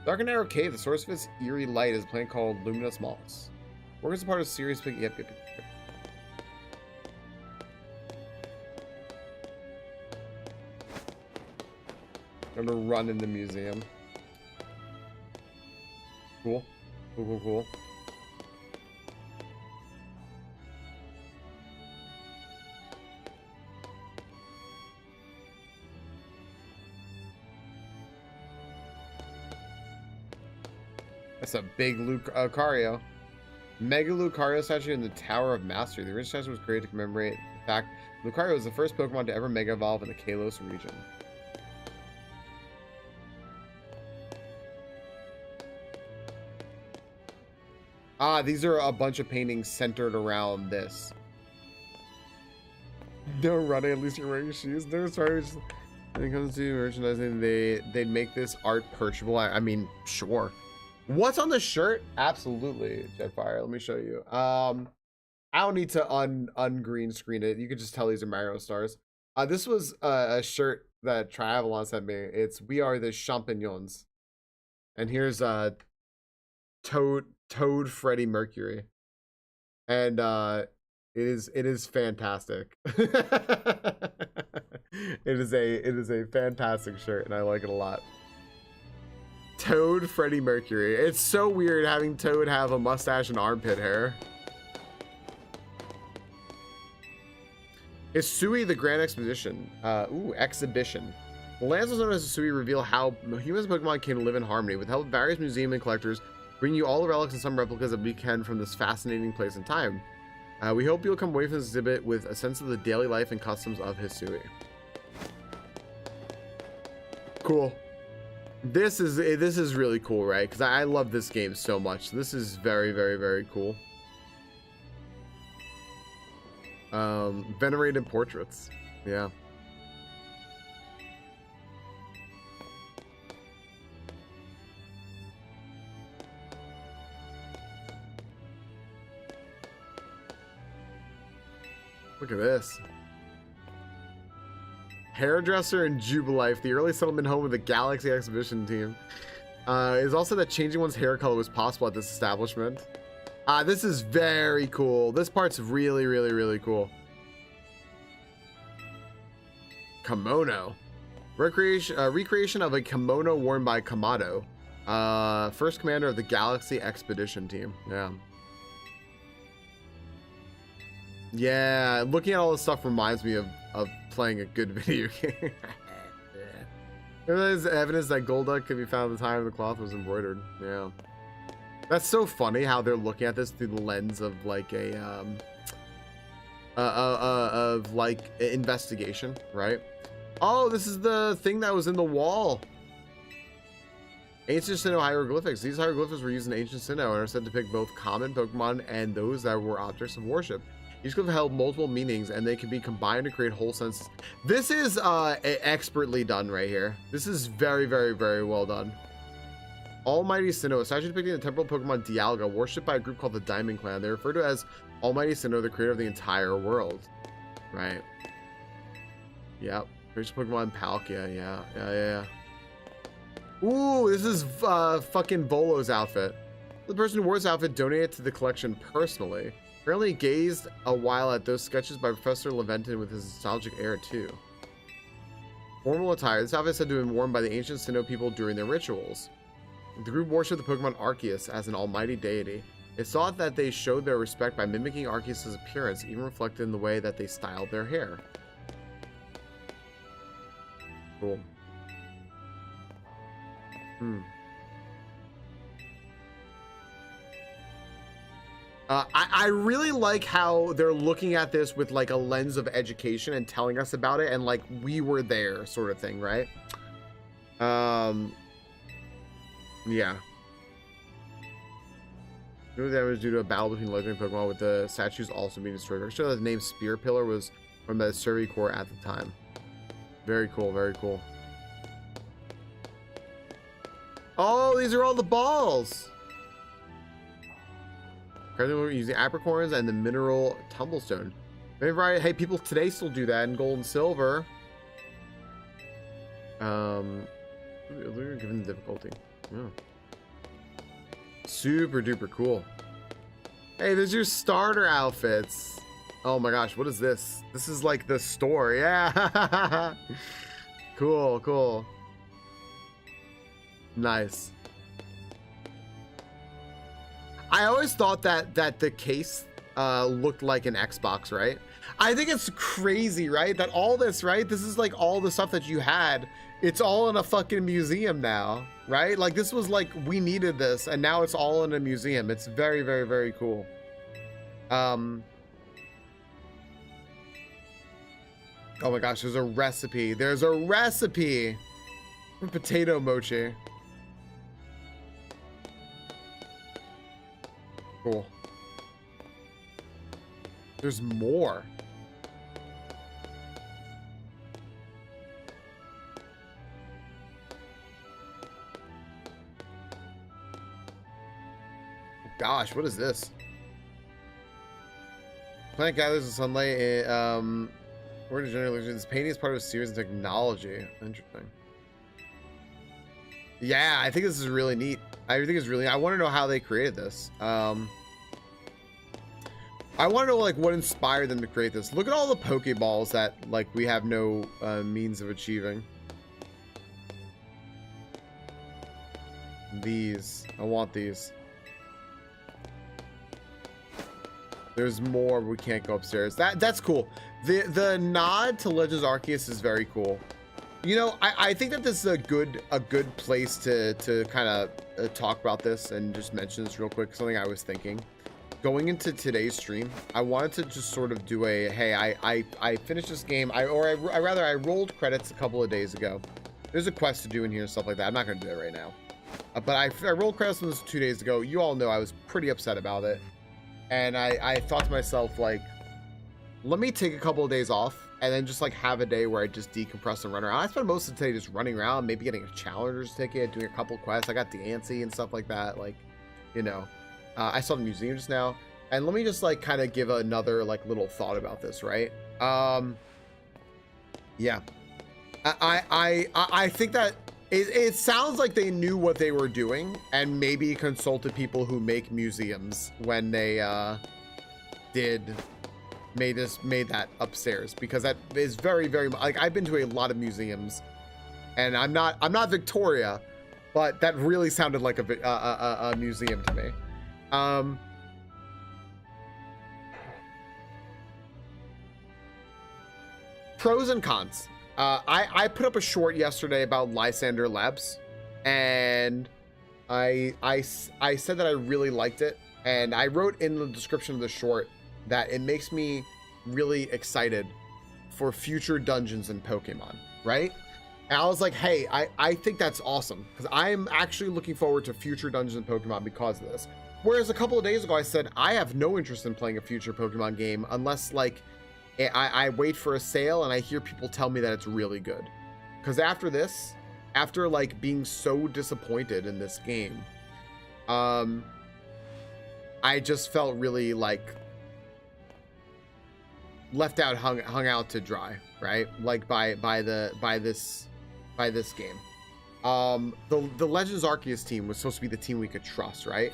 Dark and Narrow Cave, the source of its eerie light is a plant called Luminous Moss. Work as a part of series. Yep. I'm gonna run in the museum. Cool. That's a big Lucario. Mega Lucario statue in the Tower of Mastery. The original statue was created to commemorate the fact Lucario was the first Pokemon to ever Mega Evolve in the Kalos region. Ah, these are a bunch of paintings centered around this. No running, at least you're wearing shoes. No, sorry. When it comes to merchandising, they'd make this art purchasable. I mean, sure. What's on the shirt? Absolutely, Jetfire. Let me show you. I don't need to ungreen screen it. You can just tell these are Mario stars. This was a shirt that Travelon sent me. It's "We Are the Champignons," and here's Toad Freddie Mercury, and it is fantastic. it is a fantastic shirt, and I like it a lot. Toad Freddie Mercury. It's so weird having Toad have a mustache and armpit hair. Hisui the Grand Expedition. Exhibition. The lands known as Hisui reveal how humans and Pokemon can live in harmony with the help of various museum and collectors, bringing you all the relics and some replicas that we can from this fascinating place and time. We hope you'll come away from this exhibit with a sense of the daily life and customs of Hisui. Cool. This is really cool, right? Because I love this game so much. This is very, very, very cool. Venerated portraits. Yeah. Look at this. Hairdresser and Jubilife, the early settlement home of the Galaxy Exhibition team. It is also that changing one's hair color was possible at this establishment. This is very cool. This part's really, really, really cool. Kimono. Recreation of a kimono worn by Kamado. First commander of the Galaxy Expedition team. Yeah. Yeah, looking at all this stuff reminds me of playing a good video game. There's evidence that Golduck could be found at the time the cloth was embroidered. Yeah. That's so funny how they're looking at this through the lens of like a investigation, right? Oh, this is the thing that was in the wall. Ancient Sinnoh hieroglyphics. These hieroglyphics were used in ancient Sinnoh and are said to depict both common Pokemon and those that were objects of worship. Each glyph held multiple meanings and they can be combined to create whole sentences. This is expertly done right here. This is very, very, very well done. Almighty Sinnoh, a statue depicting the temporal Pokemon Dialga, worshipped by a group called the Diamond Clan. They refer to it as Almighty Sinnoh, the creator of the entire world. Right. Yep. Creation Pokemon Palkia. Yeah. Ooh, this is fucking Volo's outfit. The person who wore this outfit donated to the collection personally. Apparently gazed a while at those sketches by Professor Leventon with his nostalgic air too. Formal attire. This outfit is said to have been worn by the ancient Sinnoh people during their rituals. The group worshipped the Pokemon Arceus as an almighty deity. It's thought that they showed their respect by mimicking Arceus' appearance, even reflected in the way that they styled their hair. Cool. I really like how they're looking at this with like a lens of education and telling us about it and like we were there sort of thing, right? Yeah. No damage due to a battle between legendary Pokemon, with the statues also being destroyed. I'm sure that the name Spear Pillar was from the Survey Corps at the time. Very cool, very cool. Oh, these are all the balls. Currently we're using apricorns and the mineral tumblestone. Hey, people today still do that in gold and silver. Given the difficulty. Yeah. Super duper cool. Hey, there's your starter outfits. Oh my gosh, what is this? This is like the store. Yeah. Cool. Nice. I always thought that the case looked like an Xbox, right? I think it's crazy, right? That all this, right? This is like all the stuff that you had. It's all in a fucking museum now, right? Like this was like, we needed this and now it's all in a museum. It's very, very, very cool. Oh my gosh, there's a recipe. There's a recipe for potato mochi. Cool. There's more. Gosh, what is this? Planet gathers the sunlight. Where does generally this painting is part of a series of technology. Interesting. Yeah, I think this is really neat. I think it's really. I want to know how they created this. I want to know like what inspired them to create this. Look at all the Pokeballs that like we have no means of achieving. These, I want these. There's more. We can't go upstairs. That's cool. The nod to Legends Arceus is very cool. You know, I think that this is a good place to kind of talk about this and just mention this real quick. Something I was thinking going into today's stream. I wanted to just sort of do a hey, I finished this game. I rolled credits a couple of days ago. There's a quest to do in here and stuff like that. I'm not gonna do it right now. But I rolled credits on this 2 days ago. You all know I was pretty upset about it. And I thought to myself, like, let me take a couple of days off and then just like have a day where I just decompress and run around. I spent most of the day just running around, maybe getting a challenger's ticket, doing a couple quests. I got the Antsy and stuff like that. Like, you know, I saw the museum just now. And let me just like kind of give another like little thought about this, right? Yeah. I think that it sounds like they knew what they were doing and maybe consulted people who make museums when they made that upstairs, because that is very, very like I've been to a lot of museums and I'm not Victoria, but that really sounded like a museum to me. pros and cons. I put up a short yesterday about Lysander Labs, and I said that I really liked it, and I wrote in the description of the short that it makes me really excited for future dungeons in Pokemon, right? And I was like, hey, I think that's awesome, because I'm actually looking forward to future dungeons in Pokemon because of this. Whereas a couple of days ago I said I have no interest in playing a future Pokemon game unless like I wait for a sale and I hear people tell me that it's really good. Because after this, after like being so disappointed in this game, I just felt really like left out, hung out to dry, right? Like by this game. The Legends Arceus team was supposed to be the team we could trust, right?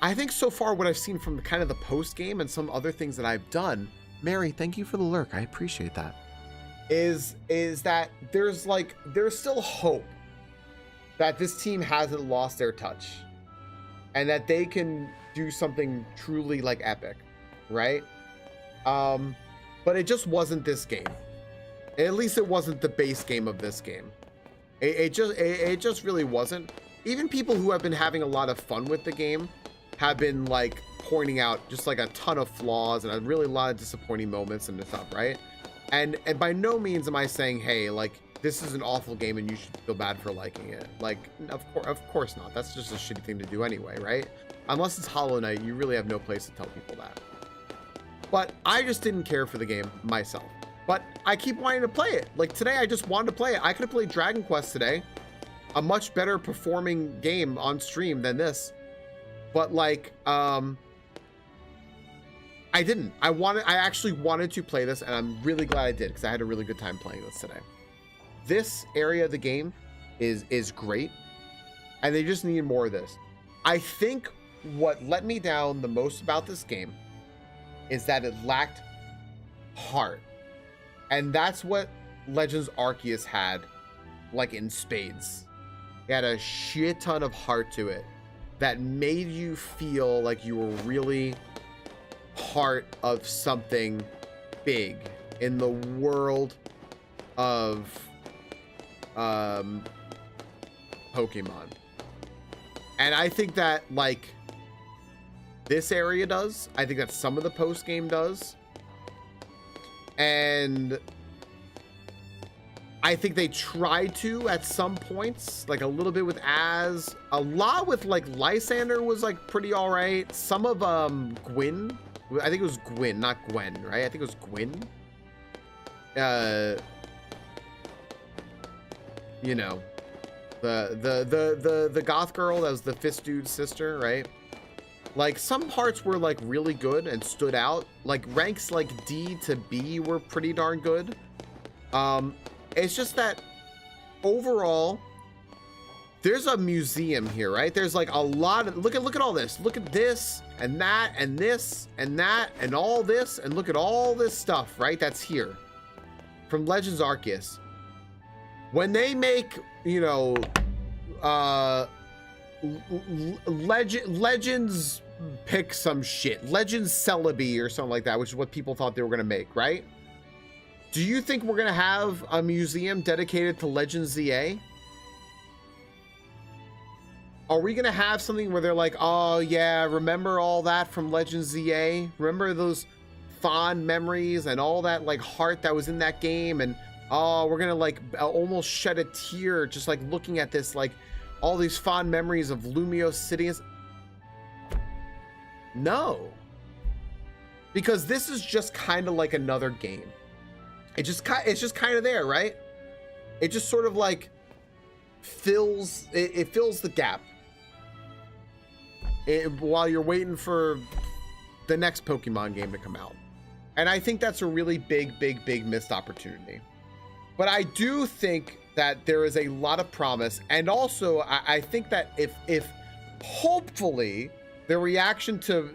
I think so far what I've seen from the kind of the post game and some other things that I've done, Mary, thank you for the lurk, I appreciate that, is that there's still hope that this team hasn't lost their touch and that they can do something truly like epic, right? But it just wasn't this game. At least it wasn't the base game of this game. It just really wasn't. Even people who have been having a lot of fun with the game have been like pointing out just like a ton of flaws and a really lot of disappointing moments and stuff, right? And by no means am I saying, hey, like this is an awful game and you should feel bad for liking it. Like, of course not. That's just a shitty thing to do anyway, right? Unless it's Hollow Knight, you really have no place to tell people that. But I just didn't care for the game myself. But I keep wanting to play it. Like today, I just wanted to play it. I could have played Dragon Quest today, a much better performing game on stream than this. But like, I didn't. I actually wanted to play this, and I'm really glad I did because I had a really good time playing this today. This area of the game is great, and they just need more of this. I think what let me down the most about this game is that it lacked heart, and that's what Legends Arceus had, like in spades. It had a shit ton of heart to it that made you feel like you were really part of something big in the world of Pokemon. And I think that like this area does. I think that some of the post game does. And I think they tried to at some points, like a little bit with Az, a lot with like Lysander was like pretty all right. Some of Gwyn, I think it was Gwyn, not Gwen, right? I think it was Gwyn. You know, the goth girl that was the fist dude's sister, right? Like some parts were like really good and stood out. Like ranks like D to B were pretty darn good. It's just that overall, there's a museum here, right? There's like a lot of, look at all this. Look at this and that and this and that and all this, and look at all this stuff, right? That's here from Legends Arceus. When they make, you know, Legends pick some shit, Legends Celebi or something like that, which is what people thought they were gonna make, right? Do you think we're gonna have a museum dedicated to Legends ZA? Are we gonna have something where they're like, oh yeah, remember all that from Legends ZA? Remember those fond memories and all that like heart that was in that game? And oh, we're gonna like almost shed a tear just like looking at this, like all these fond memories of Lumiose City. No, because this is just kind of like another game. It's just kind of there, right? It just sort of like fills the gap while you're waiting for the next Pokemon game to come out. And I think that's a really big missed opportunity. But I do think that there is a lot of promise, and also I think that if hopefully the reaction to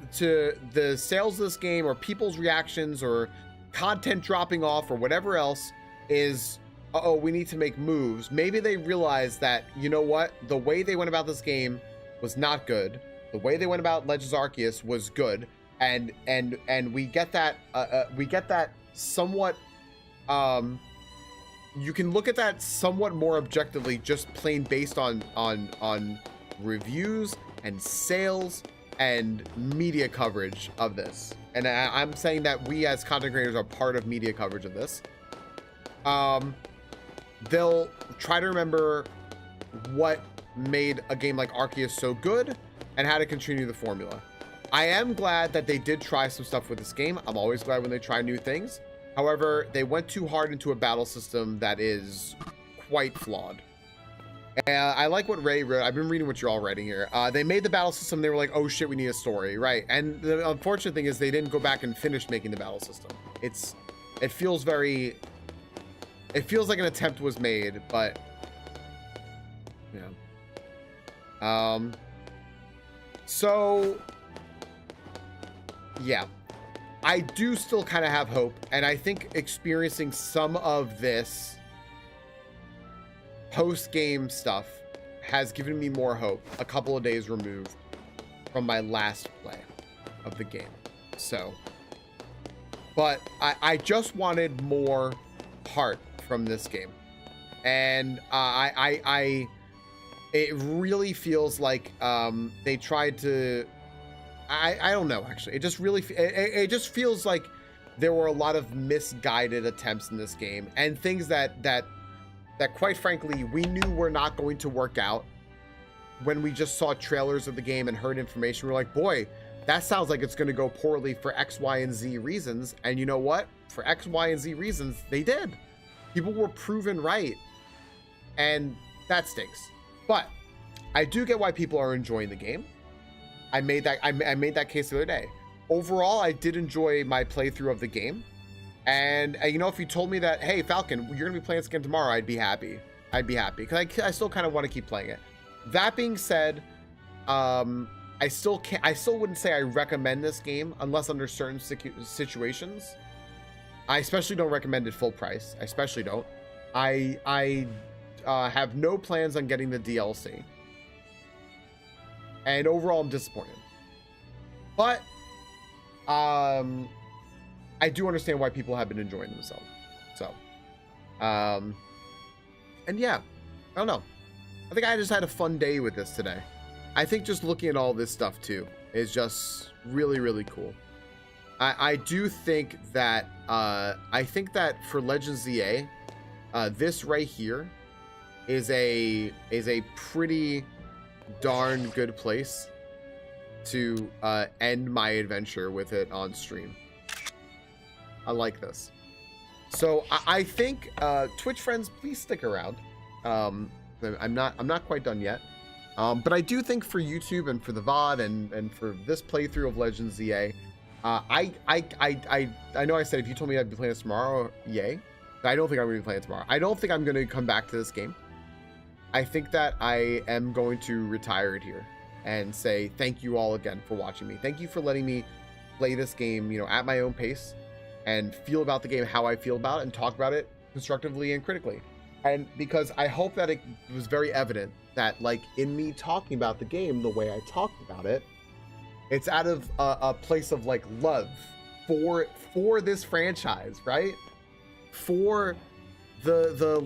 the sales of this game, or people's reactions, or content dropping off, or whatever else is, uh-oh, we need to make moves. Maybe they realize that, you know what, the way they went about this game was not good. The way they went about Legends Arceus was good, and we get that somewhat you can look at that somewhat more objectively, just plain based on reviews and sales and media coverage of this. And I'm saying that we as content creators are part of media coverage of this. They'll try to remember what made a game like Arceus so good and how to continue the formula. I am glad that they did try some stuff with this game. I'm always glad when they try new things. However, they went too hard into a battle system that is quite flawed. I like what Ray wrote. I've been reading what you're all writing here. They made the battle system. They were like, oh shit, we need a story, right? And the unfortunate thing is they didn't go back and finish making the battle system. It feels like an attempt was made, but yeah. So yeah, I do still kind of have hope, and I think experiencing some of this post-game stuff has given me more hope a couple of days removed from my last play of the game. So, but I just wanted more heart from this game, and it really feels like they tried to, I don't know, actually. It just really, it just feels like there were a lot of misguided attempts in this game, and things that quite frankly, we knew were not going to work out when we just saw trailers of the game and heard information. We're like, boy, that sounds like it's going to go poorly for X, Y, and Z reasons. And you know what? For X, Y, and Z reasons, they did. People were proven right. And that stinks. But I do get why people are enjoying the game. I made that case the other day. Overall, I did enjoy my playthrough of the game. And you know, if you told me that, hey, Falcon, you're gonna be playing this again tomorrow, I'd be happy. I'd be happy because I still kind of want to keep playing it. That being said, I still wouldn't say I recommend this game unless under certain situations. I especially don't recommend it full price. I especially don't. I have no plans on getting the DLC. And overall, I'm disappointed. But I do understand why people have been enjoying themselves. So, and yeah, I don't know. I think I just had a fun day with this today. I think just looking at all this stuff too is just really, really cool. I do think that for Legends ZA, this right here is a pretty darn good place to end my adventure with it on stream. I like this. So I think Twitch friends, please stick around. I'm not quite done yet. But I do think for YouTube and for the VOD and for this playthrough of Legends ZA, I know I said if you told me I'd be playing this tomorrow, yay. But I don't think I'm going to be playing it tomorrow. I don't think I'm going to come back to this game. I think that I am going to retire it here and say thank you all again for watching me. Thank you for letting me play this game, you know, at my own pace and feel about the game how I feel about it and talk about it constructively and critically. And because I hope that it was very evident that, like, in me talking about the game the way I talked about it, it's out of a place of like love for this franchise, right? For the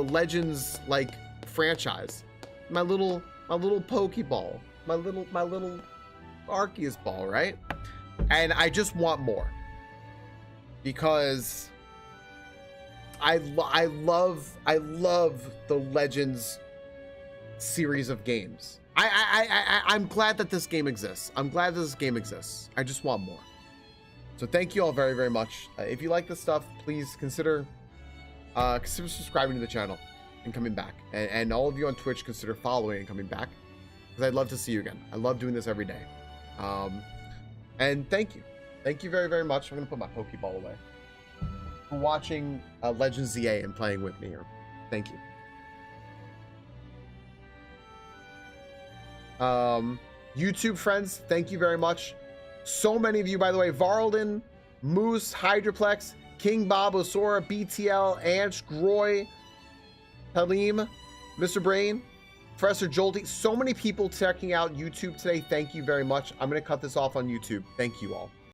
Legends like franchise. My little Pokeball, my little Arceus ball, right? And I just want more because I love the Legends series of games. I'm glad that this game exists. I'm glad that this game exists. I just want more. So thank you all very, very much. If you like this stuff, please consider subscribing to the channel and coming back. And all of you on Twitch, consider following and coming back, because I'd love to see you again. I love doing this every day. And thank you. Thank you very, very much. I'm going to put my Pokeball away. For watching Legends ZA and playing with me here. Thank you. YouTube friends, thank you very much. So many of you, by the way. Varlden, Moose, Hydroplex, King Bob, Osora, BTL, Anch, Groy, Halim, Mr. Brain, Professor Jolty. So many people checking out YouTube today. Thank you very much. I'm going to cut this off on YouTube. Thank you all.